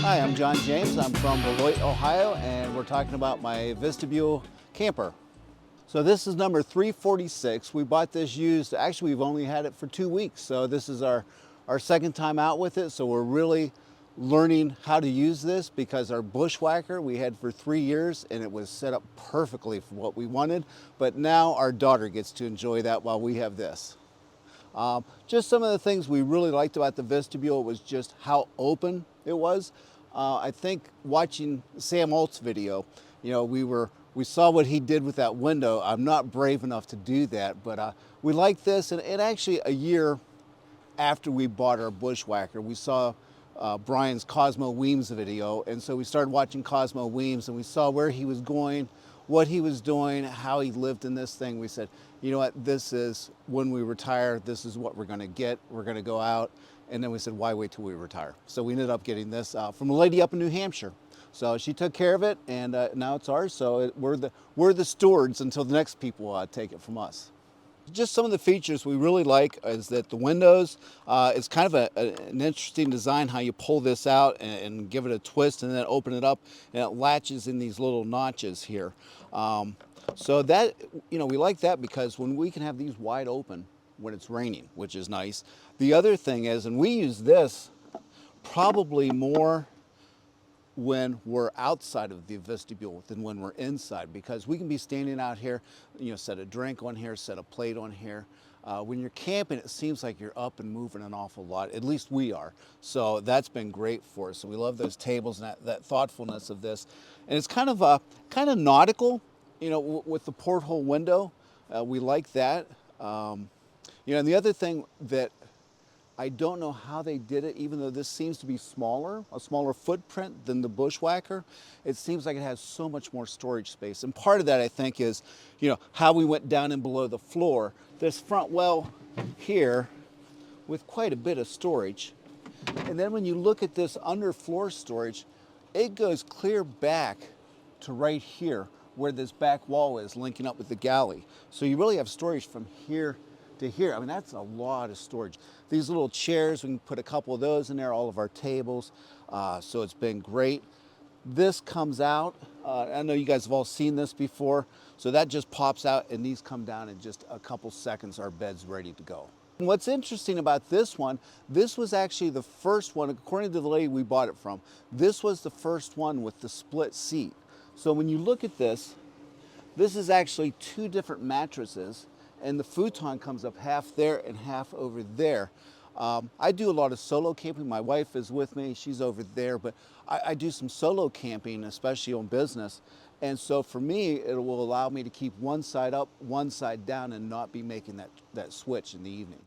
Hi, I'm John James. I'm from Beloit, Ohio, and we're talking about my Vistabule camper. So this is number 346. We bought this used. Actually, we've only had it for 2 weeks, so this is our second time out with it. So we're really learning how to use this because our Bushwhacker we had for 3 years and it was set up perfectly for what we wanted. But now our daughter gets to enjoy that while we have this. Just some of the things we really liked about the Vistabule was just how open it was. I think watching Sam Olt's video, you know, we saw what he did with that window. I'm not brave enough to do that, but we like this. And actually a year after we bought our Bushwhacker, we saw Bryan's Cosmo Weems video. And so we started watching Cosmo Weems and we saw where he was going, what he was doing, how he lived in this thing. We said, you know what, this is when we retire, this is what we're gonna get. We're gonna go out. And then we said, why wait till we retire? So we ended up getting this from a lady up in New Hampshire. So she took care of it and now it's ours. So we're the stewards until the next people take it from us. Just some of the features we really like is that the windows, it's kind of an interesting design how you pull this out and give it a twist and then open it up and it latches in these little notches here. So that, you know, we like that because when we can have these wide open when it's raining, which is nice. The other thing is, and we use this probably more when we're outside of the vestibule than when we're inside, because we can be standing out here, you know, set a drink on here, set a plate on here. When you're camping, it seems like you're up and moving an awful lot. At least we are. So that's been great for us. So we love those tables and that thoughtfulness of this. And it's kind of nautical, you know, with the porthole window. We like that. You know, and the other thing that I don't know how they did it, even though this seems to be smaller, a smaller footprint than the Bushwhacker, it seems like it has so much more storage space. And part of that, I think, is, you know, how we went down and below the floor. This front well here with quite a bit of storage. And then when you look at this underfloor storage, it goes clear back to right here where this back wall is linking up with the galley. So you really have storage from here to here. I mean, that's a lot of storage. These little chairs, we can put a couple of those in there, all of our tables. So it's been great. This comes out. I know you guys have all seen this before. So that just pops out and these come down in just a couple seconds. Our bed's ready to go. And what's interesting about this one, this was actually the first one, according to the lady we bought it from, this was the first one with the split seat. So when you look at this is actually 2 different mattresses. And the futon comes up half there and half over there. I do a lot of solo camping. My wife is with me, she's over there, but I do some solo camping, especially on business. And so for me, it will allow me to keep one side up, one side down, and not be making that switch in the evening.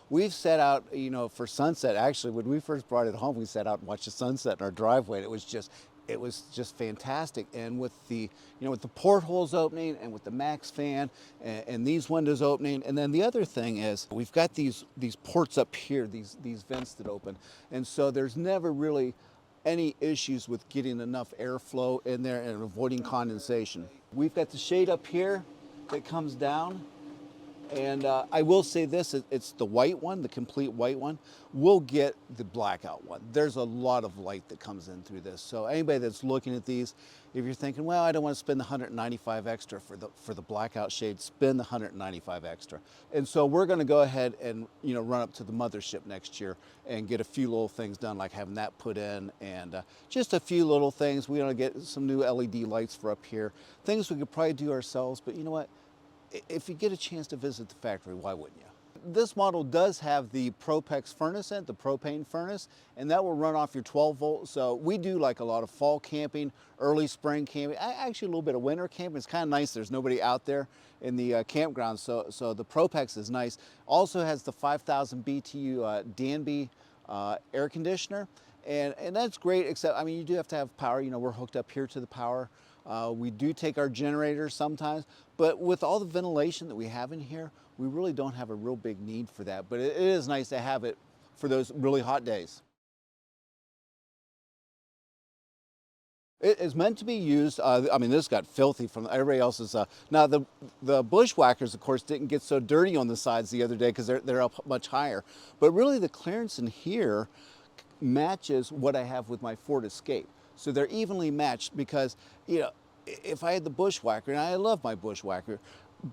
We've set out, you know, for sunset. Actually, when we first brought it home, we set out and watched the sunset in our driveway. And it was just fantastic. And with the, you know, with the portholes opening and with the max fan and these windows opening. And then the other thing is we've got these ports up here, these vents that open. And so there's never really any issues with getting enough airflow in there and avoiding condensation. We've got the shade up here that comes down. And I will say this, it's the white one, the complete white one. We'll get the blackout one. There's a lot of light that comes in through this. So anybody that's looking at these, if you're thinking, well, I don't want to spend the $195 extra for the blackout shade, spend the $195 extra. And so we're going to go ahead and, you know, run up to the mothership next year and get a few little things done, like having that put in and just a few little things. We're going to get some new LED lights for up here, things we could probably do ourselves, but you know what? If you get a chance to visit the factory, why wouldn't you? This model does have the Propex furnace in it, the propane furnace, and that will run off your 12 volt. So we do like a lot of fall camping, early spring camping, actually a little bit of winter camping. It's kind of nice. There's nobody out there in the campground. So the Propex is nice. Also has the 5,000 BTU Danby air conditioner. And that's great, except, I mean, you do have to have power. You know, we're hooked up here to the power. We do take our generators sometimes, but with all the ventilation that we have in here, we really don't have a real big need for that. But it is nice to have it for those really hot days. It is meant to be used. I mean, this got filthy from everybody else's. Now, the Bushwhackers, of course, didn't get so dirty on the sides the other day because they're up much higher. But really, the clearance in here matches what I have with my Ford Escape. So they're evenly matched because, you know, if I had the Bushwhacker, and I love my Bushwhacker,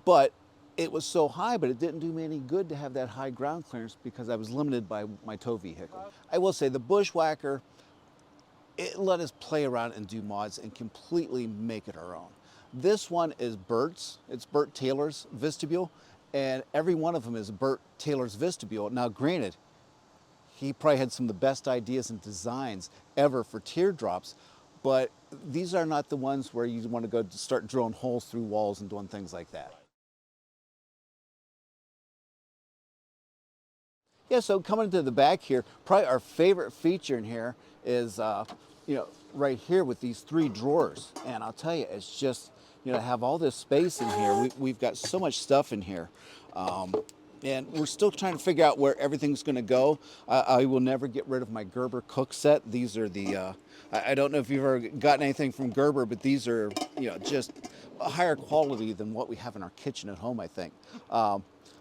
but it was so high, but it didn't do me any good to have that high ground clearance because I was limited by my tow vehicle. I will say the Bushwhacker, it let us play around and do mods and completely make it our own. This one is Bert's, it's Bert Taylor's Vistabule, and every one of them is Bert Taylor's Vistabule. Now granted, he probably had some of the best ideas and designs ever for teardrops, but these are not the ones where you want to go to start drilling holes through walls and doing things like that. Yeah, so coming to the back here, probably our favorite feature in here is, you know, right here with these 3 drawers. And I'll tell you, it's just, you know, have all this space in here. We've got so much stuff in here. And we're still trying to figure out where everything's going to go. I will never get rid of my Gerber cook set. These are the, I don't know if you've ever gotten anything from Gerber, but these are, you know, just a higher quality than what we have in our kitchen at home, I think.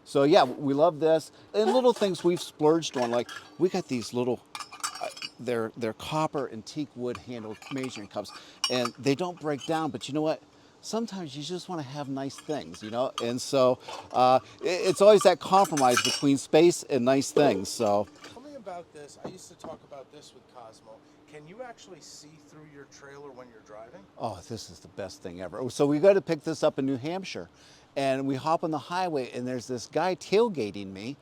So yeah, we love this. And little things we've splurged on, like we got these little, they're copper and teak wood handled measuring cups, and they don't break down, but you know what? Sometimes you just want to have nice things, you know? And so it's always that compromise between space and nice things, so. Tell me about this. I used to talk about this with Cosmo. Can you actually see through your trailer when you're driving? Oh, this is the best thing ever. So we got to pick this up in New Hampshire, and we hop on the highway, and there's this guy tailgating me,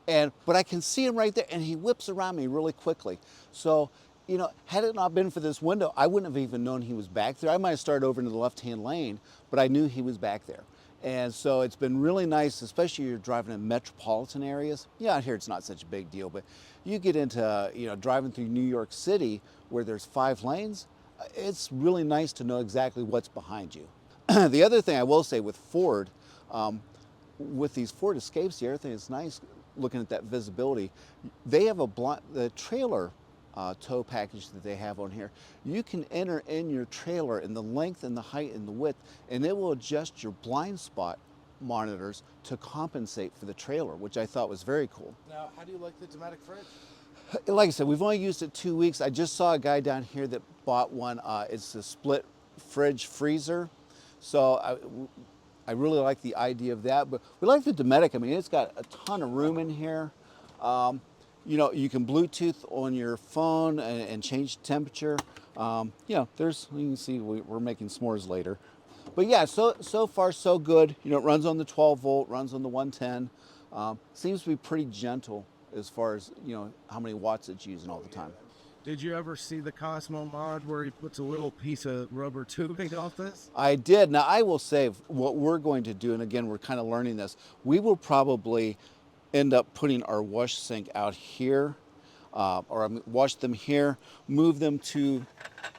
but I can see him right there, and he whips around me really quickly. So, you know, had it not been for this window, I wouldn't have even known he was back there. I might have started over into the left-hand lane, but I knew he was back there. And so it's been really nice, especially if you're driving in metropolitan areas. Yeah, out here it's not such a big deal, but you get into, you know, driving through New York City where there's 5 lanes, it's really nice to know exactly what's behind you. The other thing I will say with Ford, with these Ford Escapes, the other thing that's nice looking at that visibility, they have the trailer tow package that they have on here. You can enter in your trailer in the length and the height and the width, and it will adjust your blind spot monitors to compensate for the trailer, which I thought was very cool. Now, how do you like the Dometic fridge? Like I said, we've only used it 2 weeks. I just saw a guy down here that bought one. It's a split fridge freezer. So I really like the idea of that, but we like the Dometic. I mean, it's got a ton of room in here. You know, you can Bluetooth on your phone and change the temperature. You know, you can see we're making s'mores later. But yeah, so far so good. You know, it runs on the 12 volt, runs on the 110. Seems to be pretty gentle as far as, you know, how many watts it's using all the time. Did you ever see the Cosmo mod where he puts a little piece of rubber tubing off this? I did. Now I will say what we're going to do, and again, we're kind of learning this, we will probably end up putting our wash sink out here, or wash them here, move them to,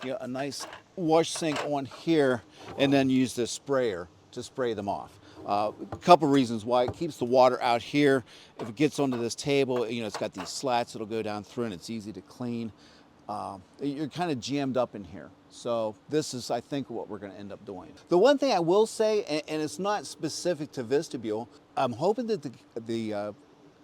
you know, a nice wash sink on here, and then use the sprayer to spray them off. A couple reasons why. It keeps the water out here. If it gets onto this table, you know, it's got these slats, it'll go down through and it's easy to clean. You're kind of jammed up in here. So this is, I think, what we're going to end up doing. The one thing I will say, and it's not specific to Vistabule, I'm hoping that the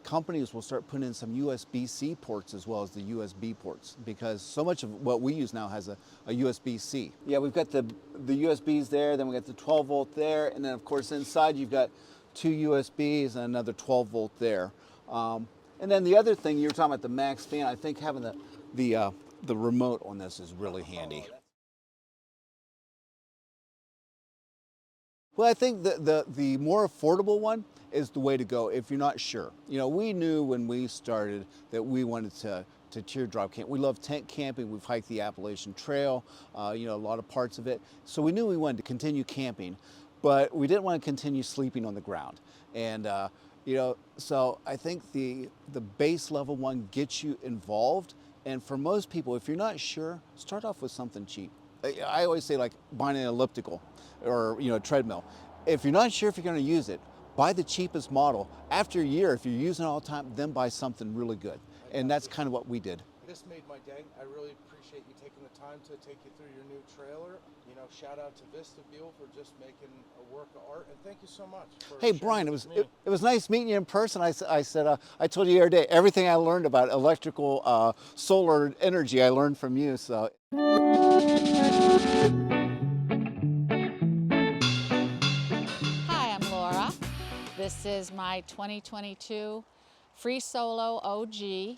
companies will start putting in some USB-C ports as well as the USB ports, because so much of what we use now has a USB-C. Yeah, we've got the USBs there, then we got the 12 volt there, and then of course inside you've got 2 USBs and another 12 volt there. And then the other thing, you were talking about the max fan, I think having the remote on this is really handy. Well, I think the more affordable one is the way to go if you're not sure. You know, we knew when we started that we wanted to teardrop camp. We love tent camping. We've hiked the Appalachian Trail, you know, a lot of parts of it. So we knew we wanted to continue camping, but we didn't want to continue sleeping on the ground. And, you know, so I think the base level one gets you involved. And for most people, if you're not sure, start off with something cheap. I always say, like, buying an elliptical or, you know, a treadmill. If you're not sure if you're going to use it, buy the cheapest model. After a year, if you're using it all the time, then buy something really good. And that's kind of what we did. This made my day. I really appreciate you taking the time to take you through your new trailer. You know, shout out to Vistabule for just making a work of art, and thank you so much. Hey Brian, it was nice meeting you in person. I said I told you the other day, everything I learned about electrical solar energy I learned from you. So. Hi, I'm Laura. This is my 2022 FreeSolo OG,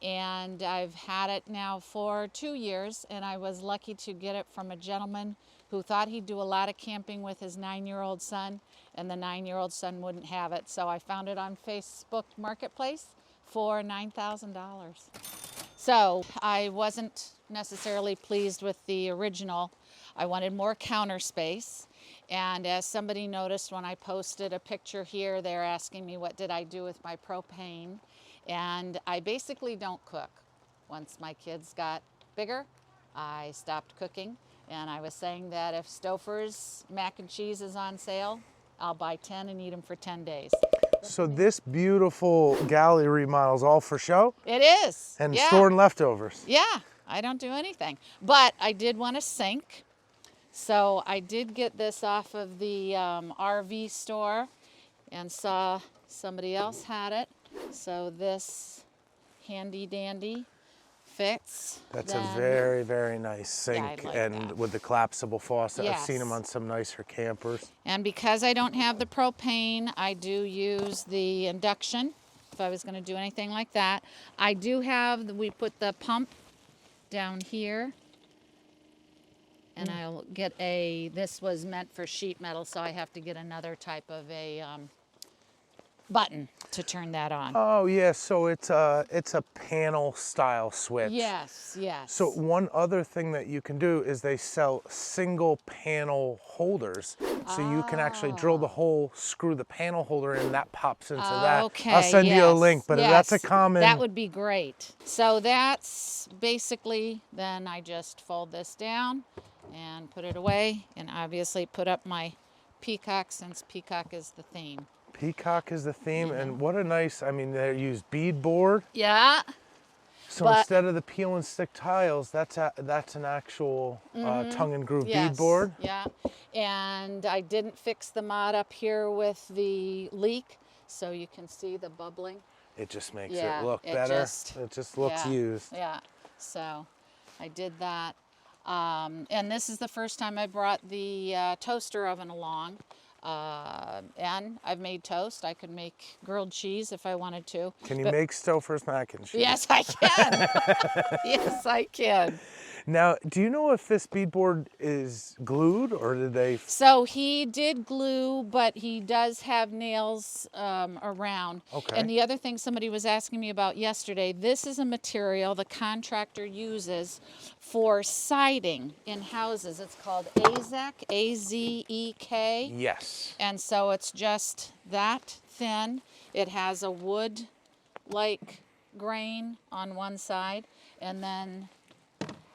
and I've had it now for 2 years, and I was lucky to get it from a gentleman who thought he'd do a lot of camping with his 9-year-old son, and the 9-year-old son wouldn't have it. So I found it on Facebook Marketplace for $9,000. So I wasn't necessarily pleased with the original. I wanted more counter space. And as somebody noticed when I posted a picture here, they're asking me what did I do with my propane. And I basically don't cook. Once my kids got bigger, I stopped cooking. And I was saying that if Stouffer's mac and cheese is on sale, I'll buy 10 and eat them for 10 days. So this beautiful galley remodel's all for show? It is. And yeah. storing leftovers? Yeah, I don't do anything. But I did want a sink. So I did get this off of the RV store and saw somebody else had it. So this handy dandy fits. That's a very, very nice sink, like and that. with the collapsible faucet. Yes. I've seen them on some nicer campers. And because I don't have the propane, I do use the induction if I was going to do anything like that. I do have, we put the pump down here. And I'll get this was meant for sheet metal, so I have to get another type of a button to turn that on. Oh yeah, so it's a panel style switch. Yes, yes. So one other thing that you can do is they sell single panel holders. So you can actually drill the hole, screw the panel holder in, that pops into that. Okay, I'll send you a link, but that's a common... That would be great. So that's basically, then I just fold this down and put it away, and obviously put up my peacock, since peacock is the theme. Peacock is the theme, and what a nice, I mean, they use beadboard. Yeah. So instead of the peel and stick tiles, that's an actual tongue and groove beadboard. Yeah, and I didn't fix the mod up here with the leak, so you can see the bubbling. It just makes it look better. It just looks used. Yeah, so I did that. And this is the first time I brought the toaster oven along. And I've made toast. I could make grilled cheese if I wanted to. Can you make Stouffer's mac and cheese? Yes, I can. Yes, I can. Now, do you know if this beadboard is glued, or did they? So he did glue, but he does have nails around. Okay. And the other thing somebody was asking me about yesterday, this is a material the contractor uses for siding in houses. It's called AZEK, A-Z-E-K. Yes. And so it's just that thin. It has a wood-like grain on one side, and then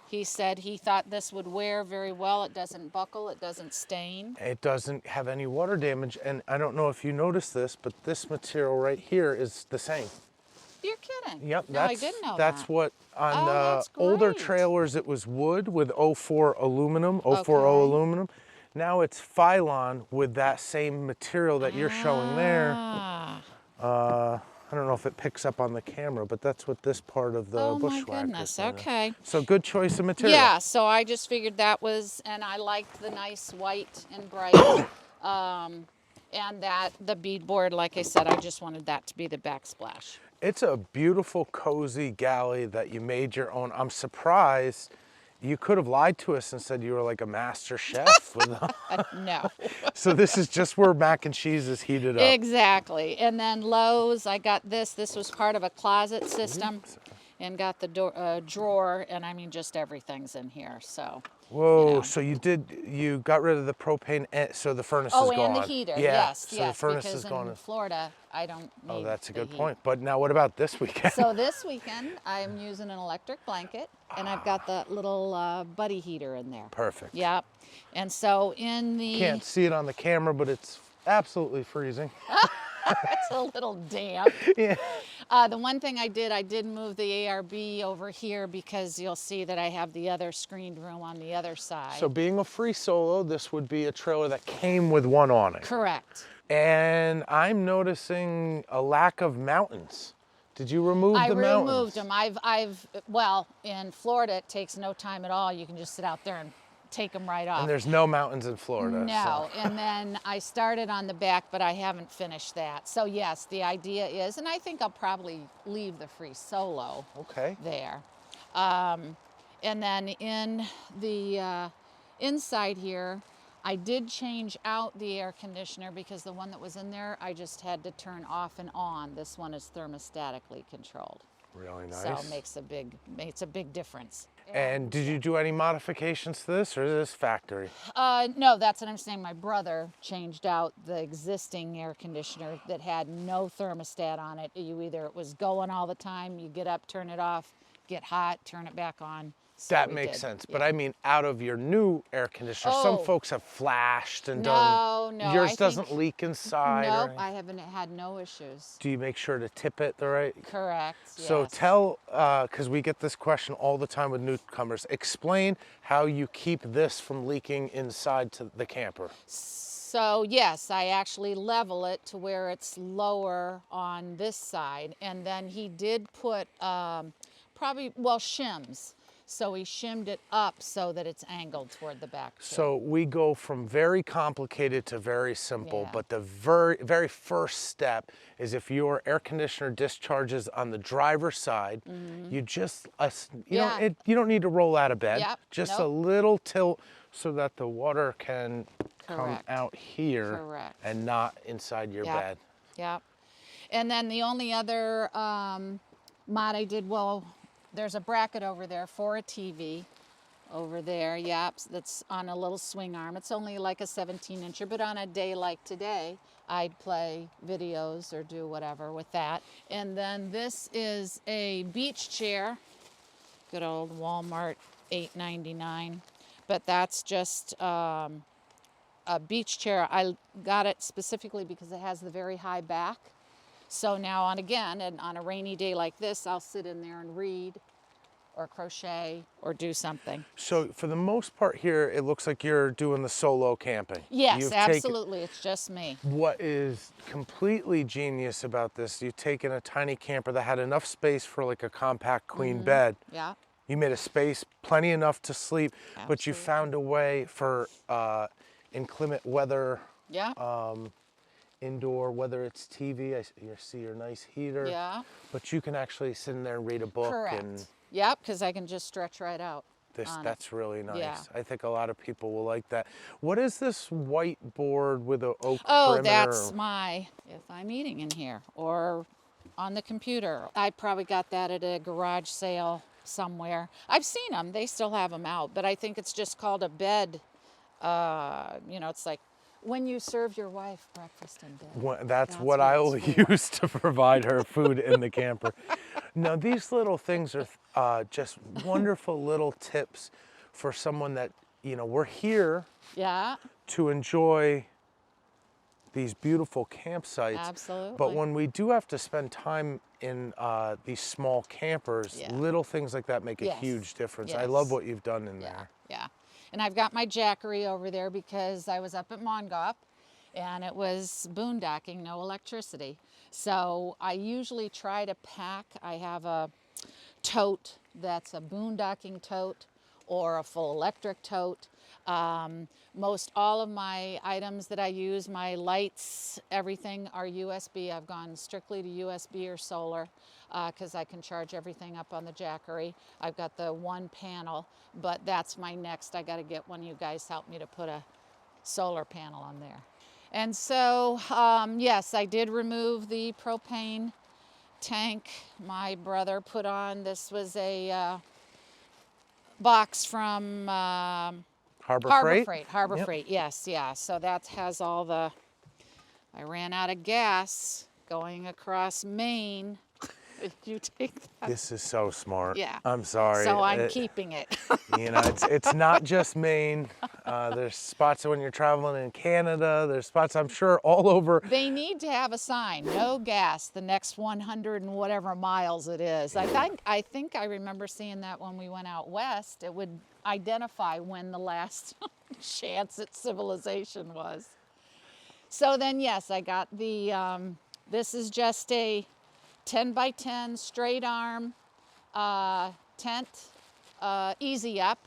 he said he thought this would wear very well. It doesn't buckle, it doesn't stain. It doesn't have any water damage, and I don't know if you noticed this, but this material right here is the same. You're kidding. Yep, no, I didn't know that's that. what on that's older great. trailers it was wood with 04 aluminum, 040 Okay. aluminum. Now it's Phylon with that same material that you're showing there. I don't know if it picks up on the camera, but that's what this part of the Bushwhacker. Oh my goodness, is. okay. So good choice of material. Yeah, so I just figured that was, and I liked the nice white and bright. And that the beadboard, like I said, I just wanted that to be the backsplash. It's a beautiful, cozy galley that you made your own. I'm surprised. You could have lied to us and said you were like a master chef. No. So this is just where mac and cheese is heated up. Exactly. And then Lowe's, I got this. This was part of a closet system, and got the drawer, and I mean just everything's in here. So. Whoa! You know. So you got rid of the propane, so the furnace is gone. Oh, and the heater. Yeah. Yes, So yes. the furnace because is gone. in Florida, I don't need. Oh, that's a the good heat. point. But now, what about this weekend? So this weekend, I'm using an electric blanket, and I've got the little buddy heater in there. Perfect. Yep. And so in the... Can't see it on the camera, but it's absolutely freezing. It's a little damp. Yeah. The one thing I did move the ARB over here because you'll see that I have the other screened room on the other side. So being a FreeSolo, this would be a trailer that came with one awning. Correct. And I'm noticing a lack of mountains. Did you remove the mountains? I removed them. Well, in Florida, it takes no time at all. You can just sit out there and take them right off. And there's no mountains in Florida. No, So. and then I started on the back, but I haven't finished that. So yes, the idea is, and I think I'll probably leave the FreeSolo there. And then in the inside here, I did change out the air conditioner because the one that was in there, I just had to turn off and on. This one is thermostatically controlled. Really nice. So it makes a big difference. And did you do any modifications to this, or is this factory? No, that's what I'm saying. My brother changed out the existing air conditioner that had no thermostat on it. It was going all the time. You get up, turn it off, get hot, turn it back on. So that makes sense. But I mean, out of your new air conditioner, some folks have flashed and done. No. Yours doesn't leak inside. Nope, I haven't had no issues. Do you make sure to tip it the right? Correct. So yes. tell, because we get this question all the time with newcomers, explain how you keep this from leaking inside to the camper. So yes, I actually level it to where it's lower on this side. And then he did put shims. So he shimmed it up so that it's angled toward the back too. So we go from very complicated to very simple, Yeah. but the very first step is if your air conditioner discharges on the driver's side, you just, you don't need to roll out of bed, just a little tilt so that the water can come out here and not inside your bed. Yep. And then the only other mod I did, there's a bracket over there for a TV over there, that's on a little swing arm. It's only like a 17-incher, but on a day like today, I'd play videos or do whatever with that. And then this is a beach chair, good old Walmart $8.99, but that's just a beach chair. I got it specifically because it has the very high back. So now on a rainy day like this, I'll sit in there and read or crochet or do something. So for the most part here, it looks like you're doing the solo camping. Yes, absolutely. It's just me. What is completely genius about this, you've taken a tiny camper that had enough space for like a compact queen bed. Yeah. You made a space plenty enough to sleep, but you found a way for inclement weather. Yeah. Indoor, whether it's TV, you see your nice heater. Yeah. But you can actually sit in there and read a book. Correct. And yep, because I can just stretch right out. That's really nice. Yeah. I think a lot of people will like that. What is this white board with an oak perimeter? That's if I'm eating in here or on the computer. I probably got that at a garage sale somewhere. I've seen them, they still have them out, but I think it's just called a bed. It's like when you serve your wife breakfast in bed. That's what I will use to provide her food in the camper. Now, these little things are just wonderful little tips for someone that, we're here to enjoy these beautiful campsites. Absolutely. But when we do have to spend time in these small campers, little things like that make a huge difference. I love what you've done in there. Yeah. And I've got my Jackery over there because I was up at Mongauk and it was boondocking, no electricity. So I usually try to pack. I have a tote that's a boondocking tote or a full electric tote. Most all of my items that I use, my lights, everything are USB. I've gone strictly to USB or solar because I can charge everything up on the Jackery. I've got the one panel, but that's my next. I got to get one of you guys help me to put a solar panel on there. And so, yes, I did remove the propane tank my brother put on. This was a box from Harbor Freight, yes, yeah. So that has all the, I ran out of gas going across Maine. You take that. This is so smart. Yeah. I'm sorry. So I'm keeping it. It's not just Maine. There's spots when you're traveling in Canada. There's spots, I'm sure, all over. They need to have a sign, no gas, the next 100 and whatever miles it is. I think I remember seeing that when we went out west. It would identify when the last chance at civilization was. So then, yes, I got the, this is just a 10 by 10 straight arm tent, easy up.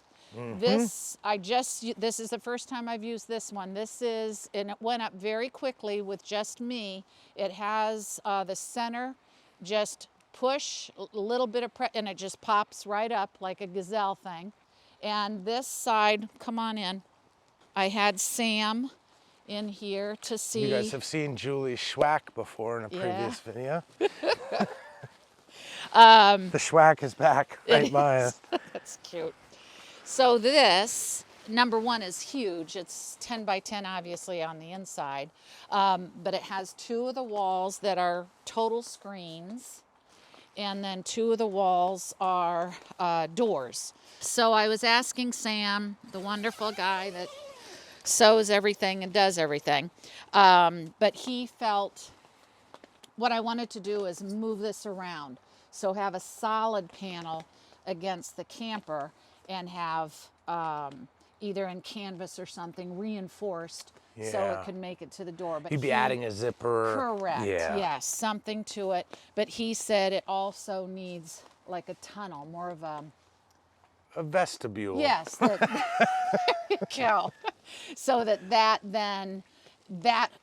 This is the first time I've used this one. And it went up very quickly with just me. It has the center, just push a little bit of and it just pops right up like a gazelle thing. And this side, come on in. I had Sam in here to see. You guys have seen Julie Schwack before in a previous video. The Schwack is back right by us. That's cute. So this, number one, is huge. It's 10 by 10, obviously, on the inside. But it has two of the walls that are total screens. And then two of the walls are doors. So I was asking Sam, the wonderful guy that sews everything and does everything. But he felt what I wanted to do is move this around. So have a solid panel against the camper and have either in canvas or something reinforced so it could make it to the door. But you'd be adding a zipper. Correct. Yeah. Yes, something to it. But he said it also needs like a tunnel, more of a vestibule. Yes. There you go. So that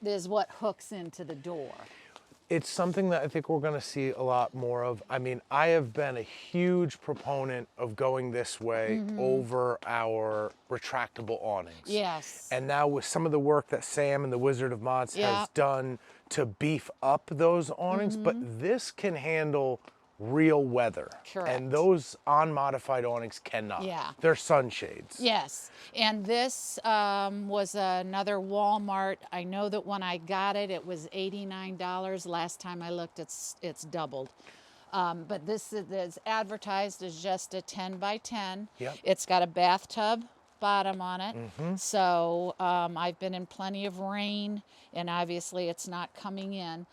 is what hooks into the door. It's something that I think we're going to see a lot more of. I mean, I have been a huge proponent of going this way over our retractable awnings. Yes. And now with some of the work that Sam and the Wizard of Mods has done to beef up those awnings, but this can handle real weather. Correct. And those unmodified awnings cannot. Yeah. They're sunshades. Yes. And this was another Walmart. I know that when I got it, it was $89. Last time I looked, it's doubled. But this is advertised as just a 10 by 10. Yep. It's got a bathtub bottom on it. So I've been in plenty of rain, and obviously it's not coming in.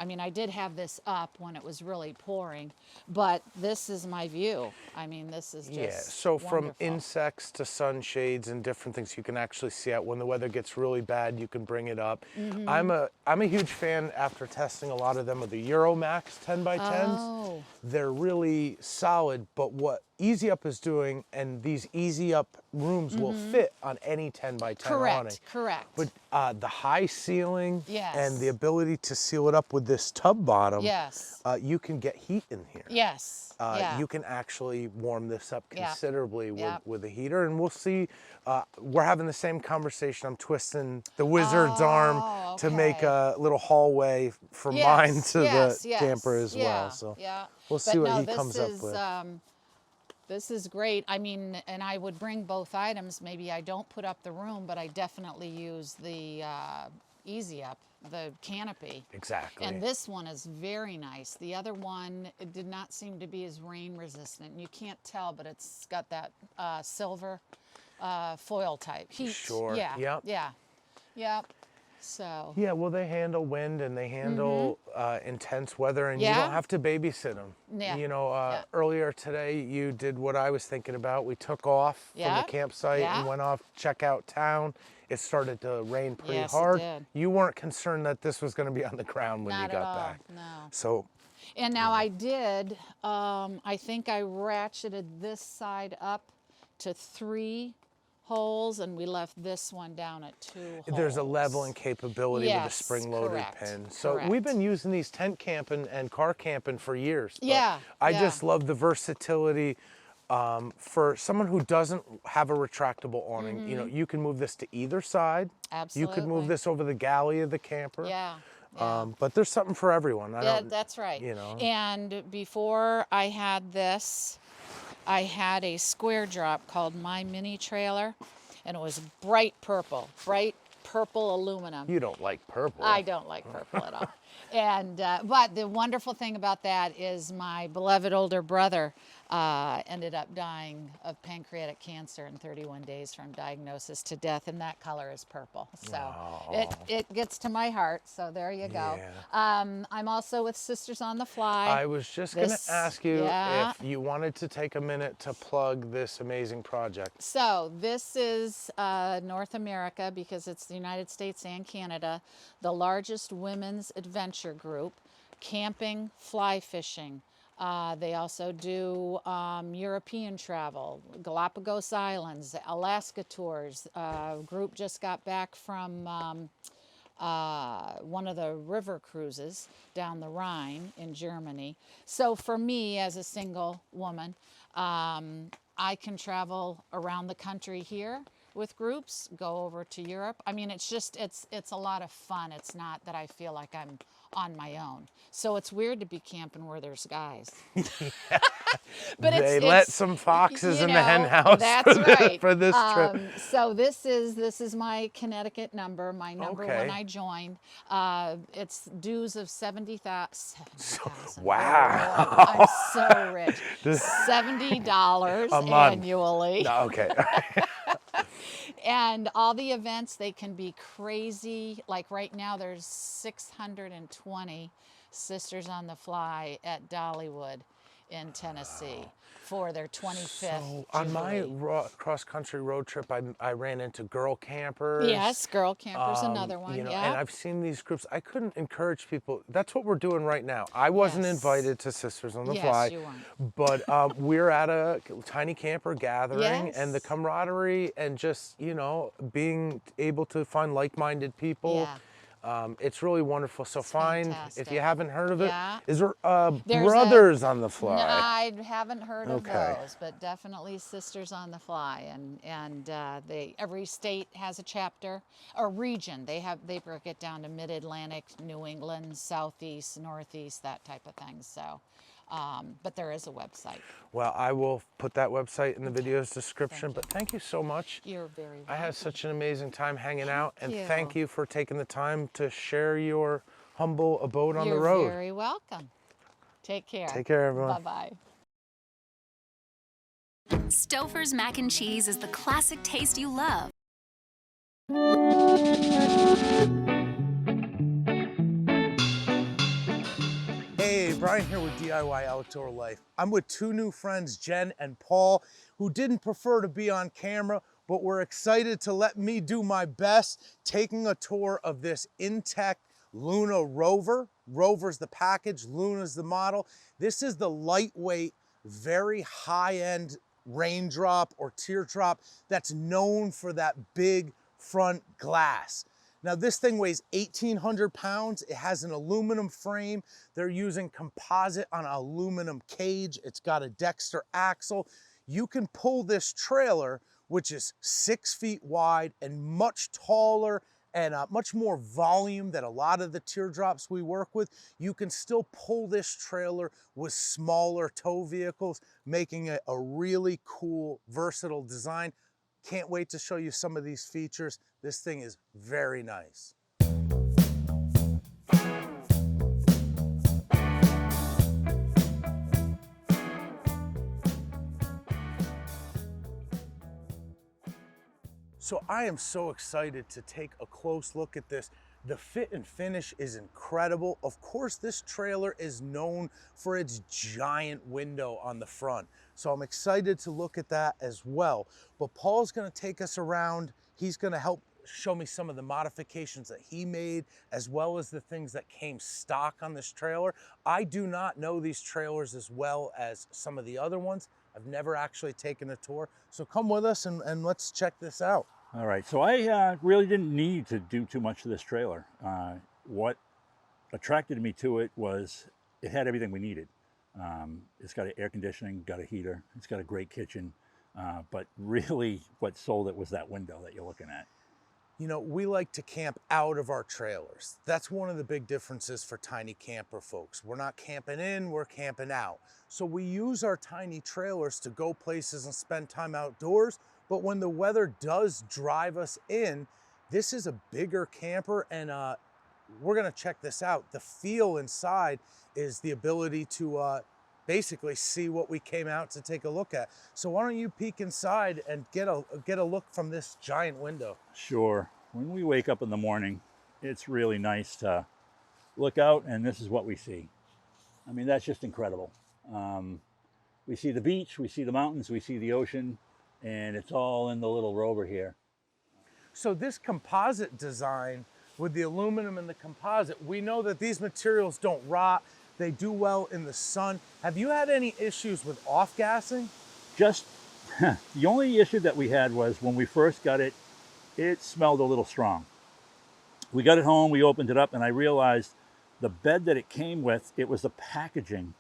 I mean, I did have this up when it was really pouring, but this is my view. I mean, this is just so from wonderful. insects to sunshades and different things, you can actually see it. When the weather gets really bad, you can bring it up. I'm a huge fan, after testing a lot of them, of the Euromax 10 by 10s. Oh. They're really solid, but what Easy Up is doing, and these Easy Up rooms will fit on any 10 by 10 awning. Correct. But the high ceiling Yes. and the ability to seal it up with this tub bottom, Yes. You can get heat in here. Yes. You can actually warm this up Yeah. considerably Yeah. with a heater, and we'll see. We're having the same conversation. I'm twisting the Wizard's arm to make a little hallway from mine to the camper as well. So we'll see what he comes up with. This is great. I mean, and I would bring both items. Maybe I don't put up the room, but I definitely use the Easy Up, the canopy. Exactly. And this one is very nice. The other one, it did not seem to be as rain resistant. You can't tell, but it's got that silver foil type heat. Sure. Yeah. Yep. Yeah. Yep. So. Yeah, well, they handle wind and they handle intense weather, and you don't have to babysit them. Yeah. You know, earlier today, you did what I was thinking about. We took off from the campsite and went off, check out town. It started to rain pretty hard. It did. You weren't concerned that this was going to be on the ground when Not you got at all. back. No. So. And now I did, I think I ratcheted this side up to 3 holes, and we left this one down at 2 holes. There's a leveling capability with a spring-loaded pin. So we've been using these tent camping and car camping for years. I just love the versatility. For someone who doesn't have a retractable awning, you know, you can move this to either side. Absolutely. You could move this over the galley of the camper. Yeah. But there's something for everyone. That's right. You know. And before I had this, I had a square drop called My Mini Trailer, and it was bright purple aluminum. You don't like purple. I don't like purple at all. And but the wonderful thing about that is my beloved older brother ended up dying of pancreatic cancer in 31 days from diagnosis to death, and that color is purple. So it gets to my heart. So there you go. I'm also with Sisters on the Fly. I was just going to ask you if you wanted to take a minute to plug this amazing project. So this is North America, because it's the United States and Canada, the largest women's adventure group, camping, fly fishing. They also do European travel, Galapagos Islands, Alaska tours. Group just got back from one of the river cruises down the Rhine in Germany. So for me, as a single woman, I can travel around the country here with groups, go over to Europe. I mean, it's just, it's a lot of fun. It's not that I feel like I'm on my own. So it's weird to be camping where there's guys. But they let some foxes in the hen house for this trip. So this is my Connecticut number, my number when I joined. It's dues of $70,000. Wow. I'm so rich. $70 annually. Okay. And all the events, they can be crazy. Like right now, there's 620 Sisters on the Fly at Dollywood in Tennessee for their 25th So on my cross-country road trip, I ran into Girl Campers. Yes, Girl Camper's another one, And I've seen these groups. I couldn't encourage people. That's what we're doing right now. I wasn't invited to Sisters on the Fly. Yes, you weren't. But we're at a tiny camper gathering, and the camaraderie and just, you know, being able to find like-minded people. Yeah. It's really wonderful. So fantastic. If you haven't heard of it, Yeah. is there Brothers on the Fly? No, I haven't heard of those, but definitely Sisters on the Fly, and every state has a chapter or region. They break it down to Mid-Atlantic, New England, Southeast, Northeast, that type of thing. So, but there is a website. Well, I will put that website in the video's description, but thank you so much. You're very welcome. I had such an amazing time hanging out, and you. thank you for taking the time to share your humble abode on the road. You're very welcome. Take care. Take care, everyone. Bye-bye. Stouffer's mac and cheese is the classic taste you love. Hey, Bryan here with DIY Outdoor Life. I'm with two new friends, Jen and Paul, who didn't prefer to be on camera, but were excited to let me do my best taking a tour of this Intech Luna Rover. Rover's the package, Luna's the model. This is the lightweight, very high-end raindrop or teardrop that's known for that big front glass. Now this thing weighs 1,800 pounds. It has an aluminum frame. They're using composite on an aluminum cage. It's got a Dexter axle. You can pull this trailer, which is 6 feet wide and much taller and much more volume than a lot of the teardrops we work with. You can still pull this trailer with smaller tow vehicles, making it a really cool, versatile design. Can't wait to show you some of these features. This thing is very nice. So I am so excited to take a close look at this. The fit and finish is incredible. Of course, this trailer is known for its giant window on the front. So I'm excited to look at that as well. But Paul's gonna take us around. He's gonna help show me some of the modifications that he made, as well as the things that came stock on this trailer. I do not know these trailers as well as some of the other ones. I've never actually taken a tour. So come with us and let's check this out. All right, so I really didn't need to do too much to this trailer. What attracted me to it was it had everything we needed. It's got air conditioning, got a heater, it's got a great kitchen, but really what sold it was that window that you're looking at. You know, we like to camp out of our trailers. That's one of the big differences for tiny camper folks. We're not camping in, we're camping out. So we use our tiny trailers to go places and spend time outdoors. But when the weather does drive us in, this is a bigger camper and we're gonna check this out. The feel inside is the ability to basically see what we came out to take a look at. So why don't you peek inside and get a look from this giant window? Sure. When we wake up in the morning, it's really nice to look out, and this is what we see. I mean, that's just incredible. We see the beach, we see the mountains, we see the ocean, and it's all in the little Rover here. So this composite design with the aluminum and the composite, we know that these materials don't rot. They do well in the sun. Have you had any issues with off-gassing? Just, the only issue that we had was when we first got it, it smelled a little strong. We got it home, we opened it up, and I realized the bed that it came with, it was the packaging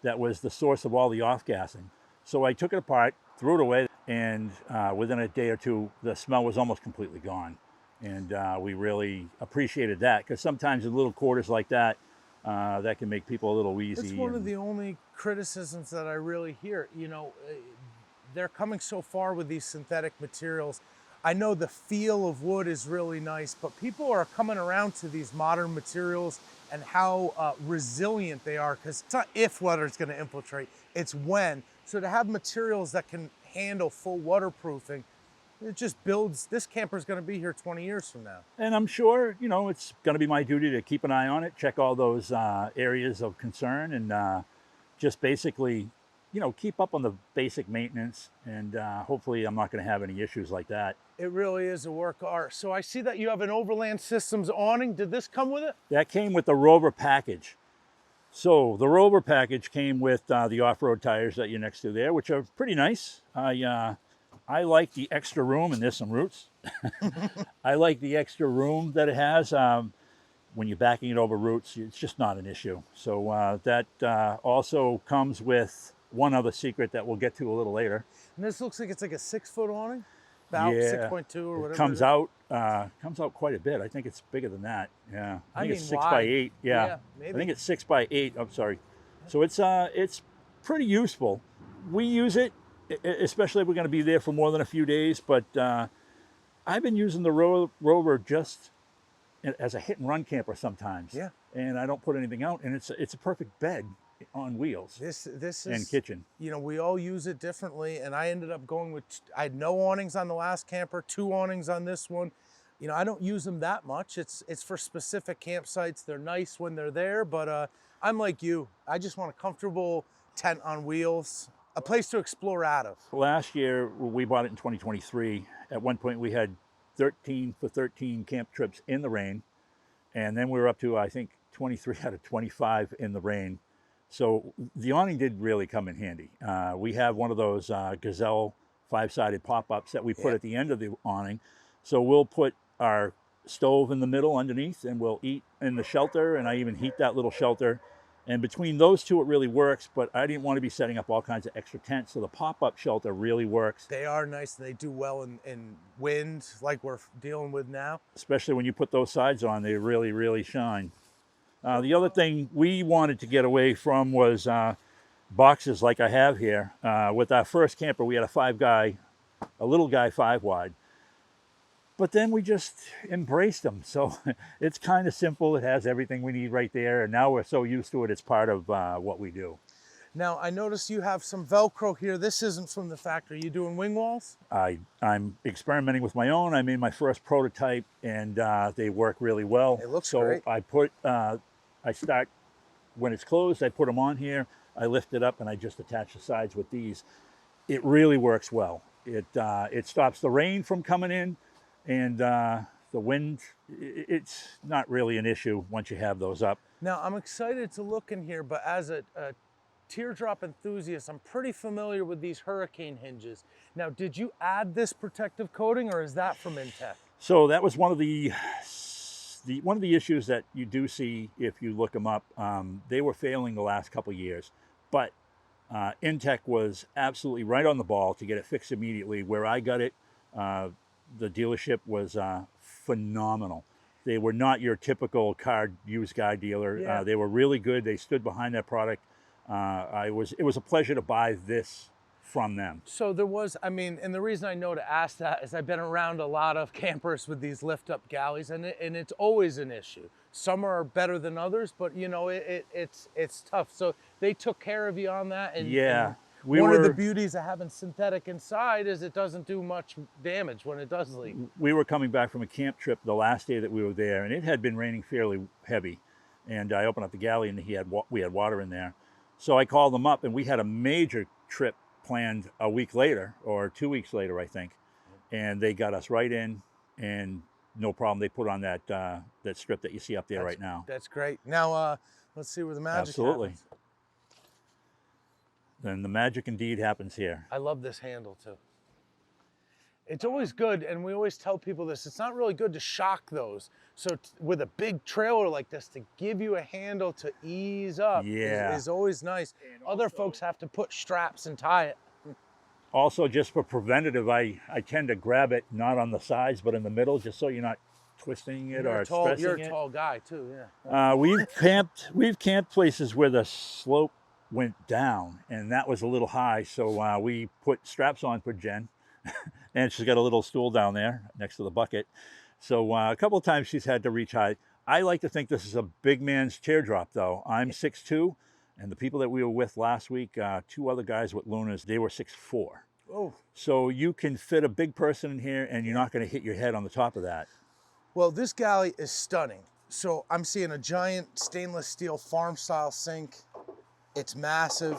that was the source of all the off-gassing. So I took it apart, threw it away, and within a day or two, the smell was almost completely gone. And we really appreciated that, because sometimes in little quarters like that, that can make people a little wheezy. It's one of the only criticisms that I really hear. You know, they're coming so far with these synthetic materials. I know the feel of wood is really nice, but people are coming around to these modern materials and how resilient they are, because it's not if water's going to infiltrate, it's when. So to have materials that can handle full waterproofing, it just builds, this camper's going to be here 20 years from now. And I'm sure, you know, it's going to be my duty to keep an eye on it, check all those areas of concern, and just basically, you know, keep up on the basic maintenance, and hopefully I'm not going to have any issues like that. It really is a work of art. So I see that you have an Overland Systems awning. Did this come with it? That came with the Rover package. So the Rover package came with the off-road tires that you're next to there, which are pretty nice. I like the extra room, and there's some roots. I like the extra room that it has. When you're backing it over roots, it's just not an issue. So that also comes with one other secret that we'll get to a little later. And this looks like it's like a 6-foot awning? About 6.2 or whatever. It comes out quite a bit. I think it's bigger than that. Yeah, I think it's 6 by 8. Yeah, maybe. I think it's 6 by 8. I'm sorry. So it's pretty useful. We use it, especially if we're going to be there for more than a few days. But I've been using the Rover just as a hit and run camper sometimes. Yeah. And I don't put anything out, and it's a perfect bed on wheels. This is, and kitchen. You know, we all use it differently, and I ended up going with, I had no awnings on the last camper, 2 awnings on this one. You know, I don't use them that much. It's for specific campsites. They're nice when they're there, but I'm like you. I just want a comfortable tent on wheels, a place to explore out of. Last year, we bought it in 2023. At one point, we had 13 for 13 camp trips in the rain, and then we were up to, I think, 23 out of 25 in the rain. So the awning did really come in handy. We have one of those Gazelle 5-sided pop-ups that we put at the end of the awning. So we'll put our stove in the middle underneath, and we'll eat in the shelter, and I even heat that little shelter. And between those two, it really works, but I didn't want to be setting up all kinds of extra tents, so the pop-up shelter really works. They are nice, and they do well in wind like we're dealing with now. Especially when you put those sides on, they really, really shine. The other thing we wanted to get away from was boxes like I have here. With our first camper, we had a little guy 5-wide. But then we just embraced them. So it's kind of simple. It has everything we need right there. And now we're so used to it, it's part of what we do. Now, I noticed you have some Velcro here. This isn't from the factory. You doing wing walls? I'm experimenting with my own. I made my first prototype, and they work really well. It looks great. So I start, when it's closed, I put them on here. I lift it up, and I just attach the sides with these. It really works well. It stops the rain from coming in, and the wind, it's not really an issue once you have those up. Now, I'm excited to look in here, but as a Teardrop enthusiast, I'm pretty familiar with these hurricane hinges. Now, did you add this protective coating, or is that from Intech? So that was one of the issues that you do see if you look them up. They were failing the last couple of years, but Intech was absolutely right on the ball to get it fixed immediately. Where I got it, the dealership was phenomenal. They were not your typical used car dealer. Yeah. They were really good. They stood behind that product. It was a pleasure to buy this from them. So there was, I mean, and the reason I know to ask that is I've been around a lot of campers with these lift-up galleys, and it's always an issue. some are better than others, but you know, it's tough. So they took care of you on that. And, yeah. and one of the beauties of having synthetic inside is it doesn't do much damage when it does leak. We were coming back from a camp trip the last day that we were there, and it had been raining fairly heavy. And I opened up the galley, and we had water in there. So I called them up, and we had a major trip planned a week later, or 2 weeks later, I think. And they got us right in, and no problem. They put on that that strip that you see up there right now. That's great. Now, let's see where the magic Absolutely. happens. Then the magic indeed happens here. I love this handle too. It's always good, and we always tell people this, it's not really good to shock those. So with a big trailer like this, to give you a handle to ease up is always nice. Other folks have to put straps and tie it. Also, just for preventative, I tend to grab it not on the sides, but in the middle, just so you're not twisting it or stressing it. You're a tall guy too, yeah. We've camped places where the slope went down, and that was a little high, so we put straps on for Jen, and she's got a little stool down there next to the bucket. So a couple of times she's had to reach high. I like to think this is a big man's teardrop, though. I'm 6'2", and the people that we were with last week, 2 other guys with Lunas, they were 6'4". Oh. So you can fit a big person in here, and you're not going to hit your head on the top of that. Well, this galley is stunning. So I'm seeing a giant stainless steel farm-style sink. It's massive,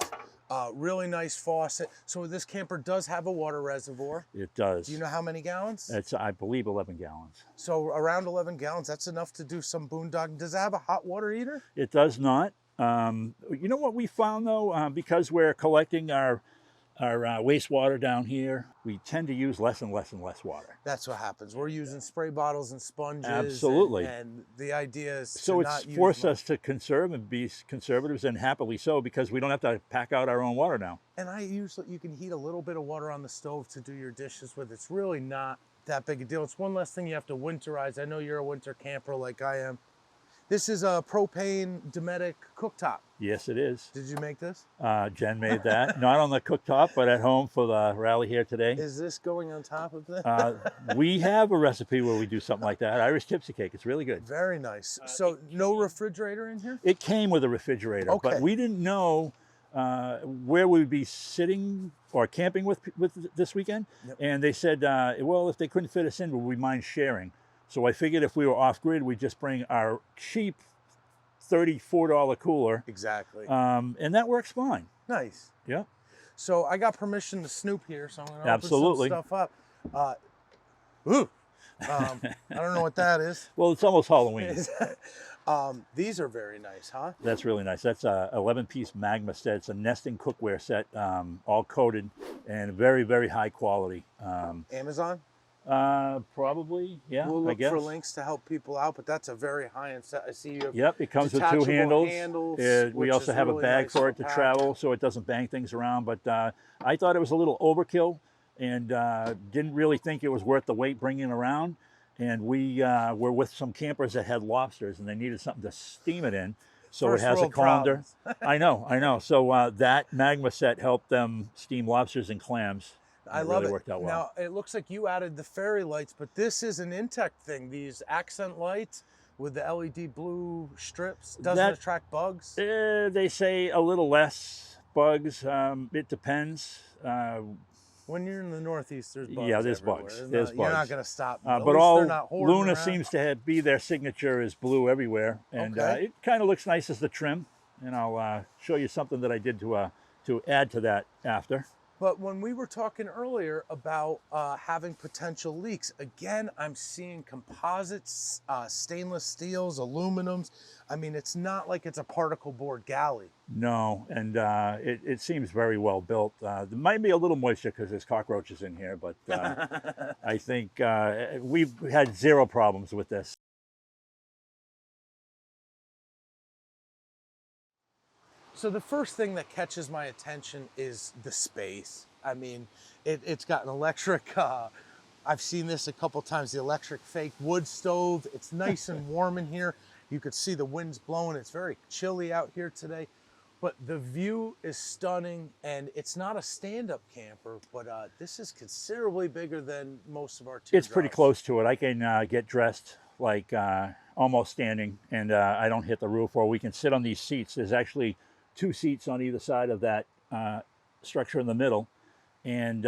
really nice faucet. So this camper does have a water reservoir. It does. Do you know how many gallons? It's, I believe, 11 gallons. So around 11 gallons, that's enough to do some boondocking. Does it have a hot water heater? It does not. You know what we found, though? Because we're collecting our wastewater down here, we tend to use less and less and less water. That's what happens. We're using spray bottles and sponges. Absolutely. And the idea is so it's forced us to conserve and be conservatives, and happily so, because we don't have to pack out our own water now. And you can heat a little bit of water on the stove to do your dishes with. It's really not that big a deal. It's one less thing you have to winterize. I know you're a winter camper like I am. This is a propane Dometic cooktop. Yes, it is. Did you make this? Jen made that. Not on the cooktop, but at home for the rally here today. Is this going on top of this? We have a recipe where we do something like that. Irish Tipsy Cake. It's really good. Very nice. So no refrigerator in here? It came with a refrigerator, okay. But we didn't know where we'd be sitting or camping with this weekend. Yep. And they said, well, if they couldn't fit us in, would we mind sharing? So I figured if we were off grid, we'd just bring our cheap $34 cooler. Exactly. And that works fine. Nice. Yeah. So I got permission to snoop here, so I'm going to open Absolutely. some stuff up. I don't know what that is. Well, it's almost Halloween. These are very nice, huh? That's really nice. That's a 11-piece magma set. It's a nesting cookware set, all coated and very, very high quality. Amazon? Probably, yeah. We'll look I guess. for links to help people out, but that's a very high-end set. I see you have Yep, it comes with 2 handles. We also have really a bag nice for it to travel, so it doesn't bang things around. But I thought it was a little overkill, and didn't really think it was worth the weight bringing it around. And we were with some campers that had lobsters, and they needed something to steam it in. So First it has a world colander. problems. I know. So that magma set helped them steam lobsters and clams. I love really it. Worked out well. Now, it looks like you added the fairy lights, but this is an Intech thing. These accent lights with the LED blue strips. Doesn't attract bugs? They say a little less bugs. It depends. When you're in the Northeast, there's bugs. Yeah, there's everywhere. bugs. You're not going to stop them. But all Luna seems to be their signature is blue everywhere. And it kind of looks nice as the trim. And I'll show you something that I did to add to that after. But when we were talking earlier about having potential leaks, again, I'm seeing composites, stainless steels, aluminums. I mean, it's not like it's a particle board galley. No, and it seems very well built. There might be a little moisture because there's cockroaches in here, but I think we've had 0 problems with this. So the first thing that catches my attention is the space. I mean, it's got an electric, I've seen this a couple times, the electric fake wood stove. It's nice and warm in here. You could see the winds blowing. It's very chilly out here today, but the view is stunning, and it's not a stand-up camper, but this is considerably bigger than most of our teardrops. It's pretty close to it. I can get dressed like almost standing, and I don't hit the roof, or we can sit on these seats. There's actually 2 seats on either side of that structure in the middle, and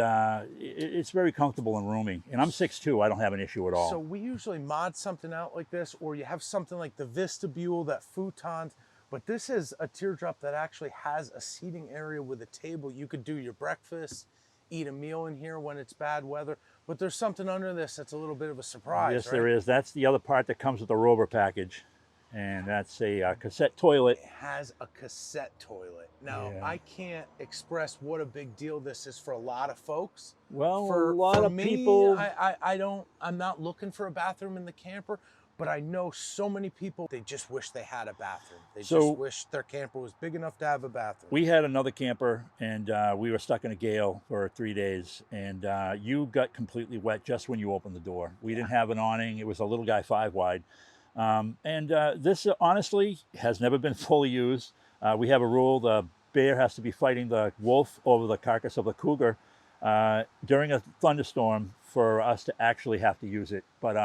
it's very comfortable and roomy. And I'm 6'2", I don't have an issue at all. So we usually mod something out like this, or you have something like the Vistabule, that futons, but this is a teardrop that actually has a seating area with a table. You could do your breakfast, eat a meal in here when it's bad weather, but there's something under this that's a little bit of a surprise. Yes, right? there is. That's the other part that comes with the Rover package, and that's a cassette toilet. It has a cassette toilet. Now, Yeah. I can't express what a big deal this is for a lot of folks. Well, For a lot of me, people. I'm not looking for a bathroom in the camper, but I know so many people, they just wish they had a bathroom. They So- just wish their camper was big enough to have a bathroom. We had another camper, and we were stuck in a gale for 3 days, and you got completely wet just when you opened the door. We didn't have an awning. It was a little guy 5 wide. This honestly has never been fully used. We have a rule: the bear has to be fighting the wolf over the carcass of the cougar during a thunderstorm for us to actually have to use it. But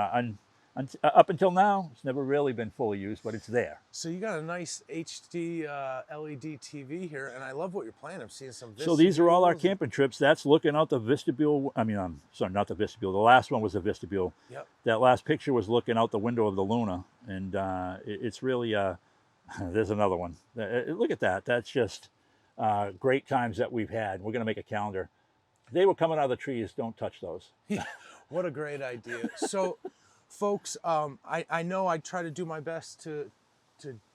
up until now, it's never really been fully used, but it's there. So you got a nice HD LED TV here, and I love what you're playing. I'm seeing some So these are all our Vistabules. camping trips. That's looking out the vestibule. Sorry, not the vestibule. The last one was the vestibule. Yep. That last picture was looking out the window of the Luna, and it's really, there's another one. Look at that. That's just great times that we've had. We're going to make a calendar. They were coming out of the trees. Don't touch those. What a great idea. So, folks, I know I try to do my best to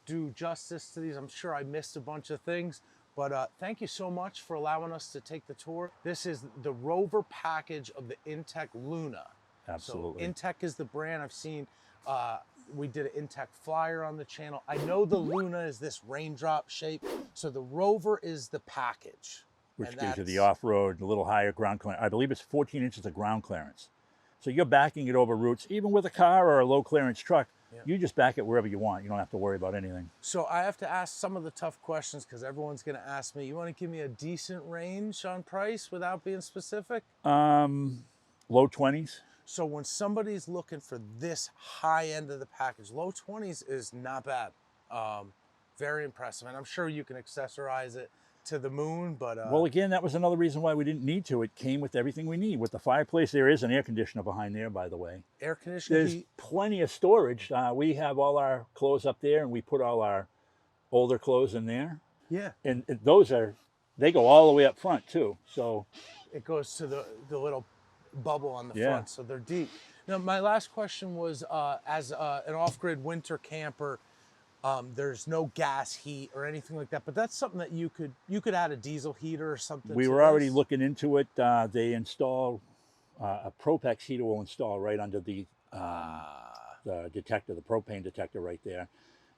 do justice to these. I'm sure I missed a bunch of things, but thank you so much for allowing us to take the tour. This is the Rover package of the Intech Luna. Absolutely. So Intech is the brand. I've seen, we did an Intech Flyer on the channel. I know the Luna is this raindrop shape, so the Rover is the package. Which And gives you that's- the off-road, a little higher ground clearance. I believe it's 14 inches of ground clearance. So you're backing it over roots, even with a car or a low clearance truck. Yeah. You just back it wherever you want. You don't have to worry about anything. So I have to ask some of the tough questions because everyone's going to ask me, you want to give me a decent range on price without being specific? Low 20s. So when somebody's looking for this high end of the package, low 20s is not bad. Very impressive. And I'm sure you can accessorize it to the moon, but... Well, again, that was another reason why we didn't need to. It came with everything we need. With the fireplace, there is an air conditioner behind there, by the way. air conditioning There's heat. plenty of storage. We have all our clothes up there, and we put all our older clothes in there. Yeah, And they go all the way up front, too. So it goes to the little bubble on the Yeah. front, so they're deep. Now, my last question was, as an off-grid winter camper, there's no gas heat or anything like that, but that's something that you could add a diesel heater or something. we to were already this. looking into it. They install a Propex heater will install right under the detector, the propane detector right there.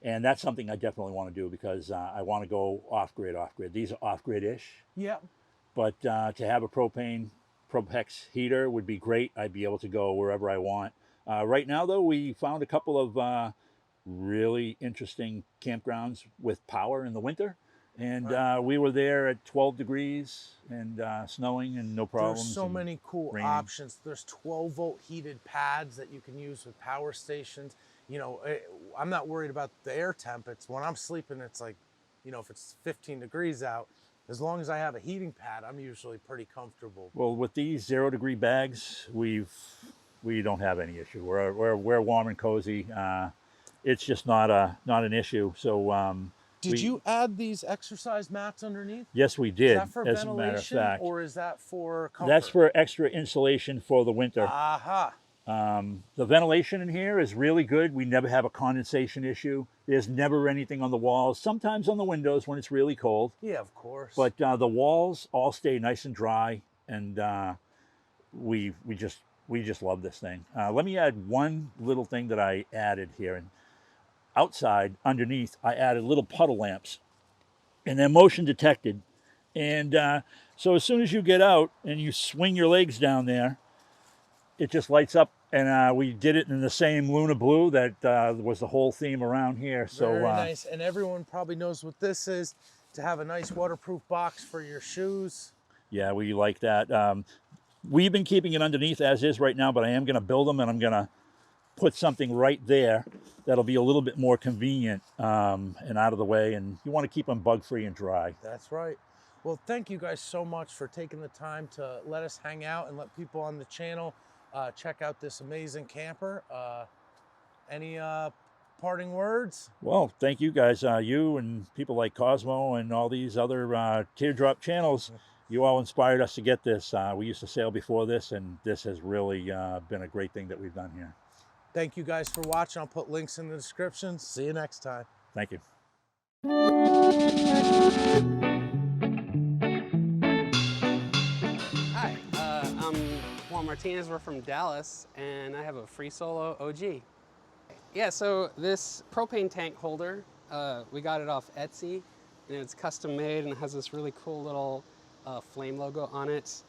And that's something I definitely want to do because I want to go off-grid. These are off-grid-ish. Yeah. But to have a Propex heater would be great. I'd be able to go wherever I want. Right now, though, we found a couple of really interesting campgrounds with power in the winter. And we were there at 12 degrees and snowing and no problems. There's so and many cool raining. options. There's 12-volt heated pads that you can use with power stations. You know, I'm not worried about the air temp. It's when I'm sleeping, it's like, you know, if it's 15 degrees out, as long as I have a heating pad, I'm usually pretty comfortable. Well, with these 0-degree bags, we don't have any issue. We're warm and cozy. It's just not an issue. So Did you add these exercise mats underneath? yes, we did. Is that for as a matter of ventilation fact, or is that for comfort? that's for extra insulation for the winter. Aha. The ventilation in here is really good. We never have a condensation issue. There's never anything on the walls. Sometimes on the windows when it's really cold. Yeah, of course. But the walls all stay nice and dry, and we just love this thing. Let me add one little thing that I added here. And outside, underneath, I added little puddle lamps, and they're motion detected. And so as soon as you get out and you swing your legs down there, it just lights up. And we did it in the same Luna blue that was the whole theme around here. So very nice. And everyone probably knows what this is, to have a nice waterproof box for your shoes. yeah, we like that. We've been keeping it underneath as is right now, but I am going to build them, and I'm going to put something right there that'll be a little bit more convenient and out of the way, and you want to keep them bug-free and dry. That's right. Well, thank you guys so much for taking the time to let us hang out and let people on the channel check out this amazing camper. Any parting words? Well, thank you guys, you and people like Cosmo and all these other Teardrop channels. You all inspired us to get this. We used to sail before this, and this has really been a great thing that we've done here. Thank you guys for watching. I'll put links in the description. See you next time. Thank you. Hi, I'm Juan Martinez. We're from Dallas, and I have a FreeSolo OG. Yeah, so this propane tank holder, we got it off Etsy, and it's custom made and it has this really cool little flame logo on it.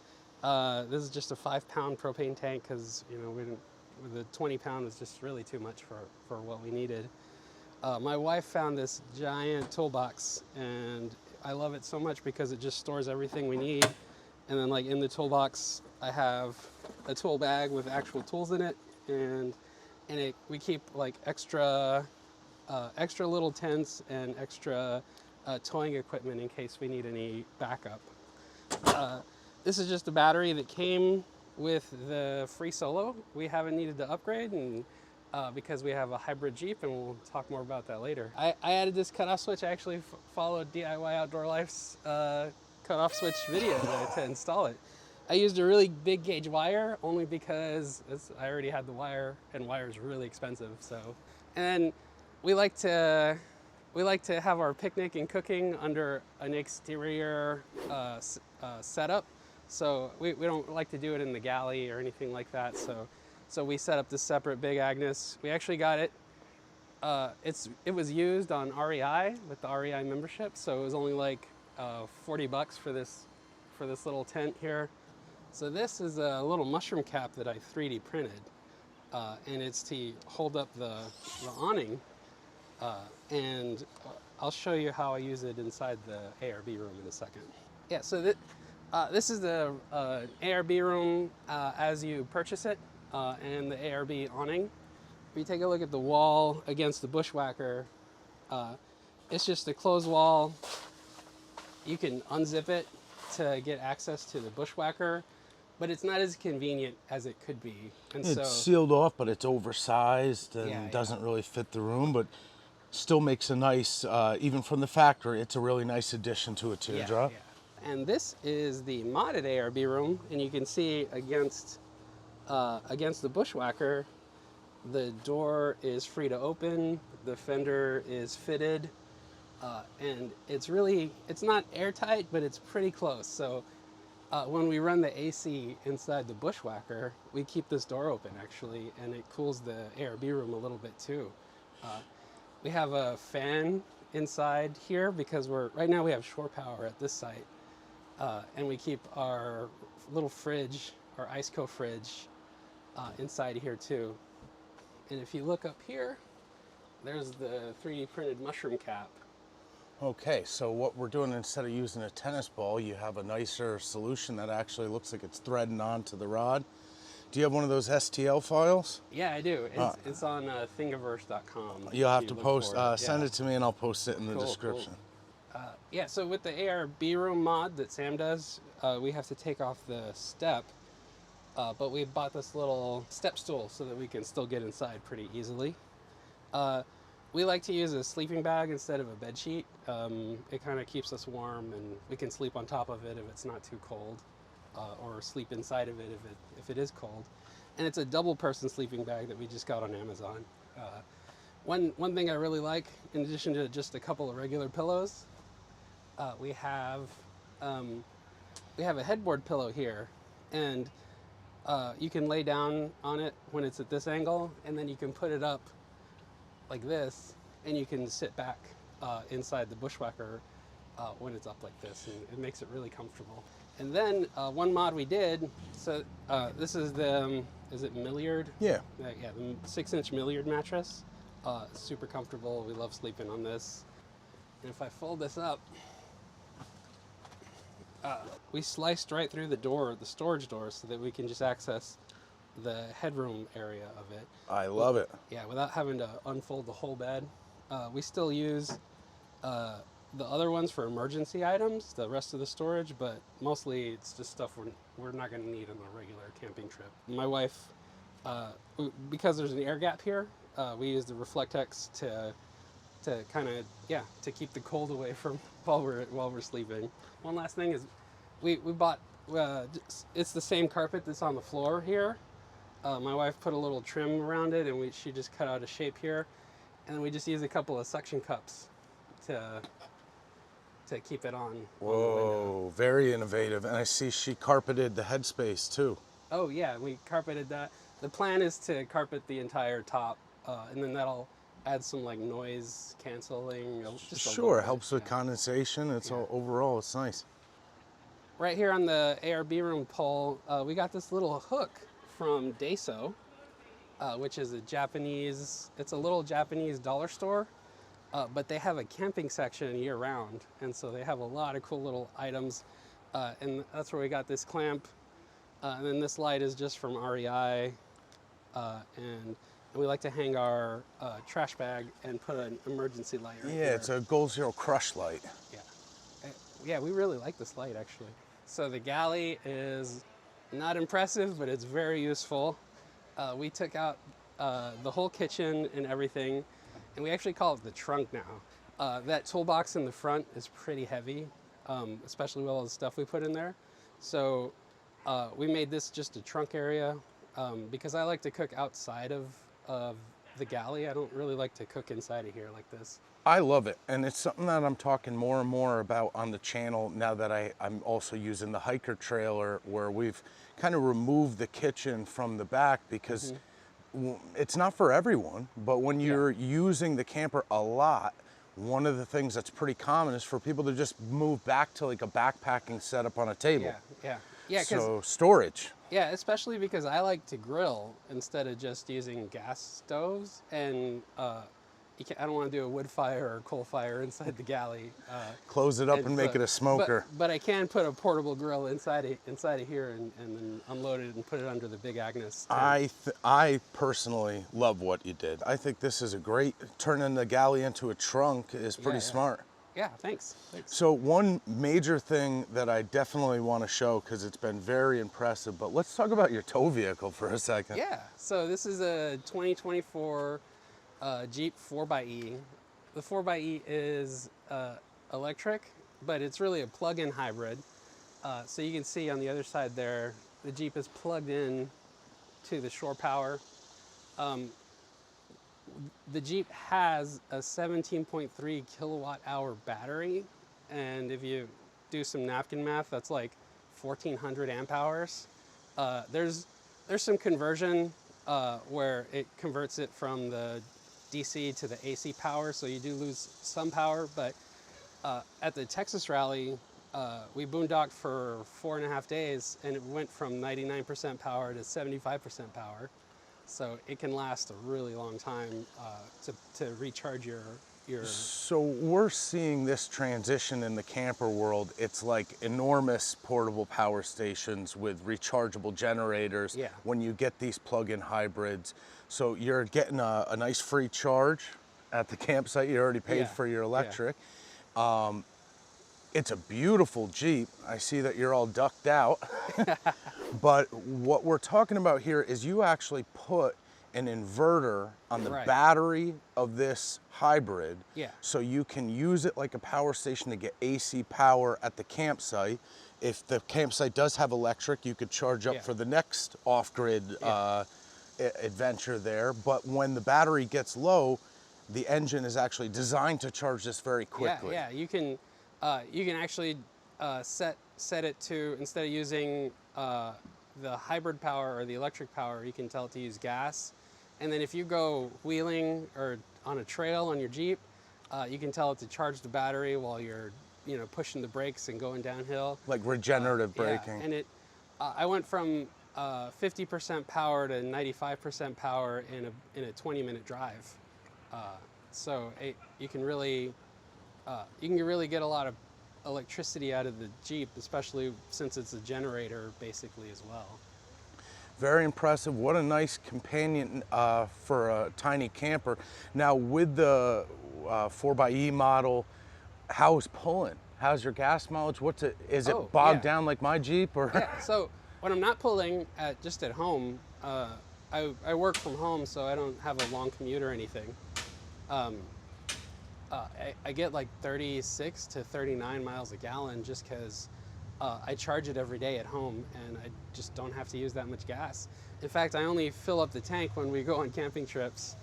This is just a 5-pound propane tank because, you know, the 20-pound is just really too much for what we needed. My wife found this giant toolbox, and I love it so much because it just stores everything we need. And then, like, in the toolbox, I have a tool bag with actual tools in it, and we keep like extra little tents and extra towing equipment in case we need any backup. This is just a battery that came with the FreeSolo. We haven't needed to upgrade, and because we have a hybrid Jeep, and we'll talk more about that later. I added this cutoff switch. I actually followed DIY Outdoor Life's cutoff switch video to install it. I used a really big gauge wire only because I already had the wire, and wire is really expensive. So, and then we like to have our picnic and cooking under an exterior setup. So we don't like to do it in the galley or anything like that. So we set up this separate big Agnes. We actually got it. It was used on REI with the REI membership. So it was only like $40 for this little tent here. So this is a little mushroom cap that I 3D printed, and it's to hold up the awning. And I'll show you how I use it inside the ARB room in a second. Yeah, so this is the ARB room as you purchase it, and the ARB awning. If you take a look at the wall against the Bushwhacker, it's just a closed wall. You can unzip it to get access to the Bushwhacker, but it's not as convenient as it could be. And it's sealed off, but it's oversized and doesn't really fit the room, but still makes a nice, even from the factory, it's a really nice addition to a Teardrop. Yeah. And this is the modded ARB room, and you can see against the Bushwhacker, the door is free to open, the fender is fitted, and it's not airtight, but it's pretty close. So when we run the AC inside the Bushwhacker, we keep this door open actually, and it cools the ARB room a little bit too. We have a fan inside here because right now we have shore power at this site, and we keep our little fridge, our Iceco fridge, inside here too. And if you look up here, there's the 3D printed mushroom cap. Okay, so what we're doing, instead of using a tennis ball, you have a nicer solution that actually looks like it's threading onto the rod. Do you have one of those STL files? Yeah, I do. It's on thingiverse.com. You'll have to post, send it to me and I'll post it in the description. Cool. Yeah, so with the ARB room mod that Sam does, we have to take off the step, but we bought this little step stool so that we can still get inside pretty easily. We like to use a sleeping bag instead of a bed sheet. It kind of keeps us warm, and we can sleep on top of it if it's not too cold, or sleep inside of it if it is cold. And it's a double person sleeping bag that we just got on Amazon. One thing I really like, in addition to just a couple of regular pillows, we have a headboard pillow here, and you can lay down on it when it's at this angle, and then you can put it up like this, and you can sit back inside the Bushwhacker when it's up like this, and it makes it really comfortable. And then one mod we did, so this is the, is it Milliard? Yeah. Yeah, the 6-inch Milliard mattress. Super comfortable, we love sleeping on this. And if I fold this up, we sliced right through the door, the storage door, so that we can just access the headroom area of it. I love it. Yeah, without having to unfold the whole bed. We still use the other ones for emergency items, the rest of the storage, but mostly it's just stuff we're not going to need on a regular camping trip. My wife, because there's an air gap here, we use the Reflectex to kind of, to keep the cold away from while we're sleeping. One last thing is we bought, it's the same carpet that's on the floor here. My wife put a little trim around it, and she just cut out a shape here, and we just use a couple of suction cups to keep it on. Whoa, very innovative. And I see she carpeted the headspace too. Oh yeah, we carpeted that. The plan is to carpet the entire top, and then that'll add some like noise canceling. Sure, helps with condensation. It's all overall, it's nice. Right here on the ARB room pole, we got this little hook from Daiso, which is it's a little Japanese dollar store. But they have a camping section year round, and so they have a lot of cool little items, and that's where we got this clamp. And then this light is just from REI, and we like to hang our trash bag and put an emergency light right here. It's a Goal Zero crush light. Yeah, we really like this light actually. So the galley is not impressive, but it's very useful. We took out the whole kitchen and everything, and we actually call it the trunk now. That toolbox in the front is pretty heavy, especially with all the stuff we put in there. So we made this just a trunk area because I like to cook outside of the galley. I don't really like to cook inside of here like this. I love it, and it's something that I'm talking more and more about on the channel now that I'm also using the hiker trailer, where we've kind of removed the kitchen from the back because it's not for everyone, but when you're using the camper a lot, one of the things that's pretty common is for people to just move back to like a backpacking setup on a table. Yeah. So storage. Yeah, especially because I like to grill instead of just using gas stoves, and I don't want to do a wood fire or coal fire inside the galley. Close it up and make it a smoker. But I can put a portable grill inside of here and then unload it and put it under the big Agnes tent. I personally love what you did. I think this is a great, turning the galley into a trunk is pretty smart. Yeah, thanks. So one major thing that I definitely want to show, because it's been very impressive, but let's talk about your tow vehicle for a second. Yeah, so this is a 2024 Jeep 4xe. The 4xe is electric, but it's really a plug-in hybrid. So you can see on the other side there, the Jeep is plugged in to the shore power. The Jeep has a 17.3 kilowatt hour battery, and if you do some napkin math, that's like 1,400 amp hours. There's some conversion where it converts it from the DC to the AC power, so you do lose some power, but at the Texas rally, we boondocked for 4.5 days, and it went from 99% power to 75% power. So it can last a really long time to recharge your... So we're seeing this transition in the camper world. It's like enormous portable power stations with rechargeable generators when you get these plug-in hybrids. So you're getting a nice free charge at the campsite. You already paid for your electric. It's a beautiful Jeep. I see that you're all ducked out. But what we're talking about here is you actually put an inverter on the battery of this hybrid, so you can use it like a power station to get AC power at the campsite. If the campsite does have electric, you could charge up for the next off-grid adventure there. But when the battery gets low, the engine is actually designed to charge this very quickly. Yeah, you can actually set it to, instead of using the hybrid power or the electric power, you can tell it to use gas. And then if you go wheeling or on a trail on your Jeep, you can tell it to charge the battery while you're pushing the brakes and going downhill. Like regenerative braking. Yeah, and I went from 50% power to 95% power in a 20-minute drive. So you can really get a lot of electricity out of the Jeep, especially since it's a generator basically as well. Very impressive. What a nice companion for a tiny camper. Now with the 4xe model, how's pulling? How's your gas mileage? Is it bogged down like my Jeep? Or? Yeah, so when I'm not pulling just at home, I work from home, so I don't have a long commute or anything. I get like 36 to 39 miles a gallon just because I charge it every day at home, and I just don't have to use that much gas. In fact, I only fill up the tank when we go on camping trips.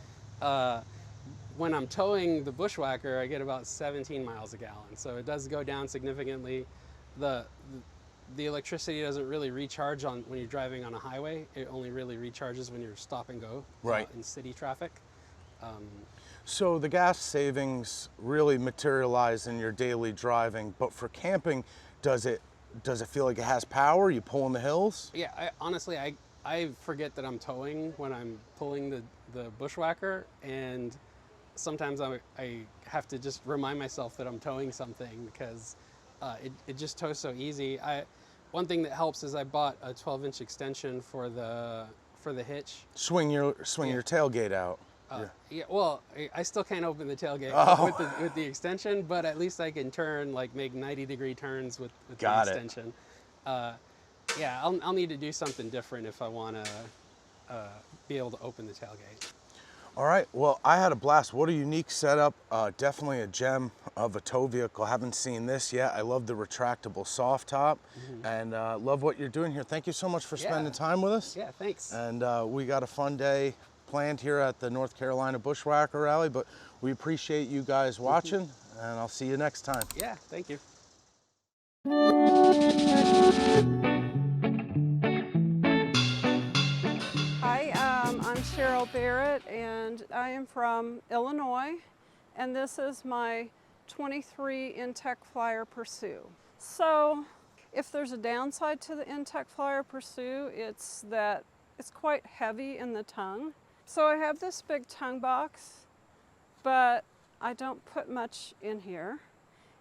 When I'm towing the Bushwhacker, I get about 17 miles a gallon, so it does go down significantly. The electricity doesn't really recharge when you're driving on a highway. It only really recharges when you're stop and go in city traffic. So the gas savings really materialize in your daily driving, but for camping, does it feel like it has power? You pull in the hills? Yeah, honestly, I forget that I'm towing when I'm pulling the Bushwhacker, and sometimes I have to just remind myself that I'm towing something because it just tows so easy. One thing that helps is I bought a 12-inch extension for the hitch. Swing your tailgate out. Yeah, well, I still can't open the tailgate with the extension, but at least I can turn, like make 90-degree turns with the extension. Yeah, I'll need to do something different if I want to be able to open the tailgate. All right, well, I had a blast. What a unique setup. Definitely a gem of a tow vehicle. Haven't seen this yet. I love the retractable soft top, and love what you're doing here. Thank you so much for spending time with us. Yeah, thanks. And we got a fun day planned here at the North Carolina Bushwhacker Rally, but we appreciate you guys watching, and I'll see you next time. Yeah, thank you. Hi, I'm Cheryl Barrett, and I am from Illinois, and this is my 23 Intech Flyer Pursue. So, if there's a downside to the Intech Flyer Pursue, it's that it's quite heavy in the tongue. So I have this big tongue box, but I don't put much in here.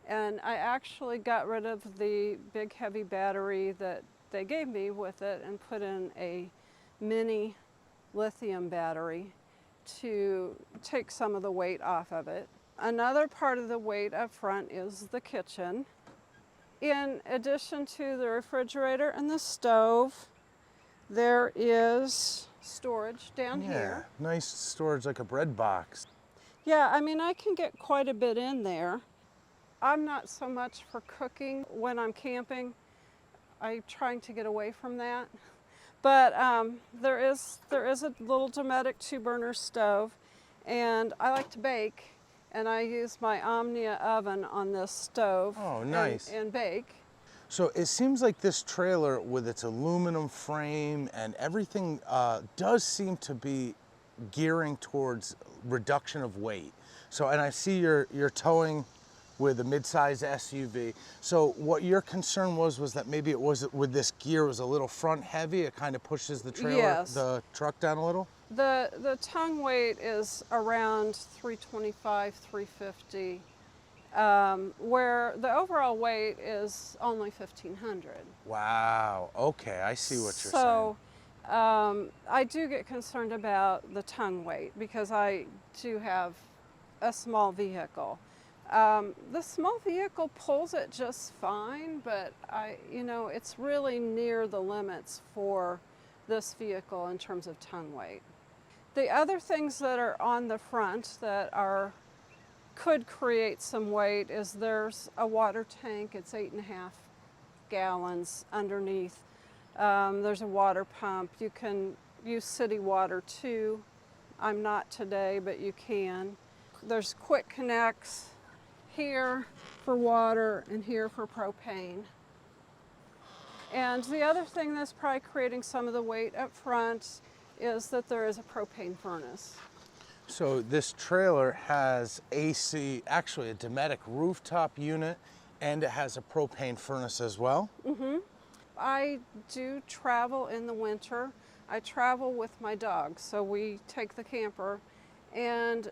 And I actually got rid of the big heavy battery that they gave me with it and put in a mini lithium battery to take some of the weight off of it. Another part of the weight up front is the kitchen. In addition to the refrigerator and the stove, there is storage down here. Nice storage, like a bread box. Yeah, I mean, I can get quite a bit in there. I'm not so much for cooking when I'm camping. I'm trying to get away from that. But there is a little Dometic 2-burner stove, and I like to bake, and I use my Omnia oven on this stove. Oh, nice. And bake. So it seems like this trailer with its aluminum frame and everything does seem to be gearing towards reduction of weight. So, and I see you're towing with a mid-size SUV. So what your concern was that maybe it was with this gear was a little front heavy. It kind of pushes the trailer, the truck down a little. The tongue weight is around 325, 350. Where the overall weight is only 1,500. Wow, okay, I see what you're saying. So I do get concerned about the tongue weight because I do have a small vehicle. The small vehicle pulls it just fine, but it's really near the limits for this vehicle in terms of tongue weight. The other things that are on the front that could create some weight is there's a water tank. It's 8.5 gallons underneath. There's a water pump. You can use city water too. I'm not today, but you can. There's quick connects here for water and here for propane. And the other thing that's probably creating some of the weight up front is that there is a propane furnace. So this trailer has AC, actually a Dometic rooftop unit, and it has a propane furnace as well? I do travel in the winter. I travel with my dog, so we take the camper, and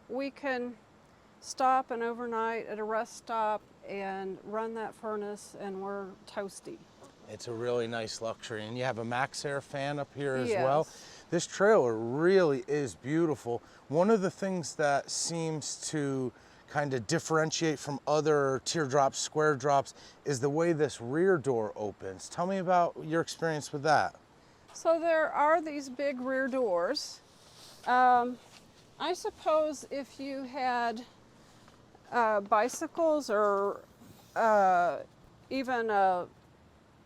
we can stop and overnight at a rest stop and run that furnace, and we're toasty. It's a really nice luxury. And you have a Max Air fan up here as Yes. well. This trailer really is beautiful. One of the things that seems to kind of differentiate from other teardrops, square drops, is the way this rear door opens. Tell me about your experience with that. So there are these big rear doors. I suppose if you had bicycles or even a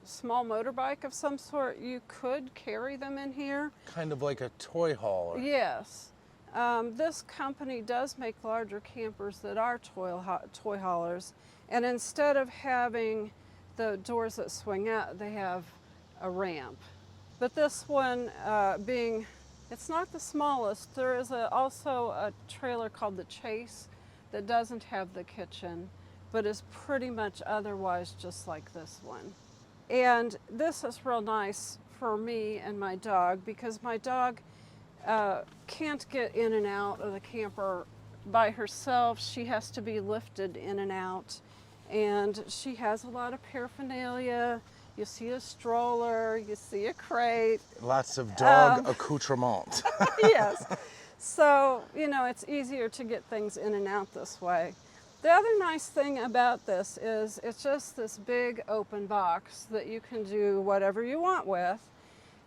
small motorbike of some sort, you could carry them in here. Kind of like a toy hauler. Yes. This company does make larger campers that are toy haulers, and instead of having the doors that swing out, they have a ramp. But this one it's not the smallest. There is also a trailer called the Chase that doesn't have the kitchen, but is pretty much otherwise just like this one. And this is real nice for me and my dog, because my dog can't get in and out of the camper by herself. She has to be lifted in and out, and she has a lot of paraphernalia. You see a stroller, you see a crate. Lots of dog accoutrement. Yes. So, you know, it's easier to get things in and out this way. The other nice thing about this is it's just this big open box that you can do whatever you want with.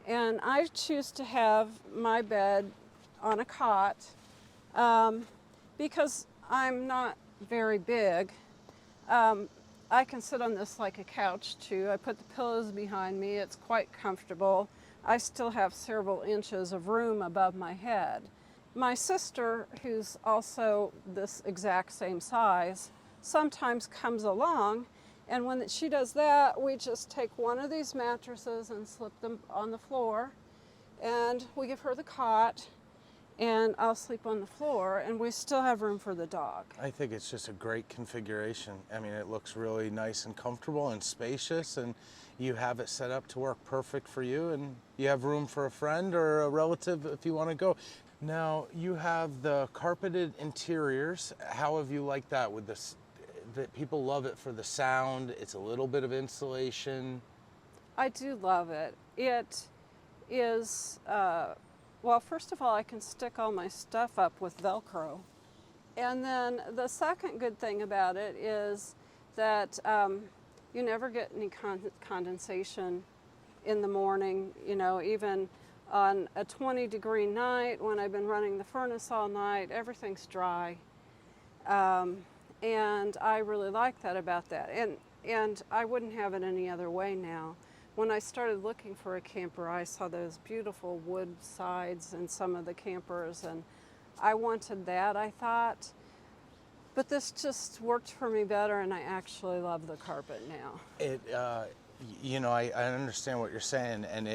And I choose to have my bed on a cot because I'm not very big. I can sit on this like a couch too. I put the pillows behind me. It's quite comfortable. I still have several inches of room above my head. My sister, who's also this exact same size, sometimes comes along, and when she does that, we just take one of these mattresses and slip them on the floor, and we give her the cot, and I'll sleep on the floor, and we still have room for the dog. I think it's just a great configuration. I mean, it looks really nice and comfortable and spacious, and you have it set up to work perfect for you, and you have room for a friend or a relative if you want to go. Now, you have the carpeted interiors. How have you liked that with this? That people love it for the sound. It's a little bit of insulation. I do love it. It is, well, first of all, I can stick all my stuff up with Velcro. And then the second good thing about it is that you never get any condensation in the morning, you know, even on a 20-degree night when I've been running the furnace all night, everything's dry. And I really like that about that. And I wouldn't have it any other way now. When I started looking for a camper, I saw those beautiful wood sides in some of the campers, and I wanted that, I thought. But this just worked for me better, and I actually love the carpet now. It, you know, I understand what you're saying, and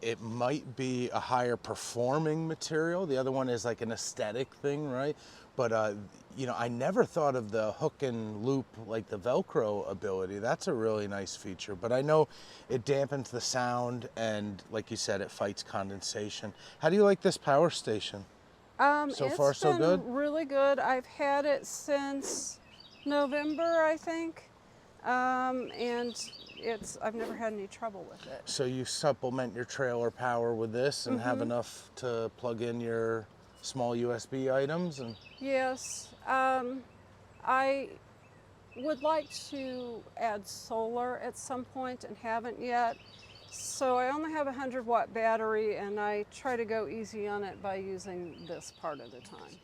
it might be a higher performing material. The other one is like an aesthetic thing, right? But, you know, I never thought of the hook and loop, like the Velcro ability. That's a really nice feature. But I know it dampens the sound, and like you said, it fights condensation. How do you like this power station? So far, so good? It's been really good. I've had it since November, I think. And I've never had any trouble with it. So you supplement your trailer power with this and have enough to plug in your small USB items? And yes, I would like to add solar at some point and haven't yet. So I only have a 100-watt battery, and I try to go easy on it by using this part of the time.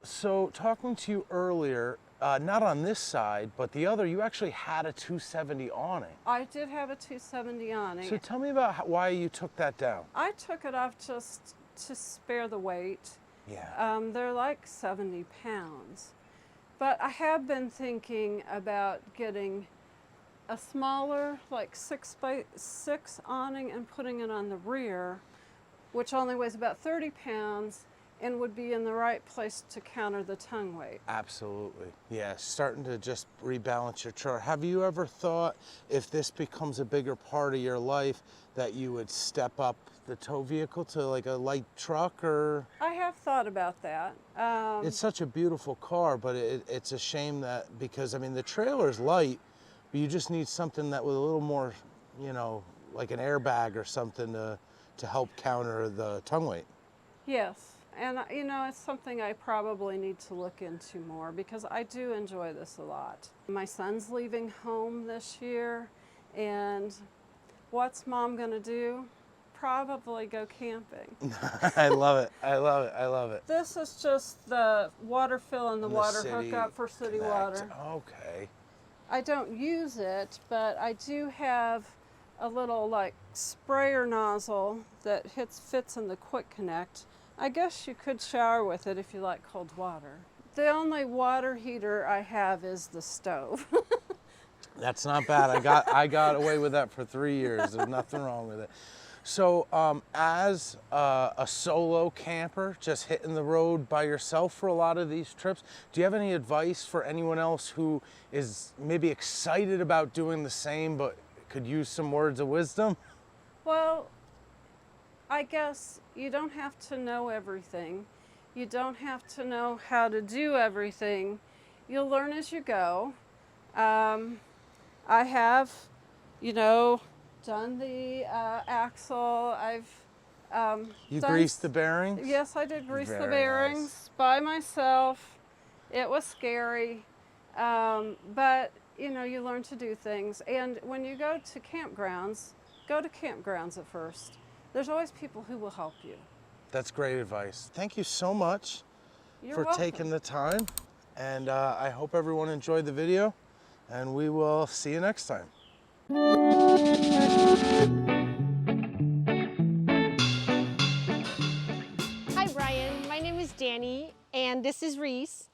So talking to you earlier, not on this side, but the other, you actually had a 270 awning. I did have a 270 awning. So tell me about why you took that down. I took it off just to spare the weight. Yeah. They're like 70 pounds. But I have been thinking about getting a smaller, like 6x6 awning and putting it on the rear, which only weighs about 30 pounds. and would be in the right place to counter the tongue weight. Absolutely. Yeah, starting to just rebalance your chart. Have you ever thought, if this becomes a bigger part of your life, that you would step up the tow vehicle to like a light truck? Or I have thought about that. it's such a beautiful car, but it's a shame that, because I mean the trailer is light, but you just need something that with a little more, you know, like an airbag or something to help counter the tongue weight. Yes, and you know, it's something I probably need to look into more because I do enjoy this a lot. My son's leaving home this year, and what's Mom gonna do? Probably go camping. I love it. I love it. I love it. This is just the water fill and the water City hookup for city Connect. water. Okay. I don't use it, but I do have a little like sprayer nozzle that fits in the quick connect. I guess you could shower with it if you like cold water. The only water heater I have is the stove. That's not bad. I got away with that for 3 years. There's nothing wrong with it. So as a solo camper, just hitting the road by yourself for a lot of these trips, do you have any advice for anyone else who is maybe excited about doing the same but could use some words of wisdom? Well, I guess you don't have to know everything. You don't have to know how to do everything. You'll learn as you go. I have, you know, done the axle. I've You greased the bearings? Yes, I did grease the Very bearings nice. by myself. It was scary, but you know, you learn to do things. And when you go to campgrounds at first. There's always people who will help you. That's great advice. Thank you so much for taking the time. And I hope everyone enjoyed the video, and we will see you next time. Hi Brian, my name is Dany and this is Reese,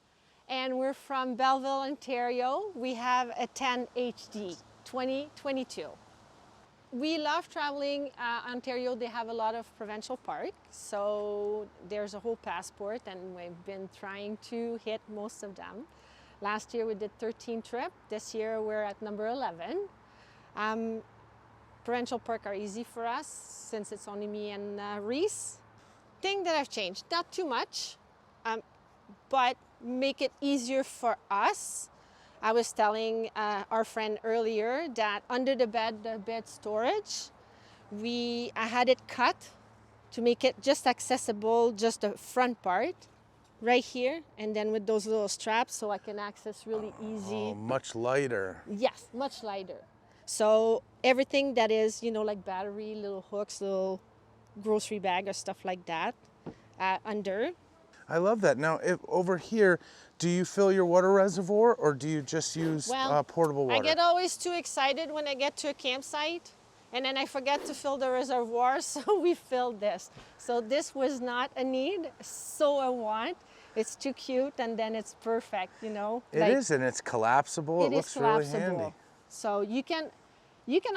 and we're from Belleville, Ontario. We have a 10 HD 2022. We love traveling Ontario. They have a lot of provincial parks, so there's a whole passport, and we've been trying to hit most of them. Last year we did 13 trips. This year we're at number 11. Provincial park are easy for us since it's only me and Reese. Thing that I've changed, not too much, but make it easier for us. I was telling our friend earlier that under the bed storage, I had it cut to make it just accessible, just the front part, right here, and then with those little straps so I can access really easy. Oh, much lighter. Yes, much lighter. So everything that is, you know, like battery, little hooks, little grocery bag or stuff like that, under. I love that. Now, over here, do you fill your water reservoir or do you just use portable water? I get always too excited when I get to a campsite and then I forget to fill the reservoir, so we filled this. So this was not a need, so a want. It's too cute and then it's perfect, you know. It is, and it's collapsible. It looks really handy. So you can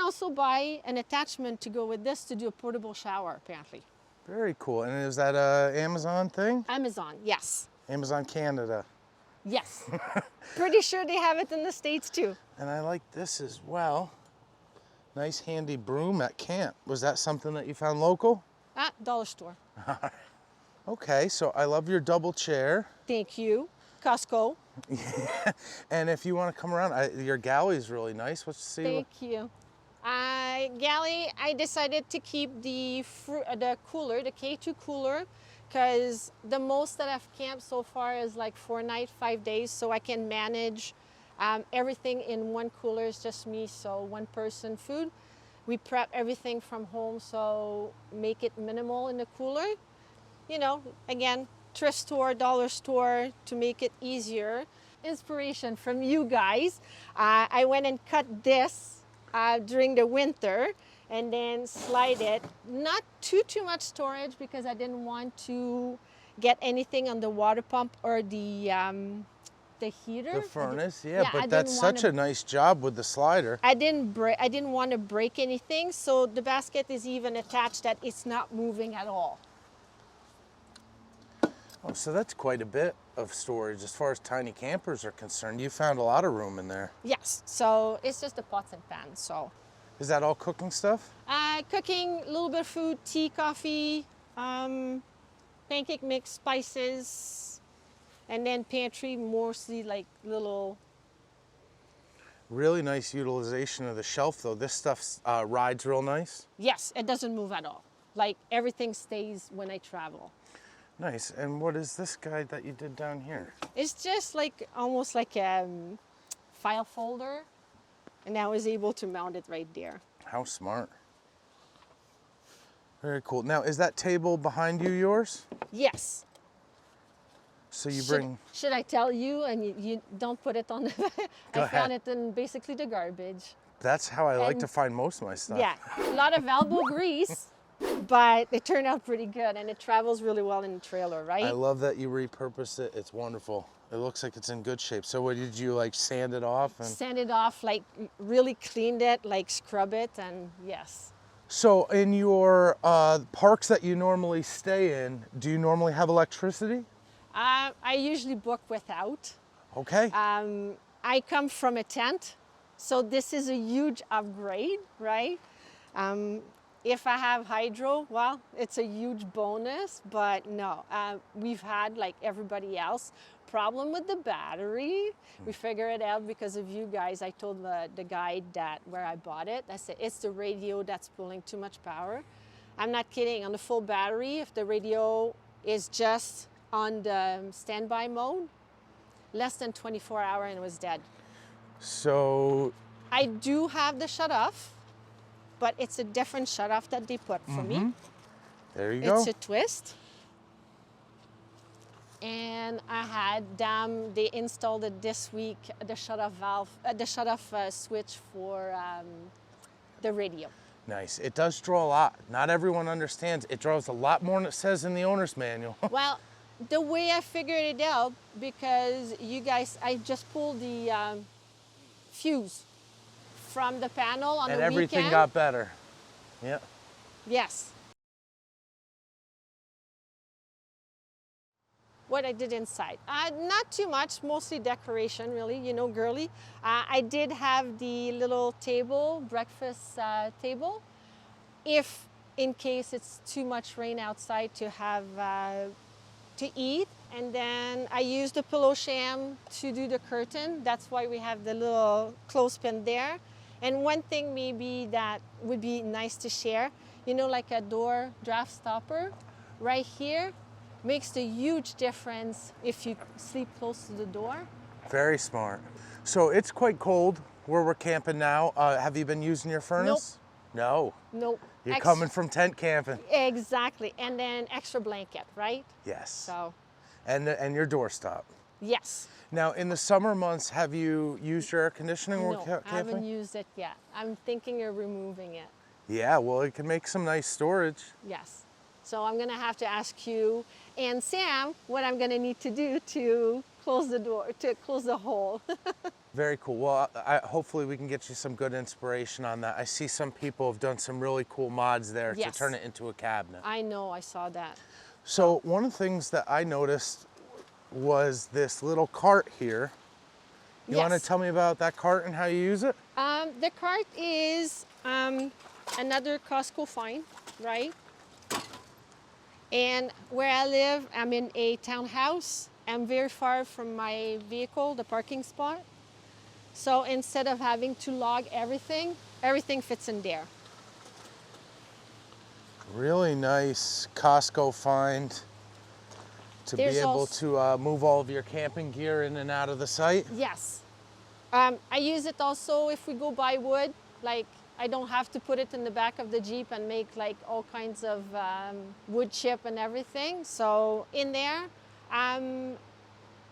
also buy an attachment to go with this to do a portable shower, apparently. Very cool. And is that a Amazon thing? Amazon, yes. Amazon Canada. Yes. Pretty sure they have it in the States too. And I like this as well. Nice handy broom at camp. Was that something that you found local? Dollar store. Okay, so I love your double chair. Thank you. Costco. Yeah. And if you want to come around, your galley is really nice. Let's see. Thank you. Galley, I decided to keep the cooler, the K2 cooler, because the most that I've camped so far is like 4 nights, 5 days, so I can manage everything in one cooler. It's just me, so one person food. We prep everything from home, so make it minimal in the cooler. You know, again, thrift store, dollar store to make it easier. Inspiration from you guys. I went and cut this during the winter and then slide it. Not too much storage because I didn't want to get anything on the water pump or the heater. The furnace, yeah, but that's such a nice job with the slider. I didn't want to break anything, so the basket is even attached that it's not moving at all. Oh, so that's quite a bit of storage as far as tiny campers are concerned. You found a lot of room in there. Yes, so it's just the pots and pans, so. Is that all cooking stuff? Cooking, a little bit of food, tea, coffee, pancake mix, spices, and then pantry, mostly like little. Really nice utilization of the shelf though. This stuff rides real nice. Yes, it doesn't move at all. Like everything stays when I travel. Nice. And what is this guy that you did down here? It's just like almost like a file folder, and I was able to mount it right there. How smart. Very cool. Now, is that table behind you yours? Yes. So you bring... Should I tell you and you don't put it on the... Go I ahead. found it in basically the garbage. That's how I like to find most of my stuff. Yeah, a lot of elbow grease, but it turned out pretty good and it travels really well in the trailer, right? I love that you repurposed it. It's wonderful. It looks like it's in good shape. So what did you like sand it off? And... Sand it off, like really cleaned it, like scrub it, and yes. So in your parks that you normally stay in, do you normally have electricity? I usually book without. Okay. I come from a tent, so this is a huge upgrade, right? If I have hydro, well, it's a huge bonus, but no, we've had, like everybody else, problem with the battery. We figured it out because of you guys. I told the guy that where I bought it, I said, it's the radio that's pulling too much power. I'm not kidding, on the full battery, if the radio is just on the standby mode, less than 24 hours and it was dead. So... I do have the shut off, but it's a different shut off that they put for me. There you go. It's a twist. And I had them, they installed it this week, the shut off valve, the shut off switch for the radio. Nice. It does draw a lot. Not everyone understands. It draws a lot more than it says in the owner's manual. Well, the way I figured it out, because you guys, I just pulled the fuse from the panel on the weekend. And everything got better. Yeah. Yes. What I did inside. Not too much, mostly decoration really, you know, girly. I did have the little table, breakfast table. If in case it's too much rain outside to have to eat. And then I used the pillow sham to do the curtain. That's why we have the little clothespin there. And one thing maybe that would be nice to share, you know, like a door draft stopper right here makes a huge difference if you sleep close to the door. Very smart. So it's quite cold where we're camping now. Have you been using your furnace? Nope. No. Nope. You're coming from tent camping. Exactly. And then extra blanket, right? Yes. So. And your doorstop. Yes. Now, in the summer months, have you used your air conditioning while camping? I haven't used it yet. I'm thinking of removing it. Yeah, well, it can make some nice storage. Yes. So I'm gonna have to ask you and Sam what I'm gonna need to do to close the door, to close the hole. Very cool. Well, hopefully we can get you some good inspiration on that. I see some people have done some really cool mods there to turn it into a cabinet. I know, I saw that. So one of the things that I noticed was this little cart here. You want to tell me about that cart and how you use it? The cart is another Costco find, right? And where I live, I'm in a townhouse. I'm very far from my vehicle, the parking spot. So instead of having to log everything, everything fits in there. Really nice Costco find to be able to move all of your camping gear in and out of the site. Yes. I use it also if we go buy wood, like I don't have to put it in the back of the Jeep and make like all kinds of wood chip and everything. So in there,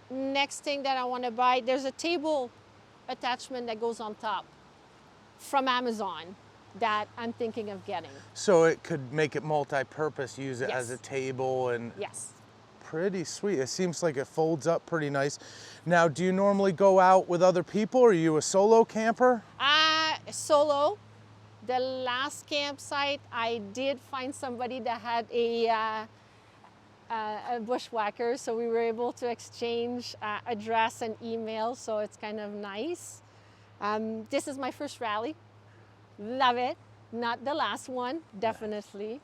next thing that I want to buy, there's a table attachment that goes on top from Amazon that I'm thinking of getting. So it could make it multi-purpose, use it as a table and... Yes. Pretty sweet. It seems like it folds up pretty nice. Now, do you normally go out with other people? Or are you a solo camper? Solo. The last campsite, I did find somebody that had a bushwhacker, so we were able to exchange address and email, so it's kind of nice. This is my first rally. Love it. Not the last one, definitely.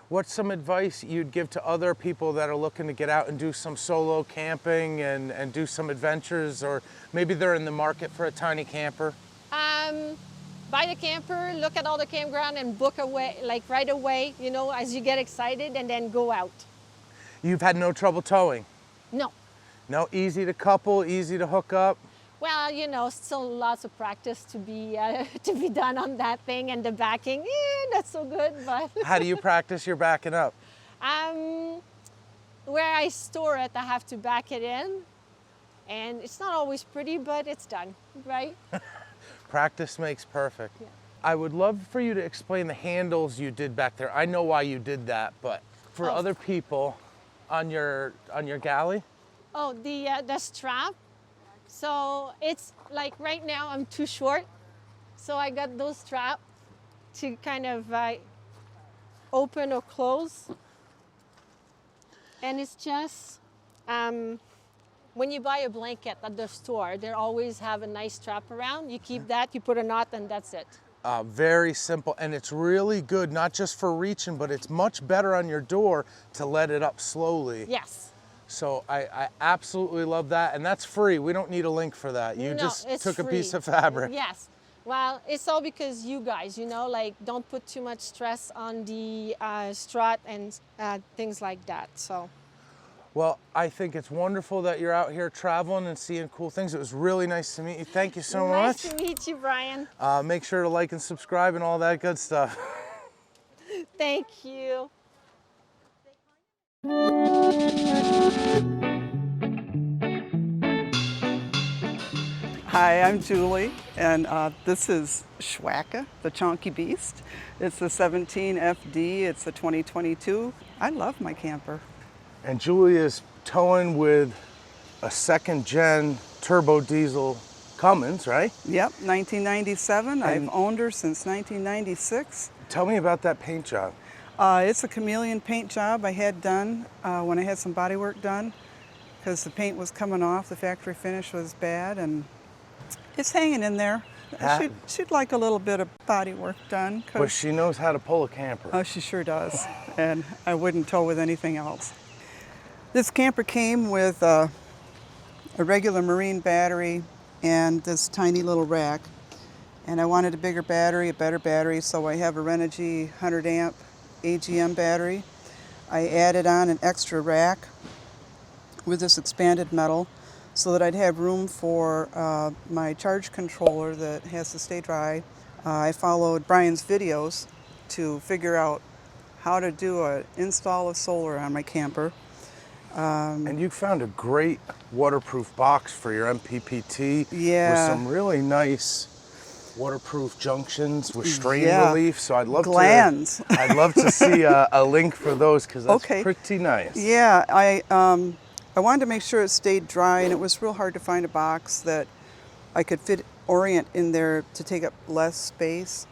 What's some advice you'd give to other people that are looking to get out and do some solo camping and do some adventures, or maybe they're in the market for a tiny camper? Buy the camper, look at all the campground and book away, like right away, you know, as you get excited, and then go out. You've had no trouble towing? No. No, easy to couple, easy to hook up? Well, you know, still lots of practice to be done on that thing, and the backing, not so good, but. How do you practice your backing up? Where I store it, I have to back it in, and it's not always pretty, but it's done, right? Practice makes perfect. Yeah. I would love for you to explain the handles you did back there. I know why you did that, but for other people on your galley? Oh, the strap. So it's like right now I'm too short, so I got those straps to kind of open or close. And it's just, when you buy a blanket at the store, they always have a nice strap around. You keep that, you put a knot, and that's it. Very simple, and it's really good, not just for reaching, but it's much better on your door to let it up slowly. Yes. So I absolutely love that, and that's free. We don't need a link for that. You just took a piece of fabric. Yes. Well, it's all because you guys, you know, like don't put too much stress on the strut and things like that, so. Well, I think it's wonderful that you're out here traveling and seeing cool things. It was really nice to meet you. Thank you so much. Nice to meet you, Brian. Make sure to like and subscribe and all that good stuff. Thank you. Hi, I'm Julie, and this is Bushwhacker, the chunky beast. It's the 17 FD, it's the 2022. I love my camper. And Julie is towing with a second-gen turbo diesel Cummins, right? Yep, 1997. I've owned her since 1996. Tell me about that paint job. It's a chameleon paint job I had done when I had some body work done, because the paint was coming off, the factory finish was bad, and it's hanging in there. She'd like a little bit of body work done. But she knows how to pull a camper. Oh, she sure does, and I wouldn't tow with anything else. This camper came with a regular marine battery and this tiny little rack, and I wanted a bigger battery, a better battery, so I have a Renogy 100 amp AGM battery. I added on an extra rack with this expanded metal so that I'd have room for my charge controller that has to stay dry. I followed Bryan's videos to figure out how to do an install of solar on my camper. And you found a great waterproof box for your MPPT with some really nice waterproof junctions with strain relief. So I'd love I'd love to see a link for those, because that's pretty nice. Yeah, I wanted to make sure it stayed dry, and it was real hard to find a box that I could orient in there to take up less space.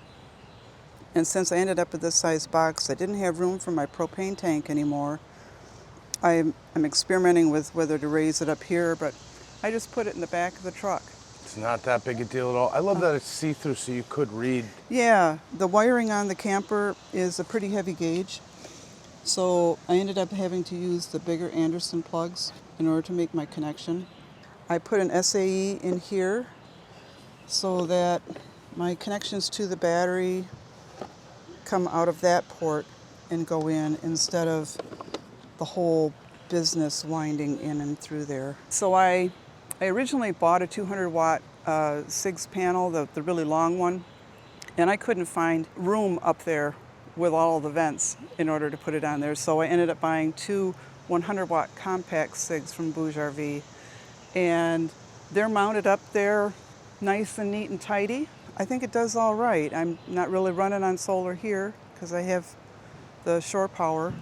And since I ended up with this size box, I didn't have room for my propane tank anymore. I'm experimenting with whether to raise it up here, but I just put it in the back of the truck. It's not that big a deal at all. I love that it's see-through, so you could read. Yeah, the wiring on the camper is a pretty heavy gauge, so I ended up having to use the bigger Anderson plugs in order to make my connection. I put an SAE in here so that my connections to the battery come out of that port and go in instead of the whole business winding in and through there. So I originally bought a 200 watt SIGS panel, the really long one, and I couldn't find room up there with all the vents in order to put it on there. So I ended up buying two 100 watt compact SIGS from Bouge RV, and they're mounted up there nice and neat and tidy. I think it does all right. I'm not really running on solar here because I have the shore power,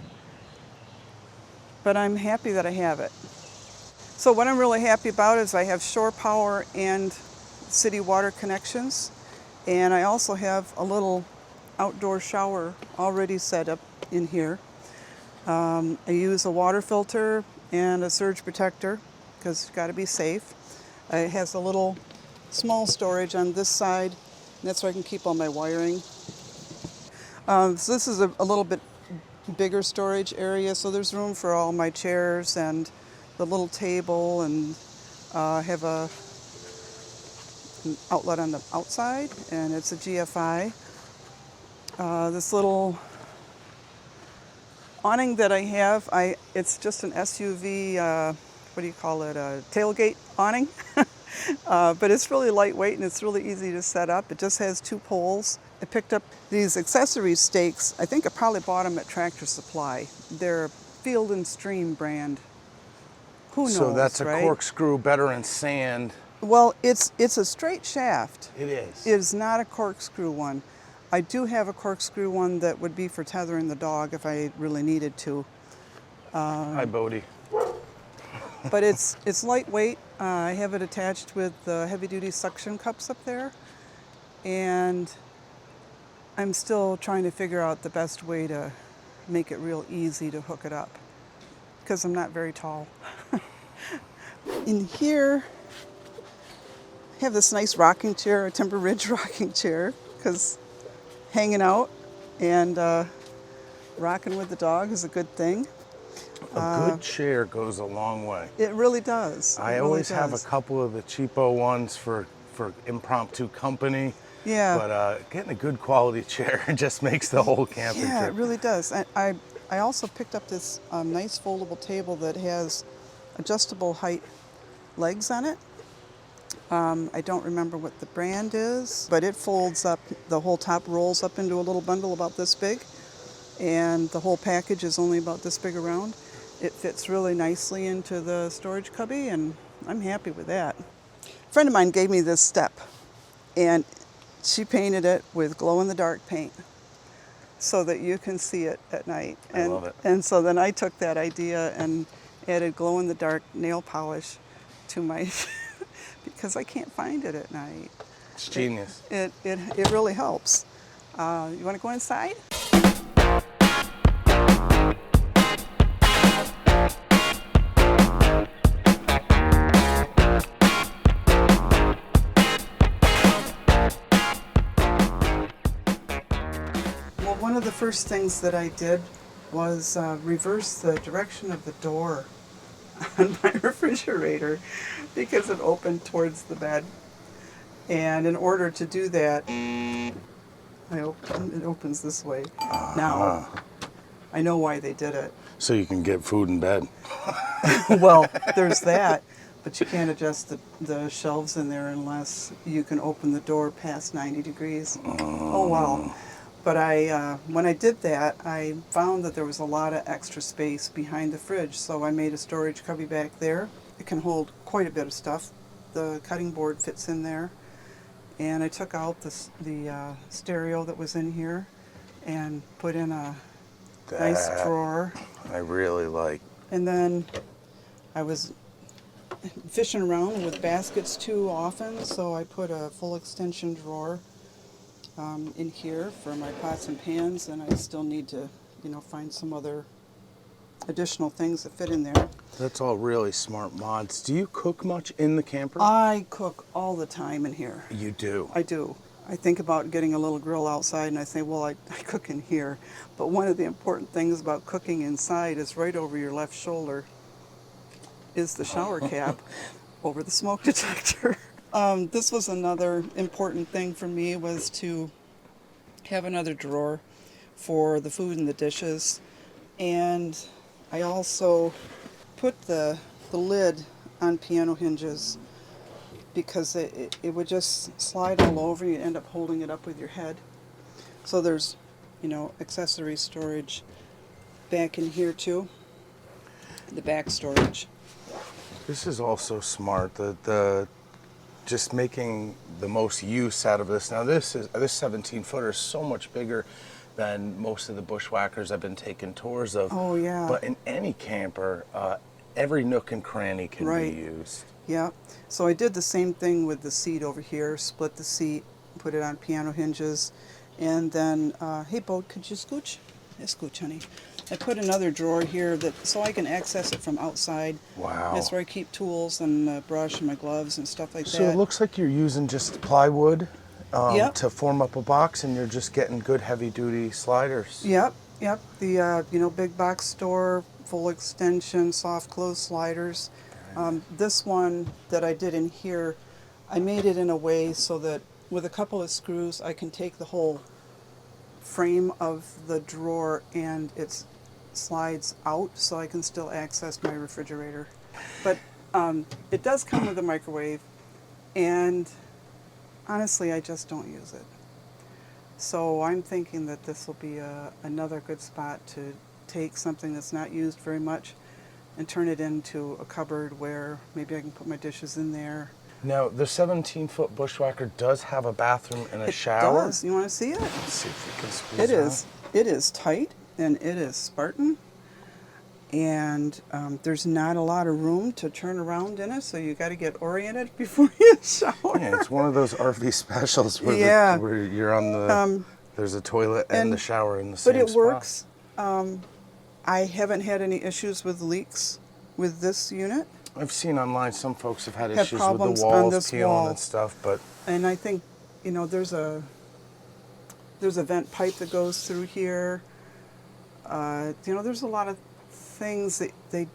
but I'm happy that I have it. So what I'm really happy about is I have shore power and city water connections, and I also have a little outdoor shower already set up in here. I use a water filter and a surge protector because it's got to be safe. It has a little small storage on this side, and that's where I can keep all my wiring. So this is a little bit bigger storage area, so there's room for all my chairs and the little table, and have an outlet on the outside, and it's a GFI. This little awning that I have, it's just an SUV, what do you call it, a tailgate awning. But it's really lightweight and it's really easy to set up. It just has 2 poles. I picked up these accessory stakes. I think I probably bought them at Tractor Supply. They're Field and Stream brand. Who knows, so that's a right? corkscrew better in sand. Well, it's a straight shaft. It is. It is not a corkscrew one. I do have a corkscrew one that would be for tethering the dog if I really needed to. Hi, Bodie. But it's lightweight. I have it attached with the heavy-duty suction cups up there. And I'm still trying to figure out the best way to make it real easy to hook it up, because I'm not very tall. In here, I have this nice rocking chair, a Timber Ridge rocking chair, because hanging out and rocking with the dog is a good thing. A good chair goes a long way. It really does. I always have a couple of the cheapo ones for impromptu company. Yeah. But getting a good quality chair just makes the whole camping Yeah, trip. it really does. I also picked up this nice foldable table that has adjustable height legs on it. I don't remember what the brand is, but it folds up, the whole top rolls up into a little bundle about this big, and the whole package is only about this big around. It fits really nicely into the storage cubby, and I'm happy with that. A friend of mine gave me this step, and she painted it with glow-in-the-dark paint so that you can see it at night. I love it. And so then I took that idea and added glow-in-the-dark nail polish to my, because I can't find it at night. It's genius. It really helps. You want to go inside? One of the first things that I did was reverse the direction of the door on my refrigerator because it opened towards the bed. And in order to do that, it opens this way. Now, I know why they did it. So you can get food in bed. Well, there's that, but you can't adjust the shelves in there unless you can open the door past 90 degrees. Oh, wow. But when I did that, I found that there was a lot of extra space behind the fridge, so I made a storage cubby back there. It can hold quite a bit of stuff. The cutting board fits in there. And I took out the stereo that was in here and put in a nice drawer. I really like. And then I was fishing around with baskets too often, so I put a full extension drawer in here for my pots and pans, and I still need to, find some other additional things that fit in there. That's all really smart mods. Do you cook much in the camper? I cook all the time in here. You do? I do. I think about getting a little grill outside, and I say, well, I cook in here. But one of the important things about cooking inside is right over your left shoulder is the shower cap over the smoke detector. This was another important thing for me, was to have another drawer for the food and the dishes. And I also put the lid on piano hinges because it would just slide all over. You end up holding it up with your head. So there's, accessory storage back in here too, the back storage. This is also smart. The just making the most use out of this. Now this 17-footer is so much bigger than most of the Bushwhackers I've been taking tours of. Oh yeah. But in any camper, every nook and cranny can be used. Yeah. So I did the same thing with the seat over here. Split the seat, put it on piano hinges, and then, hey Bo, could you scooch? Yeah, scooch, honey. I put another drawer here so I can access it from outside. Wow. That's where I keep tools and a brush and my gloves and stuff like that. So it looks like you're using just plywood Yep. to form up a box, and you're just getting good heavy-duty sliders. Yep. The big box store, full extension, soft close sliders. This one that I did in here, I made it in a way so that with a couple of screws, I can take the whole frame of the drawer and it slides out so I can still access my refrigerator. But it does come with a microwave, and honestly, I just don't use it. So I'm thinking that this will be another good spot to take something that's not used very much and turn it into a cupboard where maybe I can put my dishes in there. Now, the 17-foot Bushwhacker does have a bathroom and a shower. It does. You want to see it? Let's see if we can squeeze It out. is. It is tight and it is Spartan. And there's not a lot of room to turn around in it, so you got to get oriented before you shower. Yeah, it's one of those RV specials where, where you're on the, there's a toilet and the shower in the same spot. But it works. I haven't had any issues with leaks with this unit. I've seen online some folks have had Have issues with the problems on walls this peeling wall. and stuff, but And I think, there's a vent pipe that goes through here. There's a lot of things that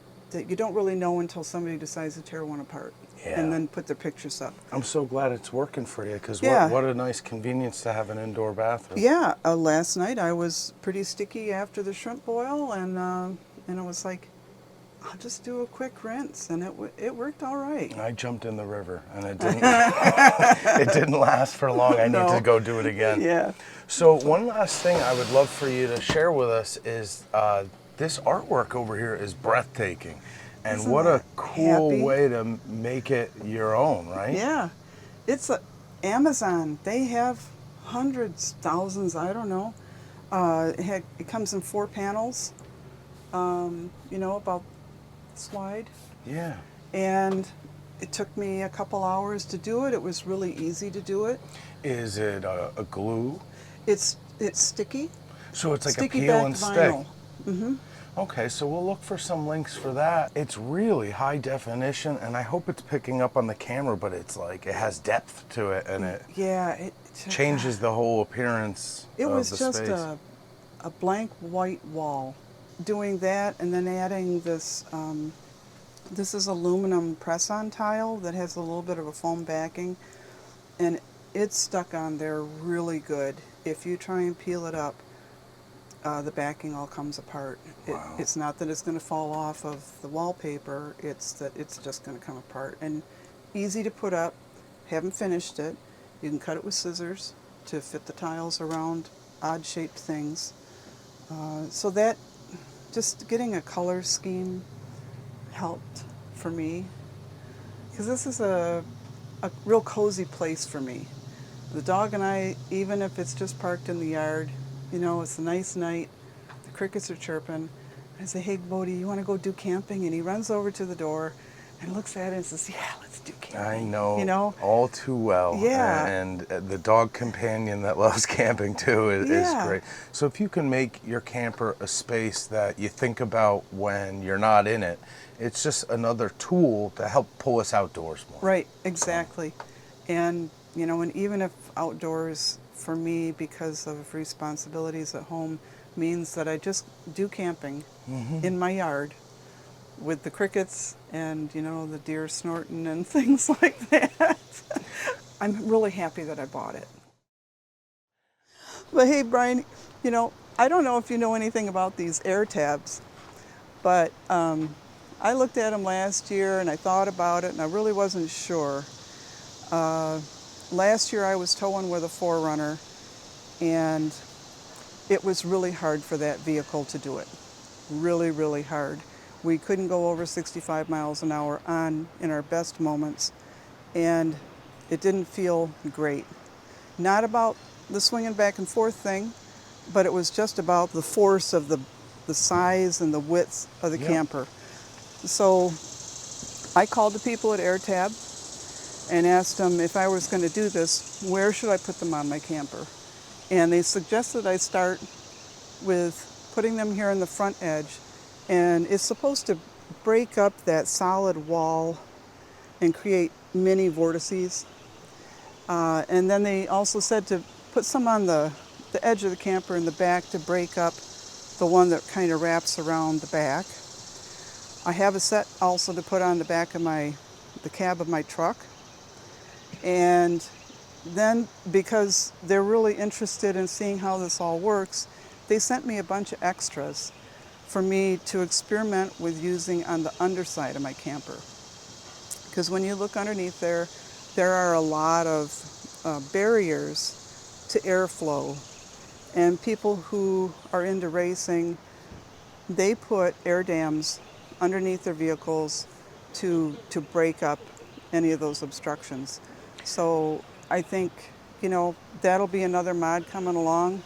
you don't really know until somebody decides to tear one apart and then put their pictures up. I'm so glad it's working for you, because Yeah. what a nice convenience to have an indoor bathroom. Yeah, last night I was pretty sticky after the shrimp boil, and I was like, I'll just do a quick rinse, and it worked all right. I jumped in the river, and it didn't it didn't last for long. I need to go do it again. Yeah. So one last thing I would love for you to share with us is this artwork over here is breathtaking. And Isn't what a that cool happy? way to make it your own, right? Yeah, it's Amazon. They have hundreds, thousands, I don't know. It comes in 4 panels, about slide. Yeah. And it took me a couple hours to do it. It was really easy to do it. Is it a glue? It's sticky. So it's like Sticky a peel back and vinyl. stick. Okay, so we'll look for some links for that. It's really high definition, and I hope it's picking up on the camera, but it's like it has depth to it, and it changes the whole appearance It of was the just space. a blank white wall. Doing that and then adding this, this is aluminum press-on tile that has a little bit of a foam backing, and it's stuck on there really good. If you try and peel it up, the backing all comes apart. Wow. It's not that it's going to fall off of the wallpaper, it's that it's just going to come apart. And easy to put up, haven't finished it. You can cut it with scissors to fit the tiles around odd-shaped things. So that, just getting a color scheme helped for me, because this is a real cozy place for me. The dog and I, even if it's just parked in the yard, it's a nice night, the crickets are chirping. I say, hey, Bodie, you want to go do camping? And he runs over to the door and looks at it and says, yeah, let's do camping. I know, all too well. Yeah. And the dog companion that loves camping too is great. So if you can make your camper a space that you think about when you're not in it, it's just another tool to help pull us outdoors more. Right, exactly. And, and even if outdoors for me, because of responsibilities at home, means that I just do camping in my yard with the crickets and, the deer snorting and things like that. I'm really happy that I bought it. But hey, Bryan, I don't know if you know anything about these air tabs, but I looked at them last year and I thought about it and I really wasn't sure. Last year I was towing with a 4Runner, and it was really hard for that vehicle to do it. Really, really hard. We couldn't go over 65 miles an hour in our best moments, and it didn't feel great. Not about the swinging back and forth thing, but it was just about the force of the size and the width of the camper. So I called the people at AirTab and asked them if I was going to do this, where should I put them on my camper? And they suggested I start with putting them here on the front edge, and it's supposed to break up that solid wall and create mini vortices. And then they also said to put some on the edge of the camper in the back to break up the one that kind of wraps around the back. I have a set also to put on the back of the cab of my truck. And then, because they're really interested in seeing how this all works, they sent me a bunch of extras for me to experiment with using on the underside of my camper. Because when you look underneath there are a lot of barriers to airflow. And people who are into racing, they put air dams underneath their vehicles to break up any of those obstructions. So I think, you know, that'll be another mod coming along.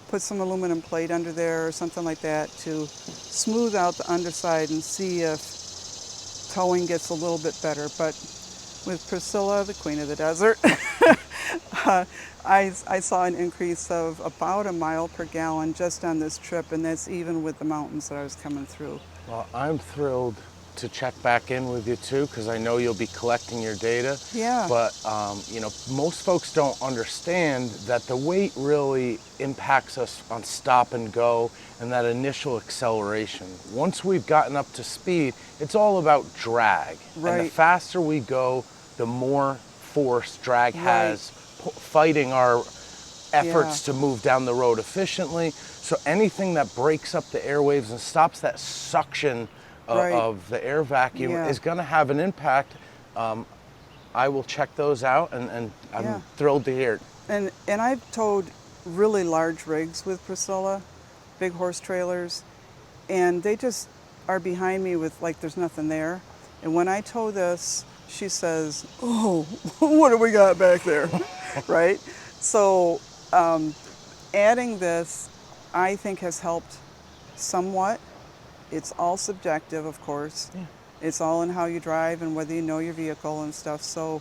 Put some aluminum plate under there or something like that to smooth out the underside and see if towing gets a little bit better. But with Priscilla, the queen of the desert, I saw an increase of about 1 mile per gallon just on this trip, and that's even with the mountains that I was coming through. Well, I'm thrilled to check back in with you too, because I know you'll be collecting your data. Yeah. But you know, most folks don't understand that the weight really impacts us on stop and go and that initial acceleration. Once we've gotten up to speed, it's all about drag. Right. And the faster we go, the more force drag has fighting our efforts to move down the road efficiently. So anything that breaks up the airwaves and stops that suction of the air vacuum is going to have an impact. I will check those out, and I'm thrilled to hear it. And I've towed really large rigs with Priscilla, big horse trailers, and they just are behind me with like there's nothing there. And when I tow this, she says, "Oh, what do we got back there?" Right? So adding this, I think, has helped somewhat. It's all subjective, of course. Yeah. It's all in how you drive and whether you know your vehicle and stuff. So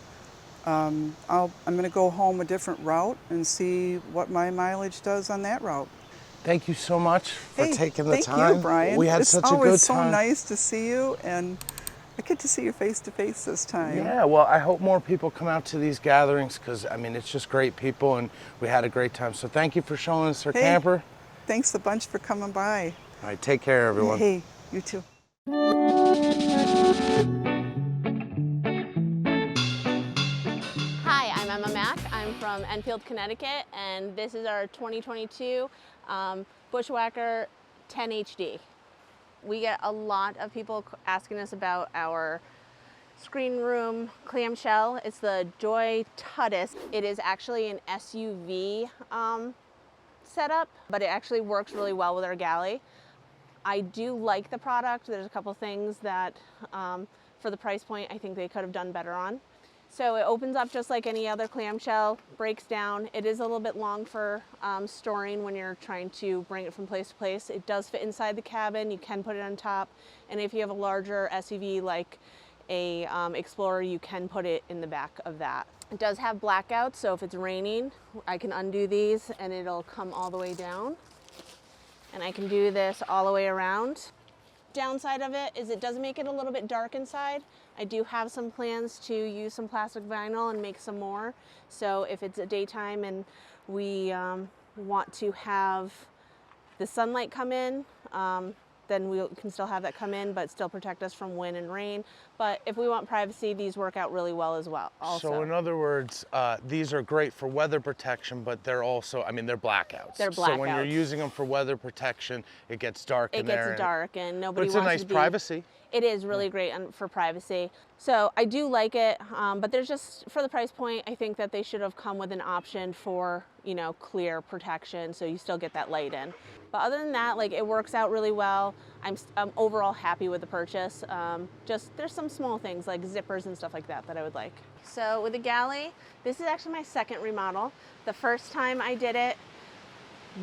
I'm going to go home a different route and see what my mileage does on that route. Thank you so much for taking the time. Thank you, Brian. We had such a good time. It's always so nice to see you, and I get to see you face to face this time. Yeah, well, I hope more people come out to these gatherings because, I mean, it's just great people, and we had a great time. So thank you for showing us our camper. Thanks a bunch for coming by. All right, take care, everyone. Hey, you too. Hi, I'm Emma Mack. I'm from Enfield, Connecticut, and this is our 2022 Bushwhacker 10 HD. We get a lot of people asking us about our screen room clamshell. It's the Joy Tutus. It is actually an SUV setup, but it actually works really well with our galley. I do like the product. There's a couple things that for the price point I think they could have done better on. So it opens up just like any other clamshell, breaks down. It is a little bit long for storing when you're trying to bring it from place to place. It does fit inside the cabin. You can put it on top. And if you have a larger SUV like a Explorer, you can put it in the back of that. It does have blackouts, so if it's raining, I can undo these and it'll come all the way down. And I can do this all the way around. Downside of it is it does make it a little bit dark inside. I do have some plans to use some plastic vinyl and make some more. So if it's a daytime and we want to have the sunlight come in, then we can still have that come in, but still protect us from wind and rain. But if we want privacy, these work out really well as well. Also. So in other words, these are great for weather protection, but they're also, I mean, they're blackouts. They're blackouts. So when you're using them for weather protection, it gets dark in there. It gets dark and nobody wants to be... But it's a nice privacy. It is really great for privacy. So I do like it, but there's just, for the price point, I think that they should have come with an option for, you know, clear protection so you still get that light in. But other than that, like, it works out really well. I'm overall happy with the purchase. Just there's some small things like zippers and stuff like that that I would like. So with the galley, this is actually my second remodel. The first time I did it,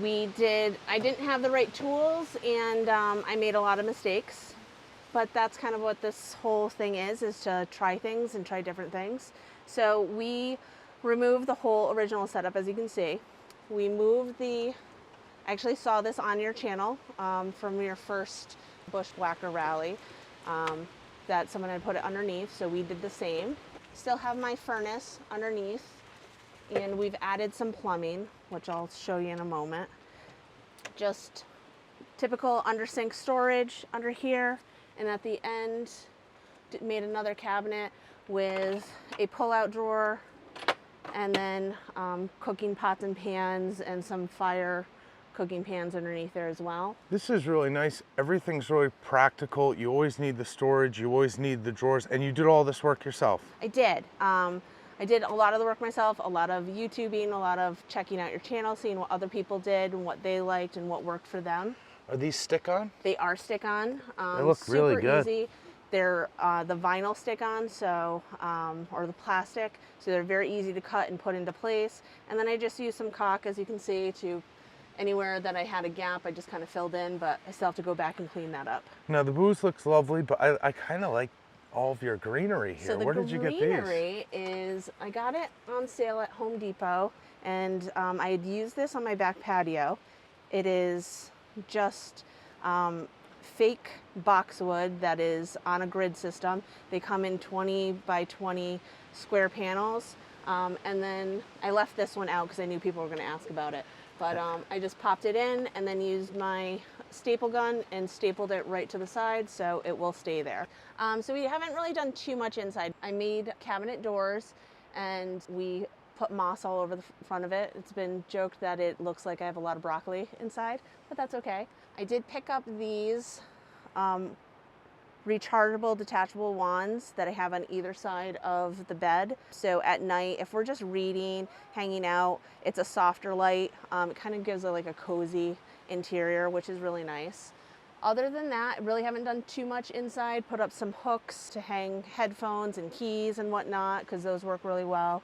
I didn't have the right tools and I made a lot of mistakes. But that's kind of what this whole thing is to try things and try different things. So we removed the whole original setup, as you can see. We moved the I actually saw this on your channel from your first Bushwhacker Rally that someone had put it underneath, so we did the same. Still have my furnace underneath, and we've added some plumbing, which I'll show you in a moment. Just typical under sink storage under here, and at the end made another cabinet with a pull-out drawer, and then cooking pots and pans and some fire cooking pans underneath there as well. This is really nice. Everything's really practical. You always need the storage, you always need the drawers, and you did all this work yourself. I did. I did a lot of the work myself, a lot of YouTubing, a lot of checking out your channel, seeing what other people did and what they liked and what worked for them. Are these stick-on? They are stick-on. They look really good. Super easy. They're the vinyl stick-on, so or the plastic, so they're very easy to cut and put into place. And then I just used some caulk, as you can see, to anywhere that I had a gap, I just kind of filled in, but I still have to go back and clean that up. Now the booze looks lovely, but I kind of like all of your greenery here. So the Where did you get these? greenery is, I got it on sale at Home Depot, and I had used this on my back patio. It is just fake boxwood that is on a grid system. They come in 20 by 20 square panels, and then I left this one out because I knew people were going to ask about it. But I just popped it in and then used my staple gun and stapled it right to the side so it will stay there. So we haven't really done too much inside. I made cabinet doors and we put moss all over the front of it. It's been joked that it looks like I have a lot of broccoli inside, but that's okay. I did pick up these rechargeable detachable wands that I have on either side of the bed. So at night, if we're just reading, hanging out, it's a softer light. It kind of gives like a cozy interior, which is really nice. Other than that, I really haven't done too much inside. Put up some hooks to hang headphones and keys and whatnot, because those work really well.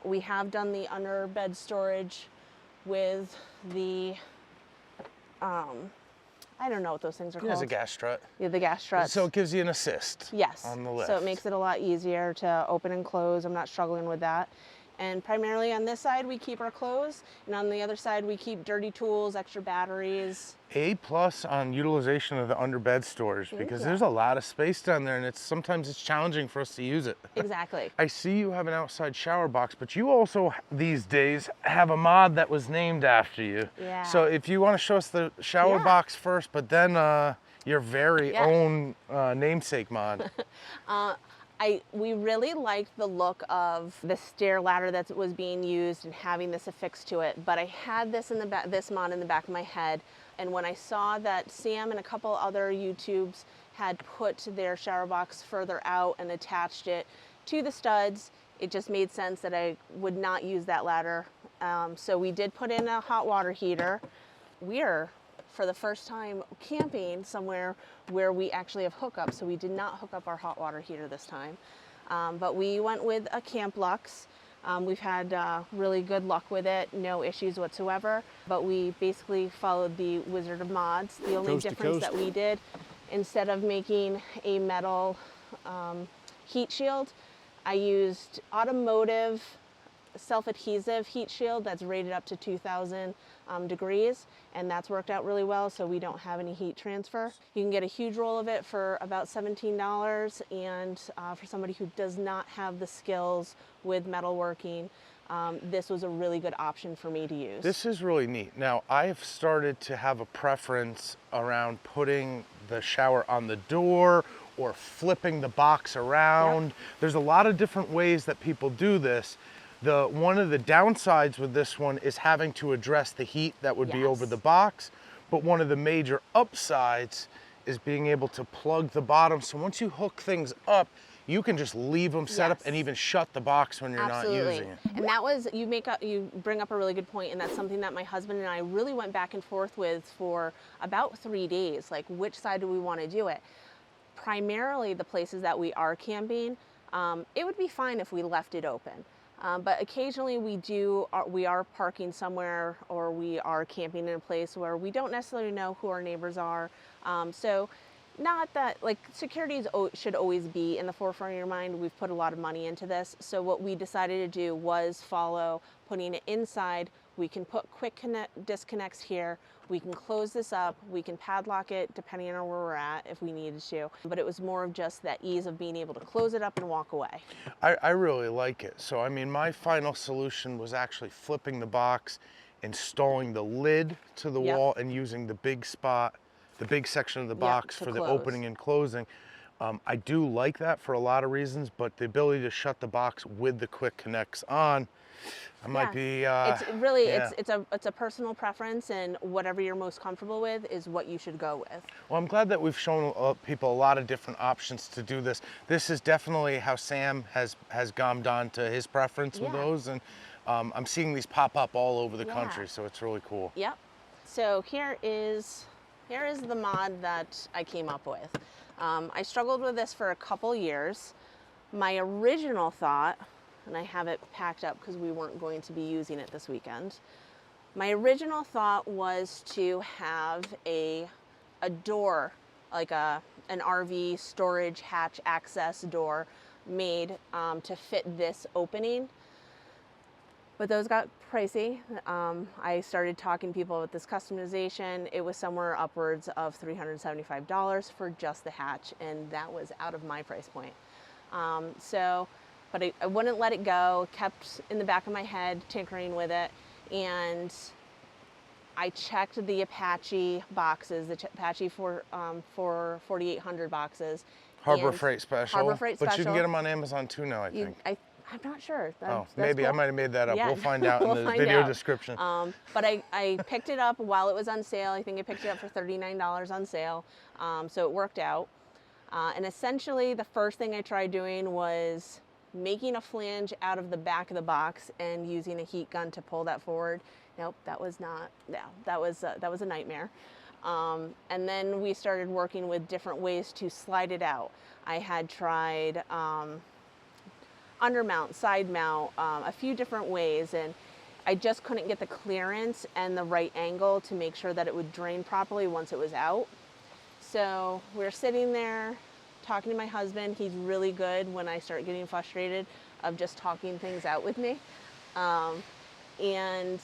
We have done the under bed storage with the I don't know what those things are called. There's a gas strut. Yeah, the gas strut. So it gives you an assist. Yes. On the lift. So it makes it a lot easier to open and close. I'm not struggling with that. And primarily on this side, we keep our clothes. And on the other side, we keep dirty tools, extra batteries. A+ on utilization of the underbed storage, because there's a lot of space down there, and sometimes it's challenging for us to use it. Exactly. I see you have an outside shower box, but you also these days have a mod that was named after you. Yeah. So if you want to show us the shower box first, but then your very own namesake mod. We really liked the look of the stair ladder that was being used and having this affixed to it, but I had this in the back, this mod in the back of my head, and when I saw that Sam and a couple other YouTubes had put their shower box further out and attached it to the studs, it just made sense that I would not use that ladder. So we did put in a hot water heater. We're, for the first time, camping somewhere where we actually have hookups, so we did not hook up our hot water heater this time. But we went with a Camp Lux. We've had really good luck with it, no issues whatsoever, but we basically followed the Wizard of Mods. The only difference that we did, instead of making a metal heat shield, I used automotive self-adhesive heat shield that's rated up to 2,000 degrees, and that's worked out really well, so we don't have any heat transfer. You can get a huge roll of it for about $17, and for somebody who does not have the skills with metalworking, this was a really good option for me to use. This is really neat. Now, I've started to have a preference around putting the shower on the door or flipping the box around. Yep. There's a lot of different ways that people do this. One of the downsides with this one is having to address the heat that would be over the box, but one of the major upsides is being able to plug the bottom. So once you hook things up, you can just leave them set up and even shut the box when you're not using it. And that was, you bring up a really good point, and that's something that my husband and I really went back and forth with for about 3 days, like which side do we want to do it? Primarily the places that we are camping, it would be fine if we left it open. But occasionally we are parking somewhere, or we are camping in a place where we don't necessarily know who our neighbors are. So not that, like, security should always be in the forefront of your mind. We've put a lot of money into this. So what we decided to do was follow putting it inside We can put quick disconnects here. We can close this up. We can padlock it depending on where we're at if we needed to. But it was more of just that ease of being able to close it up and walk away. I really like it. So I mean, my final solution was actually flipping the box, installing the lid to the wall, and using the big spot, the big section of the box for the opening and closing. I do like that for a lot of reasons, but the ability to shut the box with the quick connects on, I might be. It's really it's a personal preference, and whatever you're most comfortable with is what you should go with. Well, I'm glad that we've shown people a lot of different options to do this. This is definitely how Sam has gommed on to his preference with those, and I'm seeing these pop up all over the country, so it's really cool. Yep. So here is the mod that I came up with. I struggled with this for a couple years. My original thought, and I have it packed up because we weren't going to be using it this weekend. My original thought was to have a door, like an RV storage hatch access door made to fit this opening. But those got pricey. I started talking to people about this customization. It was somewhere upwards of $375 for just the hatch, and that was out of my price point. But I wouldn't let it go, kept in the back of my head tinkering with it, and I checked the Apache boxes, the Apache for 4,800 boxes. Harbor Freight Special. Harbor Freight Special. But you can get them on Amazon too now, I think. I'm not sure. Maybe cool. I might have made that up. Yeah, we'll find out in the video description. But I picked it up while it was on sale. I think I picked it up for $39 on sale. So it worked out. And essentially the first thing I tried doing was making a flange out of the back of the box and using a heat gun to pull that forward. Nope, that was not, that was a nightmare. And then we started working with different ways to slide it out. I had tried undermount, side mount, a few different ways, and I just couldn't get the clearance and the right angle to make sure that it would drain properly once it was out. So we're sitting there talking to my husband. He's really good when I start getting frustrated of just talking things out with me. And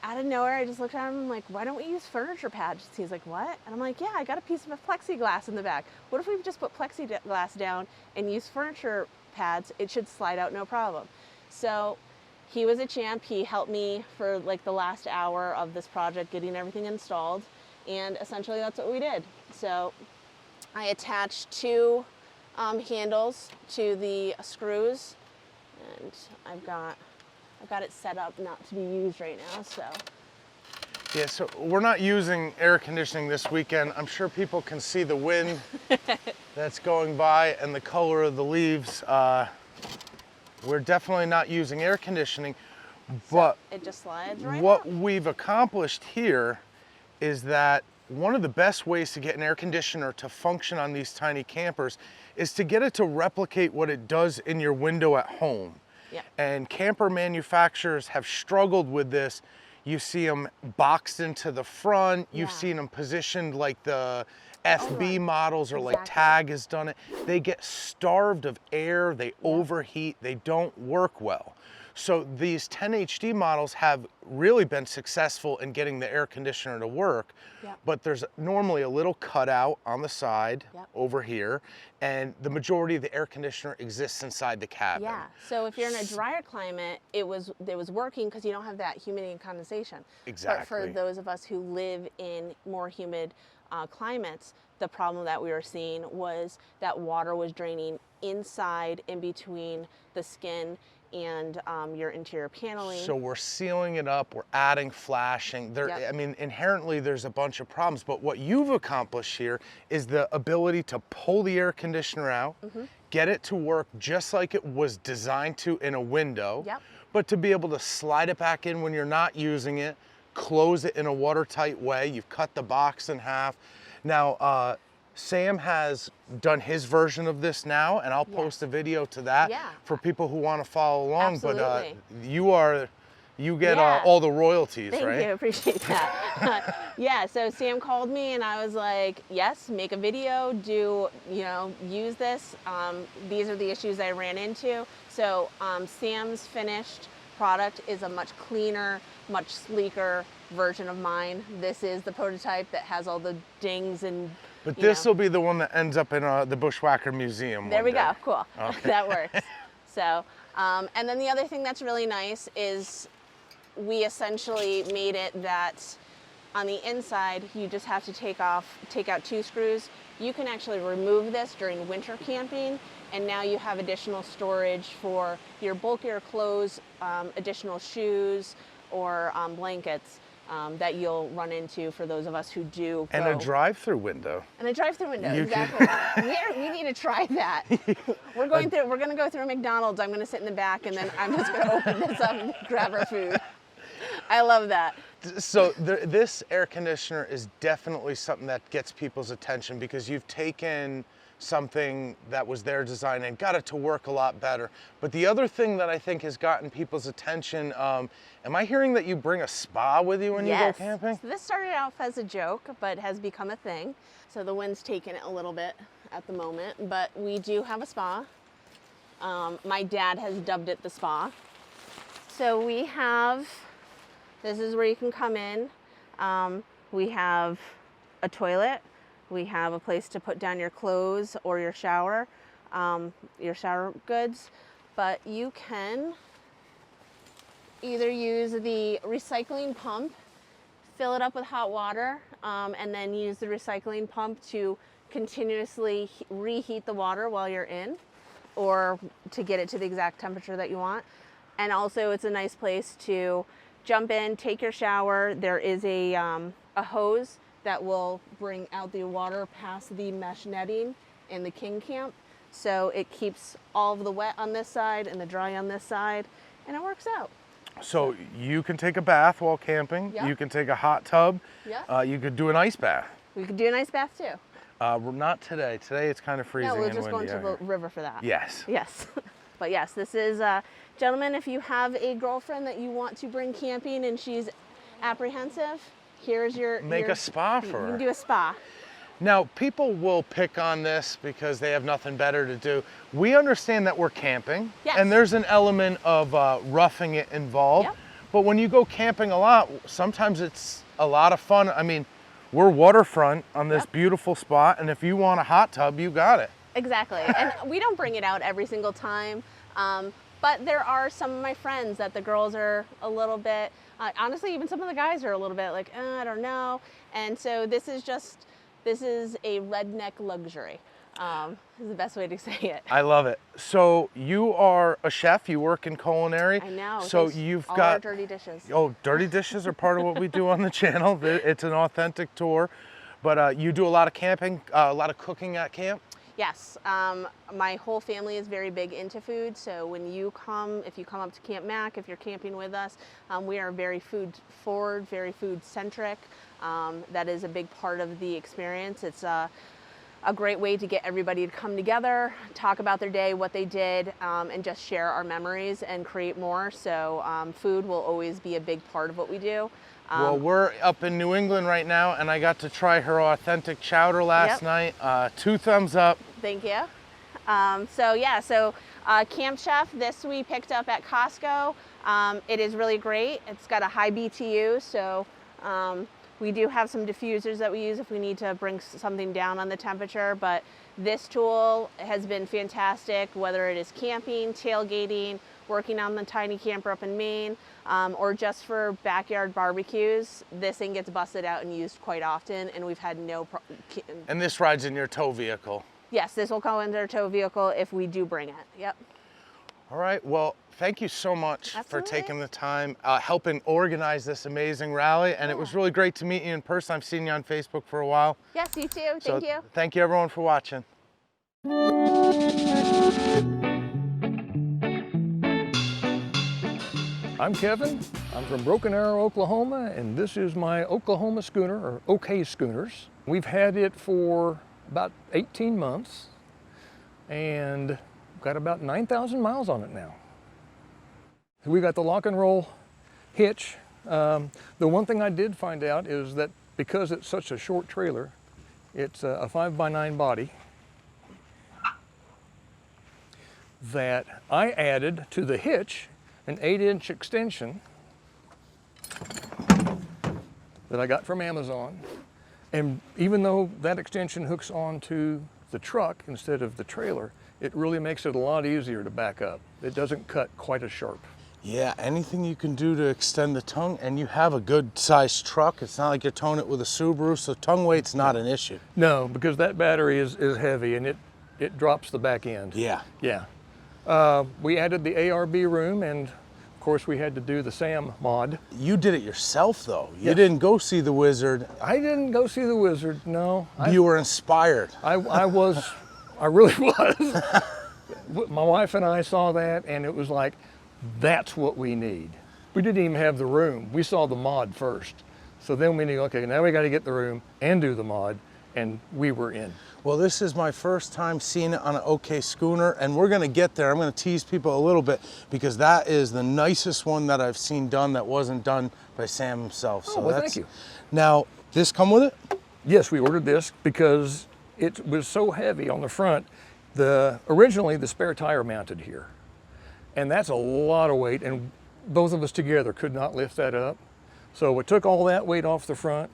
out of nowhere, I just looked at him, I'm like, why don't we use furniture pads? He's like, what? And I'm like, yeah, I got a piece of plexiglass in the back. What if we just put plexiglass down and use furniture pads? It should slide out no problem. So he was a champ. He helped me for like the last hour of this project, getting everything installed. And essentially that's what we did. So I attached two handles to the screws, and I've got it set up not to be used right now, so. Yeah, so we're not using air conditioning this weekend. I'm sure people can see the wind that's going by and the color of the leaves. We're definitely not using air conditioning, but it just slides right what up. We've accomplished here is that one of the best ways to get an air conditioner to function on these tiny campers is to get it to replicate what it does in your window at home. Yeah. And camper manufacturers have struggled with this. You see them boxed into the front. You've seen them positioned like the FB models, or like Tag has done it. They get starved of air, they overheat, they don't work well. So these 10HD models have really been successful in getting the air conditioner to work, but there's normally a little cutout on the side over here, and the majority of the air conditioner exists inside the cabin. Yeah, so if you're in a drier climate, it was working because you don't have that humidity and condensation. Exactly. But for those of us who live in more humid climates, the problem that we were seeing was that water was draining inside, in between the skin and your interior paneling. So we're sealing it up, we're adding flashing. I mean, inherently there's a bunch of problems, but what you've accomplished here is the ability to pull the air conditioner out, get it to work just like it was designed to in a window, but to be able to slide it back in when you're not using it, close it in a watertight way. You've cut the box in half. Now, Sam has done his version of this now, and I'll post a video to that for people who want to follow along. Absolutely. But you get all the royalties, right? Thank you, appreciate that. Yeah, so Sam called me and I was like, yes, make a video, use this. These are the issues I ran into. So Sam's finished product is a much cleaner, much sleeker version of mine. This is the prototype that has all the dings and. But this will be the one that ends up in the Bushwhacker Museum. There we go. Cool. Okay. That works. So, and then the other thing that's really nice is we essentially made it that on the inside, you just have to take out 2 screws. You can actually remove this during winter camping, and now you have additional storage for your bulkier clothes, additional shoes, or blankets that you'll run into for those of us who do go. And a drive-through window. And a drive-through window, exactly. We need to try that. We're going to go through a McDonald's. I'm going to sit in the back, and then I'm just going to open this up and grab our food. I love that. So this air conditioner is definitely something that gets people's attention, because you've taken something that was their design and got it to work a lot better. But the other thing that I think has gotten people's attention, am I hearing that you bring a spa with you when you go camping? So this started out as a joke, but has become a thing. So the wind's taken it a little bit at the moment, but we do have a spa. My dad has dubbed it the spa. So we have, this is where you can come in. We have a toilet. We have a place to put down your clothes or your shower goods, but you can either use the recycling pump, fill it up with hot water, and then use the recycling pump to continuously reheat the water while you're in, or to get it to the exact temperature that you want. And also it's a nice place to jump in, take your shower. There is a hose that will bring out the water past the mesh netting in the king camp. So it keeps all of the wet on this side and the dry on this side, and it works out. So you can take a bath while camping. Yep. You can take a hot tub. Yep. You could do an ice bath. We could do an ice bath too. Not today. Today it's kind of freezing and windy. No, we're just going to the river for that. Yes. Yes. But yes, this is, gentlemen, if you have a girlfriend that you want to bring camping and she's apprehensive, here's your... Make a spa for her. You can do a spa. Now, people will pick on this because they have nothing better to do. We understand that we're camping, yes, and there's an element of roughing it involved. Yep. But when you go camping a lot, sometimes it's a lot of fun. I mean, we're waterfront on this beautiful spot, and if you want a hot tub, you got it. Exactly. And we don't bring it out every single time, but there are some of my friends that the girls are a little bit, honestly, even some of the guys are a little bit like, I don't know. And so this is a redneck luxury, is the best way to say it. I love it. So you are a chef, you work in culinary. I know. So you've all got our dirty dishes. Oh, dirty dishes are part of what we do on the channel. It's an authentic tour. But you do a lot of camping, a lot of cooking at camp? Yes, my whole family is very big into food, so when you come, if you come up to Camp Mac, if you're camping with us, we are very food forward, very food centric. That is a big part of the experience. It's a great way to get everybody to come together, talk about their day, what they did, and just share our memories and create more. So food will always be a big part of what we do. Well, we're up in New England right now, and I got to try her authentic chowder last night. 2 thumbs up. Thank you. So Camp Chef, this we picked up at Costco. It is really great. It's got a high BTU, so we do have some diffusers that we use if we need to bring something down on the temperature, but this tool has been fantastic, whether it is camping, tailgating, working on the tiny camper up in Maine, or just for backyard barbecues. This thing gets busted out and used quite often, and we've had no problem. And this rides in your tow vehicle? Yes, this will go in our tow vehicle if we do bring it, yep. All right, well, thank you so much for taking the time, helping organize this amazing rally, and it was really great to meet you in person. I've seen you on Facebook for a while. Yes, you too, thank you. Thank you everyone for watching. I'm Kevin. I'm from Broken Arrow, Oklahoma, and this is my Oklahoma Schooner, or OK Schooners. We've had it for about 18 months and got about 9,000 miles on it now. We got the lock and roll hitch. The one thing I did find out is that because it's such a short trailer, it's a 5x9 body, that I added to the hitch an 8-inch extension that I got from Amazon. And even though that extension hooks onto the truck instead of the trailer, it really makes it a lot easier to back up. It doesn't cut quite as sharp. Yeah, anything you can do to extend the tongue, and you have a good sized truck. It's not like you're towing it with a Subaru, so tongue weight's not an issue. No, because that battery is heavy and it drops the back end. Yeah. Yeah. We added the ARB room, and of course we had to do the SAM mod. You did it yourself though. You Yes. didn't go see the wizard. I didn't go see the wizard, no. You were inspired. I really was. My wife and I saw that, and it was like, that's what we need. We didn't even have the room. We saw the mod first. So then we knew, okay, now we got to get the room and do the mod, and we were in. Well, this is my first time seeing it on an OK Schooner, and we're going to get there. I'm going to tease people a little bit because that is the nicest one that I've seen done that wasn't done by Sam himself. Oh, well, thank you. Now, this come with it? Yes, we ordered this because it was so heavy on the front. Originally, the spare tire mounted here. And that's a lot of weight, and both of us together could not lift that up. So we took all that weight off the front,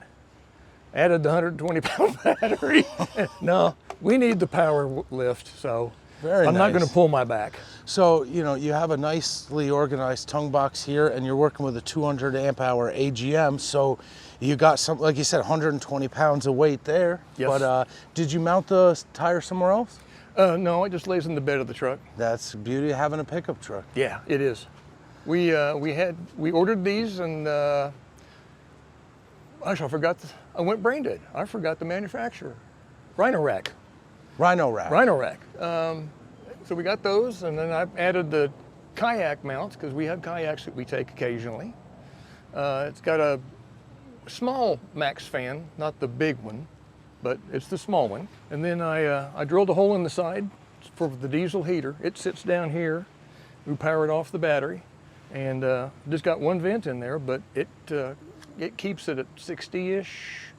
added the 120-pound battery. No, we need the power lift, so I'm not going to pull my back. So, you know, you have a nicely organized tongue box here, and you're working with a 200 amp hour AGM, so you got some, like you said, 120 pounds of weight there. Yes. But did you mount the tire somewhere else? No, it just lays in the bed of the truck. That's the beauty of having a pickup truck. Yeah, it is. We ordered these, and actually I went brain dead. I forgot the manufacturer. Rhino Rack. So we got those, and then I added the kayak mounts because we have kayaks that we take occasionally. It's got a small max fan, not the big one, but it's the small one. And then I drilled a hole in the side for the diesel heater. It sits down here. We power it off the battery, and just got one vent in there, but it keeps it at 60-ish.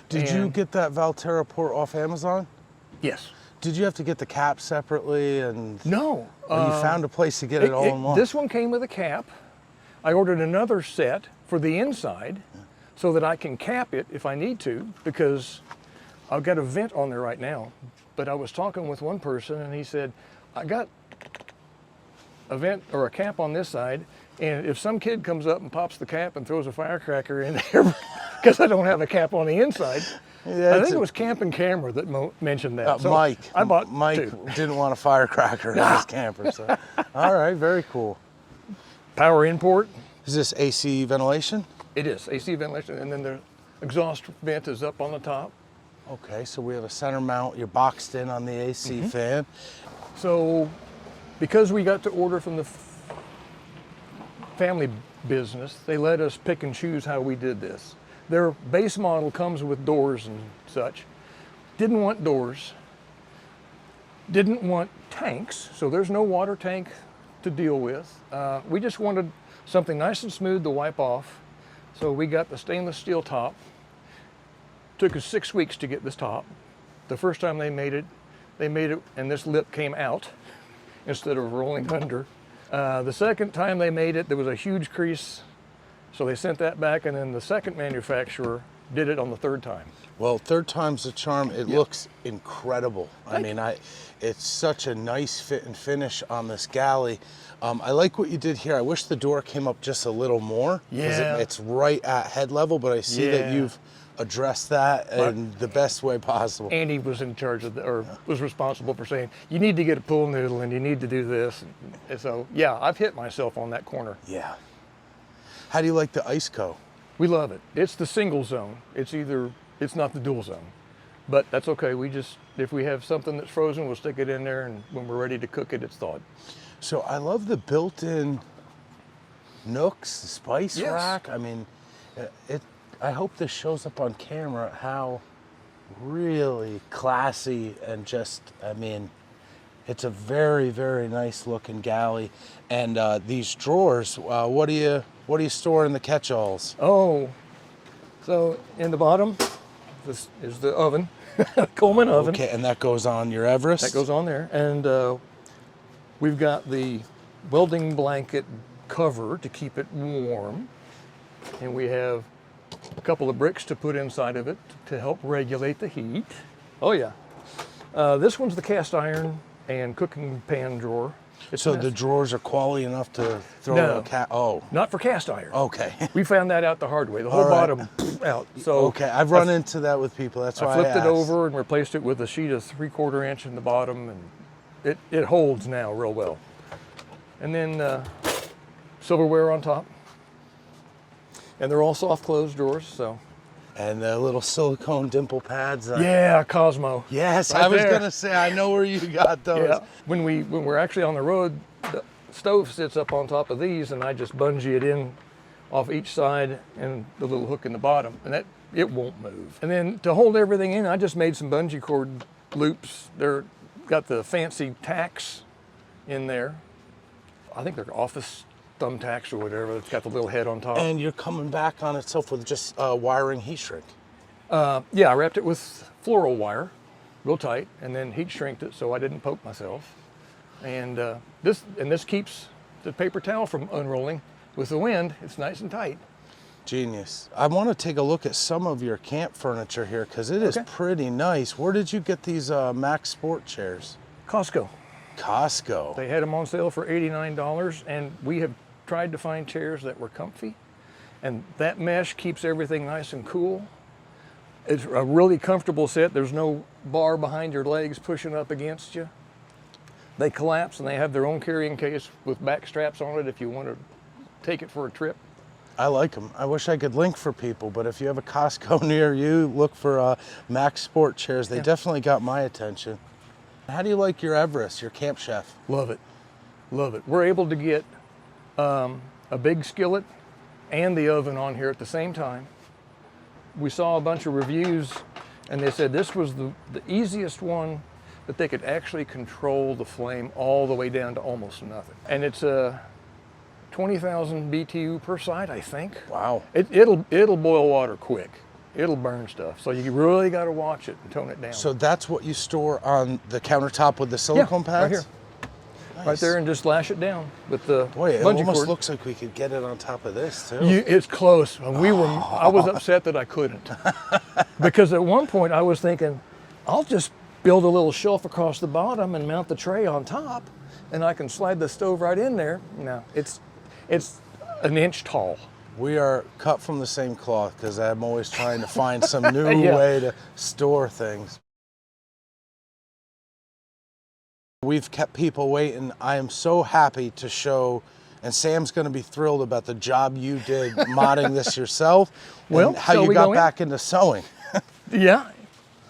Did you get that Valterra port off Amazon? Yes. Did you have to get the cap separately? And no. Or you found a place to get it all in one? This one came with a cap. I ordered another set for the inside so that I can cap it if I need to, because I've got a vent on there right now. But I was talking with one person, and he said, I got a vent or a cap on this side, and if some kid comes up and pops the cap and throws a firecracker in there because I don't have a cap on the inside. Yeah, I think it was Camp and Camera that mentioned that. So Mike didn't want a firecracker in his camper. So. All right, very cool. Power import. Is this AC ventilation? It is, AC ventilation, and then the exhaust vent is up on the top. Okay, so we have a center mount. You're boxed in on the AC fan. So, because we got to order from the family business, they let us pick and choose how we did this. Their base model comes with doors and such. Didn't want doors. Didn't want tanks, so there's no water tank to deal with. We just wanted something nice and smooth to wipe off. So we got the stainless steel top. Took us 6 weeks to get this top. The first time they made it and this lip came out instead of rolling under. The second time they made it, there was a huge crease, so they sent that back, and then the second manufacturer did it on the third time. Well, third time's the charm. It looks incredible. It's such a nice fit and finish on this galley. I like what you did here. I wish the door came up just a little more. Yeah. It's right at head level, but I see that you've addressed that in the best way possible. Andy was in charge of was responsible for saying, you need to get a pool noodle and you need to do this. And so, yeah, I've hit myself on that corner. Yeah. How do you like the IceCo? We love it. It's the single zone. It's not the dual zone. But that's okay. If we have something that's frozen, we'll stick it in there, and when we're ready to cook it, it's thawed. So I love the built-in nooks, the spice rack. I mean, I hope this shows up on camera how really classy and just, it's a very, very nice looking galley. And these drawers, what do you store in the catch-alls? Oh, so in the bottom, this is the oven, Coleman oven. Okay, and that goes on your Everest? That goes on there. And we've got the welding blanket cover to keep it warm. And we have a couple of bricks to put inside of it to help regulate the heat. Oh yeah. This one's the cast iron and cooking pan drawer. So the drawers are quality enough to throw No, a cat? Oh. not for cast iron. Okay. We found that out the hard way. The whole bottom out. So okay, I've run into that with people. That's why I flipped it asked. over and replaced it with a sheet of 3/4 inch in the bottom, and it holds now real well. And then silverware on top. And they're all soft close drawers, so. And the little silicone dimple pads. Yeah, Cosmo. Yes, right I was there. gonna say, I know where you got those. Yeah. When we're actually on the road, the stove sits up on top of these, and I just bungee it in off each side and the little hook in the bottom, and it won't move. And then to hold everything in, I just made some bungee cord loops. They're got the fancy tacks in there. I think they're office thumbtacks or whatever. It's got the little head on top. And you're coming back on itself with just wiring heat shrink. Yeah, I wrapped it with floral wire, real tight, and then heat shrinked it so I didn't poke myself. And this keeps the paper towel from unrolling. With the wind, it's nice and tight. Genius. I want to take a look at some of your camp furniture here because it is pretty nice. Where did you get these Max Sport chairs? Costco. Costco. They had them on sale for $89, and we have tried to find chairs that were comfy, and that mesh keeps everything nice and cool. It's a really comfortable set. There's no bar behind your legs pushing up against you. They collapse, and they have their own carrying case with back straps on it if you want to take it for a trip. I like them. I wish I could link for people, but if you have a Costco near you, look for Max Sport chairs. They definitely got my attention. How do you like your Everest, your Camp Chef? Love it, love it. We're able to get a big skillet and the oven on here at the same time. We saw a bunch of reviews, and they said this was the easiest one that they could actually control the flame all the way down to almost nothing. And it's a 20,000 BTU per side, I think. Wow. It'll boil water quick. It'll burn stuff. So you really got to watch it and tone it down. So that's what you store on the countertop with the silicone pads? Right here. Nice. Right there, and just lash it down with the Boy, it bungee almost cord. looks like we could get it on top of this too. It's close. I was upset that I couldn't. Because at one point I was thinking, I'll just build a little shelf across the bottom and mount the tray on top, and I can slide the stove right in there. No, it's an inch tall. We are cut from the same cloth because I'm always trying to find some new way to store things. We've kept people waiting. I am so happy to show, and Sam's going to be thrilled about the job you did modding this yourself, and how you got back into sewing. Yeah.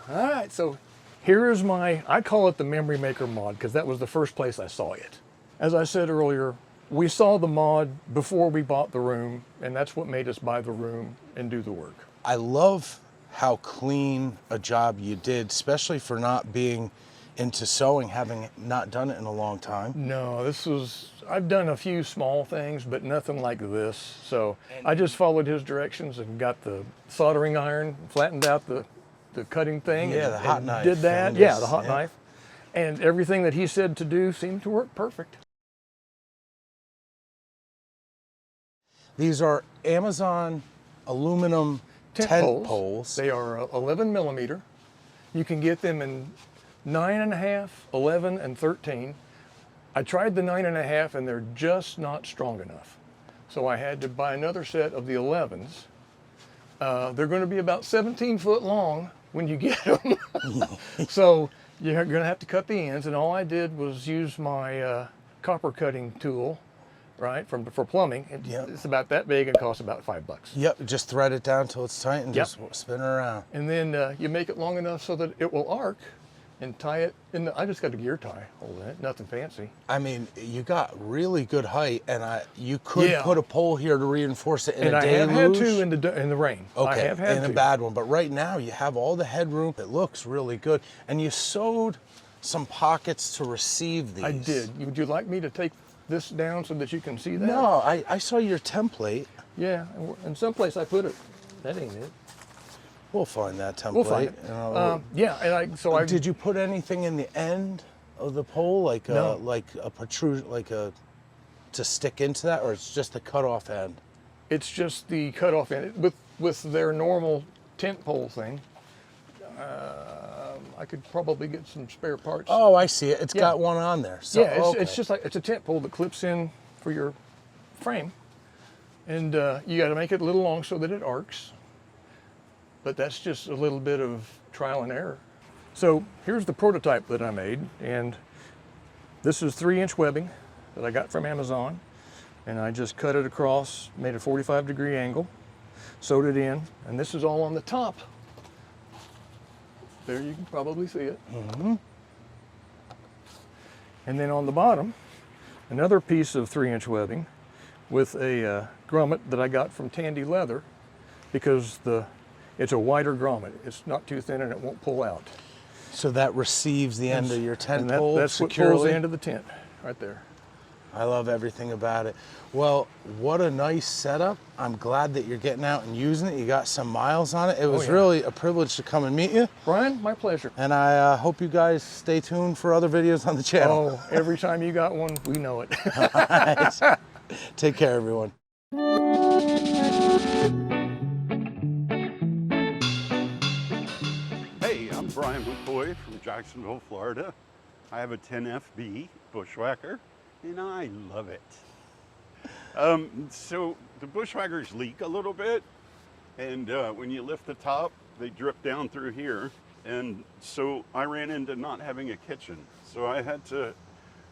All right, so here is I call it the Memory Maker mod because that was the first place I saw it. As I said earlier, we saw the mod before we bought the room, and that's what made us buy the room and do the work. I love how clean a job you did, especially for not being into sewing, having not done it in a long time. No, I've done a few small things, but nothing like this. So I just followed his directions and got the soldering iron, flattened out the cutting thing. Yeah, the hot knife. Did that, yeah, the hot knife. And everything that he said to do seemed to work perfect. These are Amazon aluminum tent poles. They are 11 millimeter. You can get them in 9.5, 11, and 13. I tried the 9.5 and they're just not strong enough. So I had to buy another set of the 11s. They're going to be about 17 foot long when you get them. So you're going to have to cut the ends, and all I did was use my copper cutting tool, right, for plumbing. It's about that big and costs about $5. Yep, just thread it down till it's tight and just spin it around. And then you make it long enough so that it will arc, and tie it in I just got a gear tie holding it, nothing fancy. I mean, you got really good height, and you could put a pole here to reinforce it in a deluge. And I have had to in the rain. Okay, I have had in a bad one, but right now you have all the headroom. It looks really good, and you sewed some pockets to receive these. I did. Would you like me to take this down so that you can see that? No, I saw your template. Yeah, and someplace I put it. That ain't it. We'll find that template. We'll find it. Yeah, and Did you put anything in the end of the pole, like no. like a protrusion, like a? to stick into that, or it's just the cutoff end? It's just the cutoff end. With their normal tent pole thing, I could probably get some spare parts. Oh, I see it. It's got one on there. So, yeah, it's just like, it's a tent pole that clips in for your frame. And you got to make it a little long so that it arcs. But that's just a little bit of trial and error. So here's the prototype that I made. And this is 3-inch webbing that I got from Amazon. And I just cut it across, made a 45-degree angle, sewed it in, and this is all on the top. There, you can probably see it. Mm-hmm. And then on the bottom, another piece of 3-inch webbing with a grommet that I got from Tandy Leather, because it's a wider grommet. It's not too thin and it won't pull out. So that receives the end of your tent pole that's securely? What pulls the end of the tent, right there. I love everything about it. Well, what a nice setup. I'm glad that you're getting out and using it. You got some miles on it. It was really a privilege to come and meet you. Bryan, my pleasure. And I hope you guys stay tuned for other videos on the channel. Oh, every time you got one, we know it. Nice. Take care, everyone. Hey, I'm Bryan McCoy from Jacksonville, Florida. I have a 10FB Bushwhacker, and I love it. So the Bushwhackers leak a little bit, and when you lift the top, they drip down through here. And so I ran into not having a kitchen. So I had to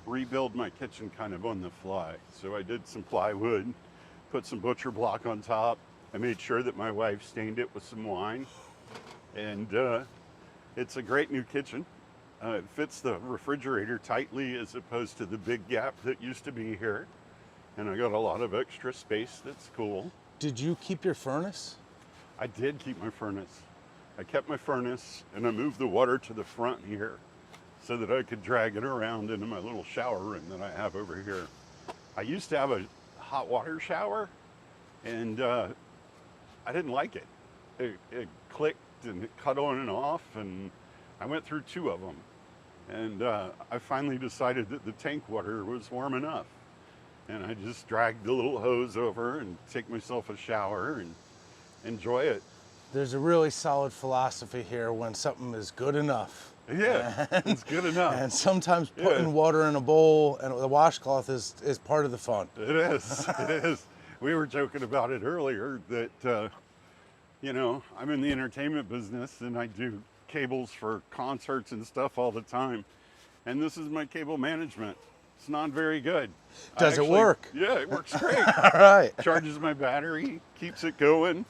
rebuild my kitchen kind of on the fly. So I did some plywood, put some butcher block on top. I made sure that my wife stained it with some wine. And it's a great new kitchen. It fits the refrigerator tightly as opposed to the big gap that used to be here. And I got a lot of extra space that's cool. Did you keep your furnace? I did keep my furnace. I kept my furnace and I moved the water to the front here so that I could drag it around into my little shower room that I have over here. I used to have a hot water shower and I didn't like it. It clicked and it cut on and off, and I went through 2 of them. And I finally decided that the tank water was warm enough. And I just dragged the little hose over and take myself a shower and enjoy it. There's a really solid philosophy here: when something is good enough. Yeah, it's good enough. And sometimes putting water in a bowl and the washcloth is part of the fun. It is, it is. We were joking about it earlier that, you know, I'm in the entertainment business and I do cables for concerts and stuff all the time. And this is my cable management. It's not very good. Does it work? Yeah, it works great. All right. Charges my battery, keeps it going.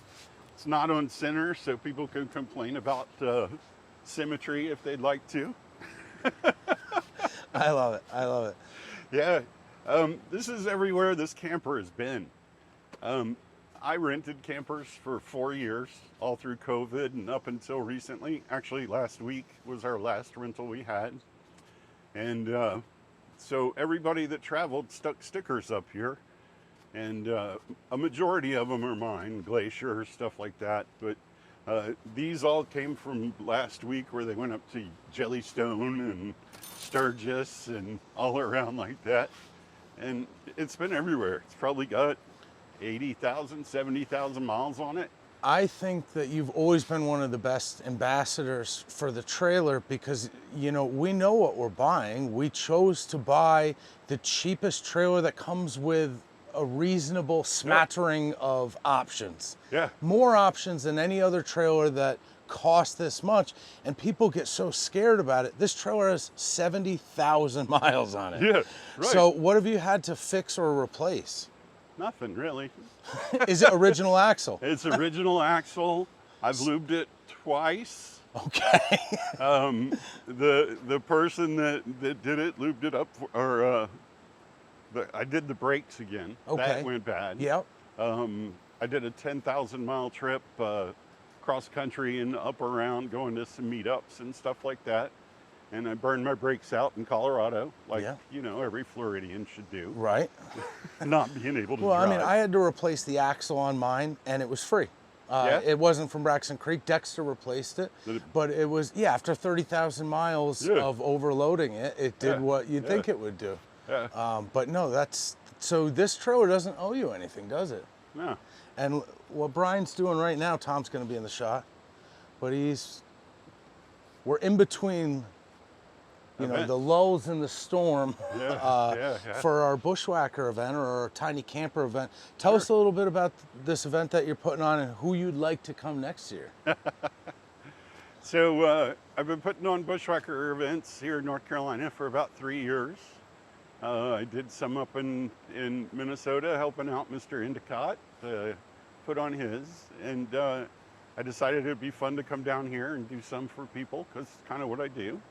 It's not on center, so people can complain about symmetry if they'd like to. I love it. I love it. Yeah. This is everywhere this camper has been. I rented campers for 4 years, all through COVID and up until recently. Actually, last week was our last rental we had. And so everybody that traveled stuck stickers up here. And a majority of them are mine, Glacier, stuff like that. But these all came from last week, where they went up to Jellystone and Sturgis and all around like that. And it's been everywhere. It's probably got 80,000, 70,000 miles on it. I think that you've always been one of the best ambassadors for the trailer, because, you know, we know what we're buying. We chose to buy the cheapest trailer that comes with a reasonable smattering of options. Yeah. More options than any other trailer that costs this much, and people get so scared about it. This trailer has 70,000 miles on it. Yeah, right. So what have you had to fix or replace? Nothing really. Is it original axle? It's original axle. I've lubed it twice. Okay. The person that did it lubed it up, I did the brakes again. Okay. That went bad. Yep. I did a 10,000 mile trip cross country and up around, going to some meetups and stuff like that. And I burned my brakes out in Colorado, like, you know, every Floridian should do. Right. Not being able to Well, drive. I mean, I had to replace the axle on mine, and it was free. It wasn't from Braxton Creek. Dexter replaced it. But it was, after 30,000 miles of overloading it, it did what you'd think it would do. Yeah. But no, so this trailer doesn't owe you anything, does it? No. And what Brian's doing right now, Tom's going to be in the shot, but we're in between, you know, the lulls in the storm for our Bushwhacker event or our tiny camper event. Tell us a little bit about this event that you're putting on and who you'd like to come next year. So I've been putting on Bushwhacker events here in North Carolina for about 3 years. I did some up in Minnesota helping out Mr. Endicott put on his, and I decided it'd be fun to come down here and do some for people because it's kind of what I do.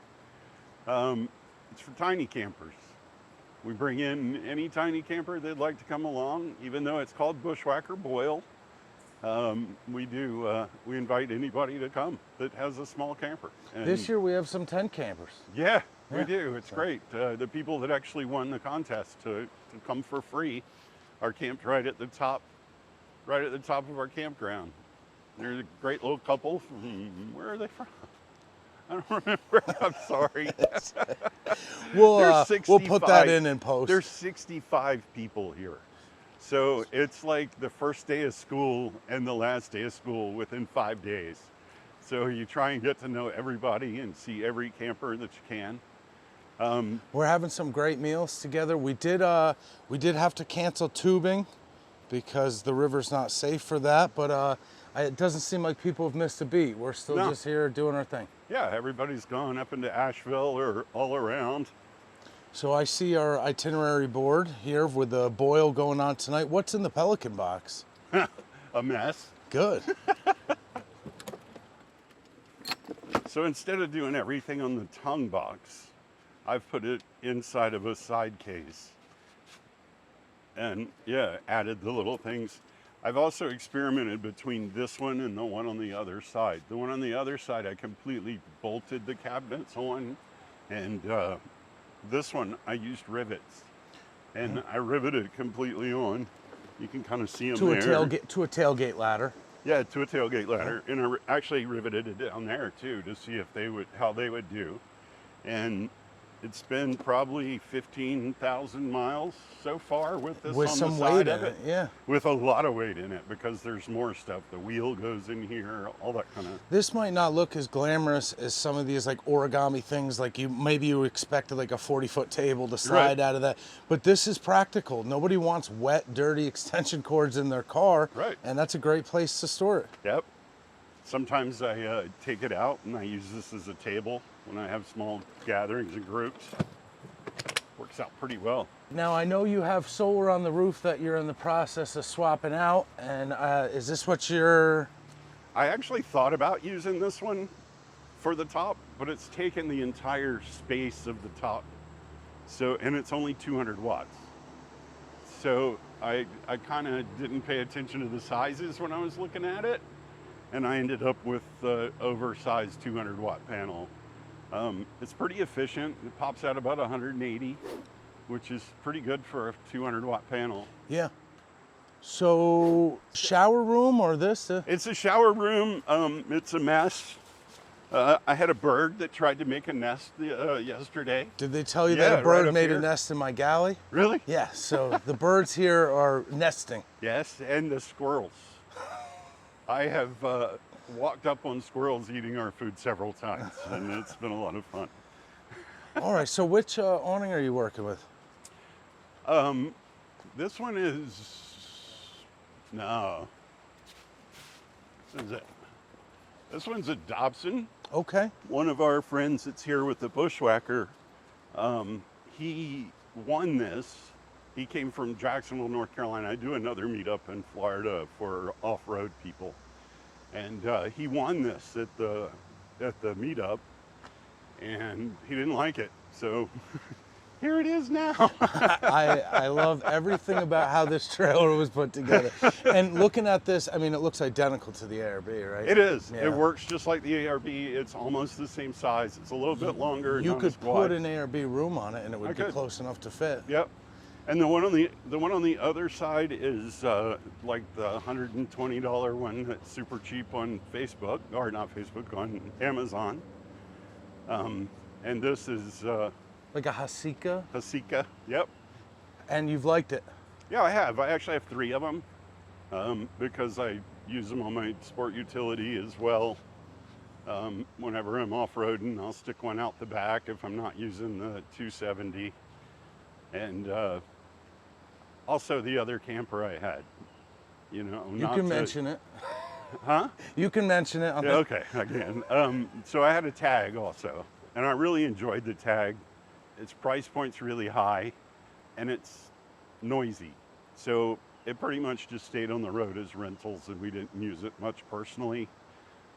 It's for tiny campers. We bring in any tiny camper that'd like to come along, even though it's called Bushwhacker Boil. We invite anybody to come that has a small camper. And this year we have some tent campers. Yeah, we do. It's great. The people that actually won the contest to come for free are camped right at the top of our campground. They're a great little couple from, where are they from? I don't remember. I'm sorry. We'll put that in post. There's 65 people here. So it's like the first day of school and the last day of school within 5 days. So you try and get to know everybody and see every camper that you can. We're having some great meals together. We did have to cancel tubing because the river's not safe for that, but it doesn't seem like people have missed a beat. We're still just here doing our thing. Yeah, everybody's gone up into Asheville or all around. So I see our itinerary board here with the boil going on tonight. What's in the Pelican box? A mess. Good. So instead of doing everything on the tongue box, I've put it inside of a side case. And yeah, added the little things. I've also experimented between this one and the one on the other side. The one on the other side, I completely bolted the cabinets on, and this one I used rivets, and I riveted it completely on. You can kind of see them there. To a tailgate ladder. Yeah, to a tailgate ladder, and I actually riveted it down there too to see if how they would do, and it's been probably 15,000 miles so far with this with on some the side weight of in it. Yeah, with a lot of weight in it because there's more stuff. The wheel goes in here, all that kind of. This might not look as glamorous as some of these like origami things, like maybe you expected like a 40-foot table to slide out of that, but this is practical. Nobody wants wet, dirty extension cords in their car, and that's a great place to store it. Yep. Sometimes I take it out and I use this as a table when I have small gatherings and groups. Works out pretty well. Now I know you have solar on the roof that you're in the process of swapping out, and is this what you're... I actually thought about using this one for the top, but it's taken the entire space of the top. So, and it's only 200 watts. So I kind of didn't pay attention to the sizes when I was looking at it, and I ended up with the oversized 200 watt panel. It's pretty efficient. It pops out about 180, which is pretty good for a 200 watt panel. Yeah. So shower room or this? It's a shower room. It's a mess. I had a bird that tried to make a nest yesterday. Did they tell you that a bird made a nest in my galley? Really? Yeah, so the birds here are nesting. Yes, and the squirrels. I have walked up on squirrels eating our food several times, and it's been a lot of fun. All right, so which awning are you working with? This one is, no. What is it? This one's a Dobson. Okay. One of our friends that's here with the Bushwhacker, he won this. He came from Jacksonville, North Carolina. I do another meetup in Florida for off-road people. And he won this at the meetup, and he didn't like it. So here it is now. I love everything about how this trailer was put together. And looking at this, I mean, it looks identical to the ARB, right? It is. Yeah. It works just like the ARB. It's almost the same size. It's a little bit longer. You could put an ARB room on it, and it would be close enough to fit. Yep. And the one on the other side is like the $120 one that's super cheap on Facebook, or not Facebook, on Amazon. And this is Like a Hasika? Hasika, yep. And you've liked it? Yeah, I have. I actually have 3 of them because I use them on my sport utility as well. Whenever I'm off-roading, I'll stick one out the back if I'm not using the 270. And also the other camper I had, you know. You can mention it. Huh? You can mention it. Yeah, okay, again. So I had a tag also, and I really enjoyed the tag. Its price point's really high, and it's noisy. So it pretty much just stayed on the road as rentals, and we didn't use it much personally.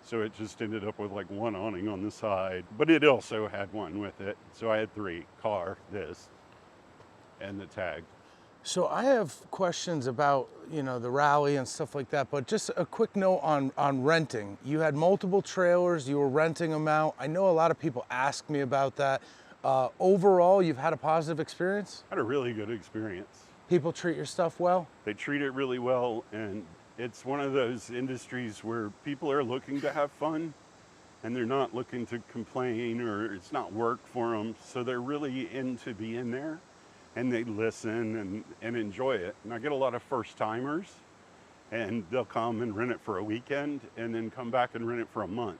So it just ended up with like one awning on the side, but it also had one with it. So I had 3, car, this, and the tag. So I have questions about, you know, the rally and stuff like that, but just a quick note on renting. You had multiple trailers, you were renting them out. I know a lot of people ask me about that. Overall, you've had a positive experience? I had a really good experience. People treat your stuff well? They treat it really well, and it's one of those industries where people are looking to have fun, and they're not looking to complain, or it's not work for them, so they're really into being there. And they listen and enjoy it. And I get a lot of first timers, and they'll come and rent it for a weekend and then come back and rent it for a month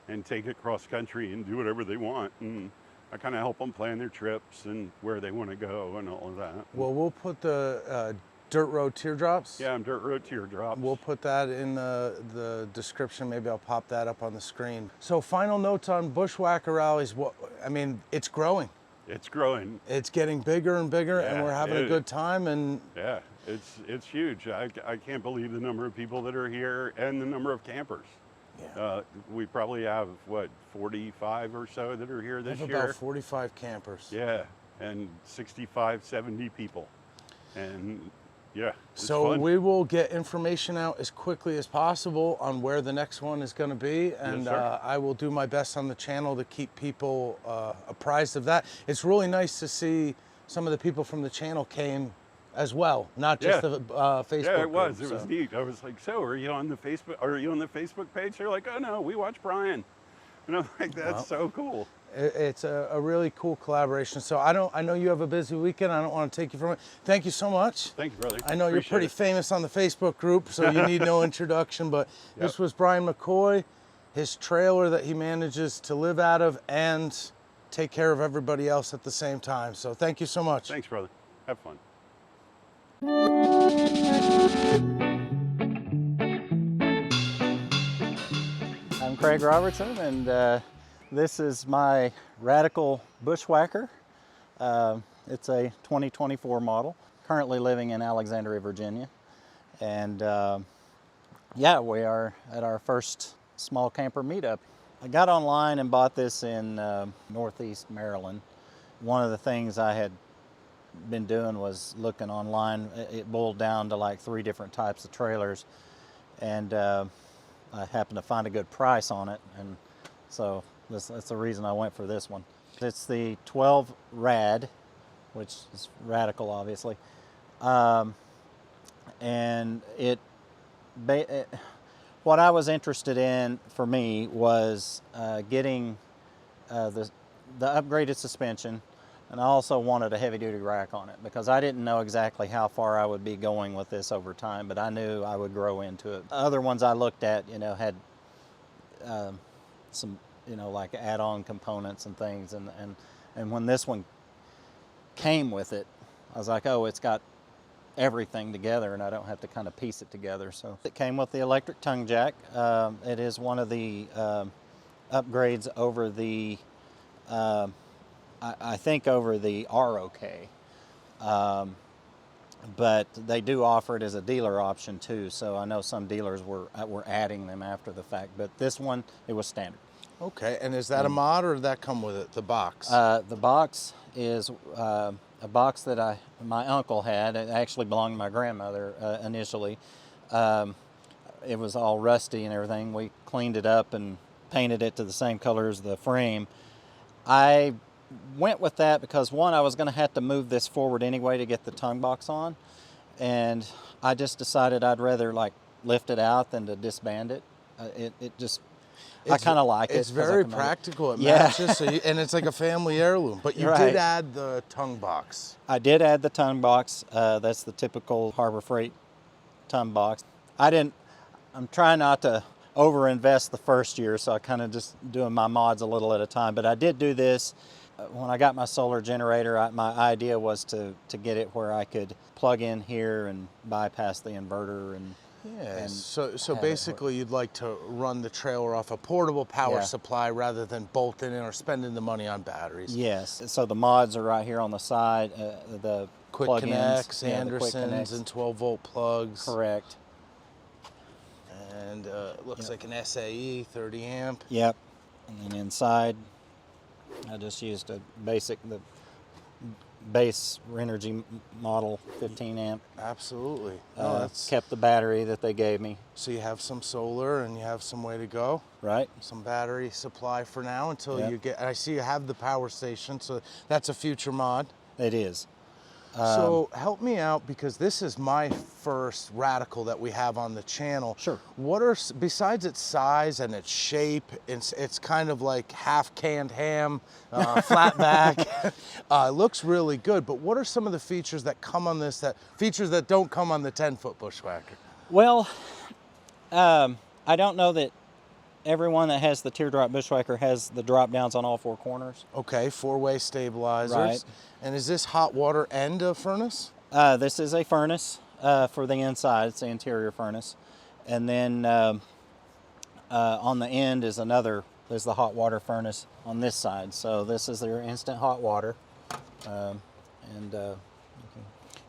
and take it cross country and do whatever they want. And I kind of help them plan their trips and where they want to go and all of that. Well, we'll put the Dirt Road Teardrops. Yeah, Dirt Road Teardrops. We'll put that in the description. Maybe I'll pop that up on the screen. So final notes on Bushwhacker rallies. I mean, it's growing. It's growing. It's getting bigger and bigger, Yeah, and we're having a good time. And yeah, it's huge. I can't believe the number of people that are here and the number of campers. Yeah. We probably have, what, 45 or so that are here this year? About 45 campers. Yeah, and 65, 70 people. And yeah, so fun. we will get information out as quickly as possible on where the next one is going to be, and Yes, I will do my best on the channel to keep people apprised of that. It's really nice to see some of the people from the channel came as well, not just the Facebook. Yeah, it was. Group, It was neat. I was like, "So, are you on the Facebook page?" They're like, "Oh no, we watch Bryan," and I'm like, "That's so cool." It's a really cool collaboration. So I know you have a busy weekend. I don't want to take you from it. Thank you so much. Thank you, brother. I know you're pretty famous on the Facebook group, so you need no introduction, but this was Bryan McCoy, his trailer that he manages to live out of and take care of everybody else at the same time. So thank you so much. Thanks, brother. Have fun. I'm Craig Robertson, and this is my Radical Bushwhacker. It's a 2024 model, currently living in Alexandria, Virginia. And yeah, we are at our first small camper meetup. I got online and bought this in Northeast Maryland. One of the things I had been doing was looking online. It boiled down to like 3 different types of trailers. And I happened to find a good price on it. And so that's the reason I went for this one. It's the 12 Rad, which is Radical, obviously. And what I was interested in for me was getting the upgraded suspension, and I also wanted a heavy-duty rack on it because I didn't know exactly how far I would be going with this over time, but I knew I would grow into it. Other ones I looked at, had some, like add-on components and things, and when this one came with it, I was like, oh, it's got everything together and I don't have to kind of piece it together. So it came with the electric tongue jack. It is one of the upgrades over the I think over the ROK, but they do offer it as a dealer option too. So I know some dealers were adding them after the fact, but this one, it was standard. Okay, and is that a mod or did that come with it, the box? The box is a box that my uncle had. It actually belonged to my grandmother initially. It was all rusty and everything. We cleaned it up and painted it to the same color as the frame. I went with that because, one, I was going to have to move this forward anyway to get the tongue box on, and I just decided I'd rather like lift it out than to disband it. I kind of like it. It's very practical. It Yeah. matches, and it's like a family heirloom. But you did add the tongue box. I did add the tongue box. That's the typical Harbor Freight tongue box. I'm trying not to overinvest the first year, so I kind of just doing my mods a little at a time. But I did do this. When I got my solar generator, my idea was to get it where I could plug in here and bypass the inverter. So basically you'd like to run the trailer off a portable power supply rather than bolting in or spending the money on batteries. Yes, so the mods are right here on the side. The Quick plug-ins, connects, the Andersons, quick connects. and 12-volt plugs. Correct. And it looks like an SAE 30 amp. Yep. And then inside, I just used the base Energy model 15 amp. Absolutely. Kept the battery that they gave me. So you have some solar and you have some way to go. Right. Some battery supply for now until you get, I see you have the power station, so that's a future mod. It is. So help me out, because this is my first Radical that we have on the channel. Sure. What are, besides its size and its shape, it's kind of like half-canned ham, flat back. It looks really good, but what are some of the features that come on this, features that don't come on the 10-foot Bushwhacker? Well, I don't know that everyone that has the Teardrop Bushwhacker has the drop downs on all four corners. Okay, 4-way stabilizers. Right. And is this hot water and a furnace? This is a furnace for the inside. It's the interior furnace. And then on the end is there's the hot water furnace on this side. So this is their instant hot water.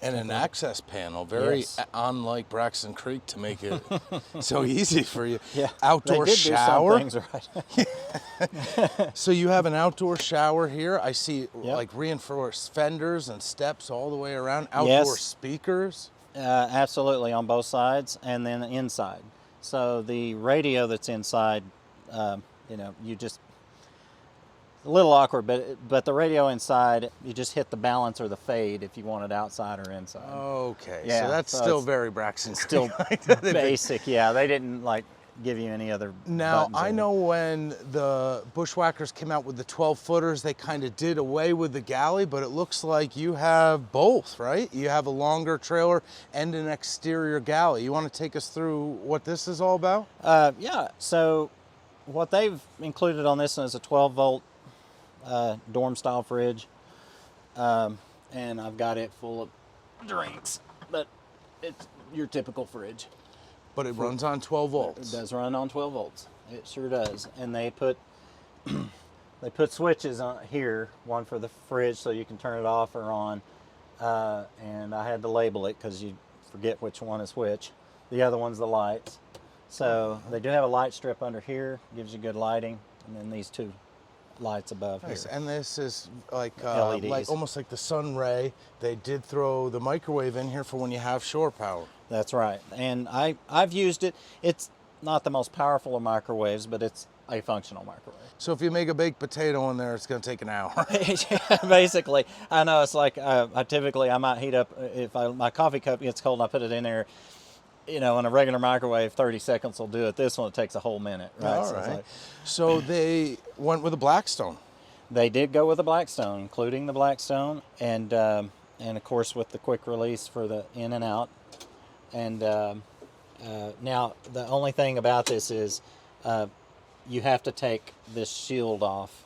And an access panel, very unlike Braxton Creek to make it so easy for you. Yeah, outdoor they did shower. Do some things right. So you have an outdoor shower here. I see like reinforced fenders and steps all the way around. Outdoor speakers. Absolutely, on both sides, and then inside. So the radio that's inside, you just, a little awkward, but the radio inside, you just hit the balance or the fade if you want it outside or inside. Okay, yeah, so that's still very Braxton. Still basic, yeah. They didn't like give you any other Now, buttons I know when the Bushwhackers came out with the 12-footers, they kind of did away with the galley, but it looks like you have both, right? You have a longer trailer and an exterior galley. You want to take us through what this is all about? Yeah, so what they've included on this one is a 12-volt dorm style fridge, and I've got it full of drinks, but it's your typical fridge. But it runs on 12 volts. It does run on 12 volts. It sure does. And they put switches on here, one for the fridge so you can turn it off or on, and I had to label it because you forget which one is which. The other one's the lights. So they do have a light strip under here, gives you good lighting, and then these two lights above nice. here. And this is like LEDs. almost like the sun ray. They did throw the microwave in here for when you have shore power. That's right. And I've used it. It's not the most powerful of microwaves, but it's a functional microwave. So if you make a baked potato in there, it's going to take an hour. Basically, I know it's like I might heat up, if my coffee cup gets cold and I put it in there, in a regular microwave, 30 seconds will do it. This one, it takes a whole minute. Right? All right. So they went with a Blackstone. They did go with a Blackstone, including the Blackstone, and of course with the quick release for the in and out. And now the only thing about this is you have to take this shield off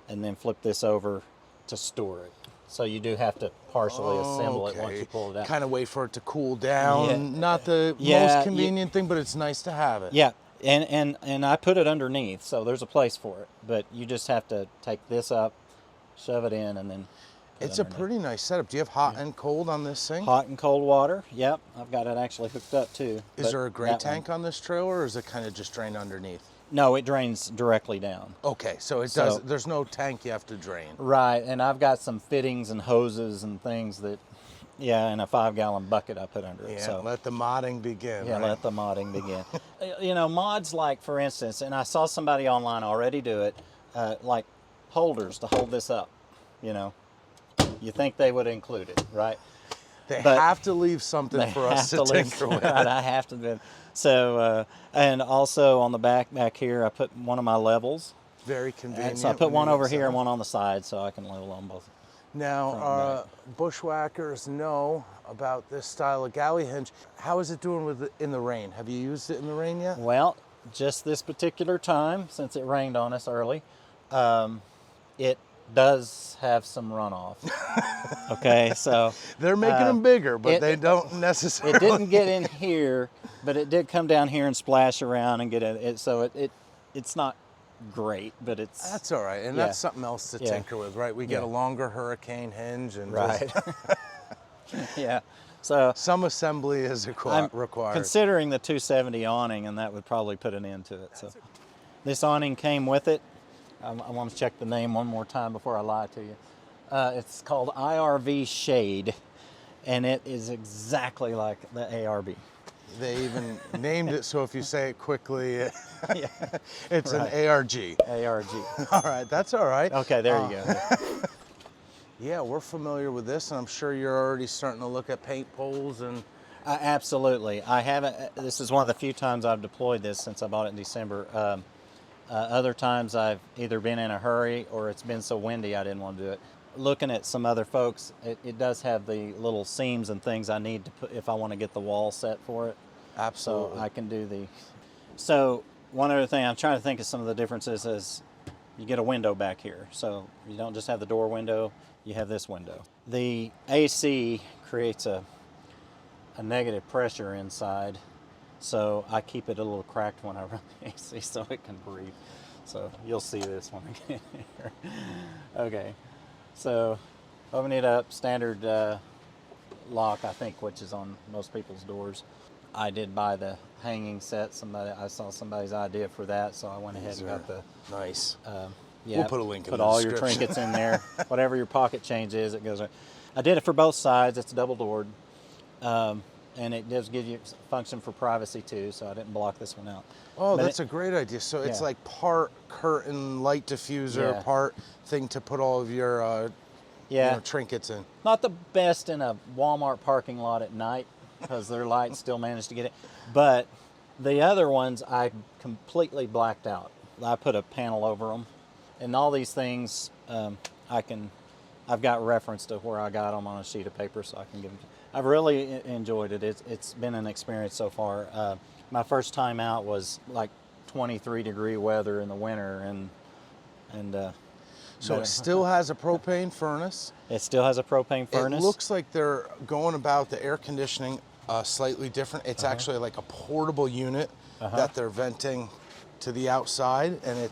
and then flip this over to store it. So you do have to partially assemble it once you pull it out. Kind of wait for it to cool down. Yeah. Not the most convenient thing, but it's nice to have it. Yeah, and I put it underneath, so there's a place for it. But you just have to take this up, shove it in, and then it's a pretty nice setup. Do you have hot and cold on this thing? Hot and cold water. Yep, I've got it actually hooked up too. Is there a gray tank on this trailer, or is it kind of just drain underneath? No, it drains directly down. Okay, so it does. There's no tank you have to drain. Right, and I've got some fittings and hoses and things that, and a 5-gallon bucket I put under it. Yeah, so let the modding begin. Yeah, right? let the modding begin. Mods like, for instance, and I saw somebody online already do it, like holders to hold this up. You think they would include it, right? They have to leave something for us to tinker with. Right, I have to. So, and also on the back here, I put one of my levels. Very convenient. So I put one over here and one on the side so I can level on both. Now, bushwhackers know about this style of galley hinge. How is it doing in the rain? Have you used it in the rain yet? Well, just this particular time, since it rained on us early, it does have some runoff. Okay, so they're making them bigger, but they don't necessarily. It didn't get in here, but it did come down here and splash around and get it. So it's not great, but it's that's all right, and that's something else to tinker with, right? We get a longer hurricane hinge, and yeah. So some assembly is required. Considering the 270 awning, and that would probably put an end to it. So this awning came with it. I want to check the name one more time before I lie to you. It's called IRV Shade, and it is exactly like the ARB. They even named it so if you say it quickly, it's an ARG. ARG. All right, that's all right. Okay, there you go. Yeah, we're familiar with this, and I'm sure you're already starting to look at paint poles and. Absolutely. I haven't. This is one of the few times I've deployed this since I bought it in December. Other times I've either been in a hurry or it's been so windy I didn't want to do it. Looking at some other folks, it does have the little seams and things I need to put if I want to get the wall set for it. Absolutely. So I can do the. So one other thing I'm trying to think of some of the differences is you get a window back here. So you don't just have the door window, you have this window. The AC creates a negative pressure inside. So I keep it a little cracked when I run the AC so it can breathe. So you'll see this when I get here. Okay, so open it up, standard lock I think, which is on most people's doors. I did buy the hanging set. I saw somebody's idea for that, so I went ahead and got the nice. Yeah, we'll put a link in the description. Put all your trinkets in there. Whatever your pocket change is, it goes there. I did it for both sides. It's double doored. And it does give you function for privacy too, so I didn't block this one out. Oh, but that's a great idea. So it's like part curtain, light diffuser, part thing to put all of your trinkets in. Not the best in a Walmart parking lot at night because their lights still manage to get it. But the other ones I completely blacked out. I put a panel over them. And all these things, I've got reference to where I got them on a sheet of paper so I can give them to. I've really enjoyed it. It's been an experience so far. My first time out was like 23-degree weather in the winter, and so it still has a propane furnace. It still has a propane furnace. It looks like they're going about the air conditioning slightly different. It's actually like a portable unit that they're venting to the outside, and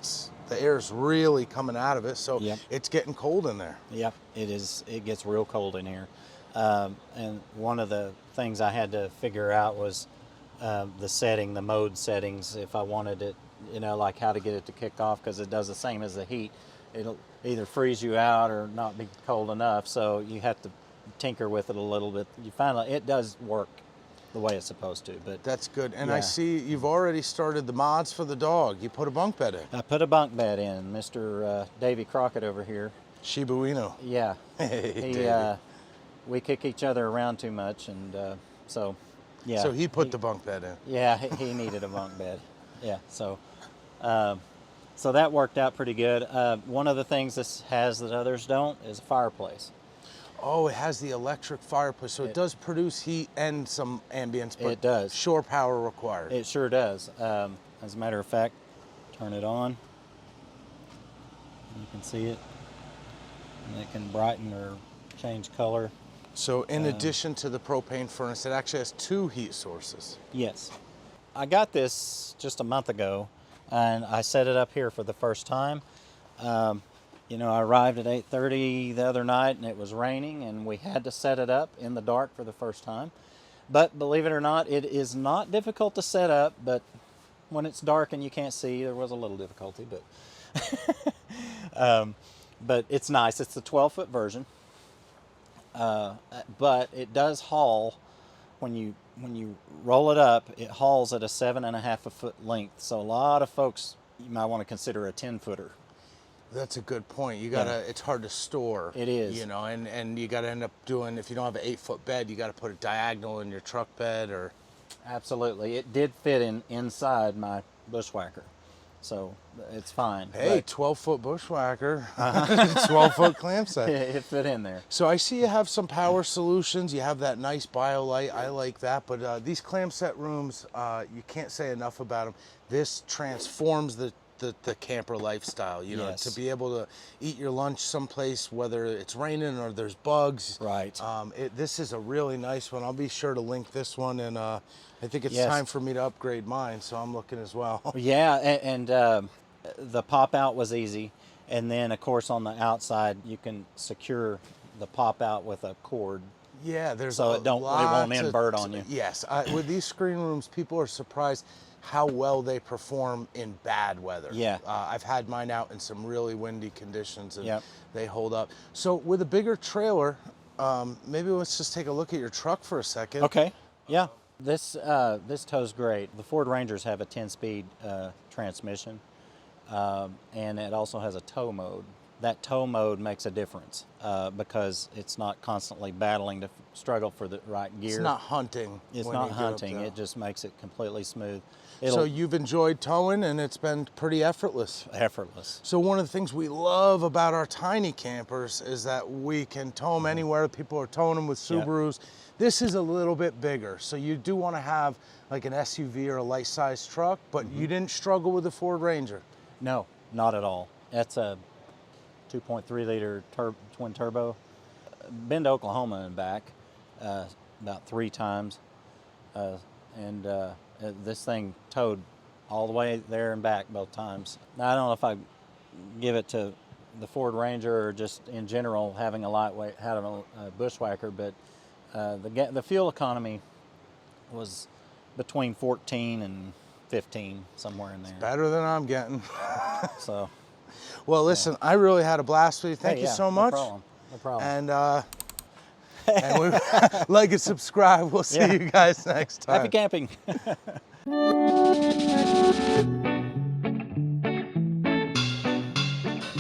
the air's really coming out of it, so it's getting cold in there. Yep, it is. It gets real cold in here. And one of the things I had to figure out was the mode settings, if I wanted it, like how to get it to kick off, because it does the same as the heat. It'll either freeze you out or not be cold enough, so you have to tinker with it a little bit. You find it does work the way it's supposed to. But that's good. And I see you've already started the mods for the dog. You put a bunk bed in. I put a bunk bed in. Mr. Davy Crockett over here. Shiba Inu. Yeah. Hey, we kick each other around too much, and so he put the bunk bed in. Yeah, he needed a bunk bed. Yeah, so that worked out pretty good. One of the things this has that others don't is a fireplace. Oh, it has the electric fireplace, so it does produce heat and some ambience, but it does. Shore power required. It sure does. As a matter of fact, turn it on. You can see it, and it can brighten or change color. So in addition to the propane furnace, it actually has 2 heat sources. Yes. I got this just a month ago, and I set it up here for the first time. I arrived at 8:30 the other night, and it was raining, and we had to set it up in the dark for the first time. But believe it or not, it is not difficult to set up, but when it's dark and you can't see, there was a little difficulty, but it's nice. It's the 12-foot version. But it does haul when you roll it up. It hauls at a 7.5 foot length. So a lot of folks, you might want to consider a 10-footer. That's a good point. You gotta. It's hard to store. It is. And you gotta end up doing. If you don't have an 8-foot bed, you gotta put it diagonal in your truck bed, or. absolutely. It did fit inside my Bushwhacker, so it's fine. Hey, 12-foot Bushwhacker, 12-foot clamp set. It fit in there. So I see you have some power solutions. You have that nice BioLite. I like that. But these clamp set rooms, you can't say enough about them. This transforms the camper lifestyle, you know, Yes. to be able to eat your lunch someplace, whether it's raining or there's bugs. Right. This is a really nice one. I'll be sure to link this one, and I think it's Yes. time for me to upgrade mine, so I'm looking as well. Yeah, and the pop out was easy, and then of course on the outside you can secure the pop out with a cord. Yeah, there's so it won't invert on you. Yes, with these screen rooms, people are surprised how well they perform in bad weather. Yeah. I've had mine out in some really windy conditions, and Yep. they hold up. So with a bigger trailer, maybe let's just take a look at your truck for a second. Okay. Yeah. This tows great. The Ford Rangers have a 10-speed transmission, and it also has a tow mode. That tow mode makes a difference because it's not constantly battling to struggle for the right gear. It's not hunting. It's when not you get up hunting. there. It just makes it completely smooth. So you've enjoyed towing, and it's been pretty effortless. Effortless. So one of the things we love about our tiny campers is that we can tow them anywhere. People are towing them with Subarus. Yep. This is a little bit bigger, so you do want to have like an SUV or a light-sized truck, but you didn't struggle with the Ford Ranger. No, not at all. That's a 2.3 liter twin turbo. Been to Oklahoma and back about 3 times, and this thing towed all the way there and back both times. Now, I don't know if I give it to the Ford Ranger or just in general having a lightweight, having a Bushwhacker, but the fuel economy was between 14 and 15, somewhere in there. It's better than I'm getting. So. Well, listen, I really had a blast with you. Thank you so much. No problem. No problem. And we like and subscribe. We'll see you guys next time. Happy camping.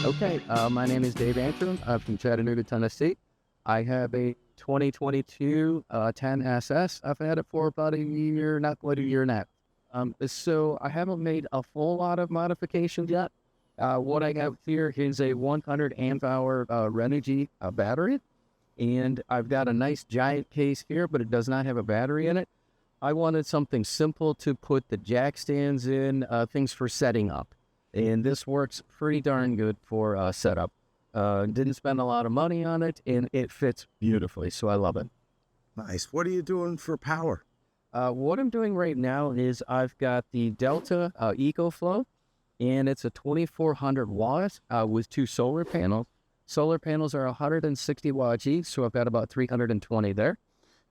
Okay, my name is Dave Antrim. I'm from Chattanooga, Tennessee. I have a 2022 10 SS. I've had it for about a year, not quite a year and a half. So I haven't made a full lot of modifications yet. What I have here is a 100 amp hour Renogy battery, and I've got a nice giant case here, but it does not have a battery in it. I wanted something simple to put the jack stands in, things for setting up, and this works pretty darn good for setup. Didn't spend a lot of money on it, and it fits beautifully, so I love it. Nice. What are you doing for power? What I'm doing right now is I've got the Delta EcoFlow, and it's a 2400 watts with 2 solar panels. Solar panels are 160 watts each, so I've got about 320 there.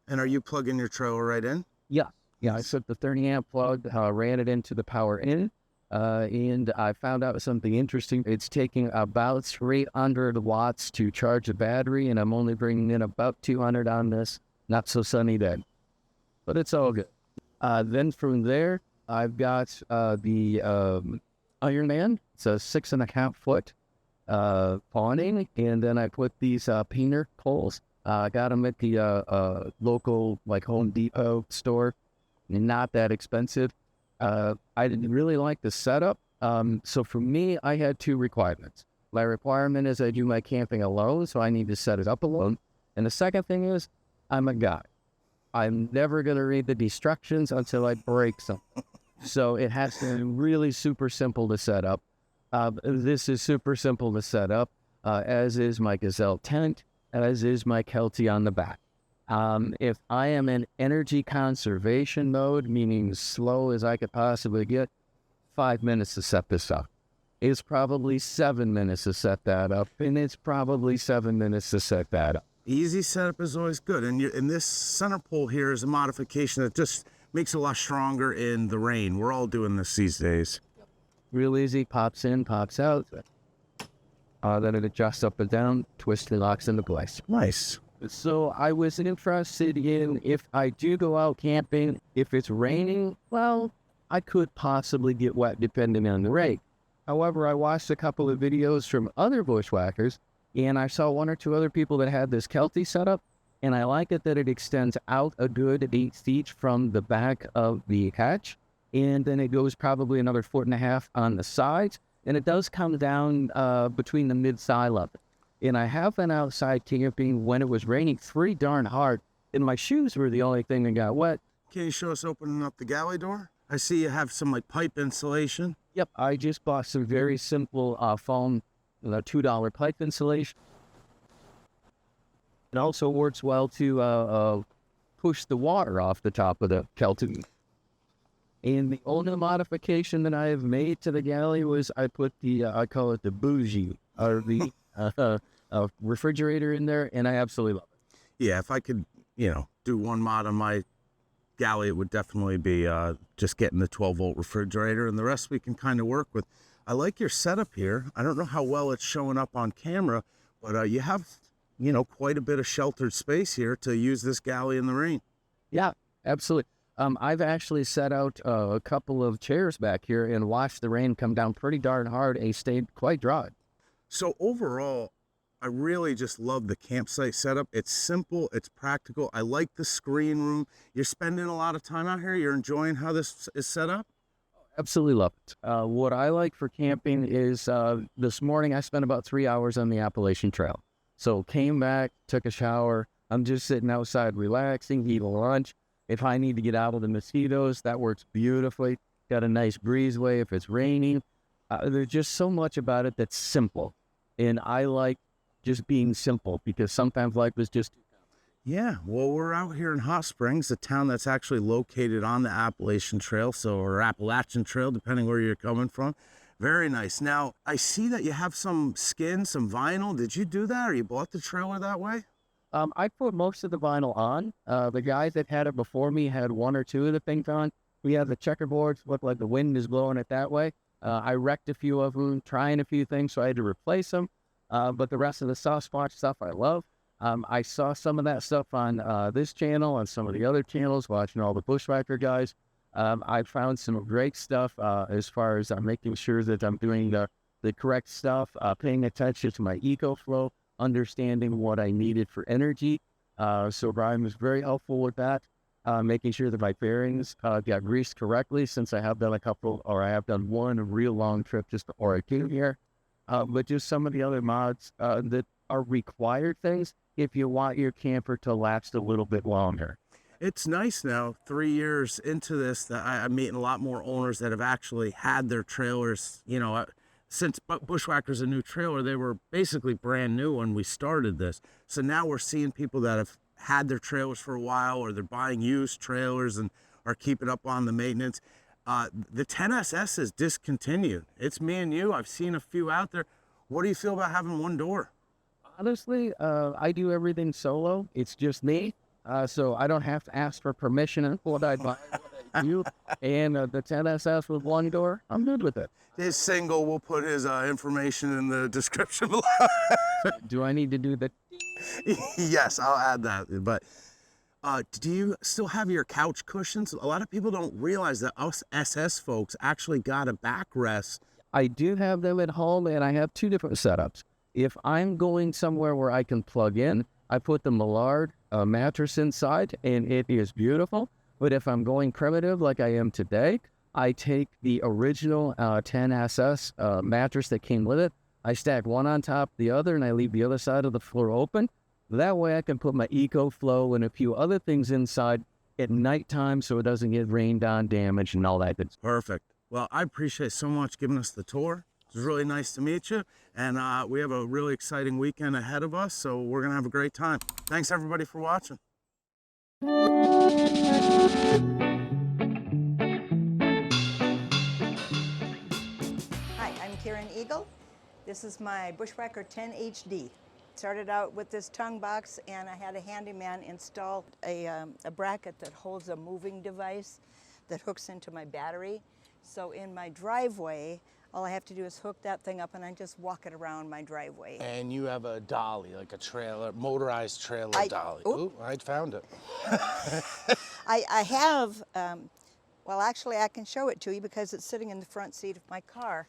And are you plugging your trailer right in? Yeah. I set the 30 amp plug, ran it into the power in, and I found out something interesting. It's taking about 300 watts to charge the battery, and I'm only bringing in about 200 on this not so sunny day. But it's all good. Then from there, I've got the Iron Man. It's a 6.5 foot awning, and then I put these painter poles. I got them at the local like Home Depot store. Not that expensive. I didn't really like the setup. So for me, I had 2 requirements. My requirement is I do my camping alone, so I need to set it up alone. And the second thing is I'm a guy. I'm never going to read the instructions until I break something. So it has to be really super simple to set up. This is super simple to set up, as is my Gazelle tent, as is my Kelty on the back. If I am in energy conservation mode, meaning as slow as I could possibly get, 5 minutes to set this up. It's probably 7 minutes to set that up, and it's probably 7 minutes to set that up. Easy setup is always good. And this center pole here is a modification that just makes it a lot stronger in the rain. We're all doing this these days. Real easy, pops in, pops out. Then it adjusts up and down, twists and locks into place. Nice. So I was interested in, if I do go out camping, if it's raining, well, I could possibly get wet depending on the rain. However, I watched a couple of videos from other bushwhackers, and I saw 1 or 2 other people that had this Kelty setup, and it And I like it that it extends out a good 8 feet from the back of the hatch. And then it goes probably another 1.5 feet on the sides. And it does come down between the mid-thigh level. And I have been outside camping when it was raining pretty darn hard. And my shoes were the only thing that got wet. Can you show us opening up the galley door? I see you have some like pipe insulation. Yep, I just bought some very simple foam, $2 pipe insulation. It also works well to push the water off the top of the Kelton. And the only modification that I have made to the galley was I put the, I call it the bougie, or the refrigerator in there, and I absolutely love it. Yeah, if I could, do one mod on my galley, it would definitely be just getting the 12-volt refrigerator, and the rest we can kind of work with. I like your setup here. I don't know how well it's showing up on camera, but you have, quite a bit of sheltered space here to use this galley in the rain. Yeah, absolutely. I've actually set out a couple of chairs back here and watched the rain come down pretty darn hard and stayed quite dry. So overall, I really just love the campsite setup. It's simple, it's practical. I like the screen room. You're spending a lot of time out here. You're enjoying how this is set up? Absolutely love it. What I like for camping is this morning I spent about 3 hours on the Appalachian Trail. So came back, took a shower. I'm just sitting outside relaxing, eating lunch. If I need to get out of the mosquitoes, that works beautifully. Got a nice breezeway if it's raining. There's just so much about it that's simple. And I like just being simple because sometimes life is just... Yeah, well, we're out here in Hot Springs, a town that's actually located on the Appalachian Trail, or Appalachian Trail, depending where you're coming from. Very nice. Now, I see that you have some skin, some vinyl. Did you do that, or you bought the trailer that way? I put most of the vinyl on. The guys that had it before me had 1 or 2 of the things on. We have the checkerboards, look like the wind is blowing it that way. I wrecked a few of them, trying a few things, so I had to replace them. But the rest of the soft spot stuff I love. I saw some of that stuff on this channel and some of the other channels, watching all the Bushwhacker guys. I found some great stuff as far as making sure that I'm doing the correct stuff, paying attention to my EcoFlow, understanding what I needed for energy. So Bryan was very helpful with that, making sure that my bearings got greased correctly, since I have done I have done one real long trip just before I came here. But just some of the other mods that are required things if you want your camper to last a little bit longer. It's nice now, 3 years into this, that I'm meeting a lot more owners that have actually had their trailers, since Bushwhacker's a new trailer, they were basically brand new when we started this. So now we're seeing people that have had their trailers for a while, or they're buying used trailers and are keeping up on the maintenance. The 10SS is discontinued. It's me and you. I've seen a few out there. What do you feel about having one door? Honestly, I do everything solo. It's just me. So I don't have to ask for permission on what I buy, what I do. And the 10SS with one door, I'm good with it. His single, we'll put his information in the description below. Do I need to do the... Yes, I'll add that. But do you still have your couch cushions? A lot of people don't realize that us SS folks actually got a backrest. I do have them at home, and I have 2 different setups. If I'm going somewhere where I can plug in, I put the Millard mattress inside, and it is beautiful. But if I'm going primitive like I am today, I take the original 10SS mattress that came with it. I stack one on top of the other, and I leave the other side of the floor open. That way I can put my EcoFlow and a few other things inside at nighttime so it doesn't get rained on, damaged, and all that good stuff. Perfect. Well, I appreciate so much giving us the tour. It was really nice to meet you, and we have a really exciting weekend ahead of us, so we're going to have a great time. Thanks, everybody, for watching. Hi, I'm Karen Eagle. This is my Bushwhacker 10 HD. Started out with this tongue box, and I had a handyman install a bracket that holds a moving device that hooks into my battery. So in my driveway, all I have to do is hook that thing up, and I just walk it around my driveway. And you have a dolly, like a trailer, motorized trailer dolly. Ooh, I found it. I have, well, actually, I can show it to you because it's sitting in the front seat of my car.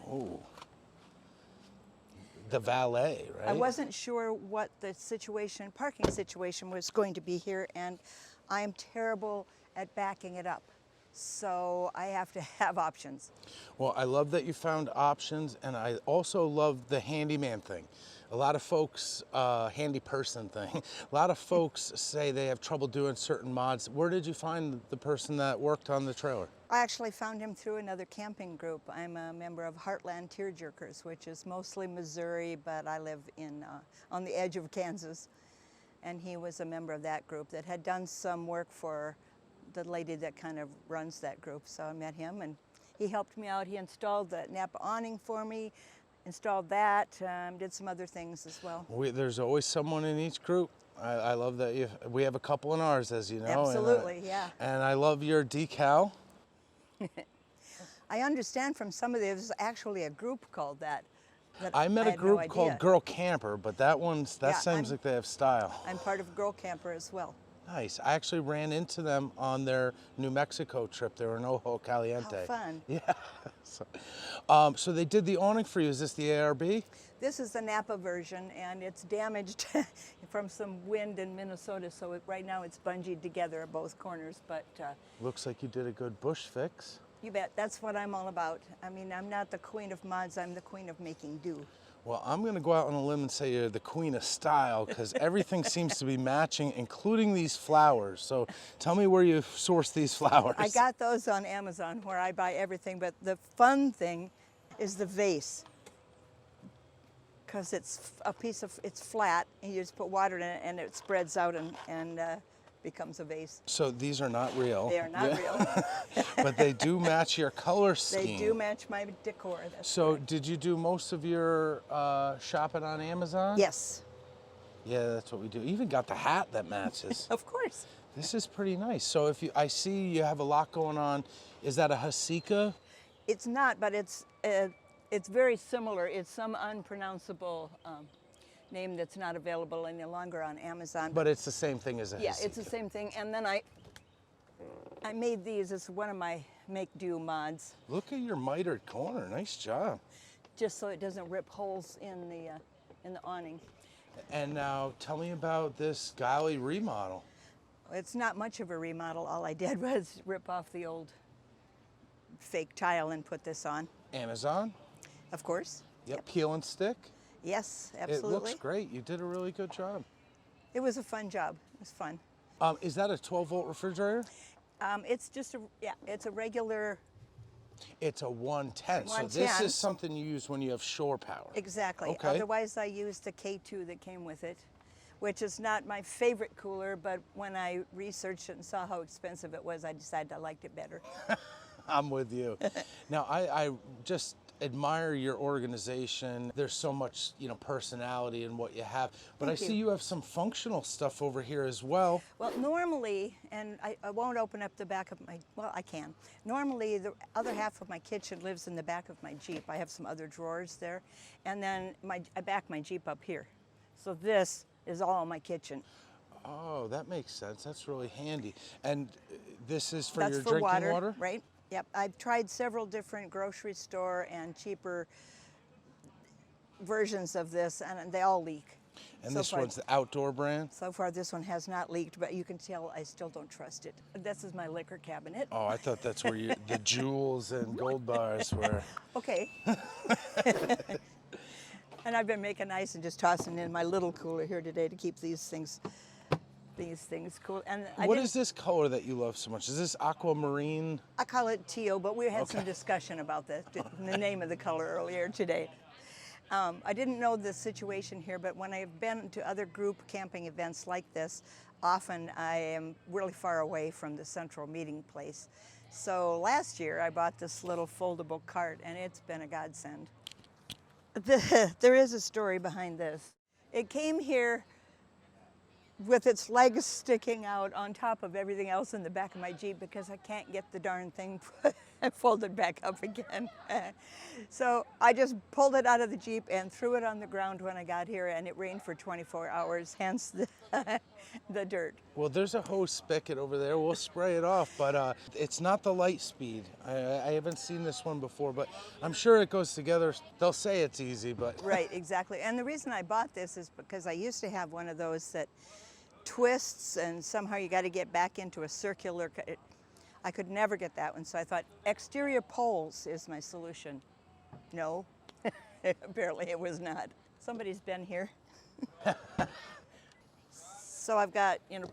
Oh. the valet, right? I wasn't sure what the parking situation was going to be here, and I am terrible at backing it up. So I have to have options. Well, I love that you found options, and I also love the handyman thing. A lot of folks, handy person thing, a lot of folks say they have trouble doing certain mods. Where did you find the person that worked on the trailer? I actually found him through another camping group. I'm a member of Heartland Tearjerkers, which is mostly Missouri, but I live on the edge of Kansas. And he was a member of that group that had done some work for the lady that kind of runs that group. So I met him, and he helped me out. He installed the Napa awning for me, installed that, did some other things as well. There's always someone in each group. I love that we have a couple in ours, as you know. Absolutely, yeah. And I love your decal. I understand from some of there's actually a group called that. I met a group called Girl Camper, but that seems like they have style. I'm part of Girl Camper as well. Nice. I actually ran into them on their New Mexico trip. They were in Ojo Caliente. How fun. Yeah. So they did the awning for you. Is this the ARB? This is the Napa version, and it's damaged from some wind in Minnesota, so right now it's bungeed together at both corners. But looks like you did a good bush fix. You bet. That's what I'm all about. I mean, I'm not the queen of mods. I'm the queen of making do. Well, I'm going to go out on a limb and say you're the queen of style, because everything seems to be matching, including these flowers. So tell me where you source these flowers. I got those on Amazon, where I buy everything, but the fun thing is the vase, because it's it's flat, and you just put water in it, and it spreads out and becomes a vase. So these are not real. They are not real. But they do match your color scheme. They do match my decor. So did you do most of your shopping on Amazon? Yes. Yeah, that's what we do. You even got the hat that matches. Of course. This is pretty nice. So I see you have a lot going on. Is that a Hasika? It's not, but it's very similar. It's some unpronounceable name that's not available any longer on Amazon. But it's the same thing as a Hasika. Yeah, it's the same thing. And then I made these as one of my make-do mods. Look at your mitered corner. Nice job. Just so it doesn't rip holes in the awning. And now tell me about this Golly remodel. It's not much of a remodel. All I did was rip off the old fake tile and put this on. Amazon? Of course. Yep. Peel and stick? Yes, absolutely. It looks great. You did a really good job. It was a fun job. It was fun. Is that a 12-volt refrigerator? It's just it's a regular. It's a 110. So this is something you use when you have shore power. Exactly. Okay. Otherwise, I used the K2 that came with it, which is not my favorite cooler, but when I researched it and saw how expensive it was, I decided I liked it better. I'm with you. Now, I just admire your organization. There's so much, personality in what you have. But I see you have some functional stuff over here as well. Well, normally, and I won't open up the back of I can. Normally, the other half of my kitchen lives in the back of my Jeep. I have some other drawers there. And then I back my Jeep up here. So this is all my kitchen. Oh, that makes sense. That's really handy. And this is for That's your for drinking water? Right. Yep, I've tried several different grocery store and cheaper versions of this, and they all leak. And this one's the outdoor brand? So far, this one has not leaked, but you can tell I still don't trust it. This is my liquor cabinet. Oh, I thought that's where the jewels and gold bars were. Okay. And I've been making ice and just tossing in my little cooler here today to keep these things cool. And what is this color that you love so much? Is this aquamarine? I call it teal, but we had some discussion about the name of the color earlier today. I didn't know the situation here, but when I've been to other group camping events like this, often I am really far away from the central meeting place. So last year I bought this little foldable cart, and it's been a godsend. There is a story behind this. It came here with its legs sticking out on top of everything else in the back of my Jeep because I can't get the darn thing folded back up again. So I just pulled it out of the Jeep and threw it on the ground when I got here, and it rained for 24 hours, hence the dirt. Well, there's a hose spigot over there. We'll spray it off, but it's not the light speed. I haven't seen this one before, but I'm sure it goes together. They'll say it's easy, but... Right, exactly. And the reason I bought this is because I used to have one of those that twists and somehow you got to get back into a circular... I could never get that one, so I thought exterior poles is my solution. No, apparently it was not. Somebody's been here. So I've got, you know,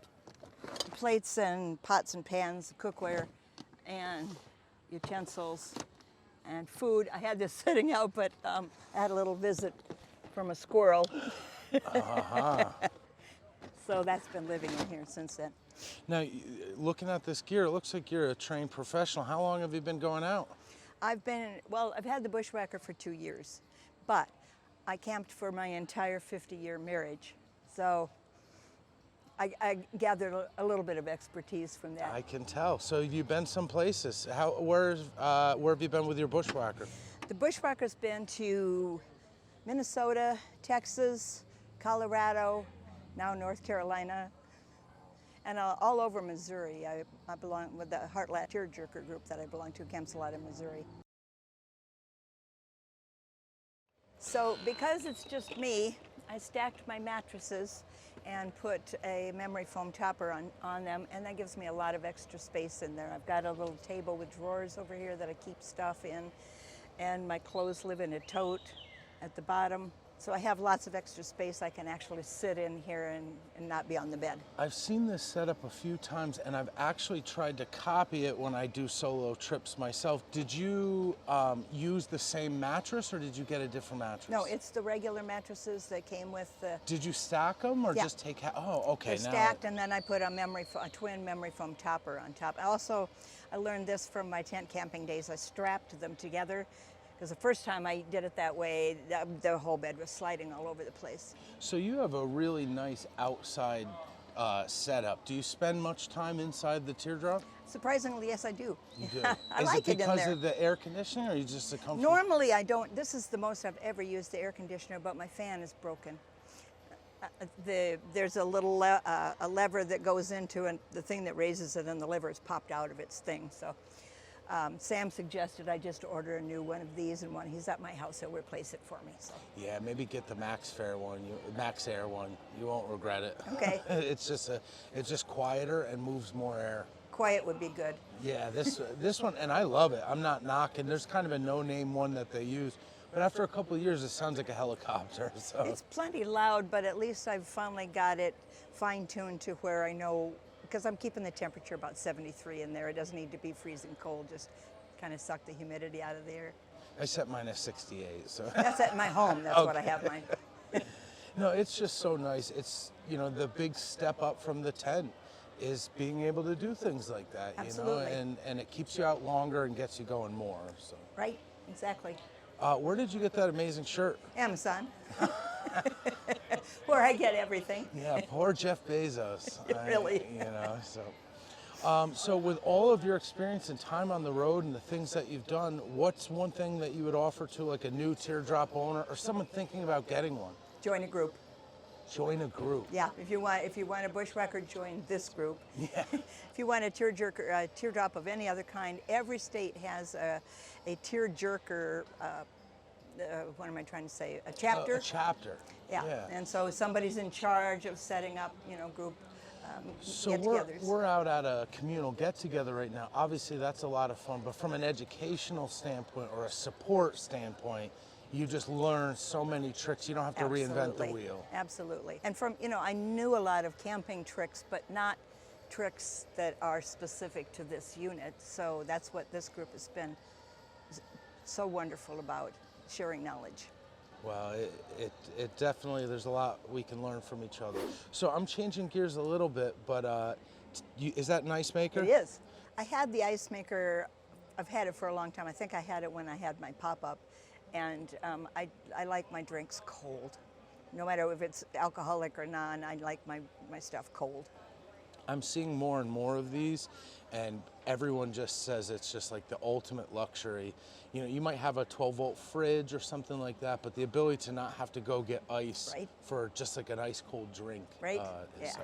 plates and pots and pans, cookware, and utensils, and food. I had this sitting out, but I had a little visit from a squirrel. So that's been living in here since then. Now, looking at this gear, it looks like you're a trained professional. How long have you been going out? I've had the Bushwhacker for 2 years, but I camped for my entire 50-year marriage. So I gathered a little bit of expertise from that. I can tell. So you've been some places. Where have you been with your Bushwhacker? The Bushwhacker's been to Minnesota, Texas, Colorado, now North Carolina, and all over Missouri. I belong with the Heartland Tearjerker group that I belong to, camps a lot in Missouri. So because it's just me, I stacked my mattresses and put a memory foam topper on them, and that gives me a lot of extra space in there. I've got a little table with drawers over here that I keep stuff in, and my clothes live in a tote at the bottom. So I have lots of extra space I can actually sit in here and not be on the bed. I've seen this set up a few times, and I've actually tried to copy it when I do solo trips myself. Did you use the same mattress, or did you get a different mattress? No, it's the regular mattresses that came with the... Did you stack them, or yeah. just take... Oh, okay. They're stacked, and then I put a twin memory foam topper on top. I learned this from my tent camping days. I strapped them together, because the first time I did it that way, the whole bed was sliding all over the place. So you have a really nice outside setup. Do you spend much time inside the Teardrop? Surprisingly, yes, I do. You do. I like it in there. Is it because of the air conditioning, or are you just a comfort? Normally, I don't. This is the most I've ever used the air conditioner, but my fan is broken. There's a little a lever that goes into and the thing that raises it, and the lever is popped out of its thing. So. Sam suggested I just order a new one of these, and when he's at my house, he'll replace it for me. So. Yeah, maybe get the Max Air one. You won't regret it. Okay. It's just quieter and moves more air. Quiet would be good. Yeah, this one, and I love it. I'm not knocking. There's kind of a no-name one that they use, but after a couple of years, it sounds like a helicopter. So. It's plenty loud, but at least I've finally got it fine-tuned to where I know. Because I'm keeping the temperature about 73 in there. It doesn't need to be freezing cold, just kind of suck the humidity out of the air. I set mine at 68, so. That's at my home, that's okay. What I have mine. No, it's just so nice. It's, you know, the big step up from the tent is being able to do things like that, Absolutely. You know, and it keeps you out longer and gets you going more, so. Right, exactly. Where did you get that amazing shirt? Amazon. Where I get everything. Yeah, poor Jeff Bezos. Really. You know, so. So with all of your experience and time on the road and the things that you've done, what's one thing that you would offer to like a new Teardrop owner or someone thinking about getting one? Join a group. Join a group. Yeah, if you want a Bushwhacker, join this group. Yeah. If you want a teardrop of any other kind, every state has a tearjerker. What am I trying to say? A chapter. A chapter. Yeah. And so somebody's in charge of setting up, you know, group so get-togethers. we're out at a communal get-together right now. Obviously, that's a lot of fun. But from an educational standpoint or a support standpoint, you just learn so many tricks. You don't have to reinvent the wheel. Absolutely. And from, you know, I knew a lot of camping tricks, but not tricks that are specific to this unit. So that's what this group has been so wonderful about, sharing knowledge. Well, it definitely, there's a lot we can learn from each other. So I'm changing gears a little bit, but is that an ice maker? It is. I had the ice maker, I've had it for a long time. I think I had it when I had my pop-up. And I like my drinks cold. No matter if it's alcoholic or non, I like my stuff cold. I'm seeing more and more of these, and everyone just says it's just like the ultimate luxury. You know, you might have a 12-volt fridge or something like that, but the ability to not have to go get ice for just like an ice cold drink. Right. So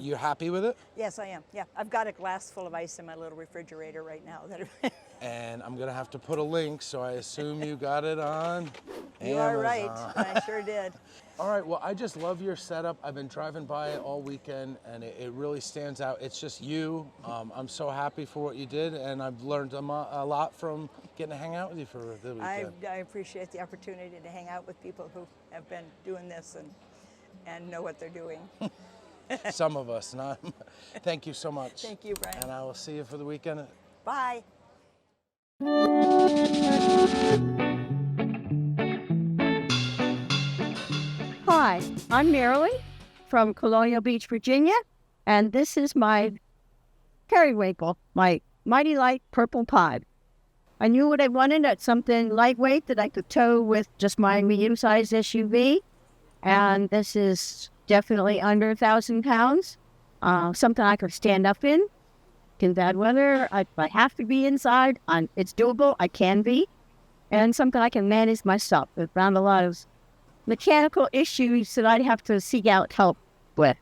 You happy with it? Yes, I am. Yeah, I've got a glass full of ice in my little refrigerator right now. And I'm gonna have to put a link, so I assume you got it on You are right, I sure did. All right, well, I just love your setup. I've been driving by it all weekend, and it really stands out. It's just you. I'm so happy for what you did, and I've learned a lot from getting to hang out with you for the weekend. I appreciate the opportunity to hang out with people who have been doing this and know what they're doing. Some of us, not. Thank you so much. Thank you, Brian. And I will see you for the weekend. Bye. Hi, I'm Marilyn from Colonial Beach, Virginia, and this is my periwinkle, my Mity Lite purple pod. I knew what I wanted at something lightweight that I could tow with just my medium-sized SUV, and this is definitely under 1,000 pounds, something I could stand up in bad weather. I have to be inside. It's doable. I can be. And something I can manage myself. I found a lot of mechanical issues that I'd have to seek out help with.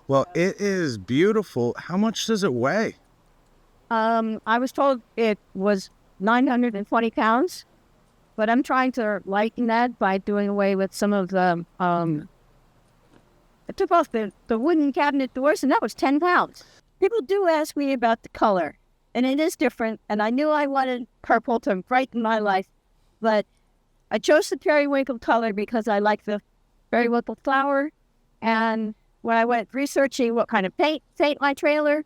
Well, it is beautiful. How much does it weigh? I was told it was 920 pounds, but I'm trying to lighten that by doing away with some of the, I took off the wooden cabinet doors, and that was 10 pounds. People do ask me about the color, and it is different, and I knew I wanted purple to brighten my life, but I chose the periwinkle color because I like the periwinkle flower, and when I went researching what kind of paint my trailer,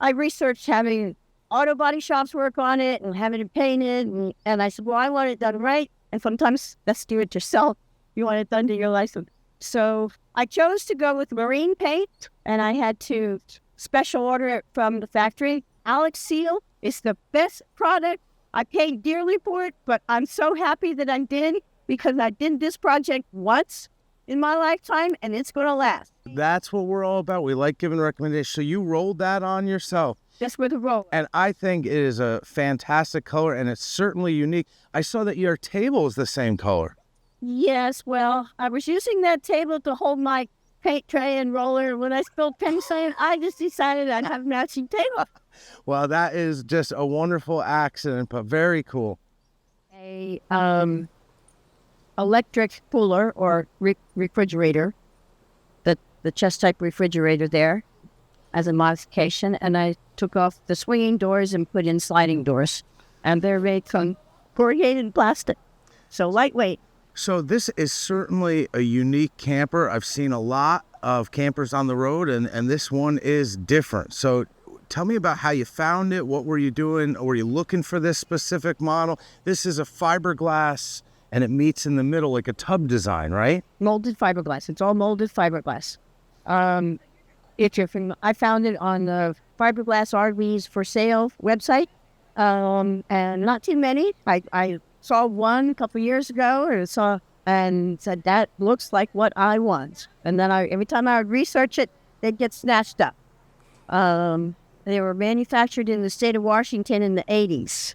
I researched having auto body shops work on it and having it painted, and I said, well, I want it done right, and sometimes that's do it yourself. You want it done to your license. So I chose to go with marine paint, and I had to special order it from the factory. Alex Seal is the best product. I paid dearly for it, but I'm so happy that I did because I did this project once in my lifetime, and it's going to last. That's what we're all about. We like giving recommendations. So you rolled that on yourself. Just with a roller. And I think it is a fantastic color, and it's certainly unique. I saw that your table is the same color. Yes, well, I was using that table to hold my paint tray and roller. When I spilled paint, I just decided I'd have a matching table. Well, that is just a wonderful accident, but very cool. A electric cooler or refrigerator, the chest type refrigerator there as a modification, and I took off the swinging doors and put in sliding doors, and they're made from corrugated plastic, so lightweight. So this is certainly a unique camper. I've seen a lot of campers on the road, and this one is different. So tell me about how you found it. What were you doing? Were you looking for this specific model? This is a fiberglass, and it meets in the middle like a tub design, right? Molded fiberglass. It's all molded fiberglass. I found it on the Fiberglass RVs for Sale website, and not too many. I saw one a couple years ago, and said, that looks like what I want. And then every time I would research it, they'd get snatched up. They were manufactured in the state of Washington in the 80s.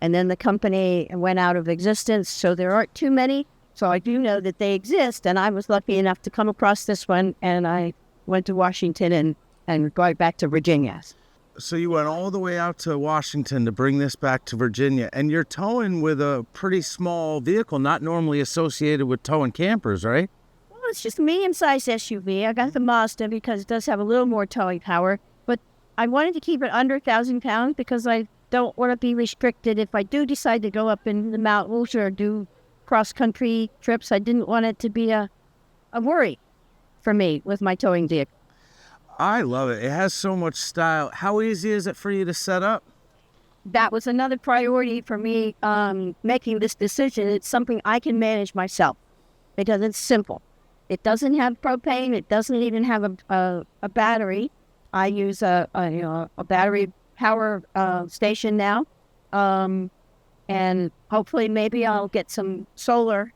And then the company went out of existence, so there aren't too many. So I do know that they exist, and I was lucky enough to come across this one, and I went to Washington and got back to Virginia. So you went all the way out to Washington to bring this back to Virginia, and you're towing with a pretty small vehicle, not normally associated with towing campers, right? Well, it's just a medium-sized SUV. I got the Mazda because it does have a little more towing power, but I wanted to keep it under 1,000 pounds because I don't want to be restricted. If I do decide to go up in the mountains or do cross-country trips, I didn't want it to be a worry for me with my towing vehicle. I love it. It has so much style. How easy is it for you to set up? That was another priority for me making this decision. It's something I can manage myself because it's simple. It doesn't have propane. It doesn't even have a battery. I use a battery power station now, and hopefully maybe I'll get some solar.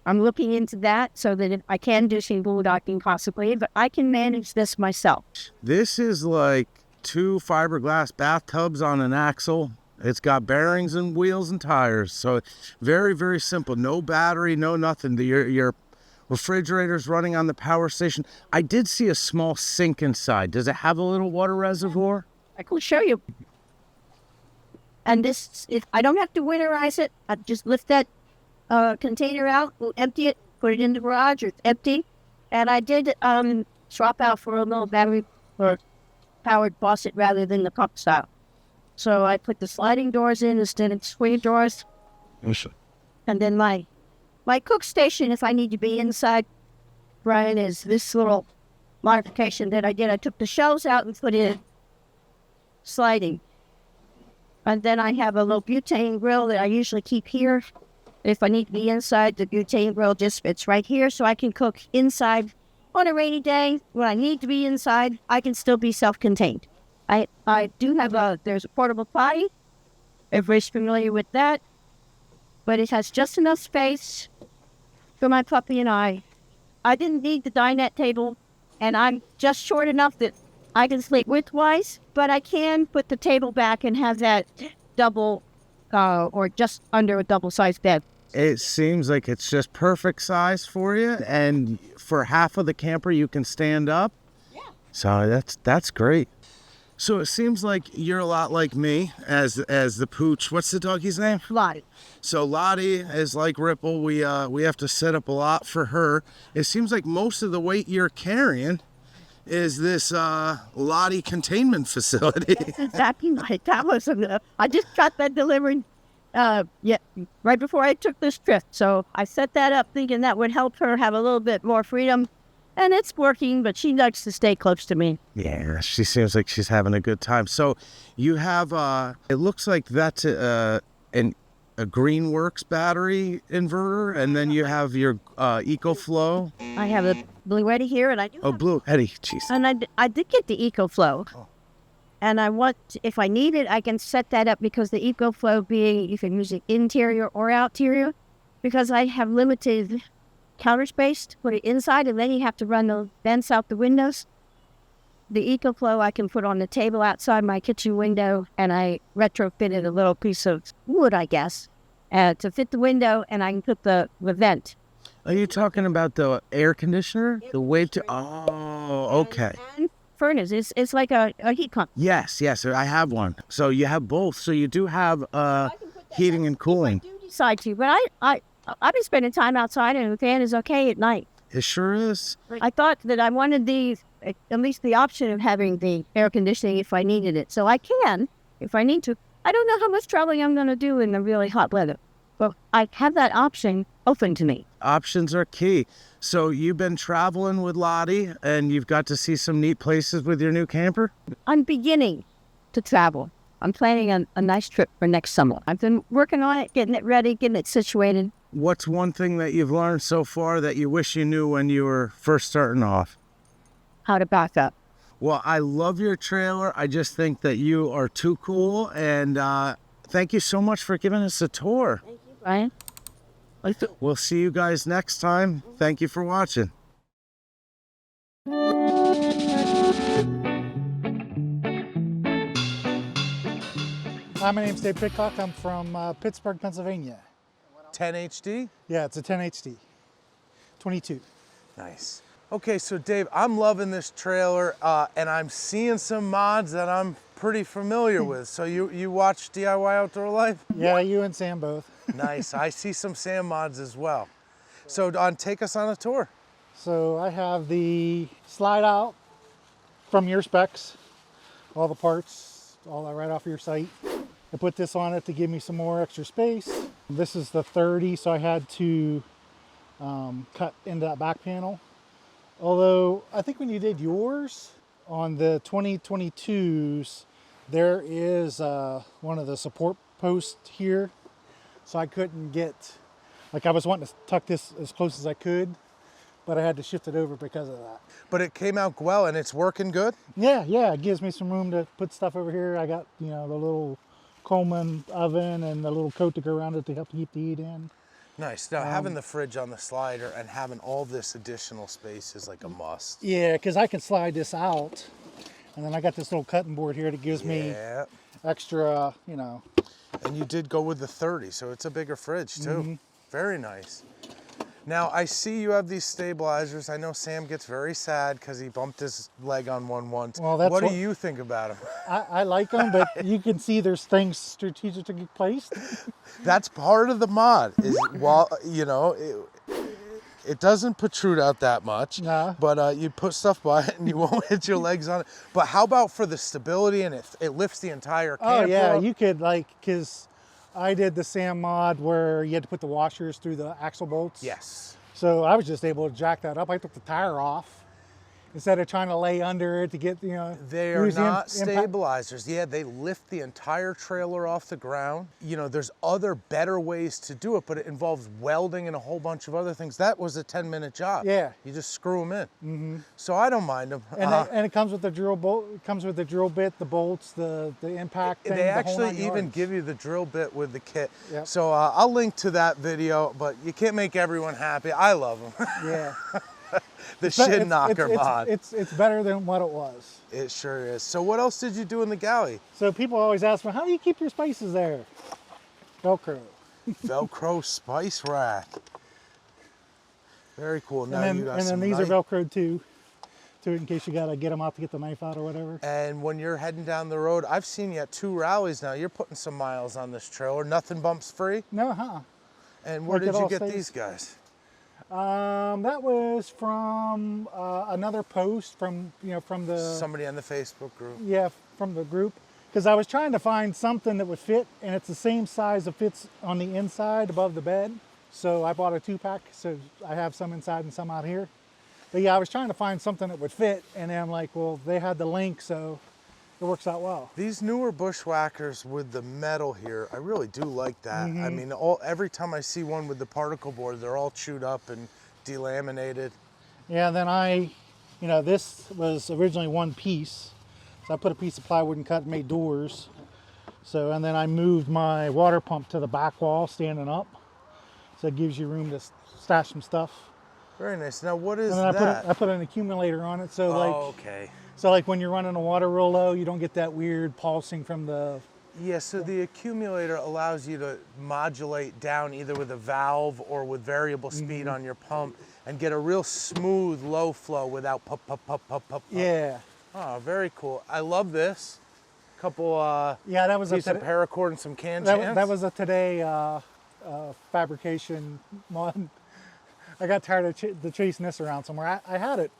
I'm looking into that so that I can do some boondocking possibly, but I can manage this myself. This is like 2 fiberglass bathtubs on an axle. It's got bearings and wheels and tires. So very, very simple. No battery, no nothing. Your refrigerator's running on the power station. I did see a small sink inside. Does it have a little water reservoir? I can show you. And this, if I don't have to winterize it, I just lift that container out, we'll empty it, put it in the garage, it's empty. And I did swap out for a little battery or powered faucet rather than the pump style. So I put the sliding doors in instead of swing doors. And then my cook station, if I need to be inside, Bryan, is this little modification that I did. I took the shelves out and put in sliding. And then I have a little butane grill that I usually keep here. If I need to be inside, the butane grill just fits right here, so I can cook inside. On a rainy day, when I need to be inside, I can still be self-contained. I do have there's a portable potty. Everybody's familiar with that. But it has just enough space for my puppy and I. I didn't need the dinette table, and I'm just short enough that I can sleep widthwise, but I can put the table back and have that double or just under a double-sized bed. It seems like it's just perfect size for you, and for half of the camper you can stand up. Yeah. So that's great. So it seems like you're a lot like me as the pooch. What's the doggy's name? Lottie. So Lottie is like Ripple. We have to set up a lot for her. It seems like most of the weight you're carrying is this Lottie containment facility. That's exactly right. That was I just got that delivered right before I took this trip. So I set that up thinking that would help her have a little bit more freedom. And it's working, but she likes to stay close to me. Yeah, she seems like she's having a good time. So you have, it looks like that's a Greenworks battery inverter, and then you have your EcoFlow. I have a Blue Eddy here, and I do have Blue Eddy, jeez. And I did get the EcoFlow. Oh. And if I need it, I can set that up because the EcoFlow being, you can use it interior or outerior, because I have limited counter space to put it inside, and then you have to run the vents out the windows. The EcoFlow I can put on the table outside my kitchen window, and I retrofitted a little piece of wood, I guess, to fit the window, and I can put the vent. Are you talking about the air conditioner? The way to, okay. And furnace, it's like a heat pump. Yes, I have one. So you have both. So you do have heating and cooling. Decide to, but I've been spending time outside, and the fan is okay at night. It sure is. I thought that I wanted at least the option of having the air conditioning if I needed it. So I can, if I need to. I don't know how much traveling I'm going to do in the really hot weather, but I have that option open to me. Options are key. So you've been traveling with Lottie, and you've got to see some neat places with your new camper? I'm beginning to travel. I'm planning a nice trip for next summer. I've been working on it, getting it ready, getting it situated. What's one thing that you've learned so far that you wish you knew when you were first starting off? How to back up. Well, I love your trailer. I just think that you are too cool, and thank you so much for giving us a tour. Thank you, Bryan. We'll see you guys next time. Thank you for watching. Hi, my name's Dave Pitcock. I'm from Pittsburgh, Pennsylvania. 10 HD? Yeah, it's a 10 HD. 22. Nice. Okay, so Dave, I'm loving this trailer, and I'm seeing some mods that I'm pretty familiar with. So you watch DIY Outdoor Life? Yeah, you and Sam both. Nice. I see some Sam mods as well. So take us on a tour. So I have the slide out from your specs, all the parts, all that right off your site. I put this on it to give me some more extra space. This is the 30, so I had to cut into that back panel. Although I think when you did yours on the 2022s, there is one of the support posts here. So I couldn't get, like I was wanting to tuck this as close as I could, but I had to shift it over because of that. But it came out well and it's working good? Yeah, it gives me some room to put stuff over here. I got, the little Coleman oven and the little coat to go around it to help keep the heat in. Nice. Now having the fridge on the slider and having all this additional space is like a must. Yeah, because I can slide this out, and then I got this little cutting board here that gives me extra, And you did go with the 30, so it's a bigger fridge too. Very nice. Now, I see you have these stabilizers. I know Sam gets very sad because he bumped his leg on one once. Well, that's what do you think about them? I like them, but you can see there's things strategically placed. That's part of the mod, is while, you know, it doesn't protrude out that much, but you put stuff by it and you won't hit your legs on it. But how about for the stability, and it lifts the entire camper? Oh yeah, up? you could, like, because I did the Sam mod where you had to put the washers through the axle bolts. Yes. So I was just able to jack that up. I took the tire off instead of trying to lay under it to get, you know. They are not stabilizers. Yeah, they lift the entire trailer off the ground. You know, there's other better ways to do it, but it involves welding and a whole bunch of other things. That was a 10-minute job. Yeah. You just screw them in. Mm-hmm. So I don't mind them. And it comes with the drill bolt. It comes with the drill bit, the bolts, the impact thing. They the whole actually 9 even yards. give you the drill bit with the kit. Yep. So I'll link to that video, but you can't make everyone happy. I love them. Yeah. The shin knocker mod. It's better than what it was. It sure is. So what else did you do in the galley? So people always ask me, how do you keep your spices there? Velcro. Velcro spice rack. Very cool. Now and you got then some these knife. are Velcroed too, in case you gotta get them out to get the knife out or whatever. And when you're heading down the road, I've seen you at 2 rallies now. You're putting some miles on this trailer. Nothing bumps free? No, huh? And where Like did it you all get stays. these guys? That was from another post from the Somebody on the Facebook group. Yeah, from the group, because I was trying to find something that would fit, and it's the same size that fits on the inside above the bed. So I bought a 2-pack, so I have some inside and some out here. But yeah, I was trying to find something that would fit, and then I'm like, well, they had the link, so it works out well. These newer Bushwhackers with the metal here, I really do like that. Mhm. I mean, every time I see one with the particle board, they're all chewed up and delaminated. Yeah, then this was originally one piece. So I put a piece of plywood and cut and made doors. So, and then I moved my water pump to the back wall standing up. So it gives you room to stash some stuff. Very nice. Now what is And then that? I put an accumulator on it. So okay. So like when you're running the water real low, you don't get that weird pulsing from the... Yeah, so the accumulator allows you to modulate down either with a valve or with variable speed on your pump and get a real smooth low flow without pop, pop, pop, pop, pop. Yeah. Oh, very cool. I love this. Couple yeah, that was piece of paracord and some can chants. That was a today fabrication mod. I got tired of chasing this around somewhere. I had it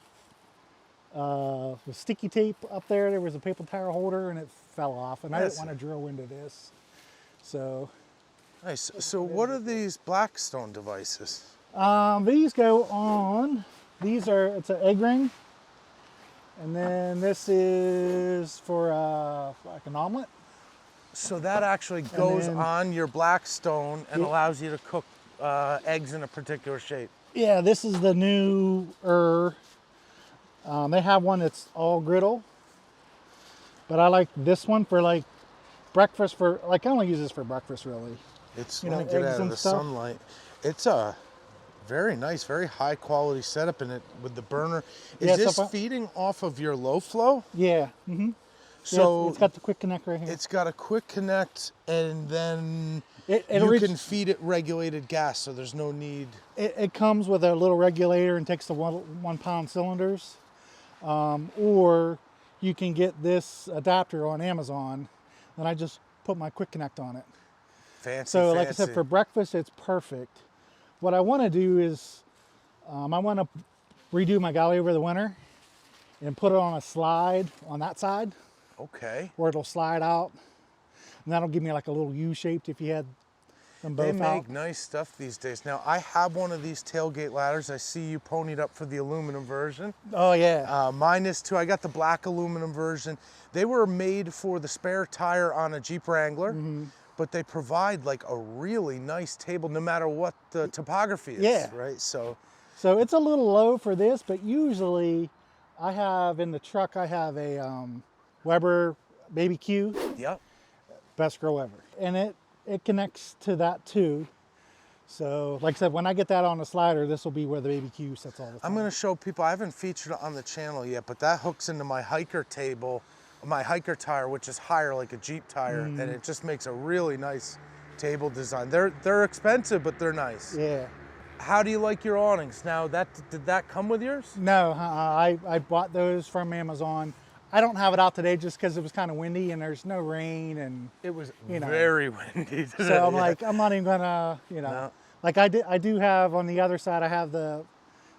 with sticky tape up there. There was a paper tire holder and it fell off, and I didn't want to drill into this. So nice. So what are these Blackstone devices? These go on. It's an egg ring, and then this is for like an omelet. So that actually goes on your Blackstone and allows you to cook eggs in a particular shape. Yeah, this is the new they have one that's all griddle, but I like this one for like breakfast. I only use this for breakfast really. It's when you get out of the sunlight. It's a very nice, very high quality setup in it with the burner. Is this feeding off of your low flow? Yeah. Mm-hmm. So yeah, it's got the quick connect right here. It's got a quick connect, and then you can feed it regulated gas, so there's no need. It comes with a little regulator and takes the 1 pound cylinders, or you can get this adapter on Amazon, and I just put my quick connect on it. Fancy. So like I said, for breakfast, it's perfect. What I want to do is, I want to redo my galley over the winter and put it on a slide on that side. Okay. Where it'll slide out. And that'll give me like a little U-shaped if you had them both out. They make nice stuff these days. Now, I have one of these tailgate ladders. I see you ponied up for the aluminum version. Oh, yeah. Mine is too. I got the black aluminum version. They were made for the spare tire on a Jeep Wrangler, but they provide like a really nice table no matter what the topography is, Yeah. right? So it's a little low for this, but usually I have in the truck, I have a Weber Baby Q. Yep. Best grow ever. And it connects to that too. So like I said, when I get that on the slider, this will be where the Baby Q sits all the time. I'm gonna show people, I haven't featured it on the channel yet, but that hooks into my hiker table, my hiker tire, which is higher like a Jeep tire, and it just makes a really nice table design. They're expensive, but they're nice. Yeah. How do you like your awnings? Now, did that come with yours? No, I bought those from Amazon. I don't have it out today just because it was kind of windy and there's no rain and it was very windy today. So I'm like, I'm not even gonna, No. like I do have on the other side. I have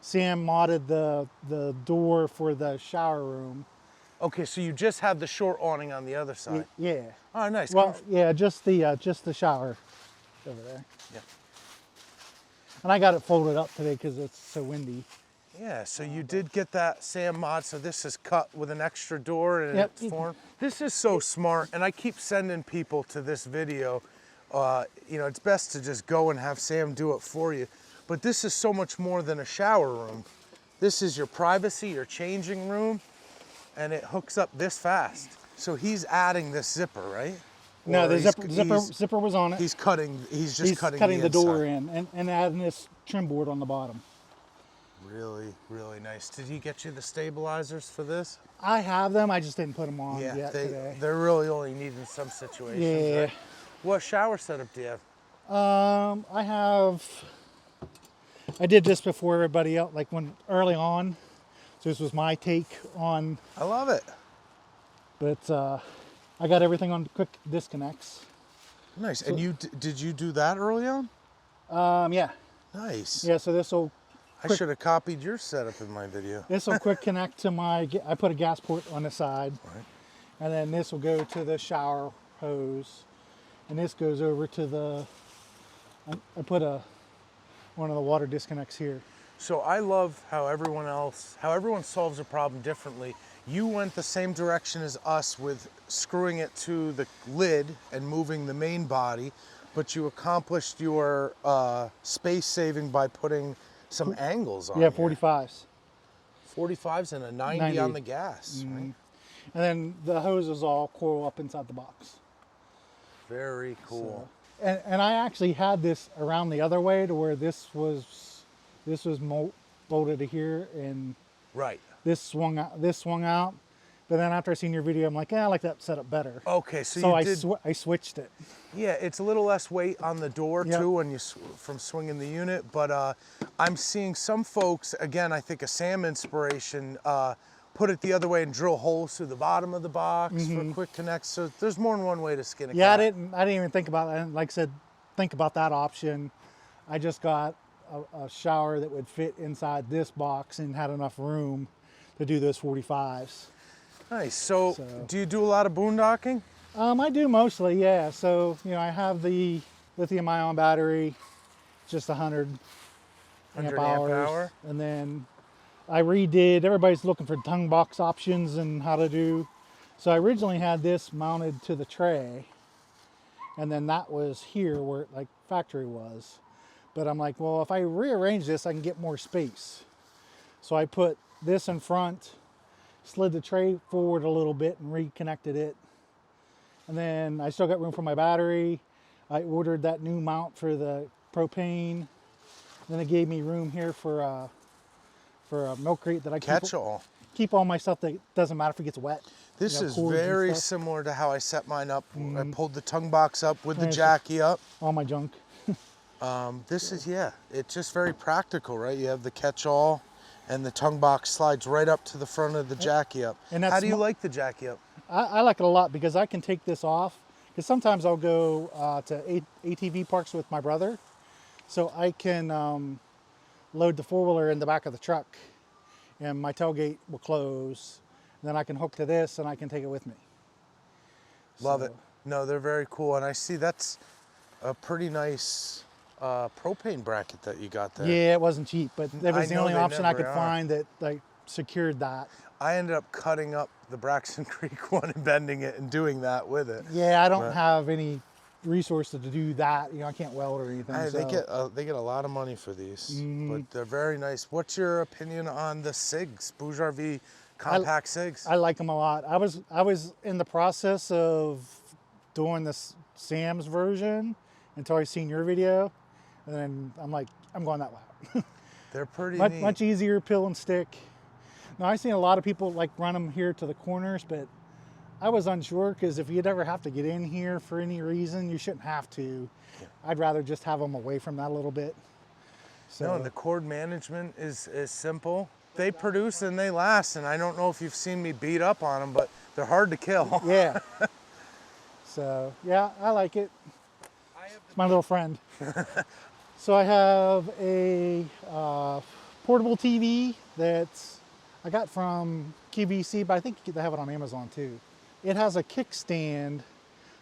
Sam modded the door for the shower room. Okay, so you just have the short awning on the other side. Yeah. Oh, nice. Well, yeah, just the shower over there. Yeah. And I got it folded up today because it's so windy. Yeah, so you did get that Sam mod, so this is cut with an extra door and Yep. it's formed. This is so smart, and I keep sending people to this video. It's best to just go and have Sam do it for you. But this is so much more than a shower room. This is your privacy, your changing room, and it hooks up this fast. So he's adding this zipper, right? No, Or the he's- zipper was on it. He's just cutting the door inside. in and adding this trim board on the bottom. Really, really nice. Did he get you the stabilizers for this? I have them, I just didn't put them on Yeah, yet today. they're really only needed in some situations. Yeah. Right? What shower setup do you have? I did this before everybody else, like early on. So this was my take on. I love it. But I got everything on quick disconnects. Nice. So, and did you do that early on? Yeah. Nice. Yeah, so this will. I should have copied your setup in my video. This will quick connect to I put a gas port on the side. Right. And then this will go to the shower hose. And this goes over to I put one of the water disconnects here. So I love how everyone solves a problem differently. You went the same direction as us with screwing it to the lid and moving the main body, but you accomplished your space saving by putting some angles on. Yeah, 45s. 45s and a 90 on the gas. Mm-hmm. Right? And then the hoses all coil up inside the box. Very cool. So, and I actually had this around the other way to where this was bolted to here and right. This swung out. But then after I seen your video, I'm like, I like that setup better. Okay, so I switched it. Yeah, it's a little less weight on the door too when you from swinging the unit. But I'm seeing some folks, again, I think a Sam inspiration, put it the other way and drill holes through the bottom of the box for quick connects. So there's more than one way to skin a cat. I didn't even think about it. Like I said, think about that option. I just got a shower that would fit inside this box and had enough room to do those 45s. Nice. So do you do a lot of boondocking? I do mostly, yeah. So, I have the lithium-ion battery, just 100 amp hours. And then I redid, everybody's looking for tongue box options and how to do. So I originally had this mounted to the tray, and then that was here where like factory was. But I'm like, well, if I rearrange this, I can get more space. So I put this in front, slid the tray forward a little bit and reconnected it. And then I still got room for my battery. I ordered that new mount for the propane. Then it gave me room here for a milk crate that I keep all my stuff that doesn't matter if it gets wet. This is very similar to how I set mine up. I pulled the tongue box up with the jacky up. All my junk. This is, it's just very practical, right? You have the catch-all and the tongue box slides right up to the front of the jacky up. And how do you like the jacky up? I like it a lot because I can take this off. Because sometimes I'll go to ATV parks with my brother. So I can load the four-wheeler in the back of the truck and my tailgate will close. And then I can hook to this and I can take it with me. Love it. No, they're very cool. And I see that's a pretty nice propane bracket that you got there. Yeah, it wasn't cheap, but that was the only option I could find that like secured that. I ended up cutting up the Braxton Creek one and bending it and doing that with it. Yeah, I don't have any resources to do that. I can't weld or anything. They get a lot of money for these, but they're very nice. What's your opinion on the SIGs, Bouge RV compact SIGs? I like them a lot. I was in the process of doing this Sam's version until I seen your video, and then I'm like, I'm going that way. They're pretty neat. Much easier, peel and stick. Now I've seen a lot of people like run them here to the corners, but I was unsure because if you'd ever have to get in here for any reason, you shouldn't have to. Yeah. I'd rather just have them away from that a little bit. So, no, and the cord management is simple. They produce and they last, and I don't know if you've seen me beat up on them, but they're hard to kill. Yeah. So, yeah, I like it. It's my little friend. So I have a portable TV that I got from QVC, but I think they have it on Amazon too. It has a kickstand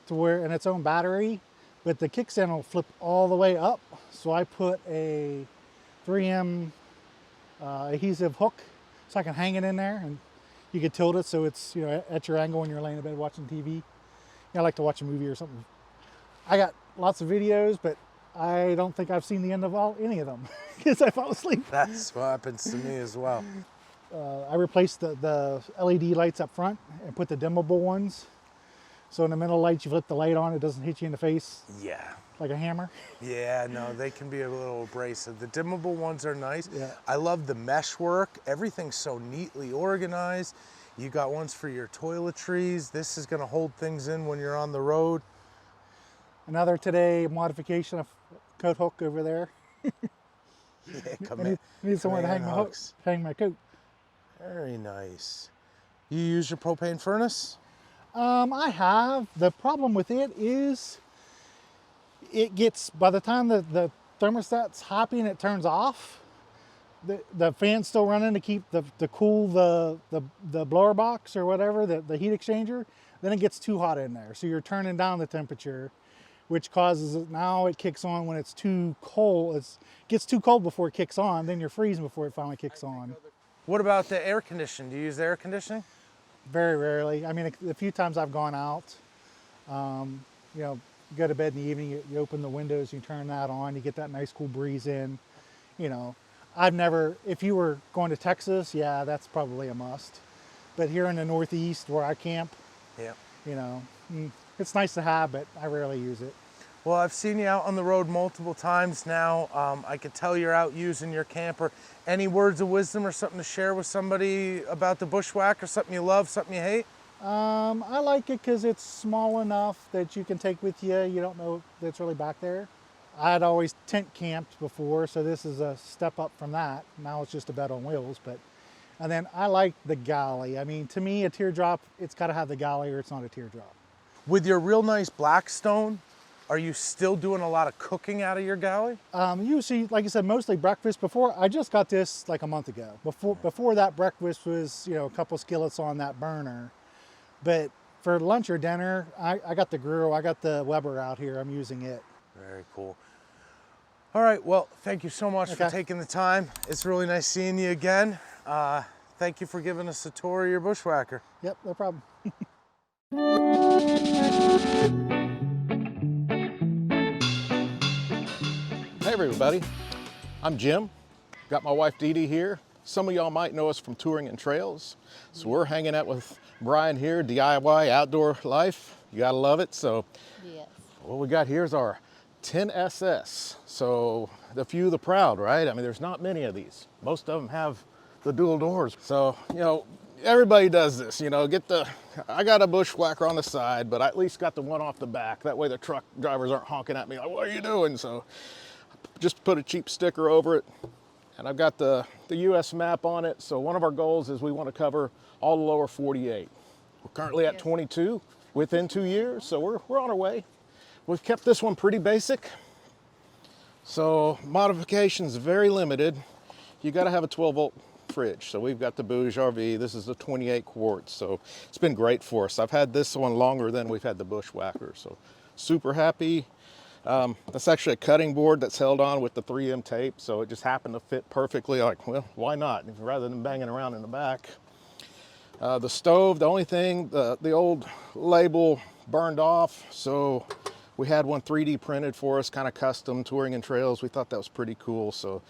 to where, and its own battery, but the kickstand will flip all the way up. So I put a 3M adhesive hook so I can hang it in there, and you can tilt it so it's, you know, at your angle when you're laying in bed watching TV. You know, I like to watch a movie or something. I got lots of videos, but I don't think I've seen the end of any of them because I fall asleep. That's what happens to me as well. I replaced the LED lights up front and put the dimmable ones. So in the middle lights, you flip the light on, it doesn't hit you in the face. Yeah. Like a hammer. Yeah, no, they can be a little abrasive. The dimmable ones are nice. Yeah. I love the mesh work. Everything's so neatly organized. You got ones for your toiletries. This is gonna hold things in when you're on the road. Another today modification of coat hook over there. Yeah, I need somewhere to hang my hooks, hang my coat. Very nice. You use your propane furnace? I have. The problem with it is it gets, by the time the thermostat's hopping, it turns off. The fan's still running to keep to cool the blower box or whatever, the heat exchanger. Then it gets too hot in there. So you're turning down the temperature, which causes it, now it kicks on when it's too cold. It gets too cold before it kicks on, then you're freezing before it finally kicks on. What about the air conditioning? Do you use the air conditioning? Very rarely. I mean, a few times I've gone out, you know, go to bed in the evening, you open the windows, you turn that on, you get that nice cool breeze in. You know, I've never, if you were going to Texas, yeah, that's probably a must. But here in the Northeast where I camp, yeah, you know, it's nice to have, but I rarely use it. Well, I've seen you out on the road multiple times now. I can tell you're out using your camper. Any words of wisdom or something to share with somebody about the Bushwhacker? Something you love, something you hate? I like it because it's small enough that you can take with you. You don't know that's really back there. I'd always tent camped before, so this is a step up from that. Now it's just a bed on wheels, and then I like the galley. I mean, to me, a teardrop, it's got to have the galley or it's not a teardrop. With your real nice Blackstone, are you still doing a lot of cooking out of your galley? Usually, like I said, mostly breakfast. Before, I just got this like a month ago. Before that, breakfast was, you know, a couple skillets on that burner. But for lunch or dinner, I got the grill, I got the Weber out here, I'm using it. Very cool. All right, well, thank you so much for taking the time. It's really nice seeing you again. Thank you for giving us a tour of your Bushwhacker. Yep, no problem. Hey everybody, I'm Jim. Got my wife Dee Dee here. Some of y'all might know us from touring and trails. So we're hanging out with Bryan here, DIY outdoor life. You gotta love it. So yes. What we got here is our 10SS. So the few, the proud, right? I mean, there's not many of these. Most of them have the dual doors. So, you know, everybody does this, you know, I got a Bushwhacker on the side, but I at least got the one off the back. That way the truck drivers aren't honking at me like, what are you doing? So just put a cheap sticker over it. And I've got the US map on it. So one of our goals is we want to cover all the lower 48. We're currently at 22 within 2 years. So we're on our way. We've kept this one pretty basic. So modifications very limited. You got to have a 12-volt fridge. So we've got the Bouge RV. This is a 28 quarts. So it's been great for us. I've had this one longer than we've had the Bushwhacker. So super happy. That's actually a cutting board that's held on with the 3M tape. So it just happened to fit perfectly. Like, well, why not? Rather than banging around in the back. The stove, the only thing, the old label burned off. So we had one 3D printed for us, kind of custom touring and trails. We thought that was pretty cool. So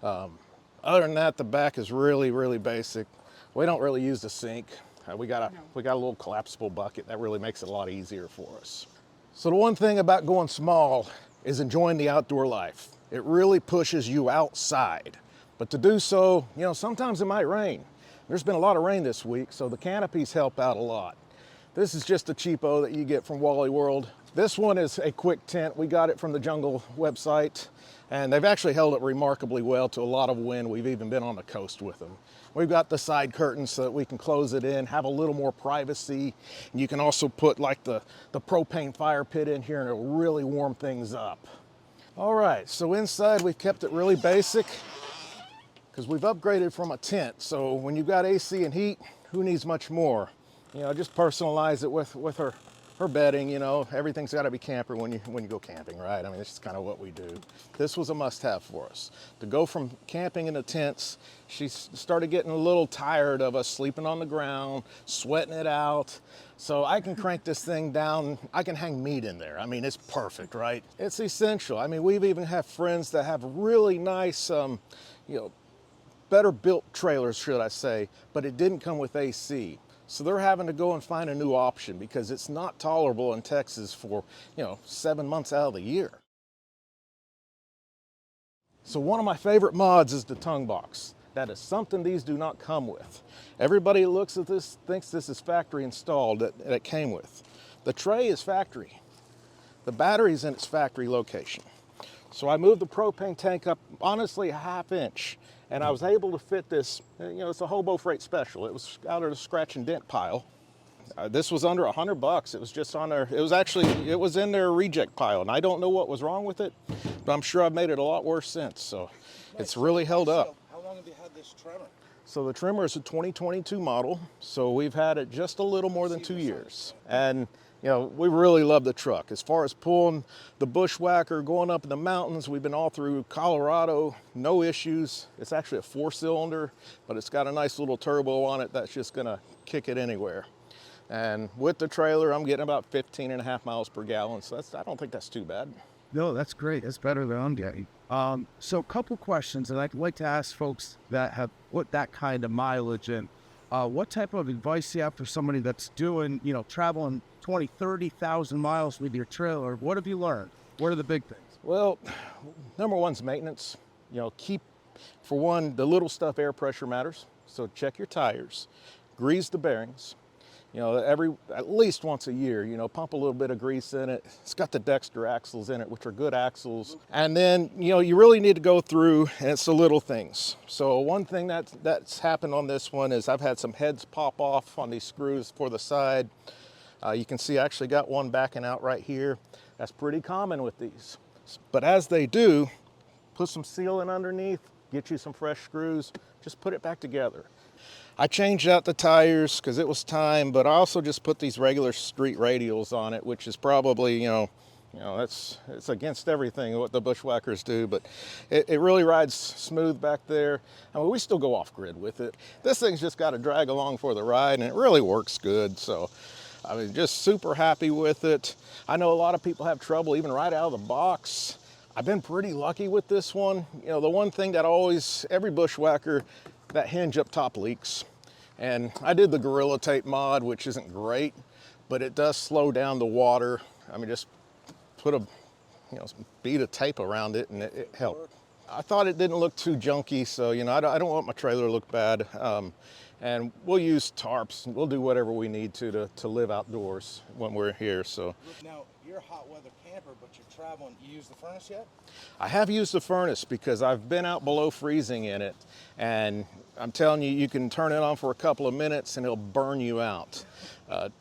other than that, the back is really, really basic. We don't really use the sink. We got a little collapsible bucket. That really makes it a lot easier for us. So the one thing about going small is enjoying the outdoor life. It really pushes you outside. But to do so, you know, sometimes it might rain. There's been a lot of rain this week, so the canopies help out a lot. This is just a cheapo that you get from Wally World. This one is a quick tent. We got it from the Jungle website, and they've actually held it remarkably well to a lot of wind. We've even been on the coast with them. We've got the side curtains so that we can close it in, have a little more privacy. And you can also put like the propane fire pit in here and it'll really warm things up. All right, so inside we've kept it really basic because we've upgraded from a tent. So when you've got AC and heat, who needs much more? You know, just personalize it with her bedding, you know, everything's got to be camper when you go camping, right? I mean, this is kind of what we do. This was a must-have for us. To go from camping in the tents, she started getting a little tired of us sleeping on the ground, sweating it out. So I can crank this thing down. I can hang meat in there. I mean, it's perfect, right? It's essential. I mean, we've even had friends that have really nice, you know, better built trailers, should I say, but it didn't come with AC. So they're having to go and find a new option because it's not tolerable in Texas for, you know, 7 months out of the year. So one of my favorite mods is the tongue box. That is something these do not come with. Everybody who looks at this thinks this is factory installed that it came with. The tray is factory. The battery's in its factory location. So I moved the propane tank up, honestly, a ½ inch. And I was able to fit this, you know, it's a hobo freight special. It was out of the scratch and dent pile. This was under $100. It was just on there. It was in their reject pile. And I don't know what was wrong with it, but I'm sure I've made it a lot worse since. So it's really held up. How long have you had this trimmer? So the trimmer is a 2022 model. So we've had it just a little more than 2 years. And you know, we really love the truck. As far as pulling the Bushwhacker, going up in the mountains, we've been all through Colorado, no issues. It's actually a 4-cylinder, but it's got a nice little turbo on it that's just gonna kick it anywhere. And with the trailer, I'm getting about 15.5 miles per gallon, so I don't think that's too bad. No, that's great. That's better than I'm getting. So a couple questions, and I'd like to ask folks that have put that kind of mileage in. What type of advice do you have for somebody that's doing, you know, traveling 20, 30,000 miles with your trailer? What have you learned? What are the big things? Well, number one's maintenance. You know, for one, the little stuff, air pressure matters. So check your tires, grease the bearings. You know, at least once a year, you know, pump a little bit of grease in it. It's got the Dexter axles in it, which are good axles. And then, you know, you really need to go through, and it's the little things. So one thing that's happened on this one is I've had some heads pop off on these screws for the side. You can see I actually got one backing out right here. That's pretty common with these. But as they do, put some sealant underneath, get you some fresh screws, just put it back together. I changed out the tires because it was time, but I also just put these regular street radials on it, which is probably, it's against everything what the Bushwhackers do, but it really rides smooth back there. I mean, we still go off grid with it. This thing's just got to drag along for the ride, and it really works good. So, I mean, just super happy with it. I know a lot of people have trouble even right out of the box. I've been pretty lucky with this one. You know, the one thing that every Bushwhacker, that hinge up top leaks. And I did the Gorilla Tape mod, which isn't great, but it does slow down the water. I mean, just put a bead of tape around it and it helped. I thought it didn't look too junky, so I don't want my trailer to look bad. And we'll use tarps. We'll do whatever we need to live outdoors when we're here. So now you're a hot weather camper, but you're traveling. You use the furnace yet? I have used the furnace because I've been out below freezing in it, and I'm telling you, you can turn it on for a couple of minutes and it'll burn you out.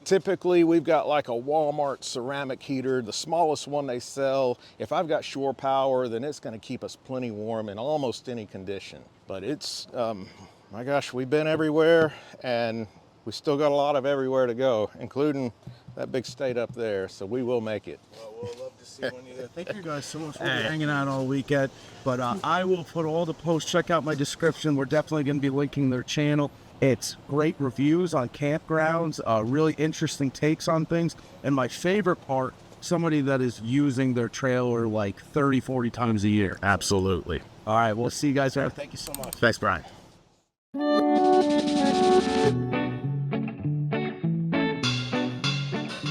Typically, we've got like a Walmart ceramic heater, the smallest one they sell. If I've got shore power, then it's going to keep us plenty warm in almost any condition. But it's, my gosh, we've been everywhere, and we still got a lot of everywhere to go, including that big state up there, so we will make it. Well, we'll love to see when you're there. Thank you guys so much for hanging out all weekend. But I will put all the posts, check out my description. We're definitely going to be linking their channel. It's great reviews on campgrounds, really interesting takes on things. And my favorite part, somebody that is using their trailer like 30, 40 times a year. Absolutely. All right, we'll see you guys there. Thank you so much. Thanks, Bryan.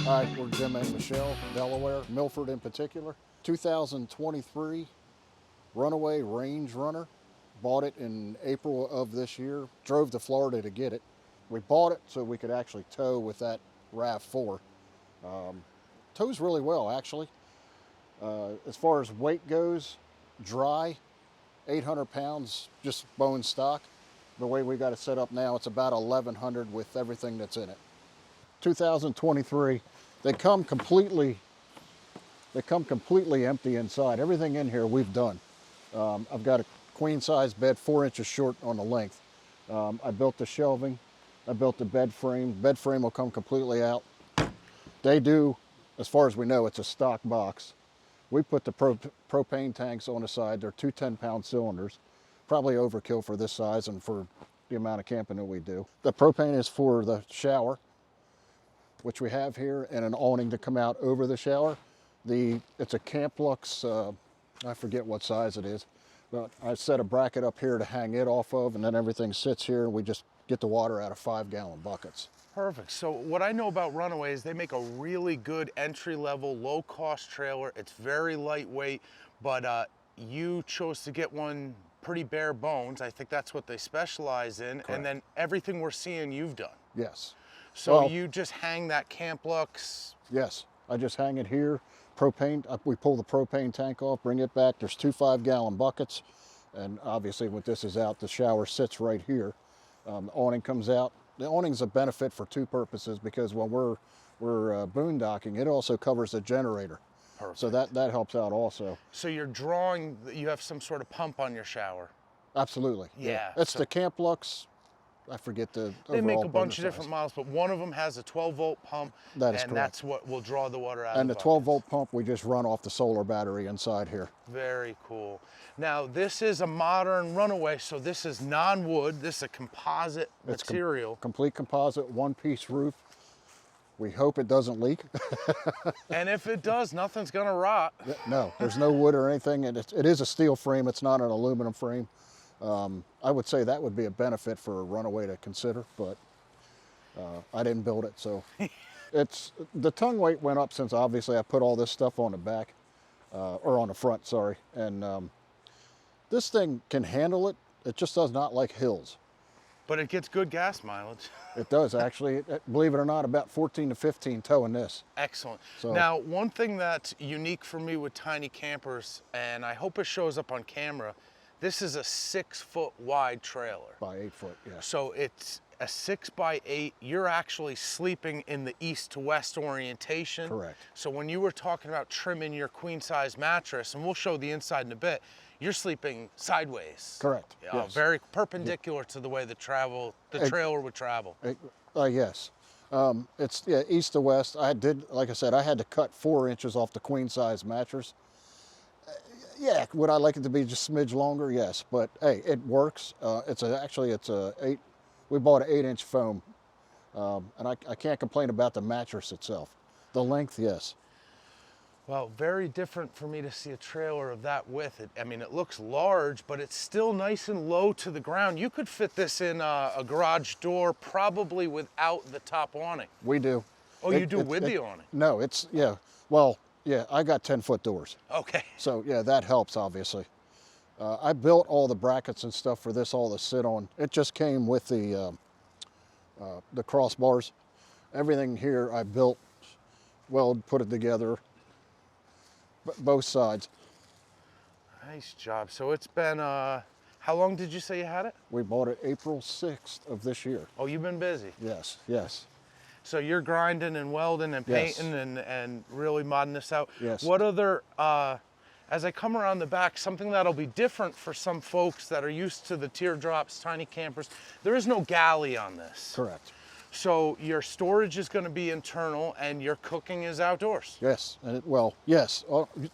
Hi, we're Jim and Michelle, Delaware, Milford in particular. 2023 Runaway Range Runner. Bought it in April of this year. Drove to Florida to get it. We bought it so we could actually tow with that RAV4. tows really well, actually. As far as weight goes, dry, 800 pounds, just bone stock. The way we got it set up now, it's about 1,100 with everything that's in it. 2023, they come completely empty inside. Everything in here we've done. I've got a queen size bed, 4 inches short on the length. I built the shelving, I built the bed frame. Bed frame will come completely out. They do, as far as we know, it's a stock box. We put the propane tanks on the side. They're 2 10-pound cylinders. Probably overkill for this size and for the amount of camping that we do. The propane is for the shower, which we have here, and an awning to come out over the shower. It's a Camplux, I forget what size it is, but I set a bracket up here to hang it off of, and then everything sits here, and we just get the water out of 5-gallon buckets. Perfect. So what I know about Runaway is they make a really good entry-level, low-cost trailer. It's very lightweight, but you chose to get one pretty bare bones. I think that's what they specialize in. Correct. And then everything we're seeing, you've done. Yes. So well, you just hang that Camplux? Yes, I just hang it here. Propane, we pull the propane tank off, bring it back. There's 2 5-gallon buckets. And obviously when this is out, the shower sits right here. The awning comes out. The awning's a benefit for 2 purposes, because when we're boondocking, it also covers the generator. Perfect. So that helps out also. So you're drawing, you have some sort of pump on your shower? Absolutely. Yeah. It's the Camplux. I forget the They make a bunch of different models, but one of them has a 12-volt pump, that is and correct. That's what will draw the water out and of the the 12-volt pump, we just run off the solar battery inside here. Very cool. Now, this is a modern Runaway, so this is non-wood. This is a composite material. Complete composite, 1-piece roof. We hope it doesn't leak. And if it does, nothing's gonna rot. No, there's no wood or anything, and it is a steel frame. It's not an aluminum frame. I would say that would be a benefit for a Runaway to consider, but I didn't build it, so. The tongue weight went up since obviously I put all this stuff on the back, or on the front, sorry. And this thing can handle it. It just does not like hills. But it gets good gas mileage. It does, actually. Believe it or not, about 14 to 15 towing this. Excellent. So, now, one thing that's unique for me with tiny campers, and I hope it shows up on camera, this is a 6-foot wide trailer. By 8 foot, yeah. So it's a 6x8. You're actually sleeping in the east to west orientation. Correct. So when you were talking about trimming your queen size mattress, and we'll show the inside in a bit, you're sleeping sideways. Correct. Yes. Very perpendicular to the way the trailer would travel. Yes. It's east to west. Like I said, I had to cut 4 inches off the queen size mattress. Yeah, would I like it to be just a smidge longer? Yes, but hey, it works. We bought an 8-inch foam, and I can't complain about the mattress itself. The length, yes. Well, very different for me to see a trailer of that width. I mean, it looks large, but it's still nice and low to the ground. You could fit this in a garage door probably without the top awning. We do. Oh, you do with the awning? No, I got 10-foot doors. Okay. So yeah, that helps obviously. I built all the brackets and stuff for this all to sit on. It just came with the crossbars. Everything here I built, put it together, both sides. Nice job. So it's been, how long did you say you had it? We bought it April 6th of this year. Oh, you've been busy. Yes, yes. So you're grinding and welding and painting and really modding this out. Yes. What other, as I come around the back, something that'll be different for some folks that are used to the teardrops, tiny campers, there is no galley on this. Correct. So your storage is going to be internal and your cooking is outdoors. Yes, yes.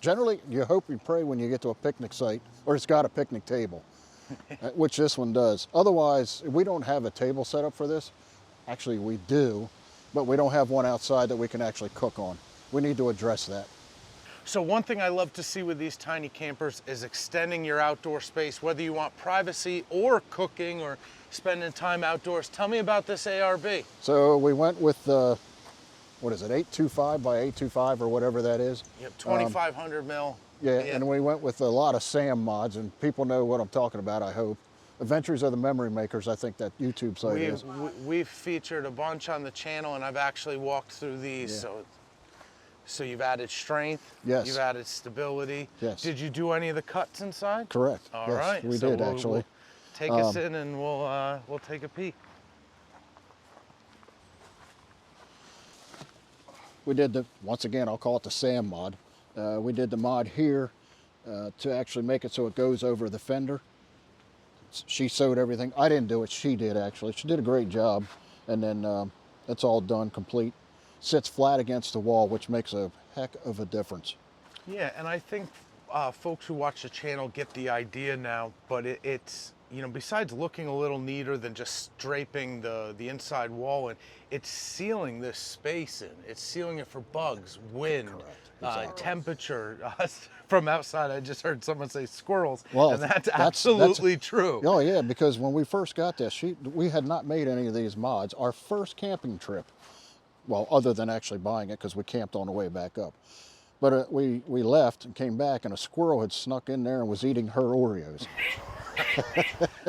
Generally, you hope and pray when you get to a picnic site, or it's got a picnic table, which this one does. Otherwise, we don't have a table set up for this. Actually, we do, but we don't have one outside that we can actually cook on. We need to address that. So one thing I love to see with these tiny campers is extending your outdoor space, whether you want privacy or cooking or spending time outdoors. Tell me about this ARB. So we went with the, 825 by 825 or whatever that is. Yep, 2,500 mil. Yeah, and we went with a lot of SAM mods, and people know what I'm talking about, I hope. Adventures of the Memory Makers, I think that YouTube site is. We've featured a bunch on the channel, and I've actually walked through these, so So you've added strength. Yes. You've added stability. Yes. Did you do any of the cuts inside? Correct. All yes, right. we So did we'll actually. take us in and we'll take a peek. We did once again, I'll call it the sand mod. We did the mod here to actually make it so it goes over the fender. She sewed everything. I didn't do it, she did actually. She did a great job. And then it's all done, complete. Sits flat against the wall, which makes a heck of a difference. Yeah, and I think folks who watch the channel get the idea now, but it's, you know, besides looking a little neater than just draping the inside wall in, it's sealing this space in. It's sealing it for bugs, wind, temperature. From outside, I just heard someone say squirrels, well, and that's absolutely true. Oh yeah, because when we first got this, we had not made any of these mods. Our first camping trip, well, other than actually buying it because we camped on the way back up. But we left and came back and a squirrel had snuck in there and was eating her Oreos.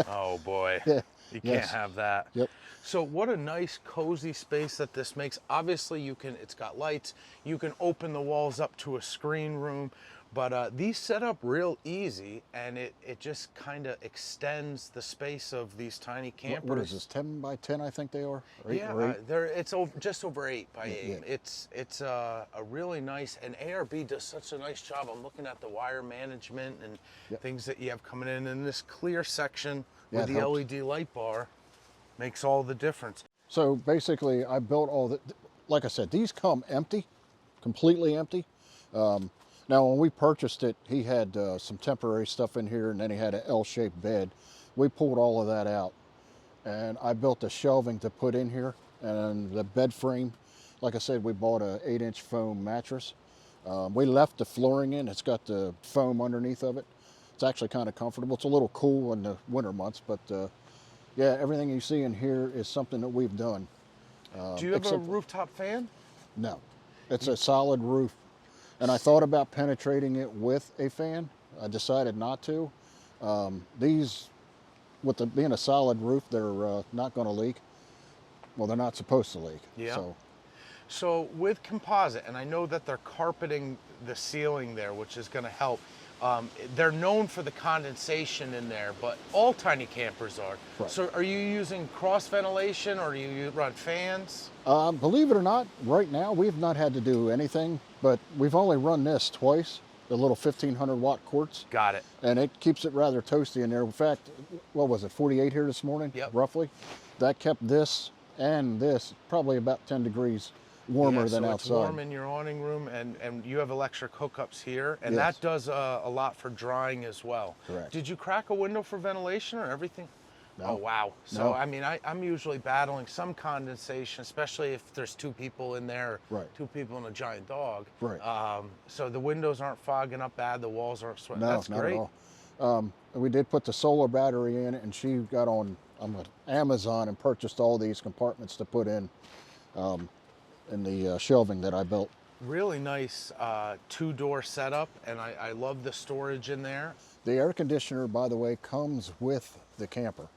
Oh boy, yeah. You can't have that. Yep. So what a nice cozy space that this makes. Obviously it's got lights, you can open the walls up to a screen room, but these set up real easy and it just kind of extends the space of these tiny campers. What is this, 10 by 10 I think they are? It's just over 8 by 8. Yeah. It's a really nice, and ARB does such a nice job. I'm looking at the wire management and things that you have coming in, and this clear section with the LED light bar makes all the difference. So basically I built all the, like I said, these come empty, completely empty. Now when we purchased it, he had some temporary stuff in here and then he had an L-shaped bed. We pulled all of that out and I built the shelving to put in here and the bed frame. Like I said, we bought a 8-inch foam mattress. We left the flooring in, it's got the foam underneath of it. It's actually kind of comfortable. It's a little cool in the winter months, but yeah, everything you see in here is something that we've done. Do you have a rooftop fan? No, it's a solid roof. And I thought about penetrating it with a fan. I decided not to. These, with being a solid roof, they're not going to leak. Well, they're not supposed to leak. Yeah. So with composite, and I know that they're carpeting the ceiling there, which is going to help. They're known for the condensation in there, but all tiny campers are. Right. So are you using cross ventilation or do you run fans? Believe it or not, right now we've not had to do anything, but we've only run this twice, the little 1500 watt quartz. Got it. And it keeps it rather toasty in there. In fact, what was it, 48 here this morning? Yep. Roughly. That kept this and this probably about 10 degrees warmer than outside. It's warm in your awning room, and you have electric hookups here, and that does a lot for drying as well. Correct. Did you crack a window for ventilation or everything? No. Oh, wow. So, No. I mean, I'm usually battling some condensation, especially if there's 2 people in there, 2 people and a giant dog. Right. So the windows aren't fogging up bad, the walls aren't sweating. No, That's not great. at all. We did put the solar battery in, and she got on Amazon and purchased all these compartments to put in the shelving that I built. Really nice 2-door setup, and I love the storage in there. The air conditioner, by the way, comes with the camper.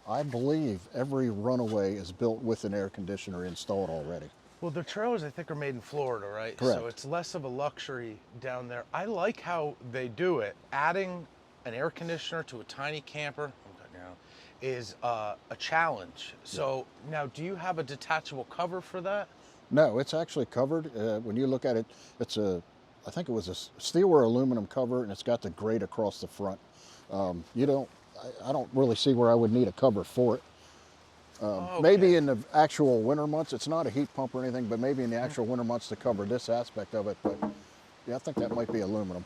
I believe every Runaway is built with an air conditioner installed already. Well, the trailers, I think, are made in Florida, right? Correct. So it's less of a luxury down there. I like how they do it. Adding an air conditioner to a tiny camper is a challenge. So now, do you have a detachable cover for that? No, it's actually covered. When you look at it, I think it was a steel or aluminum cover, and it's got the grate across the front. I don't really see where I would need a cover for it. Maybe in the actual winter months, it's not a heat pump or anything, but maybe in the actual winter months to cover this aspect of it. But yeah, I think that might be aluminum.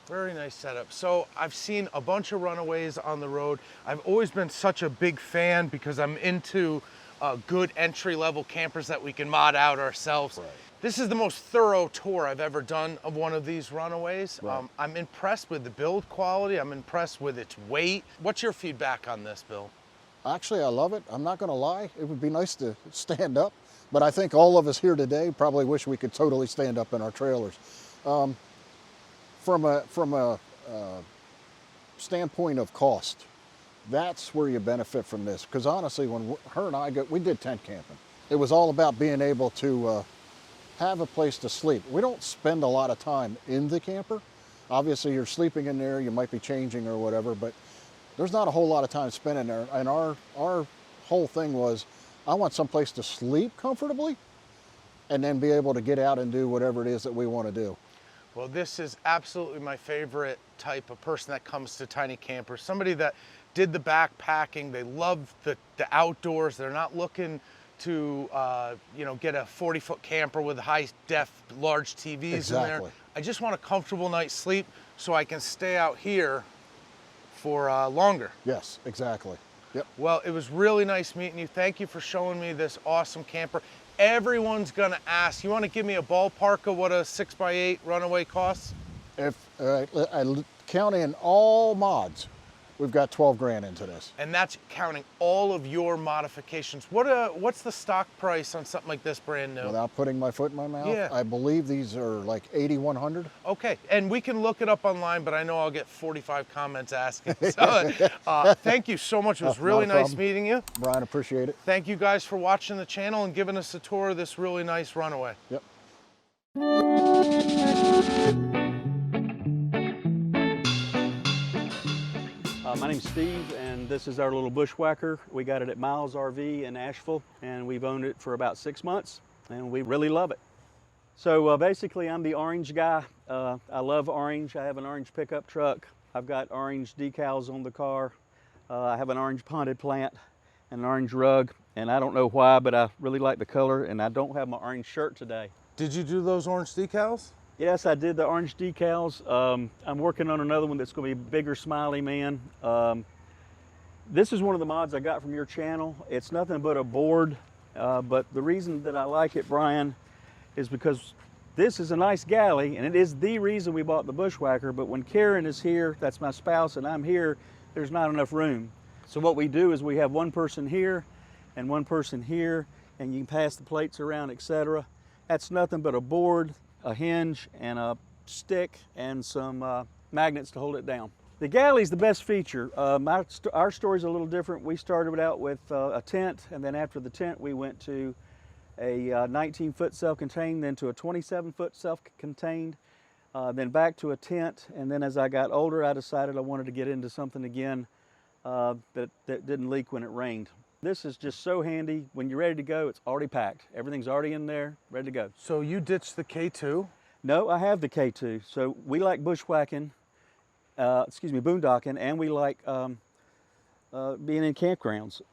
Very nice setup. So I've seen a bunch of Runaways on the road. I've always been such a big fan because I'm into good entry-level campers that we can mod out ourselves. Right. This is the most thorough tour I've ever done of one of these Runaways. Right. I'm impressed with the build quality. I'm impressed with its weight. What's your feedback on this, Bill? Actually, I love it. I'm not going to lie. It would be nice to stand up, but I think all of us here today probably wish we could totally stand up in our trailers. From a standpoint of cost, that's where you benefit from this. Because honestly, when her and I we did tent camping. It was all about being able to have a place to sleep. We don't spend a lot of time in the camper. Obviously you're sleeping in there, you might be changing or whatever, but there's not a whole lot of time spent in there. And our whole thing was, I want some place to sleep comfortably and then be able to get out and do whatever it is that we want to do. Well, this is absolutely my favorite type of person that comes to tiny campers. Somebody that did the backpacking, they love the outdoors, they're not looking to you know, get a 40-foot camper with high def large TVs in there. I just want a comfortable night's sleep so I can stay out here for longer. Yes, exactly. Yep. Well, it was really nice meeting you. Thank you for showing me this awesome camper. Everyone's gonna ask, you wanna give me a ballpark of what a 6x8 Runaway costs? If I count in all mods, we've got 12 grand into this. And that's counting all of your modifications. What's the stock price on something like this brand new? Without putting my foot in my mouth, Yeah. I believe these are like 8,100. Okay, and we can look it up online, but I know I'll get 45 comments asking. So, thank you so much. It was really nice meeting you. Brian, appreciate it. Thank you guys for watching the channel and giving us a tour of this really nice Runaway. Yep. My name's Steve, and this is our little Bushwhacker. We got it at Miles RV in Asheville, and we've owned it for about 6 months, and we really love it. So basically, I'm the orange guy. I love orange. I have an orange pickup truck. I've got orange decals on the car. I have an orange potted plant and an orange rug, and I don't know why, but I really like the color, and I don't have my orange shirt today. Did you do those orange decals? Yes, I did the orange decals. I'm working on another one that's going to be a bigger smiley man. This is one of the mods I got from your channel. It's nothing but a board, but the reason that I like it, Brian, is because this is a nice galley, and it is the reason we bought the Bushwhacker, but when Karen is here, that's my spouse, and I'm here, there's not enough room. So what we do is we have one person here and one person here, and you can pass the plates around, etc. That's nothing but a board, a hinge, and a stick, and some magnets to hold it down. The galley's the best feature. Our story's a little different. We started out with a tent, and then after the tent we went to a 19-foot self-contained, then to a 27-foot self-contained, then back to a tent, and then as I got older I decided I wanted to get into something again that didn't leak when it rained. This is just so handy. When you're ready to go, it's already packed. Everything's already in there, ready to go. So you ditched the K2? No, I have the K2. So we like bushwhacking, boondocking, and we like being in campgrounds.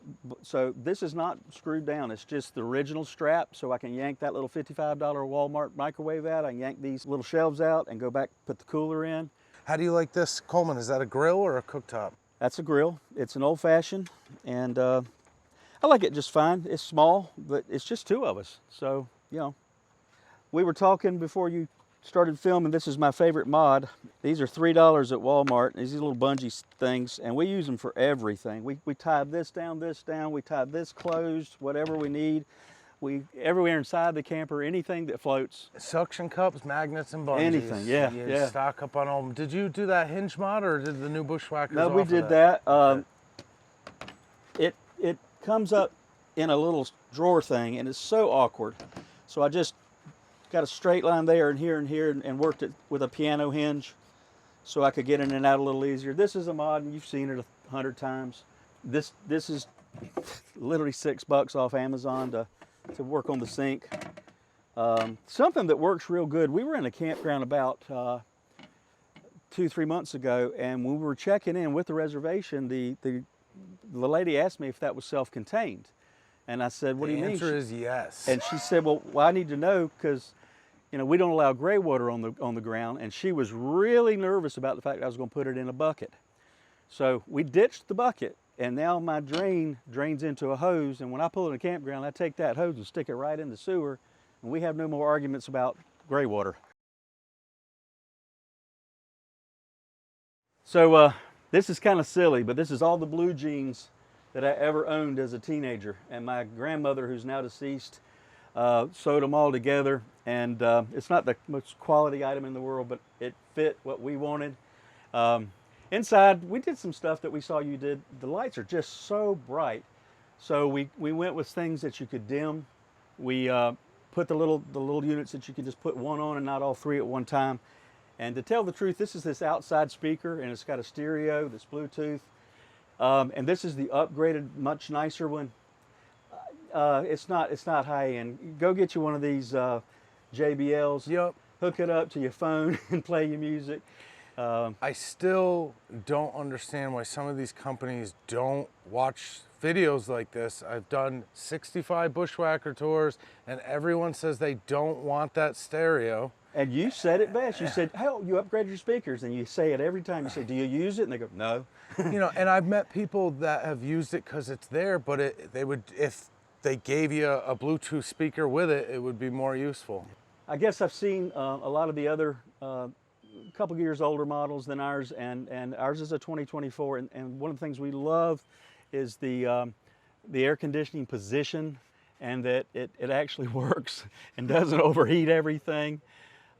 So this is not screwed down. It's just the original strap, so I can yank that little $55 Walmart microwave out. I can yank these little shelves out and go back, put the cooler in. How do you like this, Coleman? Is that a grill or a cooktop? That's a grill. It's an old-fashioned, and I like it just fine. It's small, but it's just two of us. So, you know, we were talking before you started filming. This is my favorite mod. These are $3 at Walmart. These are little bungee things, and we use them for everything. We tie this down, we tie this closed, whatever we need. Everywhere inside the camper, anything that floats. Suction cups, magnets, and bungees. Anything, yeah, yeah. Stock up on all of them. Did you do that hinge mod, or did the new Bushwhackers No, we did that. It comes up in a little drawer thing, and it's so awkward. So I just got a straight line there and here and worked it with a piano hinge so I could get in and out a little easier. This is a mod, and you've seen it 100 times. This is literally $6 off Amazon to work on the sink. Something that works real good. We were in a campground about 2-3 months ago, and when we were checking in with the reservation, the lady asked me if that was self-contained. And I said, what do you mean? The answer is yes. And she said, well, I need to know because, you know, we don't allow gray water on the ground. And she was really nervous about the fact that I was going to put it in a bucket. So we ditched the bucket, and now my drain drains into a hose. And when I pull in a campground, I take that hose and stick it right in the sewer. And we have no more arguments about gray water. So this is kind of silly, but this is all the blue jeans that I ever owned as a teenager. And my grandmother, who's now deceased, sewed them all together. And it's not the most quality item in the world, but it fit what we wanted. Inside, we did some stuff that we saw you did. The lights are just so bright. So we went with things that you could dim. We put the little units that you can just put one on and not all three at one time. And to tell the truth, this is this outside speaker, and it's got a stereo that's Bluetooth. And this is the upgraded, much nicer one. It's not high end. Go get you one of these JBLs. Yep. Hook it up to your phone and play your music. I still don't understand why some of these companies don't watch videos like this. I've done 65 Bushwhacker tours, and everyone says they don't want that stereo. And you said it best. You said, hell, you upgrade your speakers. And you say it every time. You say, do you use it? And they go, no. You know, and I've met people that have used it because it's there, but if they gave you a Bluetooth speaker with it, it would be more useful. I guess I've seen a lot of the other couple years older models than ours, and ours is a 2024. And one of the things we love is the air conditioning position, and that it actually works and doesn't overheat everything.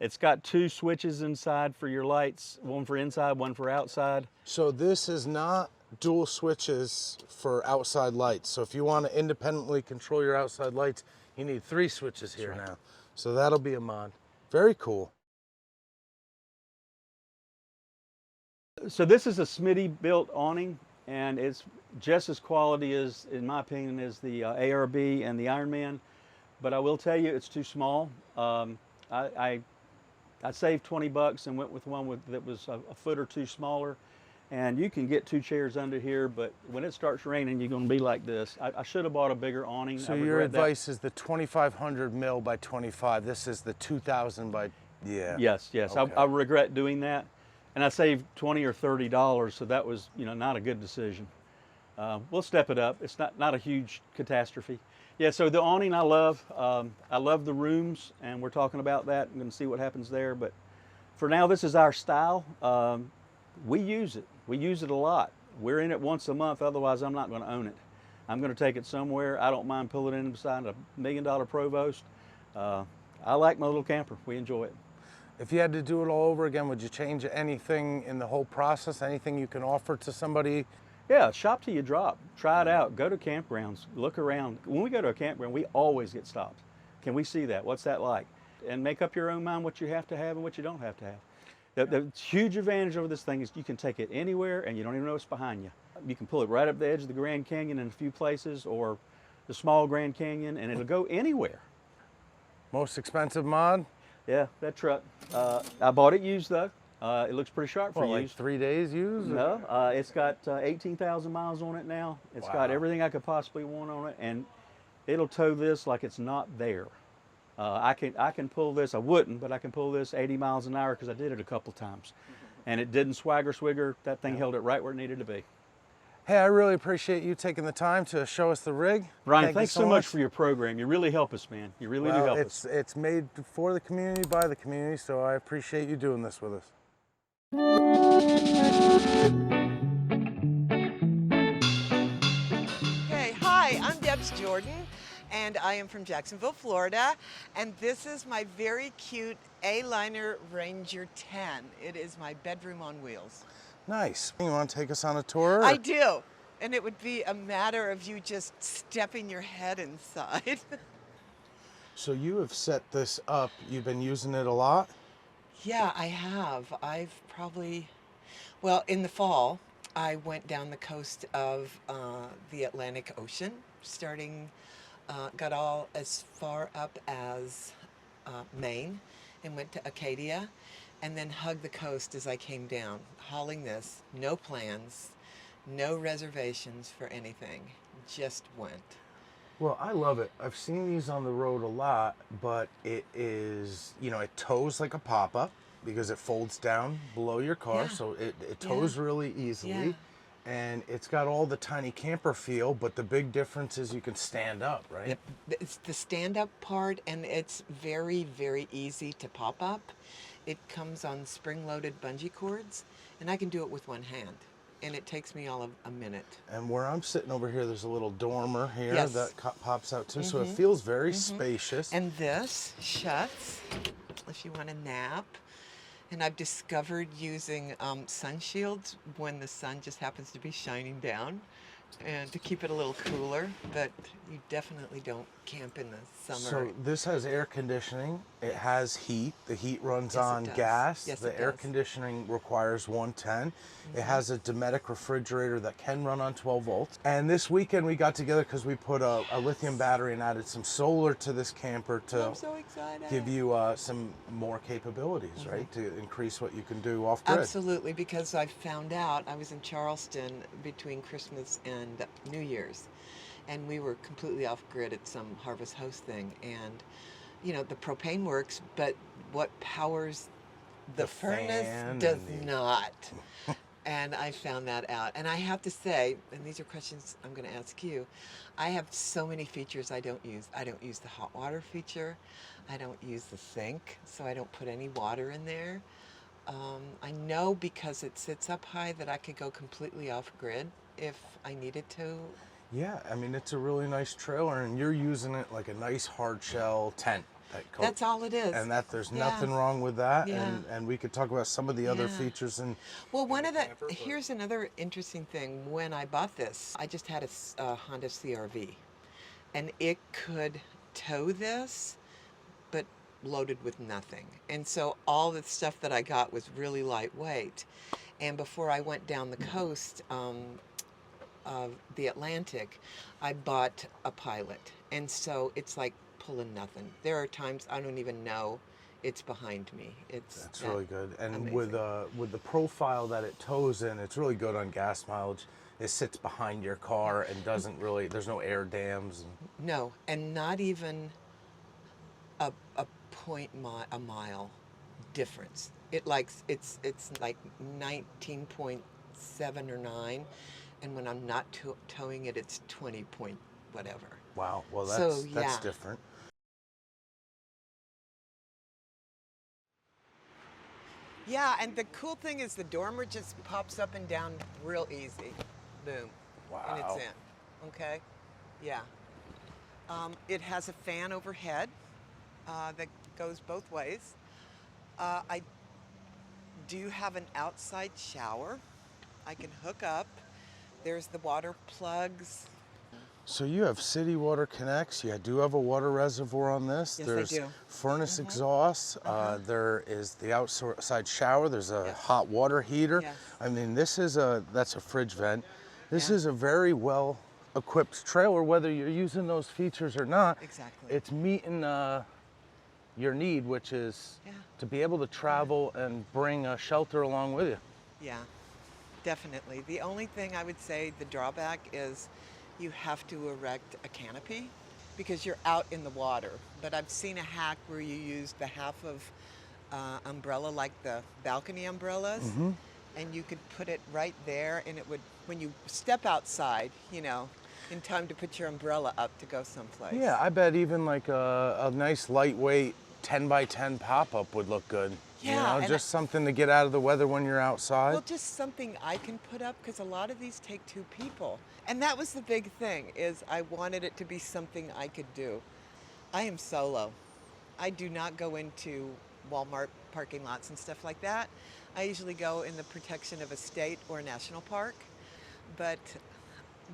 It's got two switches inside for your lights, one for inside, one for outside. So this is not dual switches for outside lights. So if you want to independently control your outside lights, you need 3 switches here now. So that'll be a mod. Very cool. So this is a Smitty built awning, and it's just as quality as, in my opinion, as the ARB and the Ironman. But I will tell you, it's too small. I saved 20 bucks and went with one that was a foot or two smaller. And you can get 2 chairs under here, but when it starts raining, you're going to be like this. I should have bought a bigger awning. So your advice is the 2,500 mil by 25. This is the 2,000 by, yeah. Yes. Okay. I regret doing that. And I saved $20 or $30, so that was, not a good decision. We'll step it up. It's not a huge catastrophe. Yeah, so the awning I love. I love the rooms, and we're talking about that. I'm going to see what happens there. But for now, this is our style. We use it. We use it a lot. We're in it once a month, otherwise I'm not going to own it. I'm going to take it somewhere. I don't mind pulling it in beside a $1 million Provost. I like my little camper. We enjoy it. If you had to do it all over again, would you change anything in the whole process? Anything you can offer to somebody? Yeah, shop till you drop. Try it out. Go to campgrounds. Look around. When we go to a campground, we always get stopped. Can we see that? What's that like? And make up your own mind what you have to have and what you don't have to have. The huge advantage of this thing is you can take it anywhere and you don't even know what's behind you. You can pull it right up the edge of the Grand Canyon in a few places, or the small Grand Canyon, and it'll go anywhere. Most expensive mod? Yeah, that truck. I bought it used though. It looks pretty sharp for like used. 3 days used? No, it's got 18,000 miles on it now. It's got everything I could possibly want on it, and it'll tow this like it's not there. I can pull this. I wouldn't, but I can pull this 80 miles an hour because I did it a couple times, and it didn't swagger. That thing held it right where it needed to be. Hey, I really appreciate you taking the time to show us the rig. Bryan, thanks so much for your program. You really help us, man. You really do help us. It's made for the community, by the community, so I appreciate you doing this with us. Okay, hi, I'm Debs Jordan, and I am from Jacksonville, Florida, and this is my very cute Aliner Ranger 10. It is my bedroom on wheels. Nice. You want to take us on a tour? I do, and it would be a matter of you just stepping your head inside. So you have set this up. You've been using it a lot? Yeah, I have. I've probably, well, in the fall, I went down the coast of the Atlantic Ocean, got all as far up as Maine, and went to Acadia, and then hugged the coast as I came down, hauling this, no plans, no reservations for anything, just went. Well, I love it. I've seen these on the road a lot, but it is, it tows like a pop-up because it folds down below your car, so it tows really easily. Yeah. And it's got all the tiny camper feel, but the big difference is you can stand up, right? Yep. It's the stand-up part, and it's very, very easy to pop up. It comes on spring-loaded bungee cords, and I can do it with one hand. And it takes me all of a minute. And where I'm sitting over here, there's a little dormer here that pops out too, so it Mhm. feels very spacious. And this shuts if you want to nap. And I've discovered using sun shields when the sun just happens to be shining down and to keep it a little cooler, but you definitely don't camp in the summer. So this has air conditioning. It has heat. The heat runs Yes, it on does. gas. Yes, The it air does. conditioning requires 110. It has a Dometic refrigerator that can run on 12 volts. And this weekend we got together because we put a lithium battery and added some solar to this camper to I'm so excited. give you some more capabilities, right? To increase what you can do off grid. Absolutely, because I found out I was in Charleston between Christmas and New Year's, and we were completely off grid at some Harvest Host thing. And you know, the propane works, but what powers the furnace fan does and not. And I found that out. And I have to say, and these are questions I'm going to ask you, I have so many features I don't use. I don't use the hot water feature. I don't use the sink, so I don't put any water in there. I know because it sits up high that I could go completely off grid if I needed to. Yeah, I mean, it's a really nice trailer, and you're using it like a nice hard shell tent. That's all it is. And that there's Yeah. nothing wrong with that. Yeah. And we could talk about some of the other Yeah. features. And well, here's another interesting thing. When I bought this, I just had a Honda CR-V, and it could tow this, but loaded with nothing. And so all the stuff that I got was really lightweight. And before I went down the coast of the Atlantic, I bought a Pilot. And so it's like pulling nothing. There are times I don't even know it's behind me. That's really good. And with the profile that it tows in, it's really good on gas mileage. It sits behind your car and doesn't really, there's no air dams. No, and not even a mile difference. It's like 19.7 or 9, and when I'm not towing it, it's 20 point whatever. Wow, well that's different. Yeah, and the cool thing is the dormer just pops up and down real easy. Boom. Wow. And it's in. Okay? Yeah. It has a fan overhead that goes both ways. I do have an outside shower. I can hook up. There's the water plugs. So you have city water connects. You do have a water reservoir on this. Yes, There's I do. furnace exhaust. There is the outside shower. There's a hot water heater. Yes. I mean, that's a fridge vent. This is a very well equipped trailer, whether you're using those features or not. Exactly. It's meeting your need, which is to be able to travel and bring a shelter along with you. Yeah, definitely. The only thing I would say, the drawback is you have to erect a canopy because you're out in the water. But I've seen a hack where you use the half of umbrella, like the balcony umbrellas, and you could put it right there, and it would, when you step outside, you know, in time to put your umbrella up to go someplace. Yeah, I bet even like a nice lightweight 10 by 10 pop-up would look good. Yeah, you know, just something to get out of the weather when you're outside. Well, just something I can put up, because a lot of these take 2 people. And that was the big thing, is I wanted it to be something I could do. I am solo. I do not go into Walmart parking lots and stuff like that. I usually go in the protection of a state or a national park. But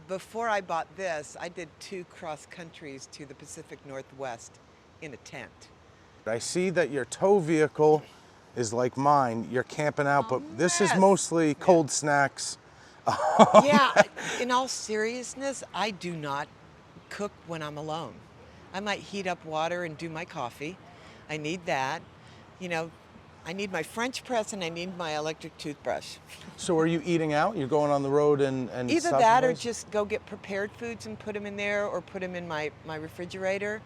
before I bought this, I did 2 cross countries to the Pacific Northwest in a tent. I see that your tow vehicle is like mine. You're camping out, but this is mostly cold snacks. Yeah, in all seriousness, I do not cook when I'm alone. I might heat up water and do my coffee. I need that. You know, I need my French press and I need my electric toothbrush. So are you eating out? You're going on the road and Either stuff that or those? just go get prepared foods and put them in there, or put them in my refrigerator.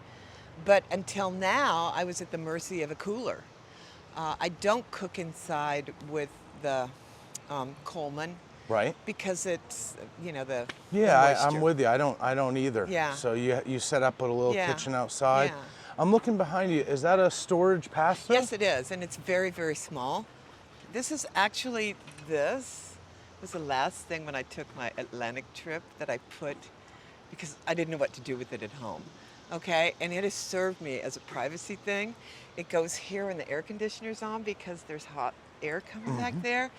But until now, I was at the mercy of a cooler. I don't cook inside with the Coleman. Right. Because it's, you know, the I'm with you. I don't either. Yeah. So you set up a little Yeah. kitchen outside. Yeah. I'm looking behind you. Is that a storage pass-through? Yes, it is, and it's very, very small. This is actually, this was the last thing when I took my Atlantic trip that I put, because I didn't know what to do with it at home. Okay, and it has served me as a privacy thing. It goes here when the air conditioner's on because there's hot air coming back there.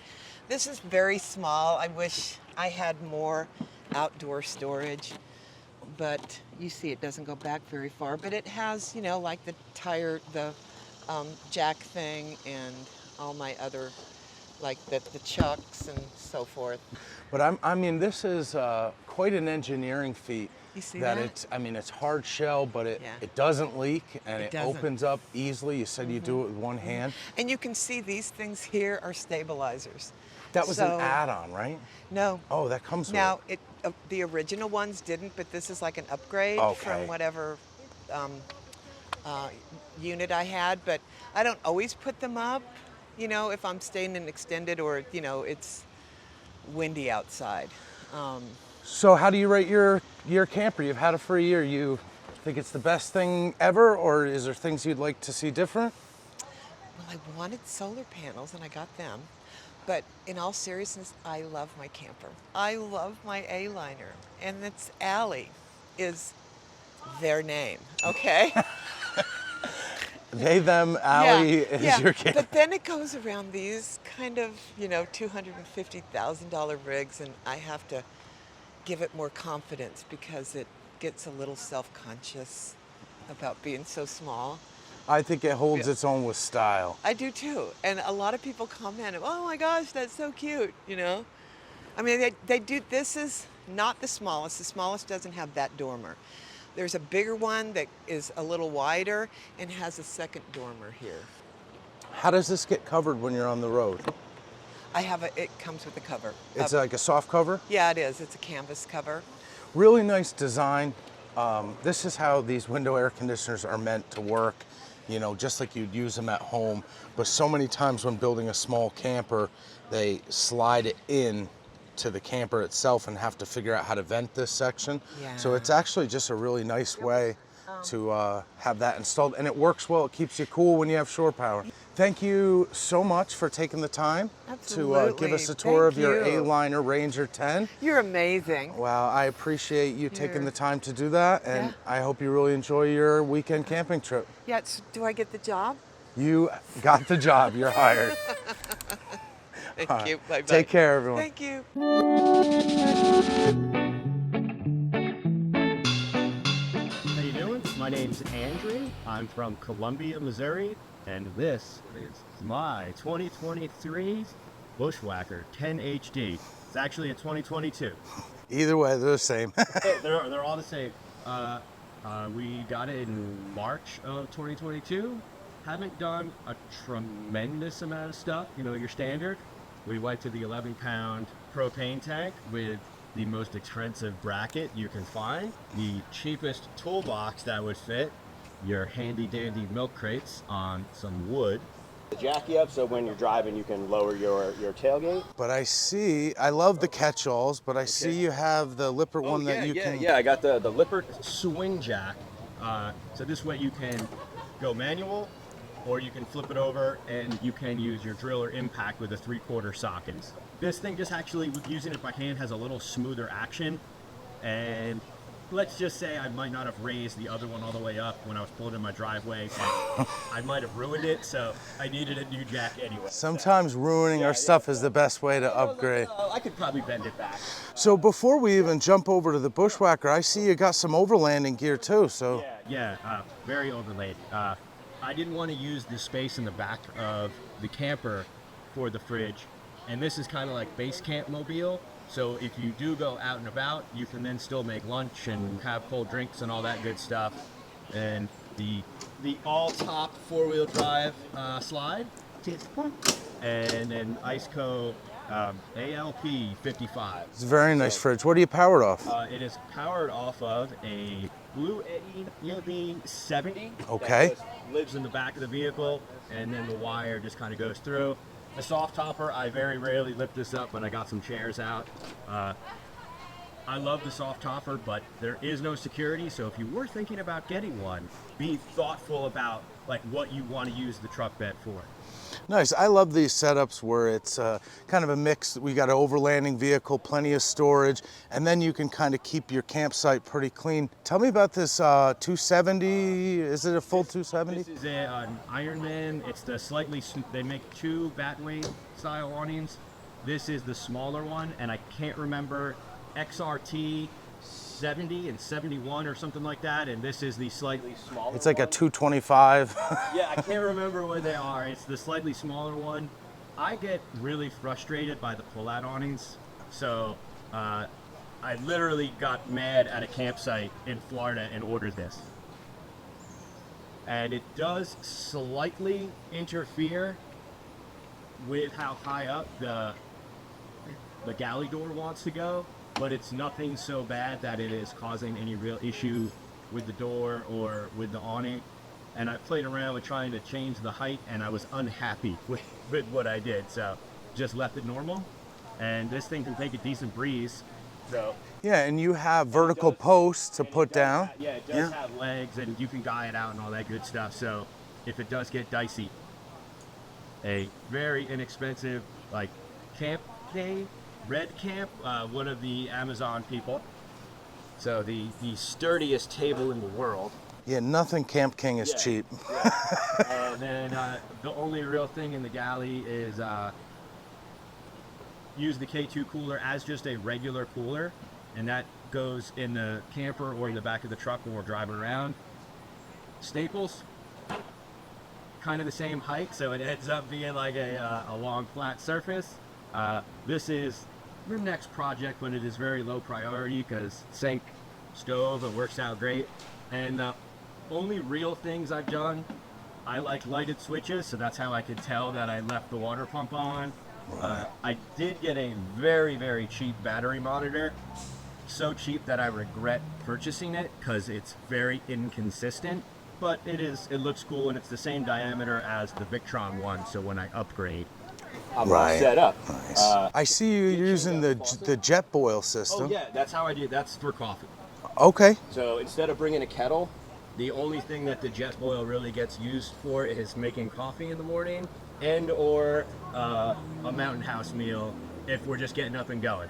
This is very small. I wish I had more outdoor storage. But you see it doesn't go back very far, but it has, you know, like the tire, the jack thing and all my other, like the chucks and so forth. But I mean, this is quite an engineering feat. You see that? that? It's, I mean, it's hard shell, but it doesn't leak and it opens up easily. You said you do it with one hand. And you can see these things here are stabilizers. That was an add-on, right? No. Oh, that comes with now, the original ones didn't, but this is like an upgrade from whatever unit I had. But I don't always put them up, you know, if I'm staying in extended or, you know, it's windy outside. So how do you rate your camper? You've had it for a year. You think it's the best thing ever, or is there things you'd like to see different? Well, I wanted solar panels and I got them. But in all seriousness, I love my camper. I love my Aliner, and it's Allie is their name, okay? They, them, Allie is your camper. But then it goes around these kind of, you know, $250,000 rigs, and I have to give it more confidence because it gets a little self-conscious about being so small. I think it holds its own with style. I do too, and a lot of people comment, oh my gosh, that's so cute, you know? I mean, they do, this is not the smallest doesn't have that dormer. There's a bigger one that is a little wider and has a second dormer here. How does this get covered when you're on the road? It comes with a cover. It's like a soft cover? Yeah, it is, it's a canvas cover. Really nice design. This is how these window air conditioners are meant to work. You know, just like you'd use them at home. But so many times when building a small camper, they slide it in to the camper itself and have to figure out how to vent this section. Yeah. So it's actually just a really nice way to have that installed. And it works well, it keeps you cool when you have shore power. Thank you so much for taking the time to give us a tour of your Aliner Ranger 10. You're amazing. Well, I appreciate you taking the time to do that, and I hope you really enjoy your weekend camping trip. Yeah, do I get the job? You got the job, you're hired. Thank you, bye-bye. Take care, everyone. Thank you. How you doing? My name's Andrew. I'm from Columbia, Missouri, and this is my 2023 Bushwhacker 10 HD. It's actually a 2022. Either way, they're the same. they're all the same. We got it in March of 2022. Haven't done a tremendous amount of stuff, you know, your standard. We went to the 11-pound propane tank with the most expensive bracket you can find, the cheapest toolbox that would fit, your handy dandy milk crates on some wood. Jack you up so when you're driving you can lower your tailgate. But I love the catch-alls, but I see you have the Lippert one that you can... Yeah, I got the Lippert swing jack. So this way you can go manual, or you can flip it over and you can use your driller impact with a 3/4 socket. This thing just actually, using it by hand, has a little smoother action, and let's just say I might not have raised the other one all the way up when I was pulling in my driveway. I might have ruined it, so I needed a new jack anyway. Sometimes ruining our stuff is the best way to upgrade. I could probably bend it back. So before we even jump over to the Bushwhacker, I see you got some overlanding gear too, so... Yeah, very overlaid. I didn't want to use the space in the back of the camper for the fridge, and this is kind of like base camp mobile. So if you do go out and about, you can then still make lunch and have cold drinks and all that good stuff. And the all-top 4-wheel drive slide, and an Iceco ALP 55. It's a very nice fridge. What are you powered off? It is powered off of a Blue Eddy 70. Okay. That lives in the back of the vehicle, and then the wire just kind of goes through. The soft topper, I very rarely lift this up, but I got some chairs out. I love the soft topper, but there is no security, so if you were thinking about getting one, be thoughtful about like what you want to use the truck bed for. Nice. I love these setups where it's kind of a mix. We got an overlanding vehicle, plenty of storage, and then you can kind of keep your campsite pretty clean. Tell me about this 270. Is it a full 270? This is an Ironman. It's the slightly, they make 2 Batwing style awnings. This is the smaller one, and I can't remember XRT 70 and 71 or something like that, and this is the slightly smaller It's like a one. 225. Yeah, I can't remember what they are. It's the slightly smaller one. I get really frustrated by the pull-out awnings, so I literally got mad at a campsite in Florida and ordered this. And it does slightly interfere with how high up the galley door wants to go, but it's nothing so bad that it is causing any real issue with the door or with the awning. And I played around with trying to change the height, and I was unhappy with what I did, so just left it normal. And this thing can take a decent breeze, so. Yeah, and you have vertical posts to put down. Yeah, it does have legs, and you can guy it out and all that good stuff, so if it does get dicey. A very inexpensive, like, camp day, Red Camp, one of the Amazon people. So the sturdiest table in the world. Yeah, nothing Camp King is cheap. Yeah. And then the only real thing in the galley is use the K2 cooler as just a regular cooler, and that goes in the camper or in the back of the truck when we're driving around. Staples, kind of the same height, so it ends up being like a long flat surface. This is the next project, but it is very low priority because sink, stove, it works out great. And the only real things I've done, I like lighted switches, so that's how I could tell that I left the water pump on. I did get a very, very cheap battery monitor. So cheap that I regret purchasing it because it's very inconsistent, but it looks cool, and it's the same diameter as the Victron one, so when I upgrade, I'm all set up. Nice. I see you using the jet boil system. Oh yeah, that's how I do. That's for coffee. Okay. So instead of bringing a kettle, the only thing that the jet boil really gets used for is making coffee in the morning, and or a Mountain House meal if we're just getting up and going.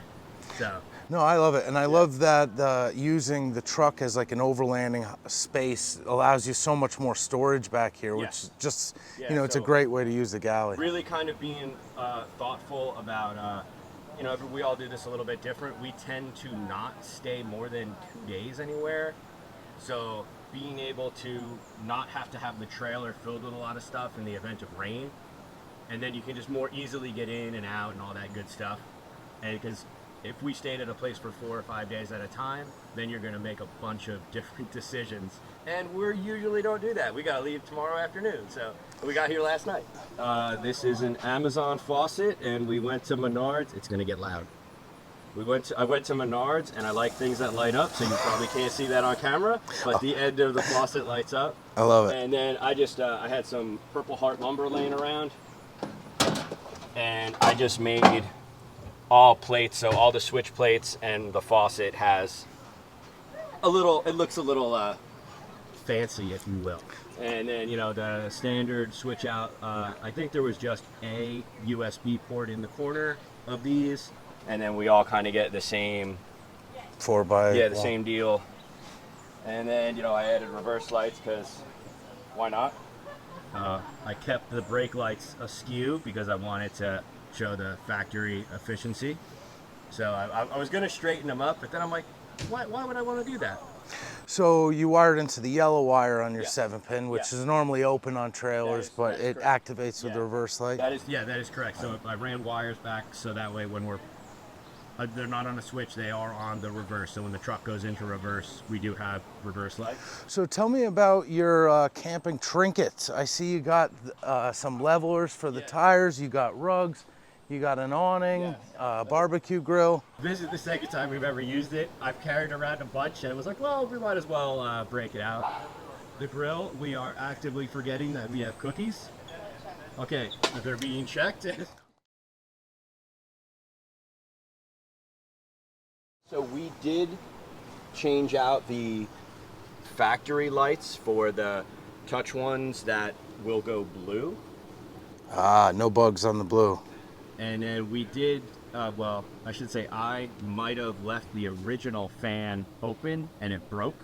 So. No, I love it, and I love that using the truck as like an overlanding space allows you so much more storage back here, which just, you know, it's a great way to use the galley. Really kind of being thoughtful about, you know, we all do this a little bit different. We tend to not stay more than 2 days anywhere, so being able to not have to have the trailer filled with a lot of stuff in the event of rain, and then you can just more easily get in and out and all that good stuff, and because if we stayed at a place for 4 or 5 days at a time, then you're going to make a bunch of different decisions. And we usually don't do that. We got to leave tomorrow afternoon, so we got here last night. This is an Amazon faucet, and we went to Menards. It's going to get loud. I went to Menards, and I like things that light up, so you probably can't see that on camera, but the end of the faucet lights up. I love it. And then I just, I had some Purple Heart lumber laying around, and I just made all plates, so all the switch plates, and the faucet has a little, it looks a little fancy, if you will. And then, you know, the standard switch out, I think there was just a USB port in the corner of these, and then we all kind of get the same 4x. Yeah, the same deal. And then, you know, I added reverse lights because why not? I kept the brake lights askew because I wanted to show the factory efficiency. So I was going to straighten them up, but then I'm like, why would I want to do that? So you wired into the yellow wire on your 7-pin, which is normally open on trailers, but it activates with the reverse light? That is correct. So I ran wires back so that way when they're not on a switch, they are on the reverse. So when the truck goes into reverse, we do have reverse lights. So tell me about your camping trinkets. I see you got some levelers for the tires, you got rugs, you got an awning, barbecue grill. This is the second time we've ever used it. I've carried around a bunch and it was like, well, we might as well break it out. The grill, we are actively forgetting that we have cookies. Okay, they're being checked. So we did change out the factory lights for the touch ones that will go blue. Ah, no bugs on the blue. And then we did, well, I should say I might have left the original fan open and it broke.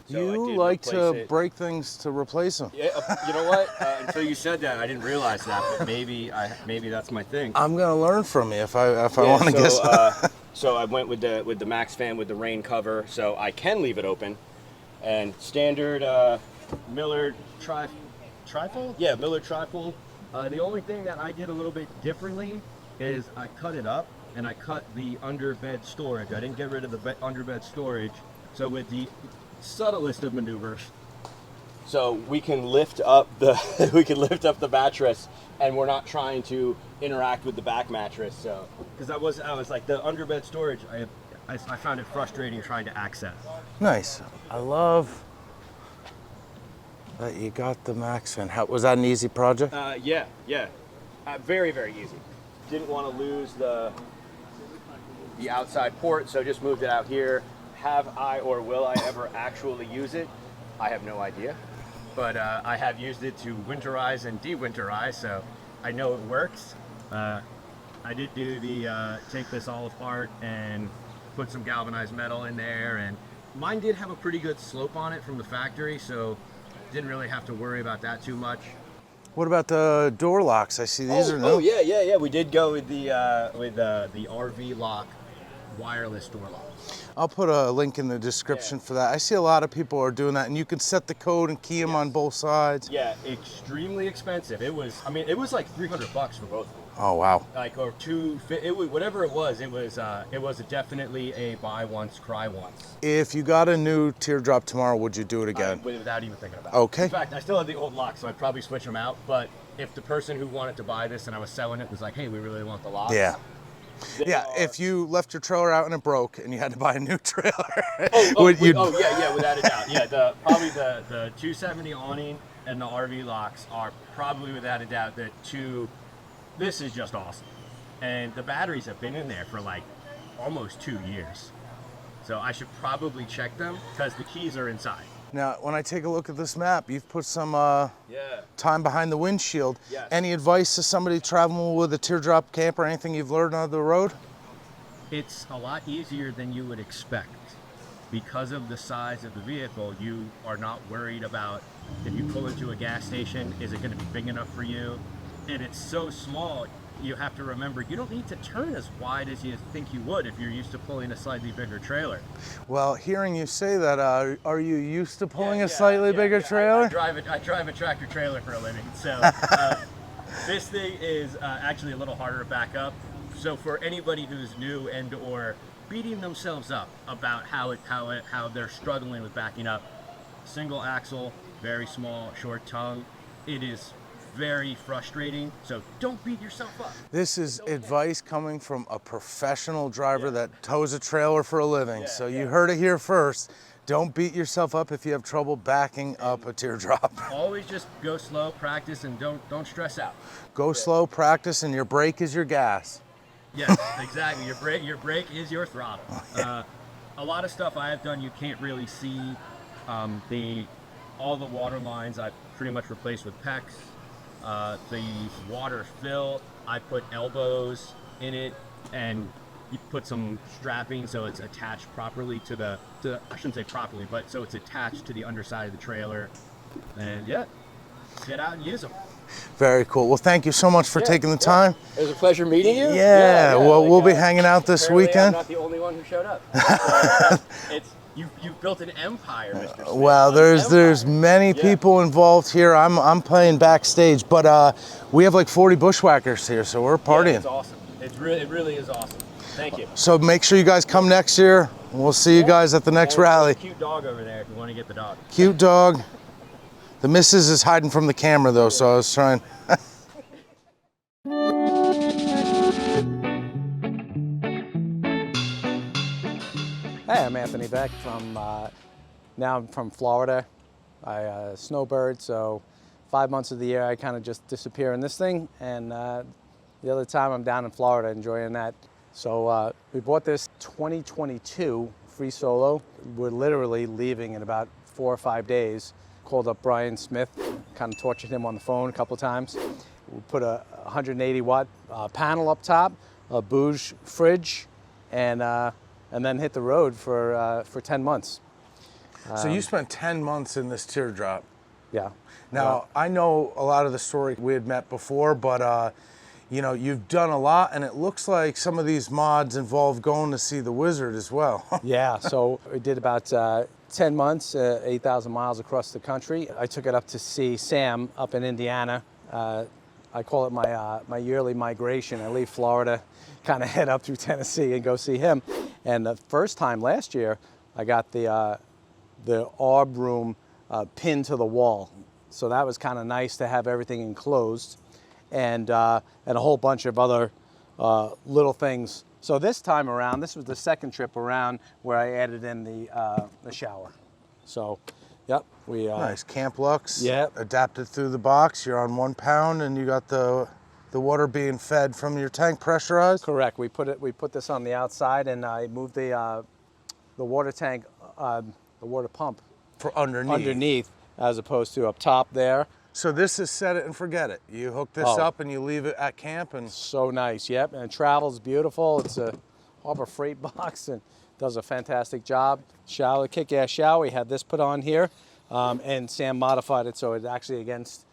So I You did like to replace it. break things to replace them. Yeah, you know what? Until you said that, I didn't realize that. But maybe that's my thing. I'm gonna learn from you if I want to guess. So I went with the max fan with the rain cover, so I can leave it open. And standard Miller trifold? Yeah, Miller trifold. The only thing that I did a little bit differently is I cut it up and I cut the underbed storage. I didn't get rid of the underbed storage. So with the subtlest of maneuvers, so we can lift up the mattress, and we're not trying to interact with the back mattress. So because I was like the underbed storage, I found it frustrating trying to access. Nice. I love that you got the max fan. Was that an easy project? Yeah. Very, very easy. Didn't want to lose the outside port, so just moved it out here. Have I or will I ever actually use it? I have no idea. But I have used it to winterize and de-winterize, so I know it works. I did do the take this all apart and put some galvanized metal in there, and mine did have a pretty good slope on it from the factory, so didn't really have to worry about that too much. What about the door locks? I see these are new. Oh yeah. We did go with the RV lock wireless door lock. I'll put a link in the description for that. I see a lot of people are doing that, and you can set the code and key them on both sides. Yeah, extremely expensive. It was like $300 for both of them. Oh wow. Like, or whatever it was definitely a buy once, cry once. If you got a new Teardrop tomorrow, would you do it again? Without even thinking about it. Okay. In fact, I still have the old lock, so I'd probably switch them out. But if the person who wanted to buy this and I was selling it was like, hey, we really want the lock. Yeah. If you left your trailer out and it broke and you had to buy a new trailer. Without a doubt. Yeah, probably the 270 awning and the RV locks are probably without a doubt the two. This is just awesome. And the batteries have been in there for like almost 2 years. So I should probably check them because the keys are inside. Now, when I take a look at this map, you've put some time behind the windshield. Yes. Any advice to somebody traveling with a Teardrop camper, anything you've learned on the road? It's a lot easier than you would expect. Because of the size of the vehicle, you are not worried about if you pull into a gas station, is it going to be big enough for you? And it's so small, you have to remember you don't need to turn as wide as you think you would if you're used to pulling a slightly bigger trailer. Well, hearing you say that, are you used to pulling a slightly bigger trailer? I drive a tractor trailer for a living, so this thing is actually a little harder to back up. So for anybody who's new and or beating themselves up about how they're struggling with backing up, single axle, very small, short tongue, it is very frustrating, so don't beat yourself up. This is advice coming from a professional driver that tows a trailer for a living. So you heard it here first. Don't beat yourself up if you have trouble backing up a Teardrop. Always just go slow, practice, and don't stress out. Go slow, practice, and your brake is your gas. Yes, exactly. Your brake is your throttle. A lot of stuff I have done you can't really see. All the water lines I've pretty much replaced with PEX. The water fill, I put elbows in it, and you put some strapping so it's attached properly to I shouldn't say properly, but so it's attached to the underside of the trailer. And yeah, get out and use them. Very cool. Well, thank you so much for taking the time. It was a pleasure meeting you. Yeah, well, we'll be hanging out this weekend. I'm not the only one who showed up. You've built an empire, Mr. Smith. Well, there's many people involved here. I'm playing backstage, but we have like 40 bushwhackers here, so we're partying. Yeah, it's awesome. It really is awesome. Thank you. So make sure you guys come next year. We'll see you guys at the next rally. Cute dog over there if you want to get the dog. Cute dog. The missus is hiding from the camera though, so I was trying. Hey, I'm Anthony Beck from, now I'm from Florida. I snowbird, so 5 months of the year I kind of just disappear in this thing, and the other time I'm down in Florida enjoying that. So we bought this 2022 FreeSolo. We're literally leaving in about 4 or 5 days. Called up Bryan Smith, kind of tortured him on the phone a couple of times. We put a 180 watt panel up top, a Bouge fridge, and then hit the road for 10 months. So you spent 10 months in this Teardrop. Yeah. Now, I know a lot of the story we had met before, but you know, you've done a lot, and it looks like some of these mods involve going to see the wizard as well. Yeah, so we did about 10 months, 8,000 miles across the country. I took it up to see Sam up in Indiana. I call it my yearly migration. I leave Florida, kind of head up through Tennessee and go see him. And the first time last year, I got the ARB room pinned to the wall. So that was kind of nice to have everything enclosed, and a whole bunch of other little things. So this time around, this was the second trip around where I added in the shower. So, yep, we nice Camp Lux. Yep. Adapted through the box. You're on 1 pound, and you got the water being fed from your tank pressurized. Correct. We put this on the outside, and I moved the water tank, the water pump for underneath, as opposed to up top there. So this is set it and forget it. You hook this up and you leave it at camp, and so nice. Yep, and it travels beautiful. It's a Harbor Freight box and does a fantastic job. Shower, kick-ass shower. We had this put on here, and Sam modified it so it actually against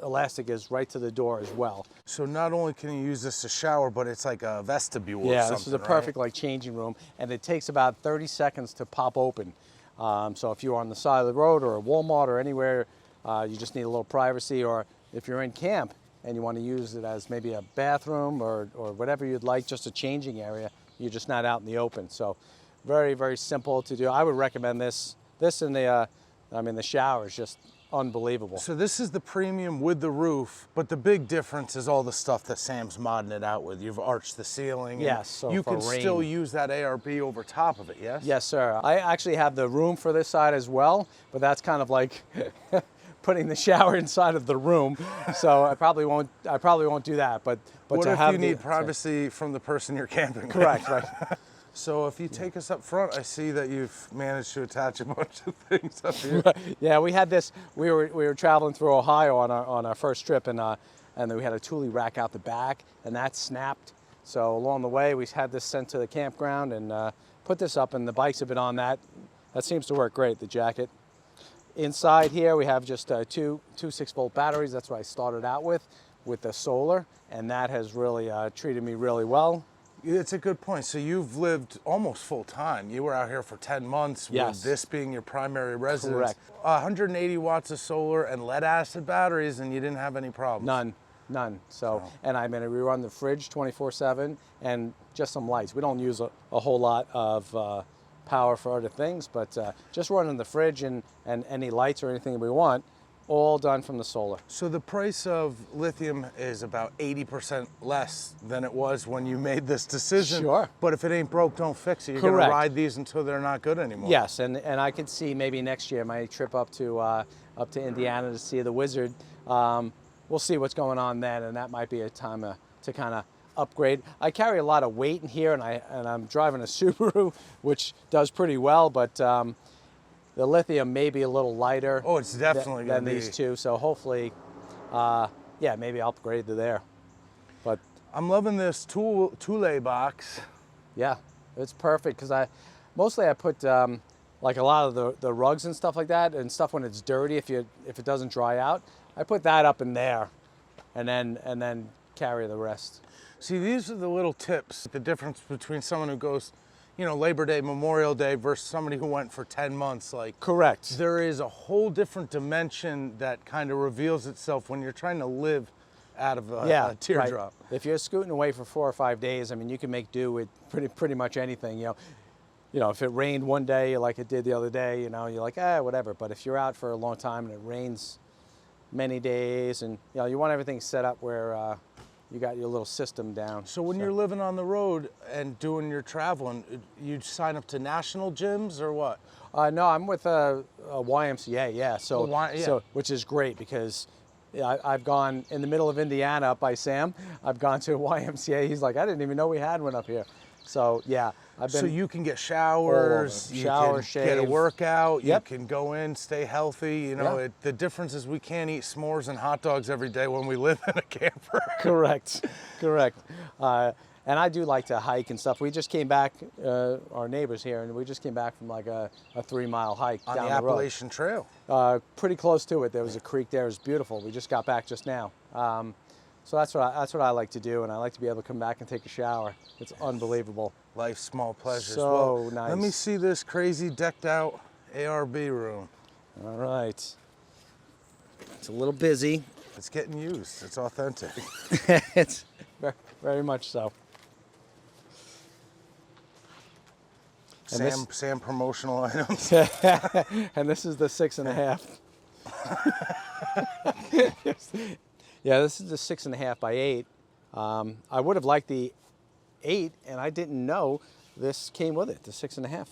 elastic is right to the door as well. So not only can you use this to shower, but it's like a vestibule. Yeah, or something, this is a perfect like changing room, and it takes about 30 seconds to pop open. So if you're on the side of the road or a Walmart or anywhere, you just need a little privacy, or if you're in camp and you want to use it as maybe a bathroom or whatever you'd like, just a changing area, you're just not out in the open. So very, very simple to do. I would recommend this. This and the shower is just unbelievable. So this is the premium with the roof, but the big difference is all the stuff that Sam's modding it out with. You've arched the ceiling. Yes, so you for can rain. still use that ARB over top of it, yes? Yes, sir. I actually have the room for this side as well, but that's kind of like putting the shower inside of the room. So I probably won't do that. But what to if have you need privacy from the person you're camping with? Correct, right. So if you take us up front, I see that you've managed to attach a bunch of things up here. Yeah, we had this. We were traveling through Ohio on our first trip, and then we had a Thule rack out the back, and that snapped. So along the way, we had this sent to the campground and put this up, and the bikes have been on that. That seems to work great. The jacket. Inside here, we have just two 6-volt batteries. That's what I started out with the solar, and that has really treated me really well. It's a good point. So you've lived almost full time. You were out here for 10 months with this being your primary residence. Correct. 180 watts of solar and lead acid batteries, and you didn't have any problems. None. So, and we run the fridge 24/7 and just some lights. We don't use a whole lot of power for other things, but just running the fridge and any lights or anything we want, all done from the solar. So the price of lithium is about 80% less than it was when you made this decision. Sure. But if it ain't broke, don't fix it. You're Correct. going to ride these until they're not good anymore. Yes, and I could see maybe next year my trip up to Indiana to see the wizard. We'll see what's going on then, and that might be a time to kind of upgrade. I carry a lot of weight in here, and I'm driving a Subaru, which does pretty well, but the lithium may be a little lighter. Oh, it's definitely than gonna be. these two. So hopefully, maybe I'll upgrade to there. But I'm loving this Thule box. Yeah, it's perfect because I mostly put like a lot of the rugs and stuff like that, and stuff when it's dirty if it doesn't dry out. I put that up in there, and then carry the rest. See, these are the little tips. The difference between someone who goes, Labor Day, Memorial Day versus somebody who went for 10 months. Correct. There is a whole different dimension that kind of reveals itself when you're trying to live out of a teardrop. Right. If you're scooting away for 4 or 5 days, you can make do with pretty much anything. If it rained one day like it did the other day, you're like, whatever. But if you're out for a long time and it rains many days, and you want everything set up where you got your little system down. So when you're living on the road and doing your traveling, you sign up to national gyms or what? No, I'm with a YMCA, yeah. So which is great because I've gone in the middle of Indiana up by Sam. I've gone to a YMCA. He's like, I didn't even know we had one up here. So yeah, I've been. So you can get showers, you can get a workout, you can go in, stay healthy. The difference is we can't eat s'mores and hot dogs every day when we live in a camper. Correct. And I do like to hike and stuff. We just came back, our neighbors here, and we just came back from like a 3-mile hike On down the the road. Appalachian Trail. Pretty close to it. There was a creek there. It was beautiful. We just got back just now. So that's what I like to do, and I like to be able to come back and take a shower. It's unbelievable. Life's small pleasures. So well, nice. Let me see this crazy decked out ARB room. All right. It's a little busy. It's getting used. It's authentic. It's very much so. Sam promotional items. And this is the 6.5. Yeah, this is the 6.5 by 8. I would have liked the 8, and I didn't know this came with it, the 6.5.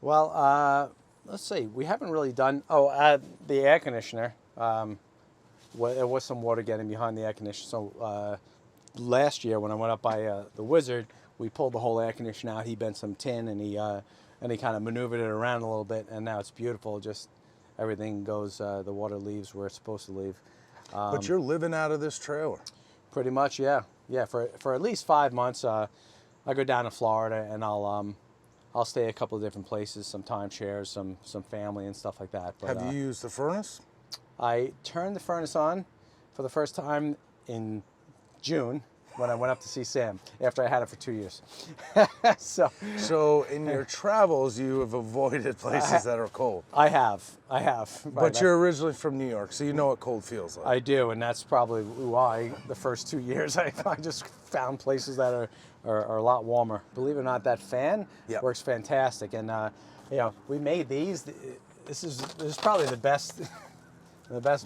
Well, let's see. We haven't really done. The air conditioner. There was some water getting behind the air conditioner. So last year when I went up by the Wizard, we pulled the whole air conditioner out. He bent some tin and he kind of maneuvered it around a little bit, and now it's beautiful. Just everything goes. The water leaves where it's supposed to leave. But you're living out of this trailer. Pretty much, yeah. Yeah, for at least 5 months. I go down to Florida and I'll stay a couple of different places, some timeshares, some family and stuff like that. But, have you used the furnace? I turned the furnace on for the first time in June when I went up to see Sam after I had it for 2 years. So in your travels, you have avoided places that are cold. I have. But you're originally from New York, so you know what cold feels like. I do, and that's probably why the first 2 years I just found places that are a lot warmer. Believe it or not, that fan works fantastic. And we made these. This is probably the best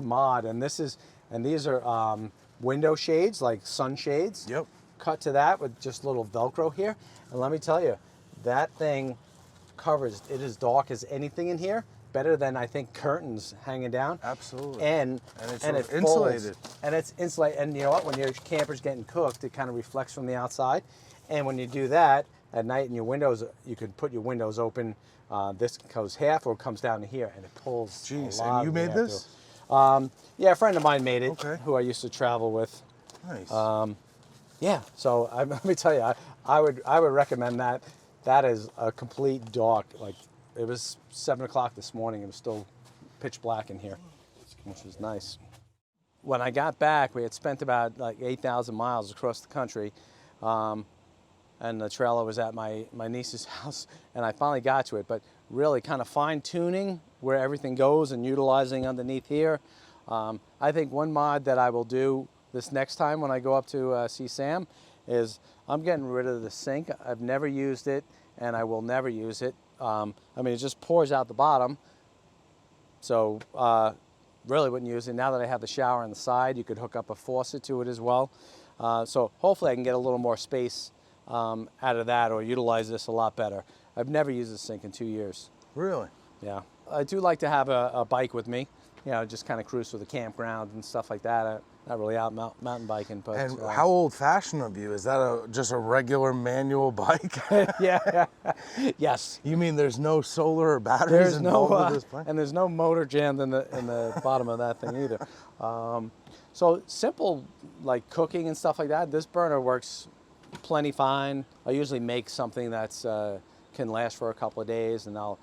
mod. And these are window shades, like sun shades. Yep. Cut to that with just little Velcro here. And let me tell you, that thing covers. It is dark as anything in here. Better than I think curtains hanging down. Absolutely. And it's it insulated. Folds. And it's insulated. And you know what? When your camper's getting cooked, it kind of reflects from the outside. And when you do that at night in your windows, you could put your windows open. This goes half or it comes down to here, and it pulls. Jeez, a lot and you of the made air this? through. Yeah, a friend of mine made it, who I used to travel with. Nice. Yeah, so let me tell you, I would recommend that. That is a complete dark. Like, it was 7 o'clock this morning. It was still pitch black in here, which was nice. When I got back, we had spent about like 8,000 miles across the country. And the trailer was at my niece's house, and I finally got to it. But really kind of fine-tuning where everything goes and utilizing underneath here. I think one mod that I will do this next time when I go up to see Sam is I'm getting rid of the sink. I've never used it, and I will never use it. I mean, it just pours out the bottom. So really wouldn't use it. Now that I have the shower on the side, you could hook up a faucet to it as well. So hopefully I can get a little more space out of that or utilize this a lot better. I've never used a sink in 2 years. Really? Yeah. I do like to have a bike with me, just kind of cruise through the campground and stuff like that. Not really out mountain biking, but. And how old-fashioned of you? Is that just a regular manual bike? Yeah. Yes. You mean there's no solar or batteries involved with this bike? And there's no motor jammed in the bottom of that thing either. So simple, like cooking and stuff like that. This burner works plenty fine. I usually make something that's can last for a couple of days, and I'll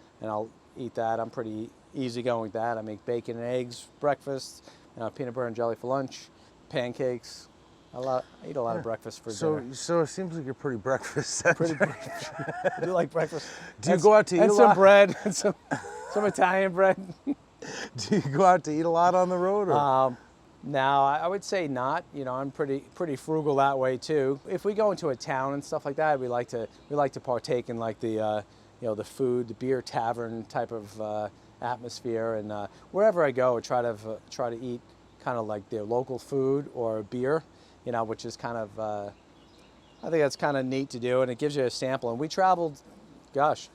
eat that. I'm pretty easygoing with that. I make bacon and eggs breakfast, peanut butter and jelly for lunch, pancakes. I eat a lot of breakfast for dinner. So it seems like you're pretty breakfast-centric. I do like breakfast. Do you go out to eat a lot? And some bread, and some Italian bread. Do you go out to eat a lot on the road? Or? No, I would say not. I'm pretty frugal that way too. If we go into a town and stuff like that, we like to partake in like the the food, the beer tavern type of atmosphere. And wherever I go, I try to eat kind of like their local food or beer, which is kind of I think that's kind of neat to do, and it gives you a sample. And we traveled, out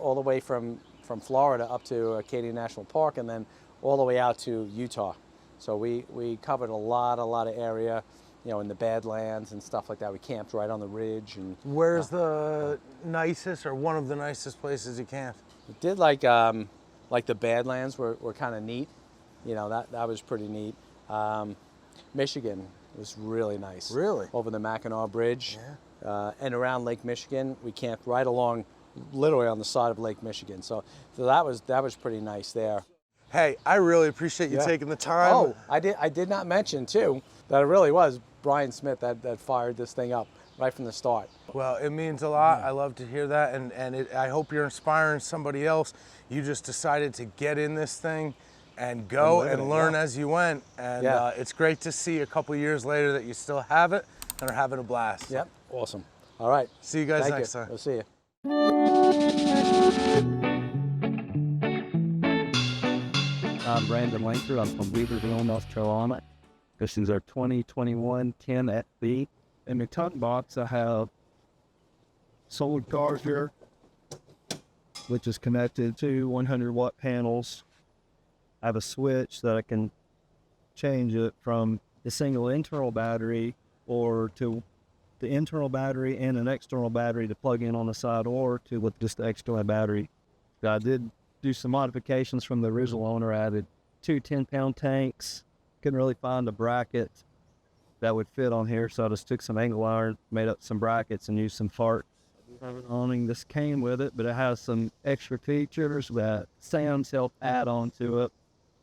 all the way from Florida up to Acadia National Park, and then all the way out to Utah. So we covered a lot of area, in the Badlands and stuff like that. We camped right on the ridge. And where's the nicest or one of the nicest places you camped? We did like the Badlands were kind of neat. That was pretty neat. Michigan was really nice. Really? Over the Mackinac Bridge and around Lake Michigan. We camped right along, literally on the side of Lake Michigan. So that was pretty nice there. Hey, I really appreciate you taking the time. Oh, I did not mention too that it really was Bryan Smith that fired this thing up right from the start. Well, it means a lot. I love to hear that, and I hope you're inspiring somebody else. You just decided to get in this thing and go and learn as you went, and it's great to see a couple years later that you still have it and are having a blast. Yep, awesome. All right. See you guys next time. We'll see you. I'm Brandon Lanker. I'm from Weaverville, North Carolina. This is our 2021 10FB. In the tongue box, I have solar charger, which is connected to 100-watt panels. I have a switch that I can change it from a single internal battery or to the internal battery and an external battery to plug in on the side, or to with just the external battery. I did do some modifications from the original owner. I added 2 10-pound tanks. Couldn't really find a bracket that would fit on here, so I just took some angle iron, made up some brackets, and used some fart. Awning this came with it, but it has some extra features that Sam's helped add on to it.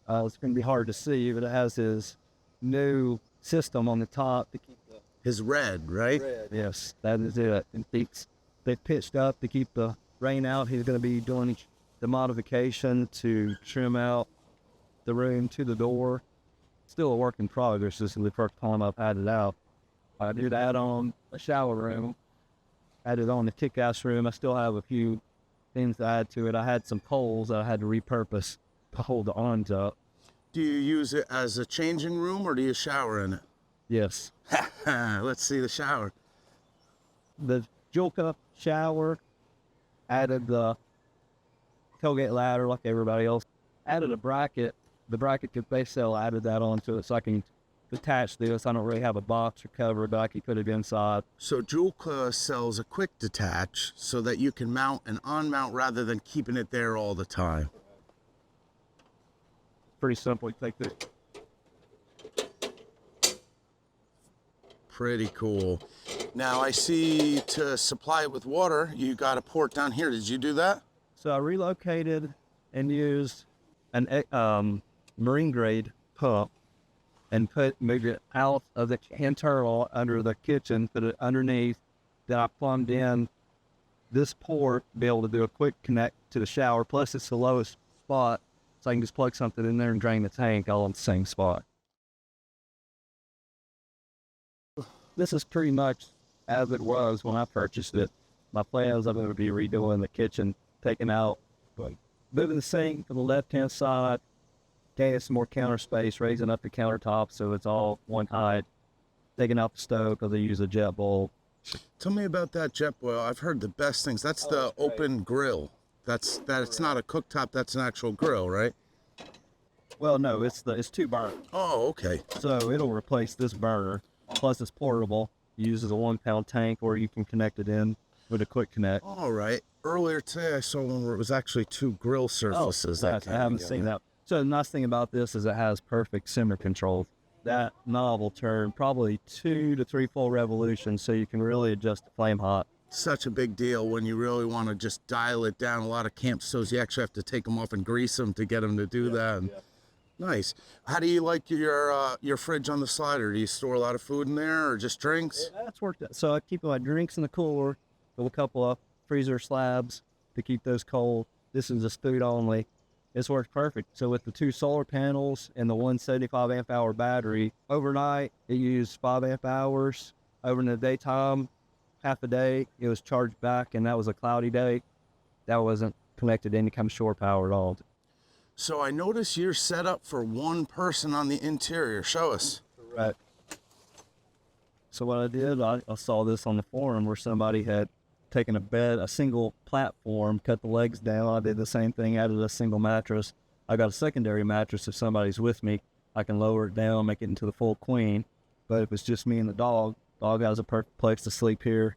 It's going to be hard to see, but it has his new system on the top to keep the his red, right? Red. Yes, that is it. And they pitched up to keep the rain out. He's going to be doing the modification to trim out the room to the door. Still a work in progress. This is the first time I've had it out. I did add on a shower room, added on the kick-ass room. I still have a few things to add to it. I had some poles that I had to repurpose to hold the arms up. Do you use it as a changing room, or do you shower in it? Yes. Let's see the shower. The dual cup shower, added the tailgate ladder like everybody else, added a bracket. The bracket they sell, added that onto it so I can detach this. I don't really have a box or cover, but I can put it inside. So Julka sells a quick detach so that you can mount and unmount rather than keeping it there all the time. Pretty simple. You take this. Pretty cool. Now I see to supply it with water, you got a port down here. Did you do that? So I relocated and used an marine grade pump and moved it out of the internal under the kitchen, put it underneath. Then I plumbed in this port to be able to do a quick connect to the shower. Plus it's the lowest spot, so I can just plug something in there and drain the tank all in the same spot. This is pretty much as it was when I purchased it. My plan is I'm going to be redoing the kitchen, taking out, moving the sink to the left-hand side, getting some more counter space, raising up the countertop so it's all one height, taking out the stove because they use a jet bowl. Tell me about that jet boil. I've heard the best things. That's the open grill. It's not a cooktop. That's an actual grill, right? Well, no, it's 2 burners. Oh, okay. So it'll replace this burner. Plus it's portable. It uses a 1-pound tank, or you can connect it in with a quick connect. All right. Earlier today I saw one where it was actually 2 grill surfaces. I haven't seen that. So the nice thing about this is it has perfect simmer control. That knob will turn probably 2 to 3 full revolutions, so you can really adjust the flame height. Such a big deal when you really want to just dial it down. A lot of camp stoves, you actually have to take them off and grease them to get them to do that. Nice. How do you like your fridge on the slider? Do you store a lot of food in there, or just drinks? Yeah, that's worked out. So I keep my drinks in the cooler with a couple of freezer slabs to keep those cold. This is just food only. It's worked perfect. So with the 2 solar panels and the 175 amp hour battery, overnight it used 5 amp hours. Over in the daytime, half a day, it was charged back, and that was a cloudy day. That wasn't connected to any kind of shore power at all. So I notice you're set up for 1 person on the interior. Show us. Right. So what I did, I saw this on the forum where somebody had taken a single platform, cut the legs down. I did the same thing, added a single mattress. I got a secondary mattress. If somebody's with me, I can lower it down, make it into the full queen. But if it's just me and the dog has a perfect place to sleep here.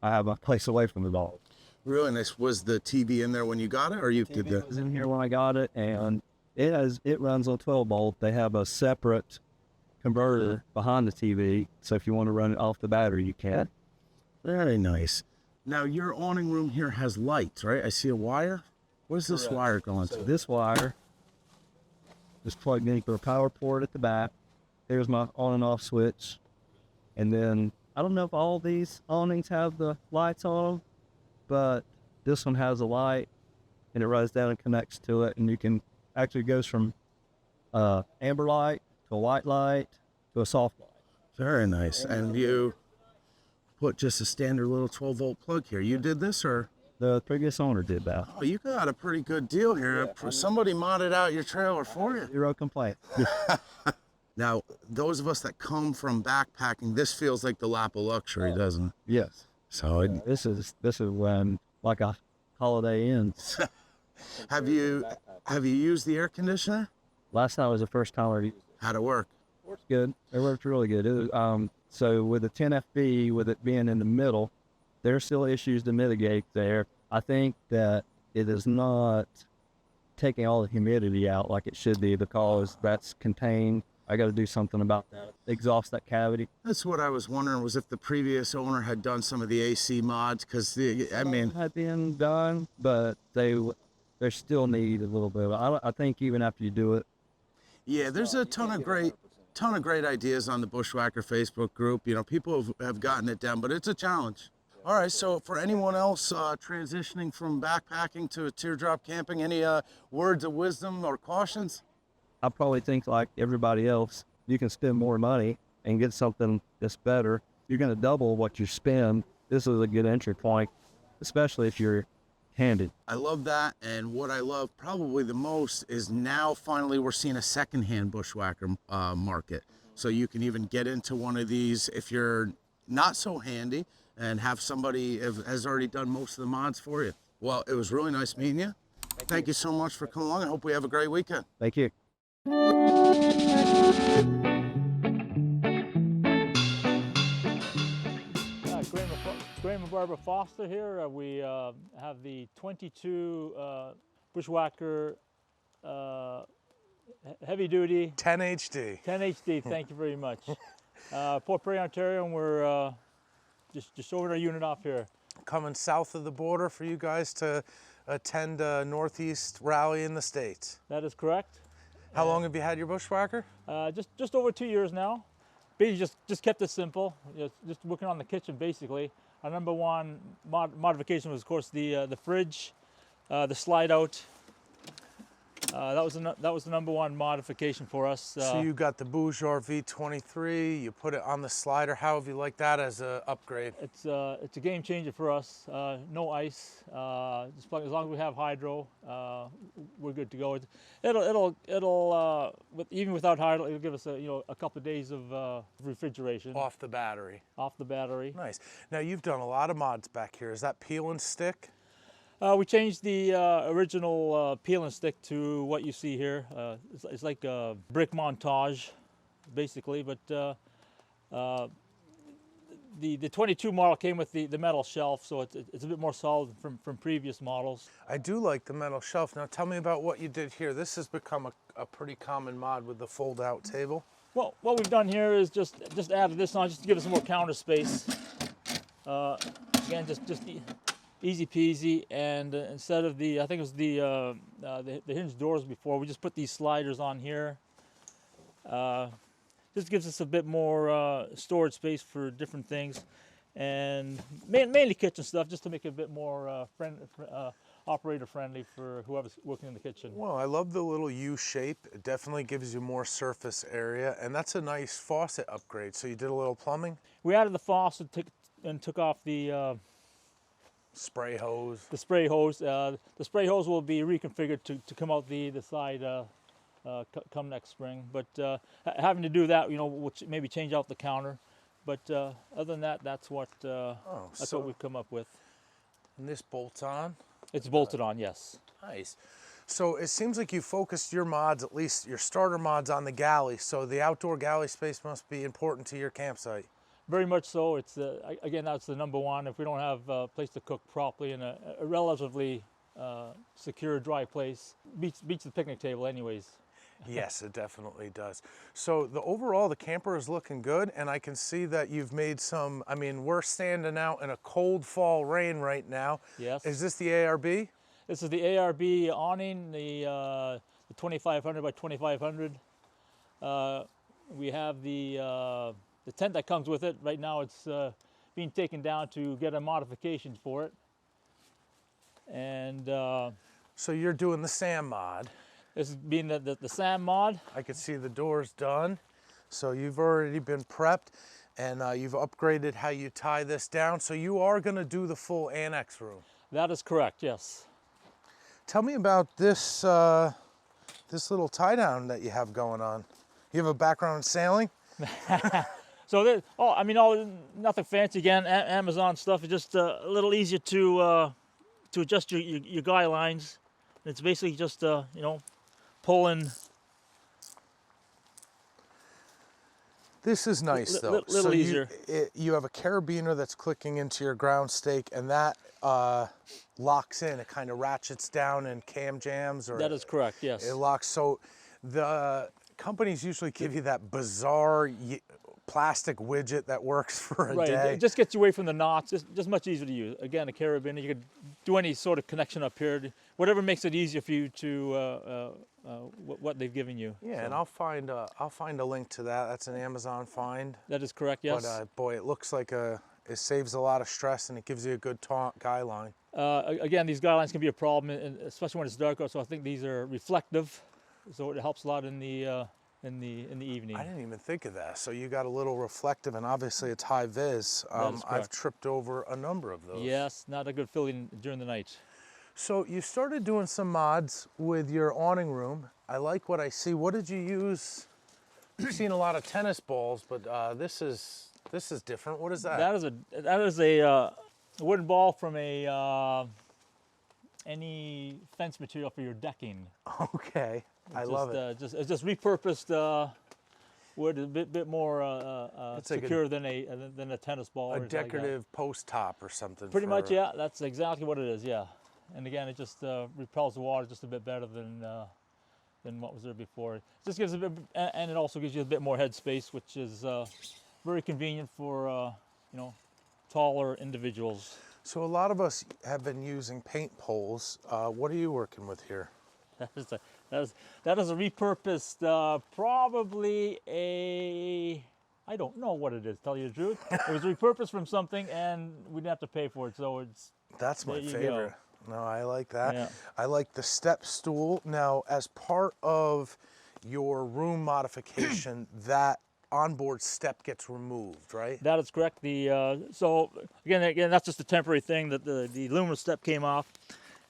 I have a place away from the dog. Really nice. Was the TV in there when you got it, or you did that? It was in here when I got it, and it runs on 12 volt. They have a separate converter behind the TV, so if you want to run it off the battery, you can. Very nice. Now your awning room here has lights, right? I see a wire. Where's this wire going to? This wire is plugged into a power port at the back. There's my on and off switch. And then, I don't know if all these awnings have the lights on them, but this one has a light, and it runs down and connects to it, and you can actually goes from amber light to a white light to a soft light. Very nice. And you put just a standard little 12-volt plug here. You did this, or? The previous owner did that. Oh, you got a pretty good deal here. Somebody modded out your trailer for you. Zero complaint. Now, those of us that come from backpacking, this feels like the lap of luxury, doesn't it? Yes. So this is when like a holiday ends. Have you used the air conditioner? Last time was the first time I used it. How'd it work? Works good. It worked really good. It was, so with the 10FB, with it being in the middle, there's still issues to mitigate there. I think that it is not taking all the humidity out like it should be, because that's contained. I got to do something about that. Exhaust that cavity. That's what I was wondering, was if the previous owner had done some of the AC mods, because I mean, had been done, but they still need a little bit. I think even after you do it. Yeah, there's a ton of great ideas on the Bushwhacker Facebook group. You know, people have gotten it down, but it's a challenge. All right, so for anyone else transitioning from backpacking to teardrop camping, any words of wisdom or cautions? I probably think like everybody else, you can spend more money and get something that's better. You're going to double what you spend. This is a good entry point, especially if you're handed. I love that, and what I love probably the most is now finally we're seeing a secondhand Bushwhacker market. So you can even get into one of these if you're not so handy and have somebody has already done most of the mods for you. Well, it was really nice meeting you. Thank you so much for coming along. I hope we have a great weekend. Thank you. Graham and Barbara Foster here. We have the 22 Bushwhacker heavy duty 10 HD. 10 HD. Thank you very much. Port Prairie, Ontario, and we're just showing our unit off here. Coming south of the border for you guys to attend a Northeast rally in the States. That is correct. How long have you had your Bushwhacker? Just over 2 years now. Basically just kept it simple. Just working on the kitchen basically. Our number one modification was, of course, the fridge, the slide out. That was the number one modification for us. So you got the Bushwhacker V23. You put it on the slider. How have you liked that as an upgrade? It's a game changer for us. No ice. Just as long as we have hydro, we're good to go. Even without hydro, it'll give us a couple of days of refrigeration. Off the battery. Off the battery. Nice. Now you've done a lot of mods back here. Is that peel and stick? We changed the original peel and stick to what you see here. It's like a brick montage, basically, but the 22 model came with the metal shelf, so it's a bit more solid from previous models. I do like the metal shelf. Now tell me about what you did here. This has become a pretty common mod with the fold-out table. Well, what we've done here is just added this on just to give us more counter space. Again, just easy peasy, and instead of I think it was the hinged doors before, we just put these sliders on here. This gives us a bit more storage space for different things, and mainly kitchen stuff, just to make it a bit more operator friendly for whoever's working in the kitchen. Well, I love the little U shape. It definitely gives you more surface area, and that's a nice faucet upgrade. So you did a little plumbing? We added the faucet and took off the spray hose. The spray hose. The spray hose will be reconfigured to come out the side come next spring. But having to do that, we'll maybe change out the counter. But other than that, that's what what we've come up with. And this bolts on? It's bolted on, yes. Nice. So it seems like you focused your mods, at least your starter mods, on the galley. So the outdoor galley space must be important to your campsite. Very much so. It's again, that's the number one. If we don't have a place to cook properly in a relatively secure, dry place, beats the picnic table anyways. Yes, it definitely does. So the camper is looking good, and I can see that you've made some, I mean, we're standing out in a cold fall rain right now. Yes. Is this the ARB? This is the ARB awning, the 2500 by 2500. We have the tent that comes with it. Right now it's being taken down to get a modification for it. And so you're doing the SAM mod. This is being the SAM mod. I can see the doors done. So you've already been prepped, and you've upgraded how you tie this down. So you are going to do the full annex room. That is correct, yes. Tell me about this this little tie down that you have going on. You have a background in sailing? So nothing fancy again. Amazon stuff is just a little easier to adjust your guy lines. It's basically just pulling. This is nice though. Little easier. You have a carabiner that's clicking into your ground stake, and that locks in. It kind of ratchets down and cam jams. Or that is correct, yes. It locks. So the companies usually give you that bizarre plastic widget that works for a day. It just gets you away from the knots. It's just much easier to use. Again, a carabiner, you could do any sort of connection up here. Whatever makes it easier for you to what they've given you. Yeah, so. And I'll find a link to that. That's an Amazon find. That is correct, yes. But boy, it looks like it saves a lot of stress, and it gives you a good guy line. Again, these guy lines can be a problem, especially when it's dark out. So I think these are reflective, so it helps a lot in the evening. I didn't even think of that. So you got a little reflective, and obviously it's high vis. I've tripped over a number of those. Yes, not a good feeling during the night. So you started doing some mods with your awning room. I like what I see. What did you use? I've seen a lot of tennis balls, but this is different. What is that? That is a wooden ball from any fence material for your decking. Okay, I love it. It's just repurposed wood, a bit more secure than a tennis ball. A decorative post top or something. Pretty much, yeah. That's exactly what it is. Yeah, and again, it just repels the water just a bit better than what was there before. It just gives a bit, and it also gives you a bit more head space, which is very convenient for taller individuals. So a lot of us have been using paint poles. What are you working with here? That is a repurposed, probably I don't know what it is, tell you the truth. It was repurposed from something, and we didn't have to pay for it, so it's. That's my favorite. No, I like that. Yeah. I like the step stool. Now, as part of your room modification, that onboard step gets removed, right? That is correct. So again, that's just a temporary thing. That the aluminum step came off,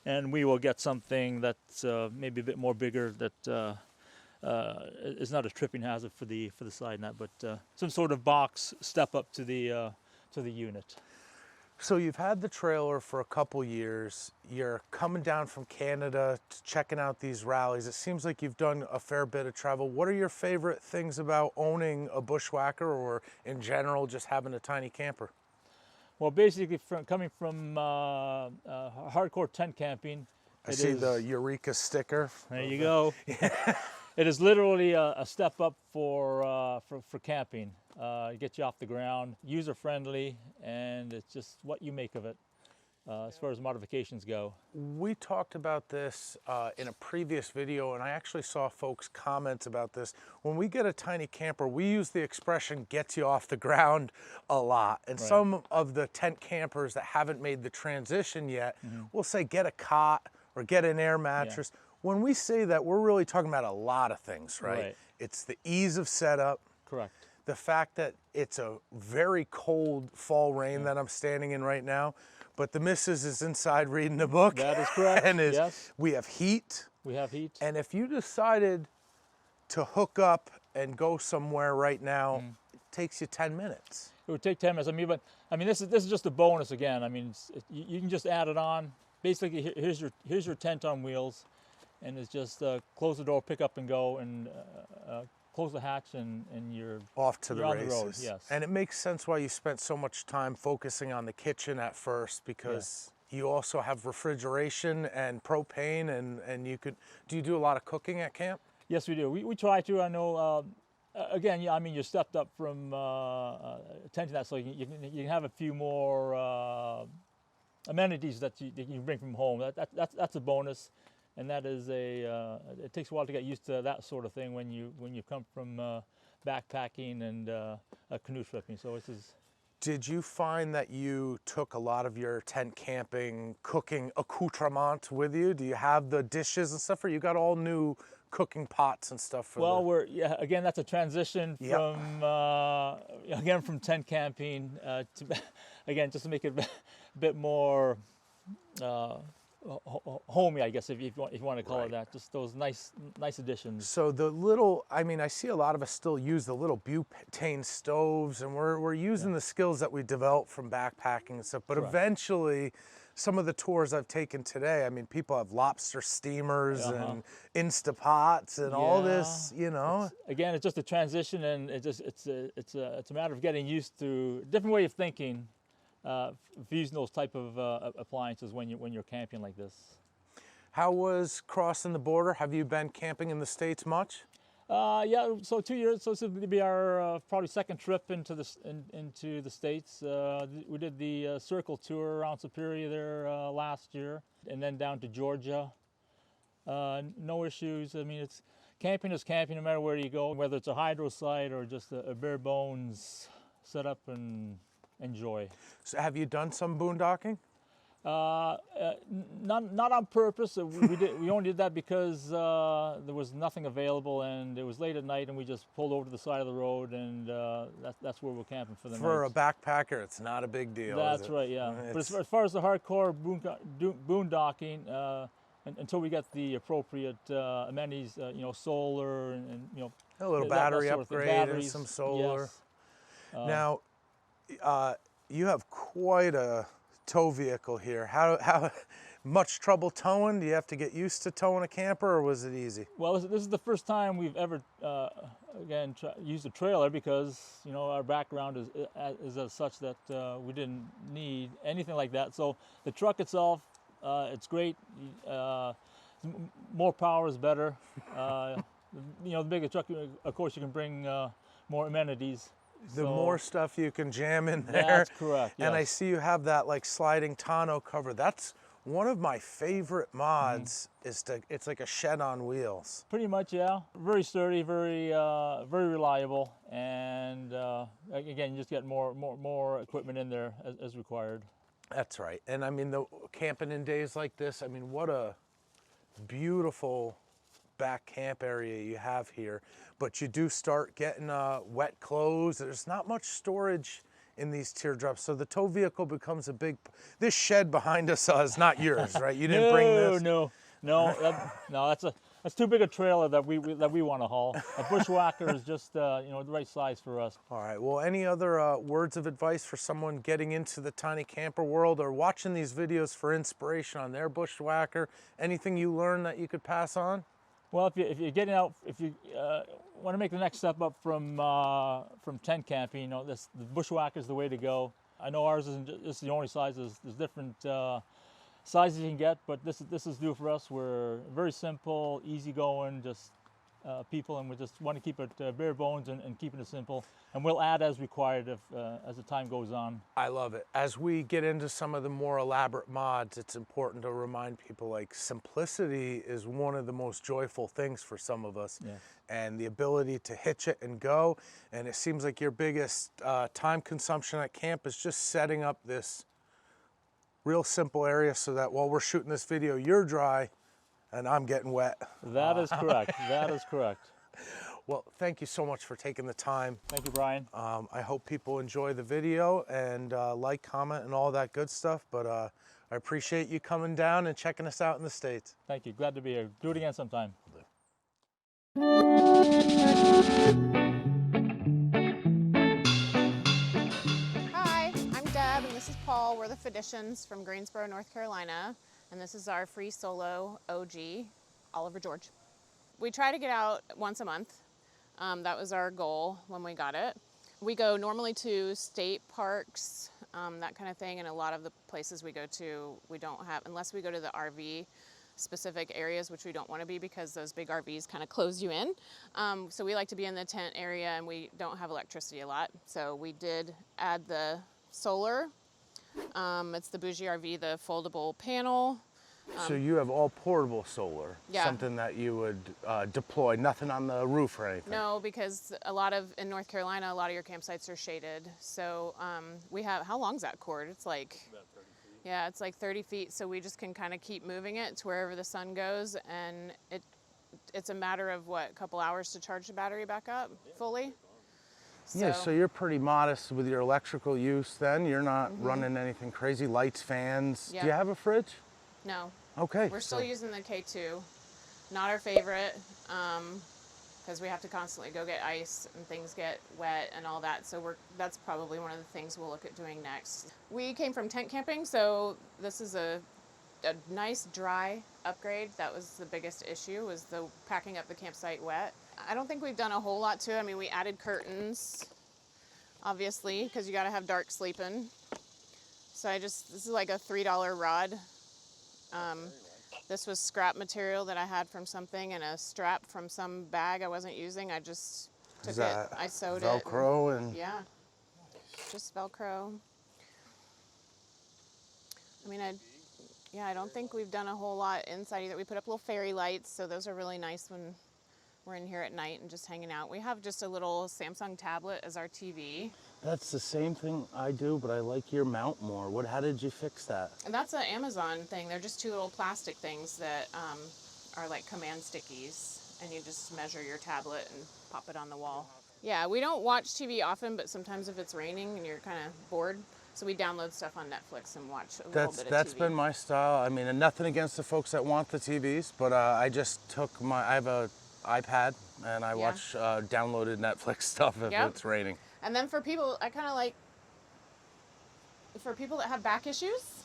and we will get something that's maybe a bit more bigger that is not a tripping hazard for the side net, but some sort of box step up to the unit. So you've had the trailer for a couple years. You're coming down from Canada, checking out these rallies. It seems like you've done a fair bit of travel. What are your favorite things about owning a Bushwhacker, or in general, just having a tiny camper? Well, basically, coming from hardcore tent camping. I see the Eureka sticker. There you go. It is literally a step up for camping. It gets you off the ground, user-friendly, and it's just what you make of it as far as modifications go. We talked about this in a previous video, and I actually saw folks comment about this. When we get a tiny camper, we use the expression "gets you off the ground" a lot. And Right. Some of the tent campers that haven't made the transition yet will say get a cot or get an air mattress. Yeah. When we say that, we're really talking about a lot of things, right? It's the ease of setup. Correct. The fact that it's a very cold fall rain that I'm standing in right now, but the missus is inside reading a book. That is correct, and yes. We have heat. We have heat. And if you decided to hook up and go somewhere right now, it takes you 10 minutes. It would take 10 minutes. I mean, this is just a bonus again. I mean, you can just add it on. Basically, here's your tent on wheels, and it's just close the door, pick up and go, and close the hatch, and you're off to the races. On the road, yes. And it makes sense why you spent so much time focusing on the kitchen at first, because you also have refrigeration and propane, and you could. Do you do a lot of cooking at camp? Yes, we do. We try to. I know. Again, yeah. I mean, you stepped up from tenting that, so you can have a few more amenities that you can bring from home. That's a bonus, and that is it takes a while to get used to that sort of thing when you come from backpacking and canoe tripping. So this is. Did you find that you took a lot of your tent camping cooking accoutrement with you? Do you have the dishes and stuff, or you got all new cooking pots and stuff for again, that's a transition from again from tent camping to again, just to make it a bit more homey, I guess, if you want to call it that. Just those nice additions. So the little, I mean, I see a lot of us still use the little butane stoves, and we're using the skills that we developed from backpacking and stuff. But eventually, some of the tours I've taken today, I mean, people have lobster steamers and Instapots and all this, you know. Again, it's just a transition, and it's a matter of getting used to a different way of thinking. Using those type of appliances when you're camping like this. How was crossing the border? Have you been camping in the States much? Yeah, so 2 years. So this will be our probably second trip into the States. We did the circle tour around Superior there last year, and then down to Georgia. No issues. I mean, camping is camping no matter where you go, whether it's a hydro site or just a bare bones setup and enjoy. So have you done some boondocking? Not on purpose. We only did that because there was nothing available, and it was late at night, and we just pulled over to the side of the road, and that's where we're camping for the night. For a backpacker, it's not a big deal. That's right, yeah. But as far as the hardcore boondocking, until we get the appropriate amenities, you know, solar and you know, a little battery upgrade and some solar. Yes. Now, you have quite a tow vehicle here. How much trouble towing? Do you have to get used to towing a camper, or was it easy? Well, this is the first time we've ever used a trailer, because you know our background is as such that we didn't need anything like that. So the truck itself, it's great. More power is better. You know, the bigger truck, of course, you can bring more amenities. The more stuff you can jam in there. That's correct, yes. And I see you have that like sliding tonneau cover. That's one of my favorite mods. It's like a shed on wheels. Pretty much, yeah. Very sturdy, very reliable, and again, you just get more equipment in there as required. That's right. And I mean, the camping in days like this, I mean, what a beautiful back camp area you have here. But you do start getting wet clothes. There's not much storage in these teardrops, so the tow vehicle becomes a big. This shed behind us is not yours, right? You didn't bring this. No. That's too big a trailer that we want to haul. A Bushwhacker is just you know, the right size for us. All right. Well, any other words of advice for someone getting into the tiny camper world or watching these videos for inspiration on their Bushwhacker? Anything you learned that you could pass on? Well, if you're getting out, if you want to make the next step up from tent camping, you know, the Bushwhacker is the way to go. I know ours isn't. This is the only size. There's different sizes you can get, but this is new for us. We're very simple, easygoing, just people, and we just want to keep it bare bones and keeping it simple. And we'll add as required as the time goes on. I love it. As we get into some of the more elaborate mods, it's important to remind people like simplicity is one of the most joyful things for some of us. Yes. And the ability to hitch it and go. And it seems like your biggest time consumption at camp is just setting up this real simple area so that while we're shooting this video, you're dry and I'm getting wet. That is correct. That is correct. Well, thank you so much for taking the time. Thank you, Brian. I hope people enjoy the video and like, comment, and all that good stuff. But I appreciate you coming down and checking us out in the States. Thank you. Glad to be here. Do it again sometime. Hi, I'm Deb, and this is Paul. We're the Fedicians from Greensboro, North Carolina, and this is our FreeSolo OG, Oliver George. We try to get out once a month. That was our goal when we got it. We go normally to state parks, that kind of thing, and a lot of the places we go to, we don't have, unless we go to the RV specific areas, which we don't want to be because those big RVs kind of close you in. So we like to be in the tent area, and we don't have electricity a lot. So we did add the solar. It's the Bougie RV, the foldable panel. So you have all portable solar, Yeah. something that you would deploy, nothing on the roof or anything? No, because in North Carolina, a lot of your campsites are shaded. So we have, how long's that cord? It's like, about 30 feet. Yeah, it's like 30 feet. So we just can kind of keep moving it to wherever the sun goes. And it's a matter of what, a couple hours to charge the battery back up fully. Yeah, so you're pretty modest with your electrical use then. You're not running anything crazy, lights, fans. Yeah. Do you have a fridge? No. Okay. We're still using the K2. Not our favorite, because we have to constantly go get ice and things get wet and all that. So that's probably one of the things we'll look at doing next. We came from tent camping, so this is a nice dry upgrade. That was the biggest issue, was the packing up the campsite wet. I don't think we've done a whole lot to it. I mean, we added curtains, obviously, because you got to have dark sleeping. So this is like a $3 rod. This was scrap material that I had from something, and a strap from some bag I wasn't using. I just took it, I sewed Velcro it. and Yeah, just Velcro. I mean, I don't think we've done a whole lot inside either. We put up little fairy lights, so those are really nice when we're in here at night and just hanging out. We have just a little Samsung tablet as our TV. That's the same thing I do, but I like your mount more. How did you fix that? And that's an Amazon thing. They're just two little plastic things that are like command stickies, and you just measure your tablet and pop it on the wall. Yeah, we don't watch TV often, but sometimes if it's raining and you're kind of bored, so we download stuff on Netflix and watch a little bit of TV. That's been my style. I mean, and nothing against the folks that want the TVs, but I just took I have a iPad, and I watch downloaded Netflix stuff if it's raining. And then for people, for people that have back issues,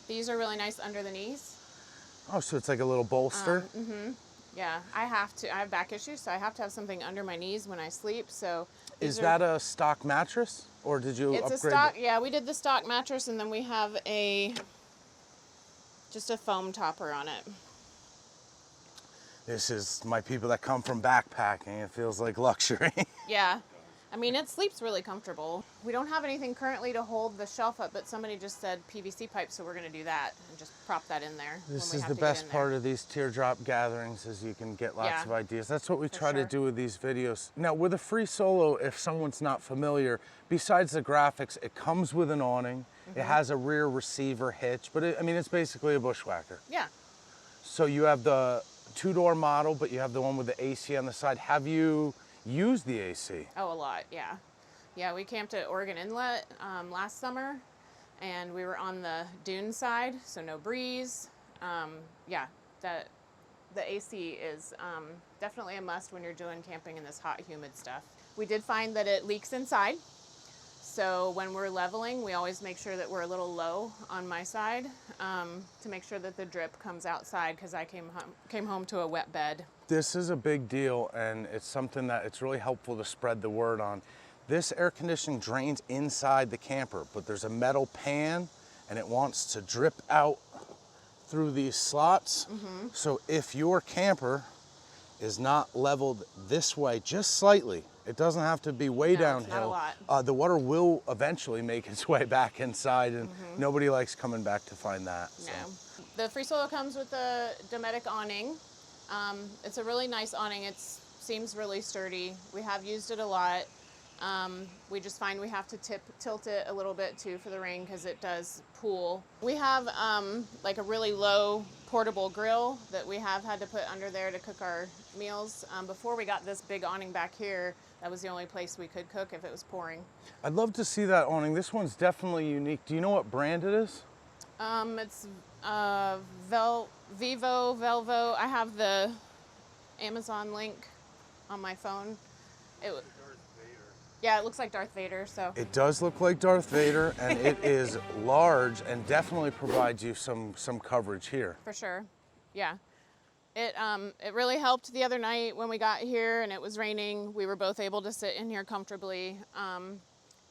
these are really nice under the knees. Oh, so it's like a little bolster? Yeah, I have back issues, so I have to have something under my knees when I sleep. So is that a stock mattress, or did you upgrade? It's a stock, yeah, we did the stock mattress, and then we have just a foam topper on it. This is my people that come from backpacking. It feels like luxury. Yeah. I mean, it sleeps really comfortable. We don't have anything currently to hold the shelf up, but somebody just said PVC pipe, so we're going to do that and just prop that in there. This is the best part of these teardrop gatherings, is you can get lots of ideas. That's what we try to do with these videos. Now, with a FreeSolo, if someone's not familiar, besides the graphics, it comes with an awning. It has a rear receiver hitch, but it's basically a Bushwhacker. Yeah. So you have the two-door model, but you have the one with the AC on the side. Have you used the AC? Oh, a lot, yeah. Yeah, we camped at Oregon Inlet last summer, and we were on the dune side, so no breeze. Yeah, the AC is definitely a must when you're doing camping in this hot, humid stuff. We did find that it leaks inside, so when we're leveling, we always make sure that we're a little low on my side to make sure that the drip comes outside, because I came home to a wet bed. This is a big deal, and it's something that it's really helpful to spread the word on. This air conditioning drains inside the camper, but there's a metal pan, and it wants to drip out through these slots. So if your camper is not leveled this way, just slightly, it doesn't have to be way downhill. The water will eventually make its way back inside, and nobody likes coming back to find that. So. No. The FreeSolo comes with a Dometic awning. It's a really nice awning. It seems really sturdy. We have used it a lot. We just find we have to tilt it a little bit too for the rain, because it does pool. We have like a really low portable grill that we have had to put under there to cook our meals. Before we got this big awning back here, that was the only place we could cook if it was pouring. I'd love to see that awning. This one's definitely unique. Do you know what brand it is? It's Velvo. I have the Amazon link on my phone. Yeah, it looks like Darth Vader, so. It does look like Darth Vader, and it is large and definitely provides you some coverage here. For sure, yeah. It really helped the other night when we got here and it was raining. We were both able to sit in here comfortably,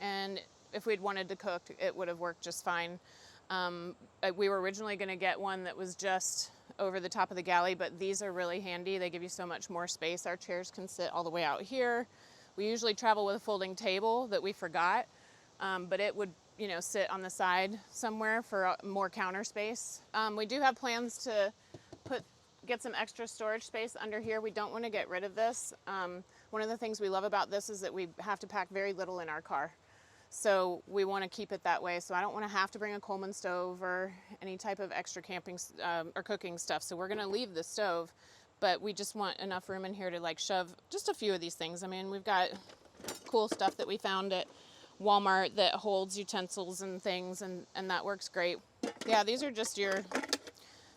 and if we'd wanted to cook, it would have worked just fine. We were originally going to get one that was just over the top of the galley, but these are really handy. They give you so much more space. Our chairs can sit all the way out here. We usually travel with a folding table that we forgot, but it would, you know, sit on the side somewhere for more counter space. We do have plans to get some extra storage space under here. We don't want to get rid of this. One of the things we love about this is that we have to pack very little in our car. So we want to keep it that way. So I don't want to have to bring a Coleman stove or any type of extra camping or cooking stuff. So we're going to leave the stove, but we just want enough room in here to like shove just a few of these things. I mean, we've got cool stuff that we found at Walmart that holds utensils and things, and that works great. Yeah, these are just your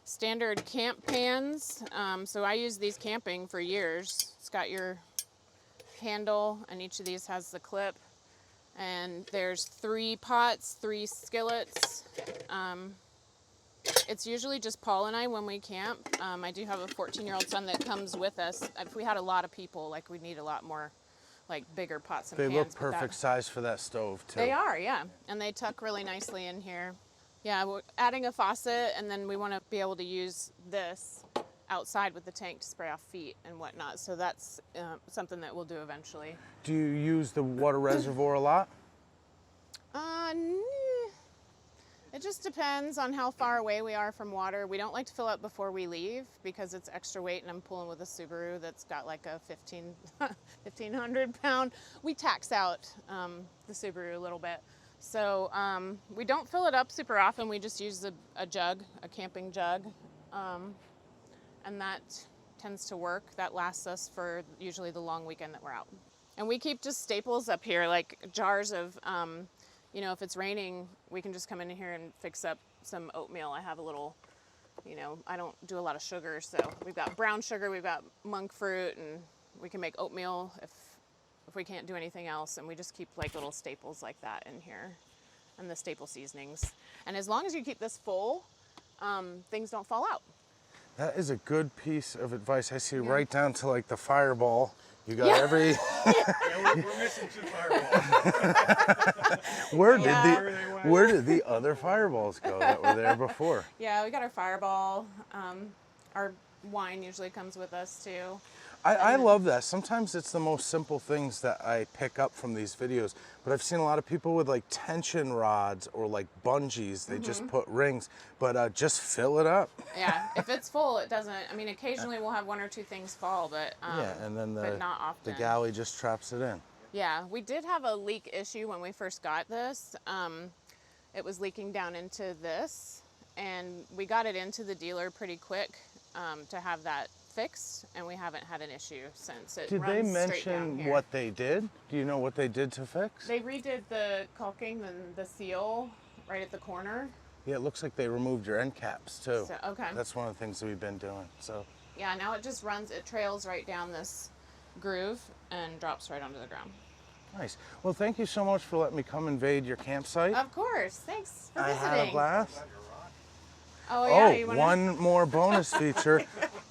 standard camp pans. So I use these camping for years. It's got your handle, and each of these has the clip. And there's 3 pots, 3 skillets. It's usually just Paul and I when we camp. I do have a 14-year-old son that comes with us. If we had a lot of people, like we'd need a lot more, like bigger pots and pans. They look perfect size for that stove too. They are, yeah. And they tuck really nicely in here. Yeah, we're adding a faucet, and then we want to be able to use this outside with the tank to spray off feet and whatnot. So that's something that we'll do eventually. Do you use the water reservoir a lot? It just depends on how far away we are from water. We don't like to fill up before we leave because it's extra weight, and I'm pulling with a Subaru that's got like a 1,500 pound. We tax out the Subaru a little bit. So we don't fill it up super often. We just use a jug, a camping jug. And that tends to work. That lasts us for usually the long weekend that we're out. And we keep just staples up here, like jars of, you know, if it's raining, we can just come in here and fix up some oatmeal. I have a little, you know, I don't do a lot of sugar, so we've got brown sugar, we've got monk fruit, and we can make oatmeal if we can't do anything else. And we just keep like little staples like that in here, and the staple seasonings. And as long as you keep this full, things don't fall out. That is a good piece of advice. I see right down to like the fireball. You got every... Yeah, we're missing 2 fireballs. Where did the other fireballs go that were there before? Yeah, we got our fireball. Our wine usually comes with us too. I love that. Sometimes it's the most simple things that I pick up from these videos, but I've seen a lot of people with like tension rods or like bungees, they just put rings, but just fill it up. Yeah, if it's full, it doesn't, I mean, occasionally we'll have 1 or 2 things fall, but, yeah, and then but not often. the galley just traps it in. Yeah, we did have a leak issue when we first got this. It was leaking down into this, and we got it into the dealer pretty quick to have that fixed, and we haven't had an issue since. Did they mention what they did? Do you know what they did to fix? They redid the caulking and the seal right at the corner. Yeah, it looks like they removed your end caps too. So, okay. That's one of the things that we've been doing. So. Yeah, now it just runs, it trails right down this groove and drops right onto the ground. Nice. Well, thank you so much for letting me come invade your campsite. Of course. Thanks for visiting. I had a blast. Oh, yeah. You wanna... One more bonus feature.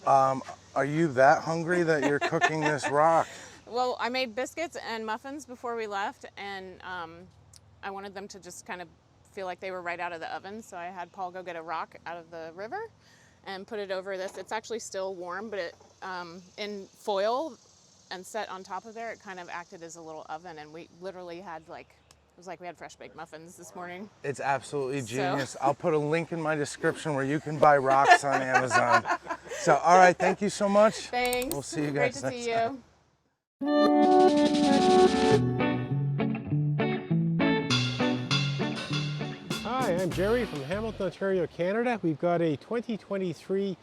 Are you that hungry that you're cooking this rock? Well, I made biscuits and muffins before we left, and I wanted them to just kind of feel like they were right out of the oven, so I had Paul go get a rock out of the river and put it over this. It's actually still warm, but it in foil and set on top of there, it kind of acted as a little oven, and we literally had like, it was like we had fresh baked muffins this morning. It's absolutely genius. So. I'll put a link in my description where you can buy rocks on Amazon. So, all right, thank you so much. Thanks. We'll see you guys next see time. Hi, I'm Jerry from Hamilton, Ontario, Canada. We've got a 2023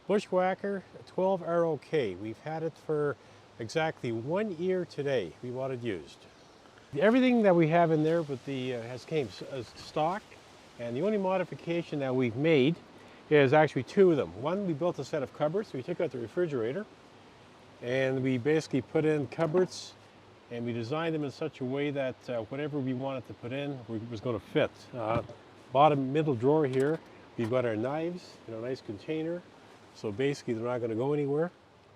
Bushwhacker 12 ROK. We've had it for exactly 1 year today. We bought it used. Everything that we have in there with the has came stock, and the only modification that we've made is actually 2 of them. One, we built a set of cupboards. We took out the refrigerator and we basically put in cupboards, and we designed them in such a way that whatever we wanted to put in was going to fit. Bottom middle drawer here, we've got our knives in a nice container, so basically they're not going to go anywhere.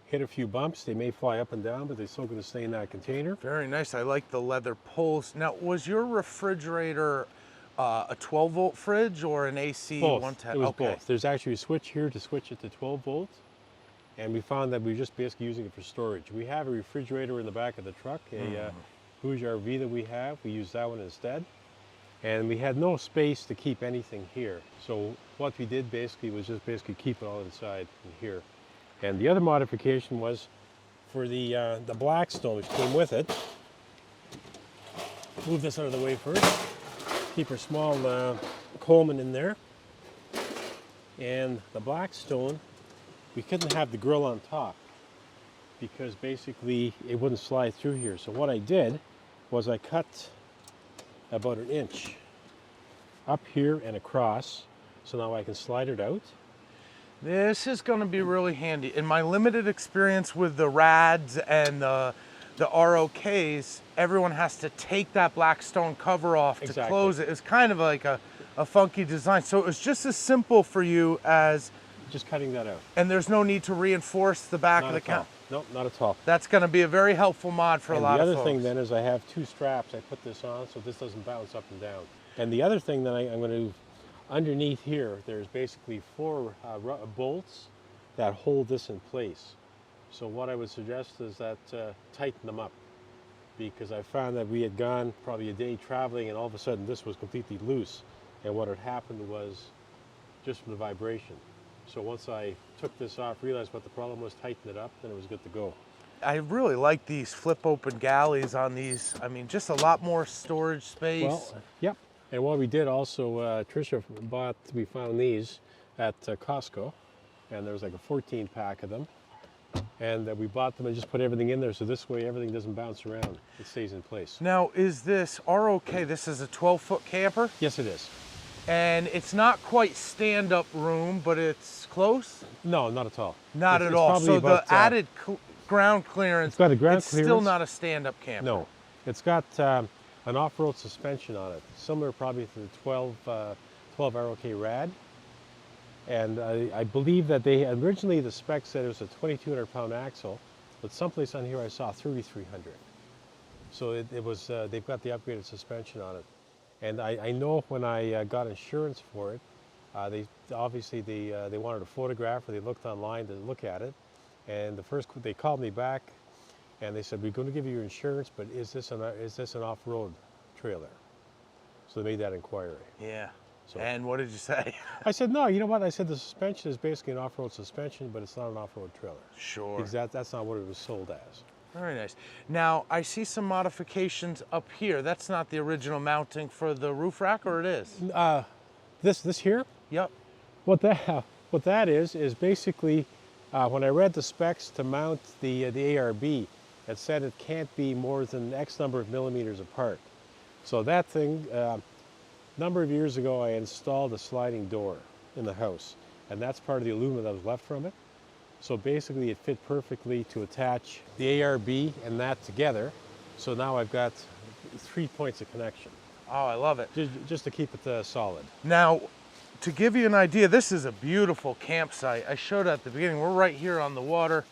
Hit a few bumps, they may fly up and down, but they're still going to stay in that container. Very nice. I like the leather pulls. Now, was your refrigerator a 12-volt fridge or an AC Both. 110? It was Okay. both. There's actually a switch here to switch it to 12 volts. And we found that we were just basically using it for storage. We have a refrigerator in the back of the truck, a Bouge RV that we have. We use that one instead. And we had no space to keep anything here. So what we did basically was just basically keep it all inside in here. And the other modification was for the Blackstone, which came with it. Move this out of the way first. Keep our small Coleman in there. And the Blackstone, we couldn't have the grill on top because basically it wouldn't slide through here. So what I did was I cut about 1 inch up here and across, so now I can slide it out. This is going to be really handy. In my limited experience with the Rads and the ROKs, everyone has to take that Blackstone cover off to close it. It's kind of like a funky design. So it was just as simple for you as just cutting that out. And there's no need to reinforce the back of the cam. No, not at all. That's going to be a very helpful mod for a lot of folks. The other thing then is I have 2 straps. I put this on so this doesn't bounce up and down. And the other thing that I'm going to, underneath here, there's basically 4 bolts that hold this in place. So what I would suggest is that tighten them up, because I found that we had gone probably a day traveling and all of a sudden this was completely loose. And what had happened was just from the vibration. So once I took this off, realized what the problem was, tightened it up, then it was good to go. I really like these flip open galleys on these. I mean, just a lot more storage space. Well, yep. And what we did also, Tricia we found these at Costco, and there was like a 14 pack of them. And we bought them and just put everything in there, so this way everything doesn't bounce around. It stays in place. Now, is this ROK, this is a 12-foot camper? Yes, it is. And it's not quite stand-up room, but it's close? No, not at all. Not at all. So the added ground clearance, it's got a ground it's clearance. Still not a stand-up camper. No. It's got an off-road suspension on it, similar probably to the 12 ROK Rad. And I believe that they originally the spec said it was a 2,200-pound axle, but someplace on here I saw 3,300. So it was they've got the upgraded suspension on it. And I know when I got insurance for it, they wanted a photograph, or they looked online to look at it. And they called me back, and they said, "We're going to give you your insurance, but is this an off-road trailer?" So they made that inquiry. Yeah. So, and what did you say? I said, no, you know what? I said the suspension is basically an off-road suspension, but it's not an off-road trailer. Sure. Because that's not what it was sold as. Very nice. Now, I see some modifications up here. That's not the original mounting for the roof rack, or it is? This here? Yep. What that is basically, when I read the specs to mount the ARB, it said it can't be more than X number of millimeters apart. So that thing, a number of years ago, I installed a sliding door in the house, and that's part of the aluminum that was left from it. So basically it fit perfectly to attach the ARB and that together. So now I've got 3 points of connection. Oh, I love it. Just to keep it solid. Now, to give you an idea, this is a beautiful campsite. I showed at the beginning, we're right here on the water,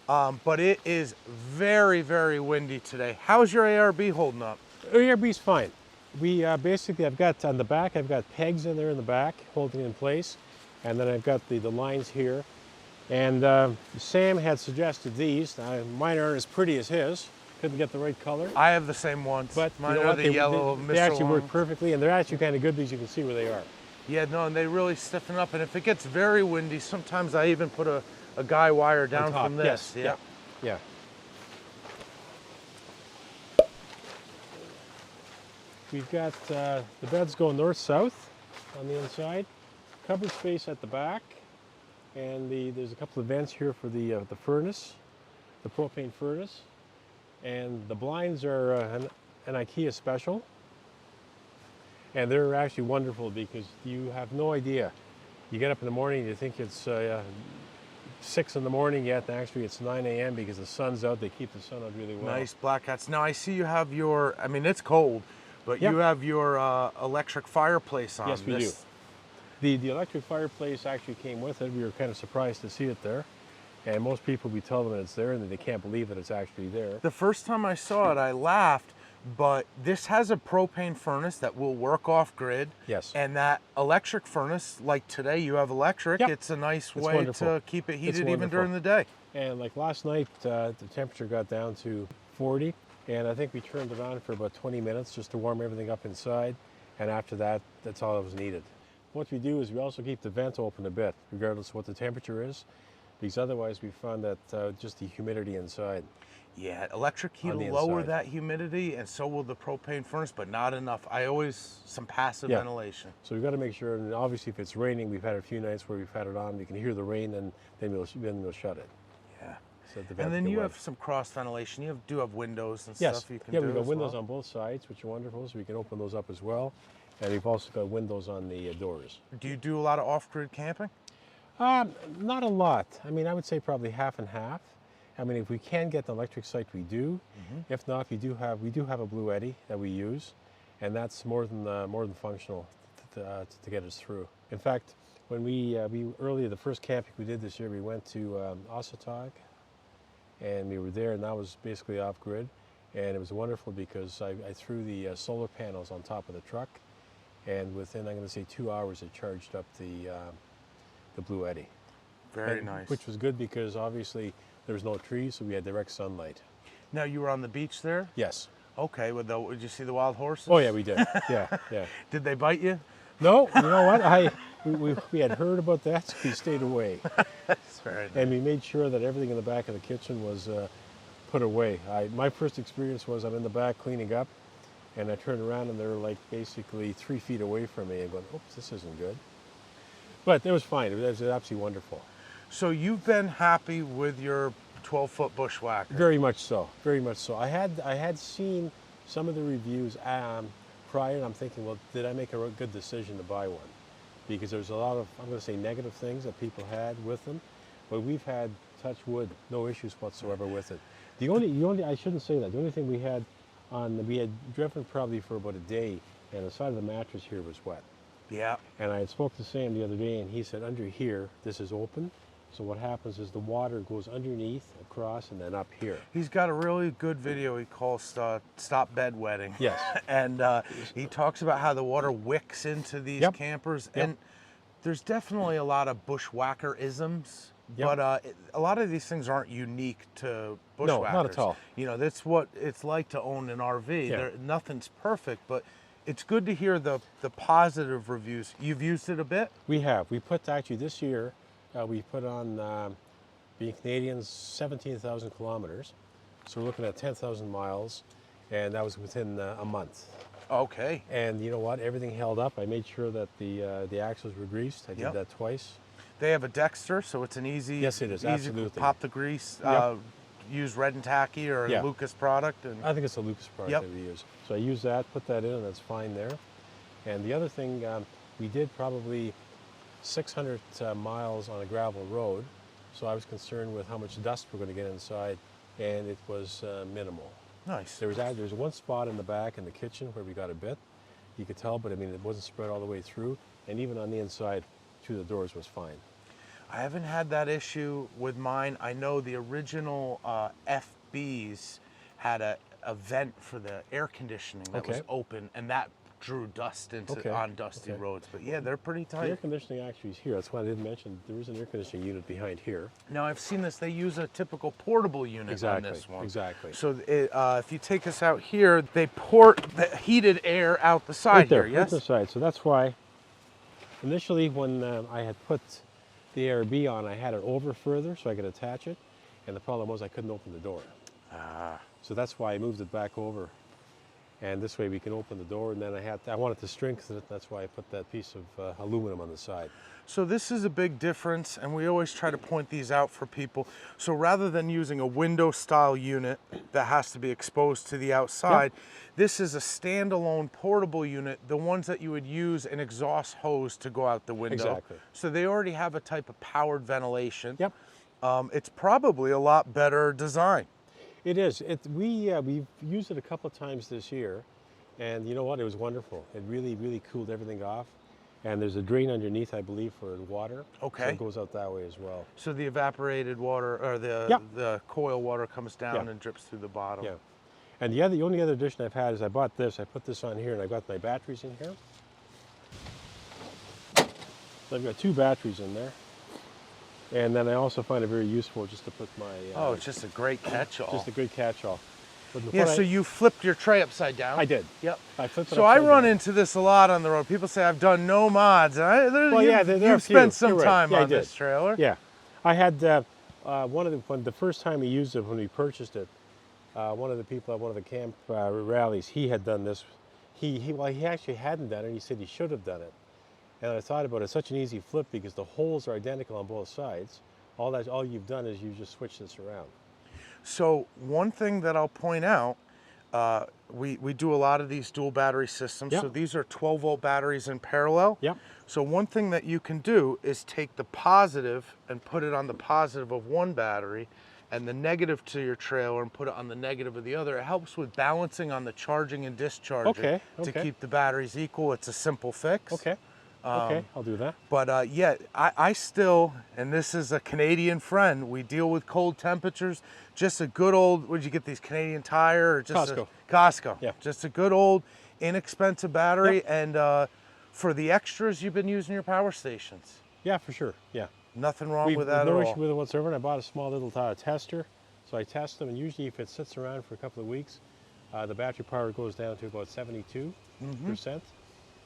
but it is very, very windy today. How's your ARB holding up? ARB's fine. We basically, I've got on the back, I've got pegs in there in the back holding it in place. And then I've got the lines here. And Sam had suggested these. Now, mine aren't as pretty as his. Couldn't get the right color. I have the same ones. But mine you know are what? the yellow missile. They actually work perfectly, and they're actually kind of good because you can see where they are. Yeah, no, and they really stiffen up. And if it gets very windy, sometimes I even put a guy wire down from this. Yes. Yeah. We've got the beds go north-south on the inside. Cupboard space at the back. And there's a couple of vents here for the furnace, the propane furnace. And the blinds are an IKEA special. And they're actually wonderful because you have no idea. You get up in the morning, you think it's 6 in the morning yet, and actually it's 9 a.m. because the sun's out. They keep the sun out really well. Nice black hats. Now I see you have your, I mean, it's cold, but you have your electric fireplace on. Yes, we do. The electric fireplace actually came with it. We were kind of surprised to see it there. And most people, we tell them that it's there and they can't believe that it's actually there. The first time I saw it, I laughed but this has a propane furnace that will work off grid. Yes. And that electric furnace, like today you have electric, Yep. it's a nice It's way wonderful. to keep it It's heated even wonderful. during the day. And like last night, the temperature got down to 40, and I think we turned it on for about 20 minutes just to warm everything up inside. And after that, that's all that was needed. What we do is we also keep the vent open a bit, regardless of what the temperature is, because otherwise we found that just the humidity inside. Yeah, electric heat On will the lower inside. that humidity, and so will the propane furnace, but not enough. Some passive Yeah. ventilation. So we've got to make sure, and obviously if it's raining, we've had a few nights where we've had it on, we can hear the rain, and then we'll shut it. Yeah. So the And vent then can you wet. have some cross ventilation. You do have windows and Yes. stuff you can Yeah, do we've got as windows well. on both sides, which are wonderful, so we can open those up as well. And we've also got windows on the doors. Do you do a lot of off-grid camping? Not a lot. I mean, I would say probably half and half. I mean, if we can get an electric site, we do. If not, we do have a Blue Eddy that we use, and that's more than functional to get us through. In fact, when we earlier, the first camping we did this year, we went to Ossatog, and we were there, and that was basically off grid, and it was wonderful because I threw the solar panels on top of the truck, and within, I'm going to say, 2 hours, it charged up the Blue Eddy. Very nice. Which was good because obviously there was no trees, so we had direct sunlight. Now, you were on the beach there? Yes. Okay, did you see the wild horses? Oh yeah, we did. Yeah. Did they bite you? No, you know what? We had heard about that, so we stayed away. That's very nice. And we made sure that everything in the back of the kitchen was put away. My first experience was I'm in the back cleaning up, and I turned around and they were like basically 3 feet away from me and going, oops, this isn't good. But it was fine. It was absolutely wonderful. So you've been happy with your 12-foot Bushwhacker? Very much so. Very much so. I had seen some of the reviews prior, and I'm thinking, well, did I make a good decision to buy one? Because there's a lot of, I'm going to say, negative things that people had with them, but we've had, touch wood, no issues whatsoever with it. The only I shouldn't say that. The only thing we had driven probably for about a day, and the side of the mattress here was wet. Yeah. And I had spoke to Sam the other day, and he said, under here, this is open. So what happens is the water goes underneath, across, and then up here. He's got a really good video he calls Stop Bedwetting. Yes. And he talks about how the water wicks into these campers. Yep. And there's definitely a lot of Bushwhacker-isms. Yep. But a lot of these things aren't unique to Bushwhackers. No, not at all. You know, that's what it's like to own an RV. Yeah. Nothing's perfect, but it's good to hear the positive reviews. You've used it a bit? We have. We put, actually this year, we put on, being Canadians, 17,000 kilometers. So we're looking at 10,000 miles, and that was within a month. Okay. And you know what? Everything held up. I made sure that the axles were greased. I did that twice. They have a Dexter, so it's an easy. Yes, it is. Easy Absolutely. Pop the grease. Use Red and Tacky or a Lucas product. And I think it's a Lucas product that we use. So I use that, put that in, and that's fine there. And the other thing, we did probably 600 miles on a gravel road, so I was concerned with how much dust we're going to get inside, and it was minimal. Nice. There's one spot in the back in the kitchen where we got a bit. You could tell, but I mean, it wasn't spread all the way through, and even on the inside, through the doors was fine. I haven't had that issue with mine. I know the original FBs had a vent for the air conditioning that was open, and that drew dust on dusty roads. But yeah, they're pretty tight. The air conditioning actually is here. That's why I didn't mention there is an air conditioning unit behind here. Now I've seen this. They use a typical portable unit on this one. Exactly. So if you take us out here, they port the heated air out the side right there, here. Yes. Out the side. So that's why initially when I had put the ARB on, I had it over further so I could attach it, and the problem was I couldn't open the door. So that's why I moved it back over, and this way we can open the door. And then I wanted to strengthen it. That's why I put that piece of aluminum on the side. So this is a big difference, and we always try to point these out for people. So rather than using a window style unit that has to be exposed to the outside, this is a standalone portable unit, the ones that you would use an exhaust hose to go out the window. Exactly. So they already have a type of powered ventilation. Yep. It's probably a lot better design. It is. We've used it a couple of times this year, and you know what? It was wonderful. It really, really cooled everything off. And there's a drain underneath, I believe, for water. Okay. So it goes out that way as well. So the evaporated water, or the coil water comes down and drips through the bottom. Yeah. And the only other addition I've had is I bought this. I put this on here, and I got my batteries in here. So I've got 2 batteries in there. And then I also find it very useful just to put my... oh, it's just a great catch-all. Just a good catch-all. Yeah, so you flipped your tray upside down. I did. Yep. I flipped it so I upside run down. into this a lot on the road. People say I've done no mods. Well, yeah, there are a you've few. spent some You're right. time Yeah, I on did. this trailer. Yeah. I had when the first time we used it, when we purchased it, one of the people at one of the camp rallies, he had done this. He actually hadn't done it. He said he should have done it. And I thought about it. It's such an easy flip because the holes are identical on both sides. All you've done is you just switch this around. So one thing that I'll point out, we do a lot of these dual battery systems. Yep. So these are 12-volt batteries in parallel. Yep. So one thing that you can do is take the positive and put it on the positive of one battery and the negative to your trailer and put it on the negative of the other. It helps with balancing on the charging and discharging to keep the batteries equal. It's a simple fix. Okay. Okay, I'll do that. But yeah, I still, and this is a Canadian friend, we deal with cold temperatures. Just a good old, would you get these Canadian Tire or just Costco? Costco. Yeah. Just a good old inexpensive battery. Yep. And for the extras, you've been using your power stations. Yeah, for sure. Yeah. Nothing wrong with that at no all. issue with it whatsoever. And I bought a small little tester. So I test them, and usually if it sits around for a couple of weeks, the battery power goes down to about 72%.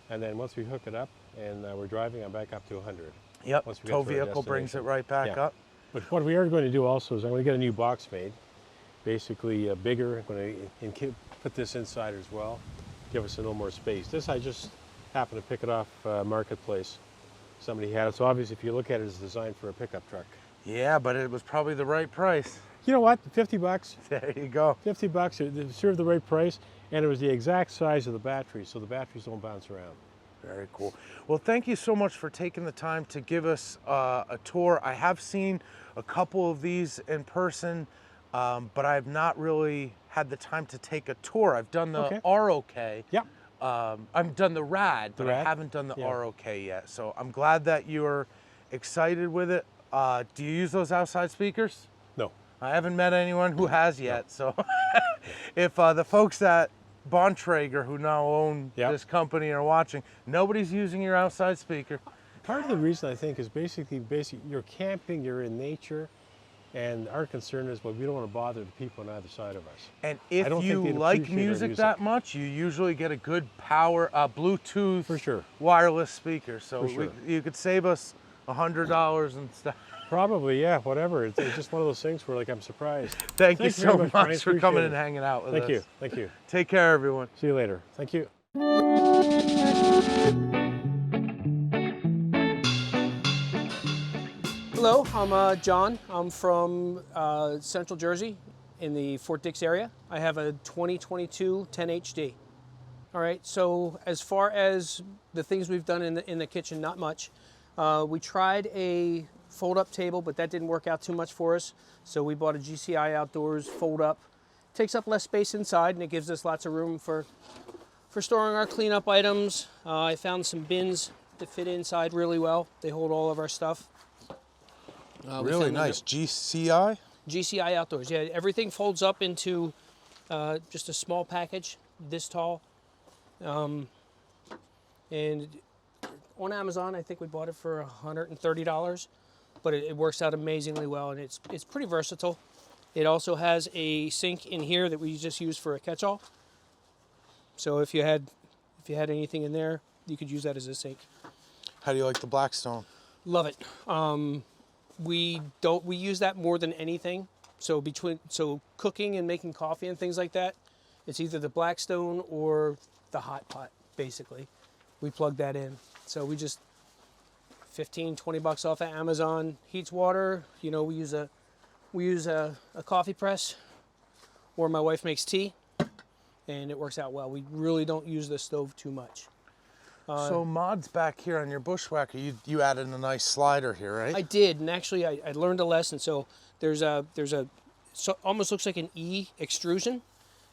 And then once we hook it up and we're driving, I'm back up to 100. Yep, Once we get tow to our vehicle brings it right back Yeah. up. But what we are going to do also is I'm going to get a new box made, basically bigger. I'm going to put this inside as well, give us a little more space. This I just happened to pick it off Marketplace. Somebody had it, so obviously if you look at it, it's designed for a pickup truck. Yeah, but it was probably the right price. You know what, 50 bucks. There you go. 50 bucks, it served the right price, and it was the exact size of the battery, so the batteries don't bounce around. Very cool. Well, thank you so much for taking the time to give us a tour. I have seen a couple of these in person, but I've not really had the time to take a tour. I've done the ROK. Yep. I've done the RAD, but I haven't done the ROK yet. So I'm glad that you're excited with it. Do you use those outside speakers? No. I haven't met anyone who has yet. So if the folks at Bontrager who now own this company are watching, nobody's using your outside speaker. Part of the reason I think is basically you're camping, you're in nature, and our concern is, well, we don't want to bother the people on either side of us. And if you like music that much, you usually get a good power Bluetooth for sure wireless speaker. So for sure. you could save us $100 and stuff. Probably, yeah, whatever. It's just one of those things where, like, I'm surprised. Thank you so much Brian. for coming Appreciate and it. hanging out with us. Thank you. Thank you. Take care, everyone. See you later. Thank you. Hello, I'm John. I'm from Central Jersey in the Fort Dix area. I have a 2022 10HD. All right, so as far as the things we've done in the kitchen, not much. We tried a fold-up table, but that didn't work out too much for us. So we bought a GCI Outdoors fold-up. Takes up less space inside, and it gives us lots of room for storing our cleanup items. I found some bins that fit inside really well. They hold all of our stuff. Really nice. GCI? GCI Outdoors. Yeah, everything folds up into just a small package, this tall. And on Amazon, I think we bought it for $130, but it works out amazingly well, and it's pretty versatile. It also has a sink in here that we just use for a catch-all. So if you had anything in there, you could use that as a sink. How do you like the Blackstone? Love it. We use that more than anything. So cooking and making coffee and things like that, it's either the Blackstone or the hot pot, basically. We plug that in. So we just 15, 20 bucks off of Amazon. Heats water. You know, we use a coffee press, or my wife makes tea, and it works out well. We really don't use the stove too much. So mods back here on your Bushwhacker, you added a nice slider here, right? I did, and actually I learned a lesson. So there's almost looks like an E extrusion.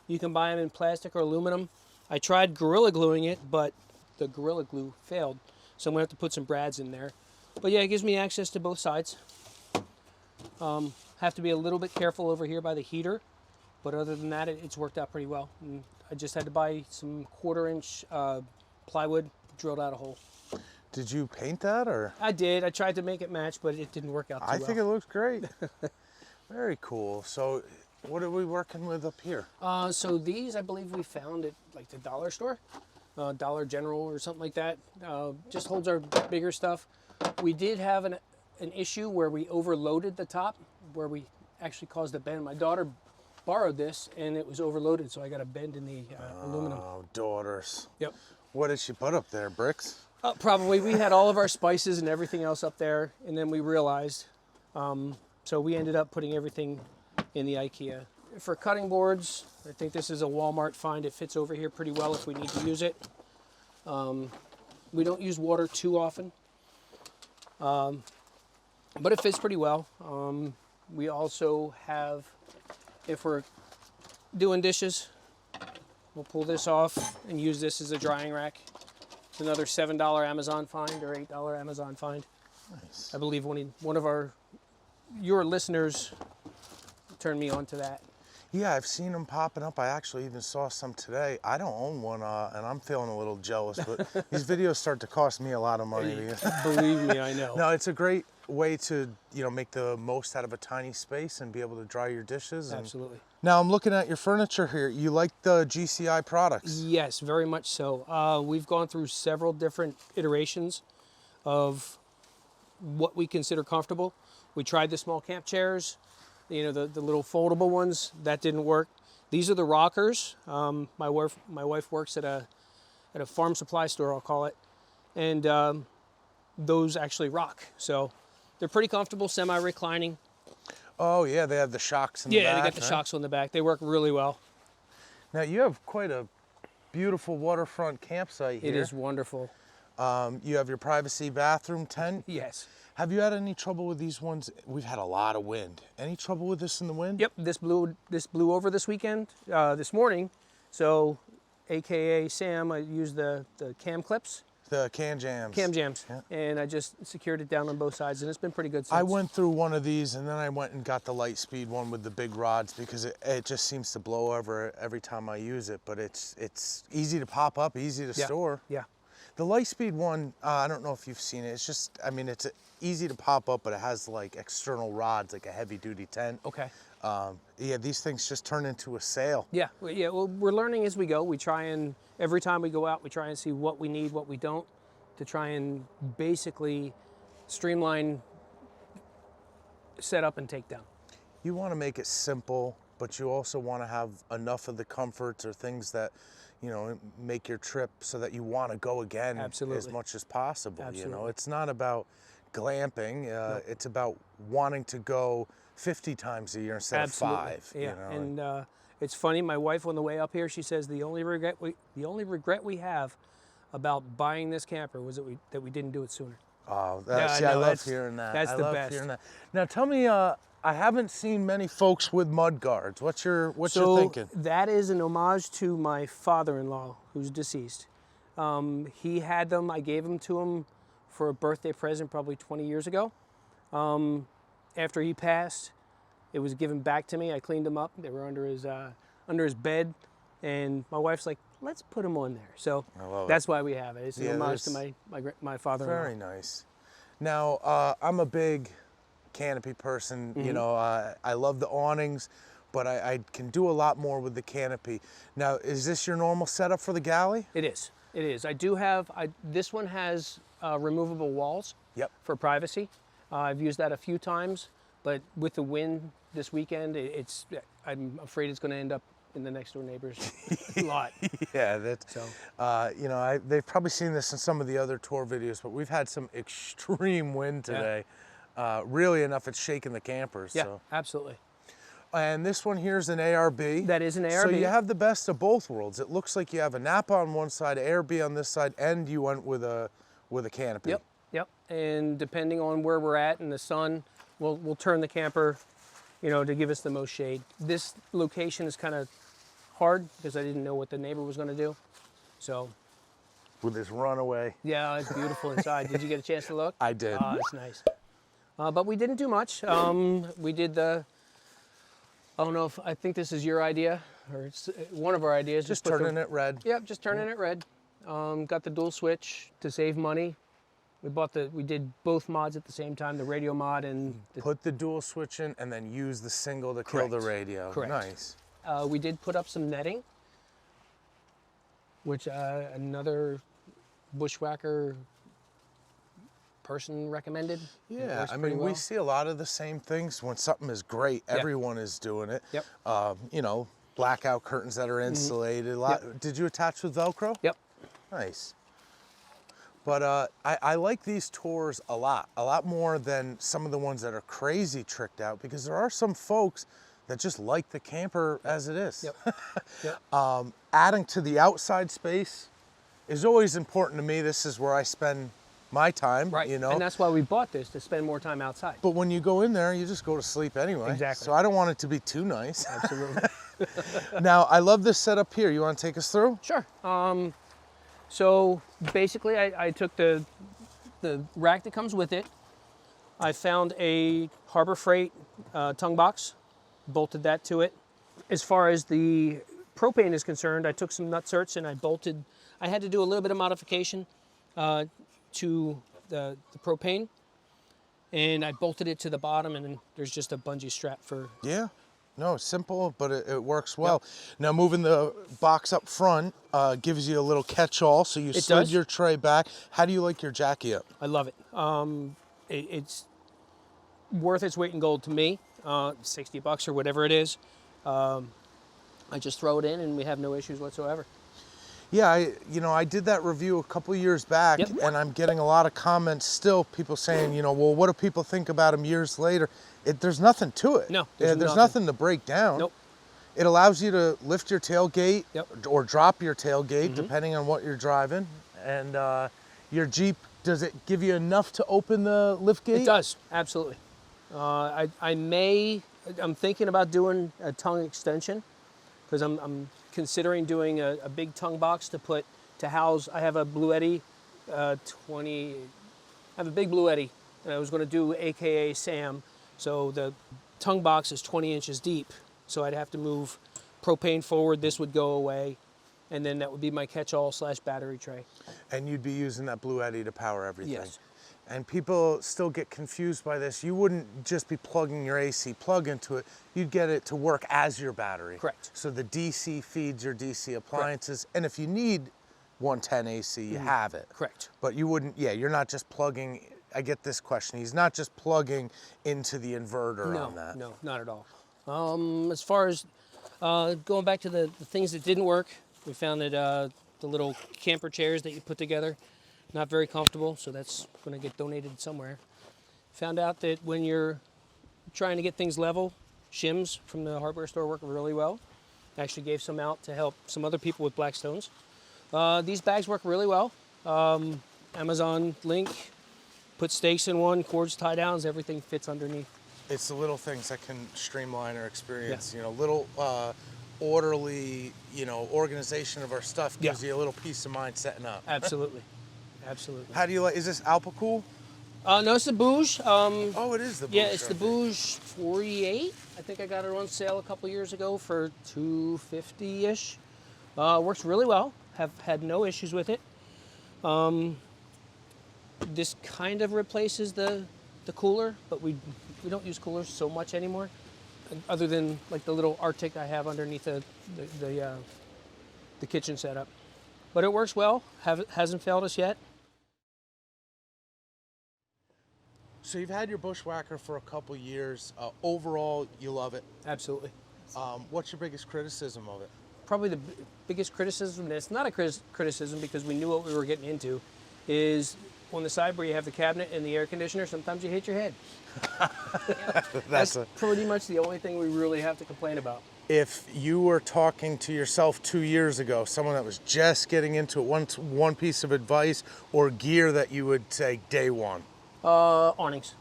You can buy them in plastic or aluminum. I tried Gorilla Gluing it, but the Gorilla Glue failed. So I'm gonna have to put some brads in there. But yeah, it gives me access to both sides. Have to be a little bit careful over here by the heater. But other than that, it's worked out pretty well. And I just had to buy some 1/4-inch plywood, drilled out a hole. Did you paint that, or? I did. I tried to make it match, but it didn't work out too well. I think it looks great. Very cool. So what are we working with up here? So these, I believe we found at like the dollar store, Dollar General or something like that. Just holds our bigger stuff. We did have an issue where we overloaded the top, where we actually caused a bend. My daughter borrowed this and it was overloaded, so I got a bend in the aluminum. Oh, daughters. Yep. What did she put up there, bricks? Probably. We had all of our spices and everything else up there, and then we realized, so we ended up putting everything in the IKEA. For cutting boards, I think this is a Walmart find. It fits over here pretty well if we need to use it. We don't use water too often, but it fits pretty well. We also have, if we're doing dishes, we'll pull this off and use this as a drying rack. It's another $7 Amazon find or $8 Amazon find. Nice. I believe one of your listeners turned me on to that. Yeah, I've seen them popping up. I actually even saw some today. I don't own one, and I'm feeling a little jealous, but these videos start to cost me a lot of money. Believe me, I know. No, it's a great way to, make the most out of a tiny space and be able to dry your dishes. Absolutely. Now I'm looking at your furniture here. You like the GCI products? Yes, very much so. We've gone through several different iterations of what we consider comfortable. We tried the small camp chairs, the little foldable ones. That didn't work. These are the rockers. My wife works at a farm supply store, I'll call it, and those actually rock. So they're pretty comfortable, semi-reclining. Oh yeah, they have the shocks in the back. Yeah, they got the shocks on the back. They work really well. Now you have quite a beautiful waterfront campsite here. It is wonderful. You have your privacy bathroom tent. Yes. Have you had any trouble with these ones? We've had a lot of wind. Any trouble with this in the wind? Yep, this blew over this weekend, this morning. So, AKA Sam, I used the cam clips. The can jams. Cam jams. Yeah. And I just secured it down on both sides, and it's been pretty good since. I went through one of these, and then I went and got the Lightspeed one with the big rods because it just seems to blow over every time I use it. But it's easy to pop up, easy to store. Yeah. The Lightspeed one, I don't know if you've seen it. It's just, it's easy to pop up, but it has like external rods, like a heavy-duty tent. Okay. Yeah, these things just turn into a sail. Yeah. Well, we're learning as we go. We try and every time we go out, we try and see what we need, what we don't, to try and basically streamline setup and take down. You want to make it simple, but you also want to have enough of the comforts or things that, make your trip so that you want to go again. Absolutely. As much as possible. Absolutely. It's not about glamping. No. It's about wanting to go 50 times a year instead of 5. Yeah. And it's funny. My wife on the way up here, she says the only regret we have about buying this camper was that we didn't do it sooner. Oh, I love hearing that. That's the love best. Hearing that. Now tell me, I haven't seen many folks with mud guards. What's your thinking? That is an homage to my father-in-law, who's deceased. He had them. I gave them to him for a birthday present probably 20 years ago. After he passed, it was given back to me. I cleaned them up. They were under his bed, and my wife's like, let's put them on there. So that's why we have it. It's an homage to my father-in-law. Very nice. Now, I'm a big canopy person. Mm-hmm. I love the awnings, but I can do a lot more with the canopy. Now, is this your normal setup for the galley? It is. It is. I do have, this one has removable walls. Yep. For privacy. I've used that a few times, but with the wind this weekend, I'm afraid it's going to end up in the next door neighbor's lot. Yeah, that's so. They've probably seen this in some of the other tour videos, but we've had some extreme wind today. Yeah. Really enough, it's shaking the campers. Yeah, so. Absolutely. And this one here is an ARB. That is an ARB. So you have the best of both worlds. It looks like you have a Napa on one side, ARB on this side, and you went with a canopy. Yep. And depending on where we're at in the sun, we'll turn the camper, to give us the most shade. This location is kind of hard because I didn't know what the neighbor was going to do. So. With this Runaway. Yeah, it's beautiful inside. Did you get a chance to look? I did. Oh, it's nice. But we didn't do much. We did the I don't know if, I think this is your idea, or it's one of our ideas. Just put turning it red. Yep, just turning it red. Got the dual switch to save money. We did both mods at the same time, the radio mod and... Put the dual switch in and then use the single to kill the radio. Correct. Nice. We did put up some netting, which another Bushwhacker person recommended. Yeah, I mean, we see a lot of the same things. When something is great, everyone is doing it. Yep. You know, blackout curtains that are insulated. Did you attach with Velcro? Yep. Nice. But I like these tours a lot more than some of the ones that are crazy tricked out, because there are some folks that just like the camper as it is. Yep. Adding to the outside space is always important to me. This is where I spend my time, right. You know. And that's why we bought this, to spend more time outside. But when you go in there, you just go to sleep anyway. Exactly. So I don't want it to be too nice. Absolutely. Now, I love this setup here. You want to take us through? Sure. So basically, I took the rack that comes with it. I found a Harbor Freight tongue box, bolted that to it. As far as the propane is concerned, I took some nutserts and I had to do a little bit of modification to the propane, and I bolted it to the bottom, and then there's just a bungee strap for... Yeah. No, simple, but it works well. Yep. Now, moving the box up front gives you a little catch-all, so you slid your tray back. How do you like your jackie up? I love it. It's worth its weight in gold to me, $60 or whatever it is. I just throw it in, and we have no issues whatsoever. Yeah, I did that review a couple years back, and I'm getting a lot of comments still, people saying, well, what do people think about them years later? There's nothing to it. No, there's nothing to break down. Nope. It allows you to lift your tailgate or drop your tailgate, depending on what you're driving. And your Jeep, does it give you enough to open the lift gate? It does, absolutely. I'm thinking about doing a tongue extension, because I'm considering doing a big tongue box to house. I have a Blue Eddy 20. I have a big Blue Eddy, and I was going to do AKA Sam. So the tongue box is 20 inches deep. So I'd have to move propane forward. This would go away, and then that would be my catch-all / battery tray. And you'd be using that Blue Eddy to power everything. Yes. And people still get confused by this. You wouldn't just be plugging your AC plug into it. You'd get it to work as your battery. Correct. So the DC feeds your DC appliances. Correct. And if you need 110 AC, you have it. Correct. But you wouldn't, you're not just plugging, I get this question, he's not just plugging into the inverter on that. No, not at all. As far as going back to the things that didn't work, we found that the little camper chairs that you put together, not very comfortable, so that's going to get donated somewhere. Found out that when you're trying to get things level, shims from the hardware store work really well. Actually gave some out to help some other people with black stones. These bags work really well. Amazon link, put stakes in one, cords, tie downs, everything fits underneath. It's the little things that can streamline our experience. Little orderly, organization of our stuff gives you a little peace of mind setting up. Absolutely. Absolutely. How do you like, is this Alpacool? No, it's the Bouge. Oh, it is the Bouge. Yeah, it's the Bouge 48. I think I got it on sale a couple years ago for $250-ish. Works really well. Have had no issues with it. This kind of replaces the cooler, but we don't use coolers so much anymore, other than like the little Arctic I have underneath the kitchen setup. But it works well. Hasn't failed us yet. So you've had your Bushwhacker for a couple years. Overall, you love it. Absolutely. What's your biggest criticism of it? Probably the biggest criticism, and it's not a criticism because we knew what we were getting into, is on the side where you have the cabinet and the air conditioner, sometimes you hit your head. That's pretty much the only thing we really have to complain about. If you were talking to yourself 2 years ago, someone that was just getting into it, one piece of advice or gear that you would say day one? Awnings.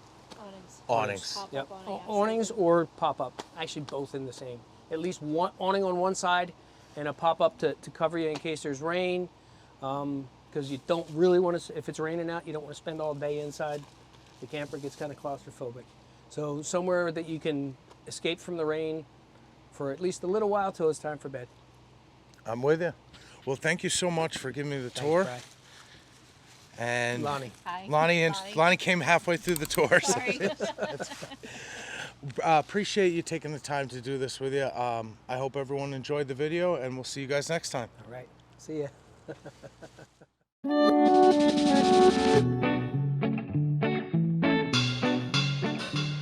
Awnings. Yep. Awnings or pop-up. Actually, both in the same. At least one awning on one side and a pop-up to cover you in case there's rain. Because you don't really want to, if it's raining out, you don't want to spend all day inside. The camper gets kind of claustrophobic. So somewhere that you can escape from the rain, for at least a little while till it's time for bed. I'm with you. Well, thank you so much for giving me the tour. Brad. And Lonnie. Hi. Lonnie came halfway through the tour. Sorry. Appreciate you taking the time to do this with you. I hope everyone enjoyed the video, and we'll see you guys next time. All right. See ya.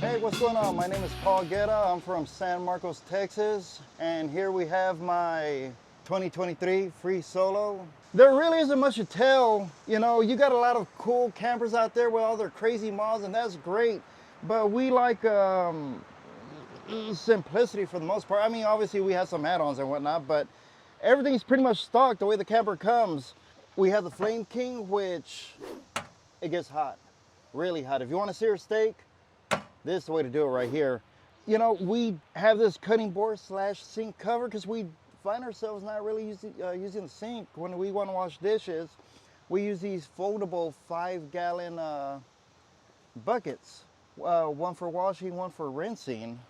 Hey, what's going on? My name is Paul Guerra. I'm from San Marcos, Texas, and here we have my 2023 FreeSolo. There really isn't much to tell. You know, you got a lot of cool campers out there with all their crazy mods, and that's great. But we like simplicity for the most part. I mean, obviously we have some add-ons and whatnot, but everything's pretty much stock the way the camper comes. We have the Flame King, which it gets hot, really hot. If you want to sear a steak, this is the way to do it right here. You know, we have this cutting board / sink cover because we find ourselves not really using the sink when we want to wash dishes. We use these foldable 5-gallon buckets. One for washing, one for rinsing.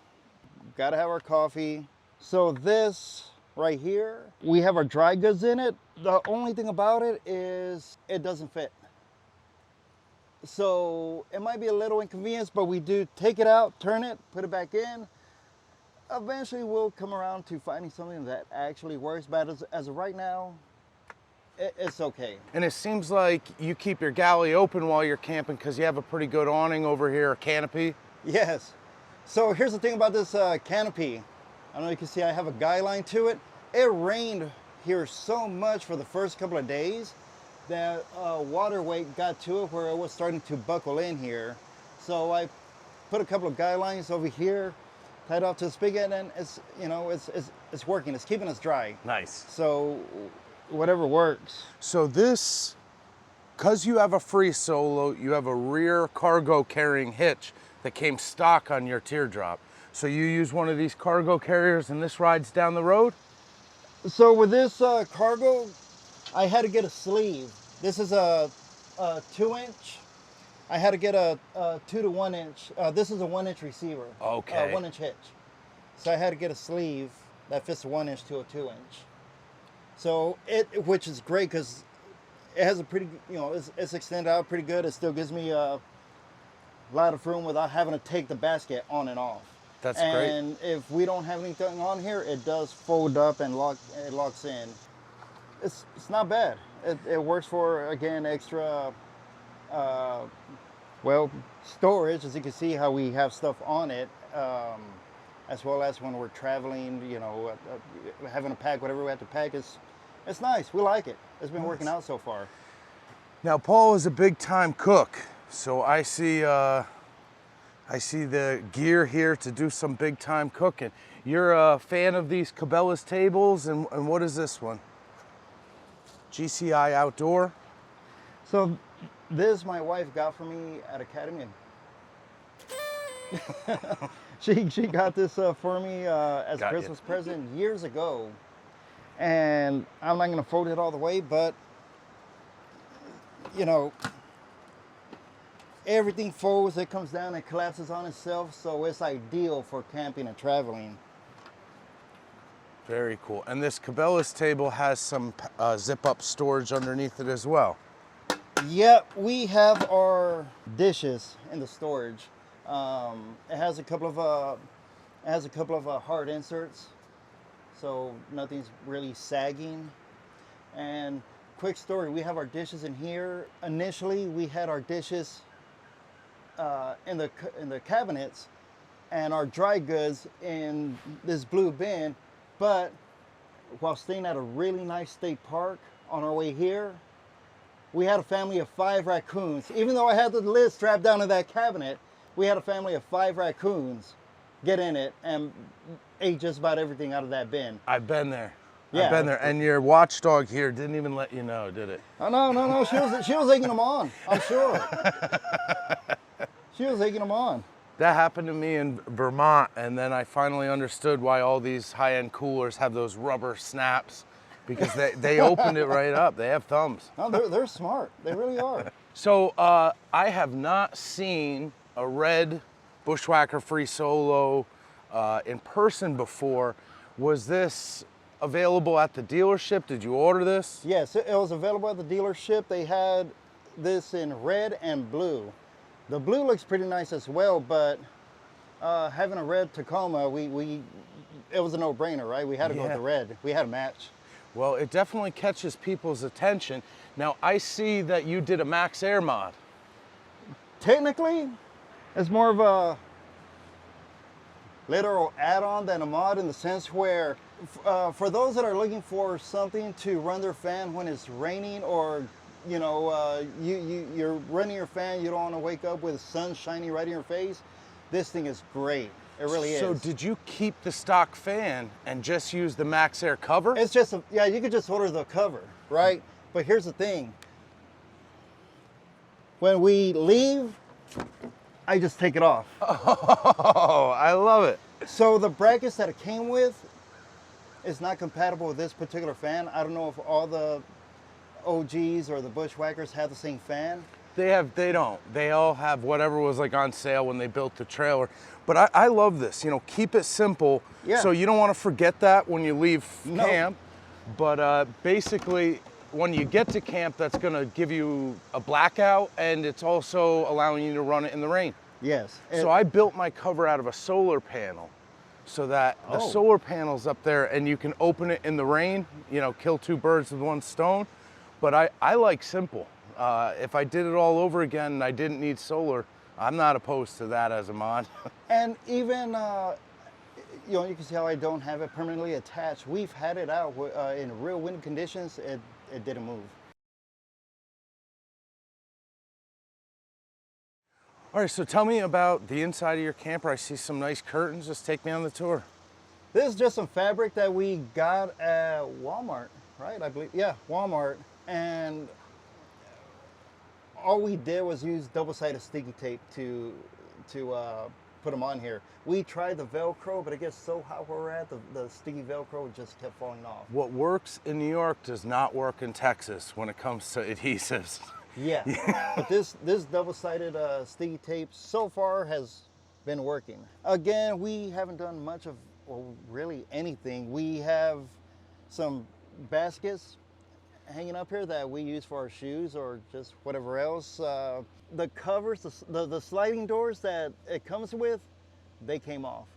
Gotta have our coffee. So this right here, we have our dry goods in it. The only thing about it is it doesn't fit. So it might be a little inconvenience, but we do take it out, turn it, put it back in. Eventually we'll come around to finding something that actually works, but as of right now, it's okay. And it seems like you keep your galley open while you're camping because you have a pretty good awning over here, a canopy. Yes. So here's the thing about this canopy. I don't know if you can see I have a guy line to it. It rained here so much for the first couple of days that water weight got to it where it was starting to buckle in here. So I put a couple of guy lines over here, tied off to the spigot, and it's, you know, it's working. It's keeping us dry. Nice. So whatever works. So this, because you have a FreeSolo, you have a rear cargo carrying hitch that came stock on your Teardrop. So you use one of these cargo carriers and this rides down the road? So with this cargo, I had to get a sleeve. This is a 2-inch. I had to get a 2 to 1 inch. This is a 1-inch receiver. Okay. 1-inch hitch. So I had to get a sleeve that fits a 1-inch to a 2-inch. So which is great because it has a pretty, you know, it's extended out pretty good. It still gives me a lot of room without having to take the basket on and off. That's great. And if we don't have anything on here, it does fold up and it locks in. It's not bad. It works for, again, extra, well, storage, as you can see how we have stuff on it, as well as when we're traveling, you know, having to pack whatever we have to pack. It's nice. We like it. It's been working out so far. Now, Paul is a big-time cook, so I see the gear here to do some big-time cooking. You're a fan of these Cabela's tables, and what is this one? GCI Outdoor? So this my wife got for me at Academy. she got this for me as a Christmas present years ago. And I'm not gonna fold it all the way, but you know, everything folds, it comes down and collapses on itself, so it's ideal for camping and traveling. Very cool. And this Cabela's table has some zip-up storage underneath it as well. Yep, we have our dishes in the storage. It has a couple of hard inserts, so nothing's really sagging. And quick story, we have our dishes in here. Initially, we had our dishes in the cabinets and our dry goods in this blue bin, but while staying at a really nice state park on our way here, we had a family of 5 raccoons. Even though I had the lid strapped down to that cabinet, we had a family of 5 raccoons get in it and ate just about everything out of that bin. I've been there. Yeah. I've been there. And your watchdog here didn't even let you know, did it? Oh, no. She was egging them on, I'm sure. She was egging them on. That happened to me in Vermont, and then I finally understood why all these high-end coolers have those rubber snaps, because they opened it right up. They have thumbs. No, they're smart. They really are. So I have not seen a red Bushwhacker FreeSolo in person before. Was this available at the dealership? Did you order this? Yes, it was available at the dealership. They had this in red and blue. The blue looks pretty nice as well, but having a red Tacoma, it was a no-brainer, right? We had to go with the red. We had a match. Well, it definitely catches people's attention. Now, I see that you did a Max Air mod. Technically, it's more of a literal add-on than a mod, in the sense where for those that are looking for something to run their fan when it's raining, or you're running your fan, you don't want to wake up with the sun shining right in your face, this thing is great. It really is. So did you keep the stock fan and just use the Max Air cover? It's just, yeah, you could just order the cover, right? But here's the thing. When we leave, I just take it off. Oh, I love it. So the brackets that it came with is not compatible with this particular fan. I don't know if all the OGs or the Bushwhackers have the same fan. They don't. They all have whatever was like on sale when they built the trailer. But I love this, keep it simple. Yeah. So you don't want to forget that when you leave camp. But basically, when you get to camp, that's going to give you a blackout, and it's also allowing you to run it in the rain. Yes. So I built my cover out of a solar panel, so that the solar panel's up there and you can open it in the rain, kill two birds with one stone. But I like simple. If I did it all over again and I didn't need solar, I'm not opposed to that as a mod. And even, you can see how I don't have it permanently attached. We've had it out in real windy conditions. It didn't move. All right, so tell me about the inside of your camper. I see some nice curtains. Just take me on the tour. This is just some fabric that we got at Walmart, right? I believe, yeah, Walmart. And all we did was use double-sided sticky tape to put them on here. We tried the Velcro, but it gets so hot where we're at, the sticky Velcro just kept falling off. What works in New York does not work in Texas when it comes to adhesives. Yeah, but this double-sided sticky tape so far has been working. Again, we haven't done much of, or really anything. We have some baskets hanging up here that we use for our shoes or just whatever else. The covers, the sliding doors that it comes with, they came off.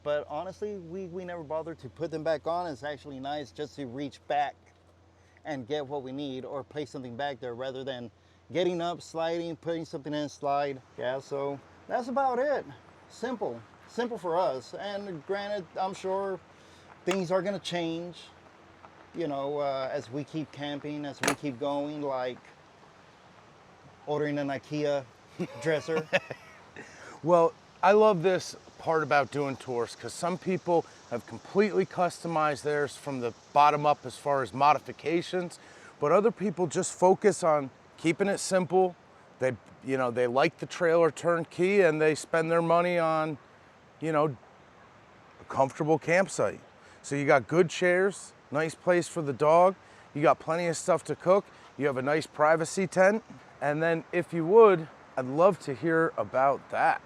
But honestly, we never bothered to put them back on. It's actually nice just to reach back and get what we need or place something back there rather than getting up, sliding, putting something in, slide. Yeah, so that's about it. Simple for us. And granted, I'm sure things are gonna change, as we keep camping, as we keep going, like ordering an IKEA dresser. Well, I love this part about doing tours because some people have completely customized theirs from the bottom up as far as modifications, but other people just focus on keeping it simple. They like the trailer turnkey and they spend their money on, a comfortable campsite. So you got good chairs, nice place for the dog. You got plenty of stuff to cook. You have a nice privacy tent. And then if you would, I'd love to hear about that.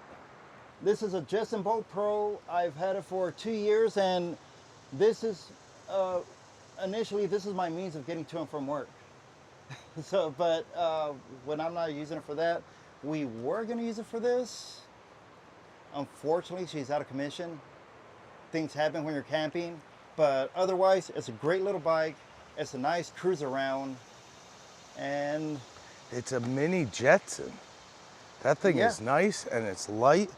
This is a Deb&Paul Pro. I've had it for 2 years, and this is, initially, this is my means of getting to and from work. So, but when I'm not using it for that, we were gonna use it for this. Unfortunately, she's out of commission. Things happen when you're camping, but otherwise, it's a great little bike. It's a nice cruise around, and it's a mini Jetson. That thing is nice and it's light.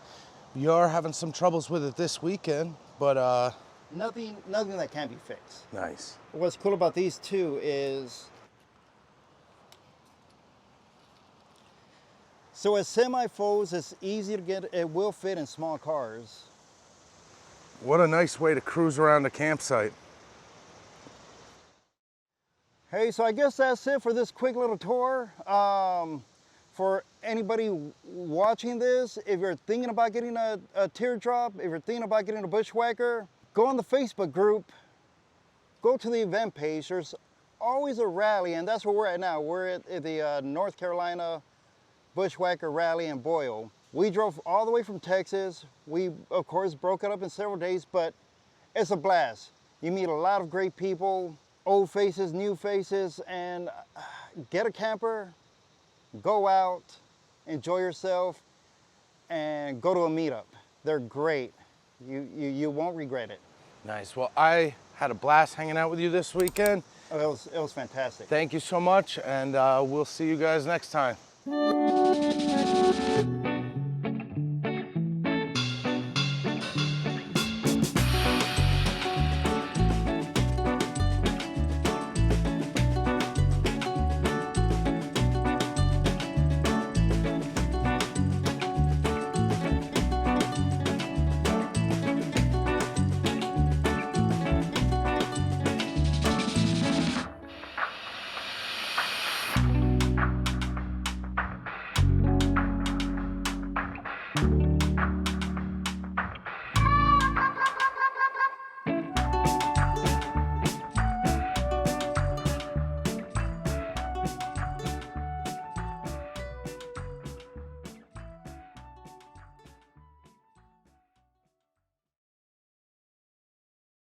You are having some troubles with it this weekend, but nothing that can't be fixed. Nice. What's cool about these two is, so as semi-foes, it's easy to get. It will fit in small cars. What a nice way to cruise around the campsite. Hey, so I guess that's it for this quick little tour. For anybody watching this, if you're thinking about getting a Teardrop, if you're thinking about getting a Bushwhacker, go on the Facebook group, go to the event page. There's always a rally, and that's where we're at now. We're at the North Carolina Bushwhacker Rally in Boyle. We drove all the way from Texas. We, of course, broke it up in several days, but it's a blast. You meet a lot of great people, old faces, new faces, and get a camper, go out, enjoy yourself, and go to a meetup. They're great. You won't regret it. Nice. Well, I had a blast hanging out with you this weekend. Oh, it was fantastic. Thank you so much, and we'll see you guys next time.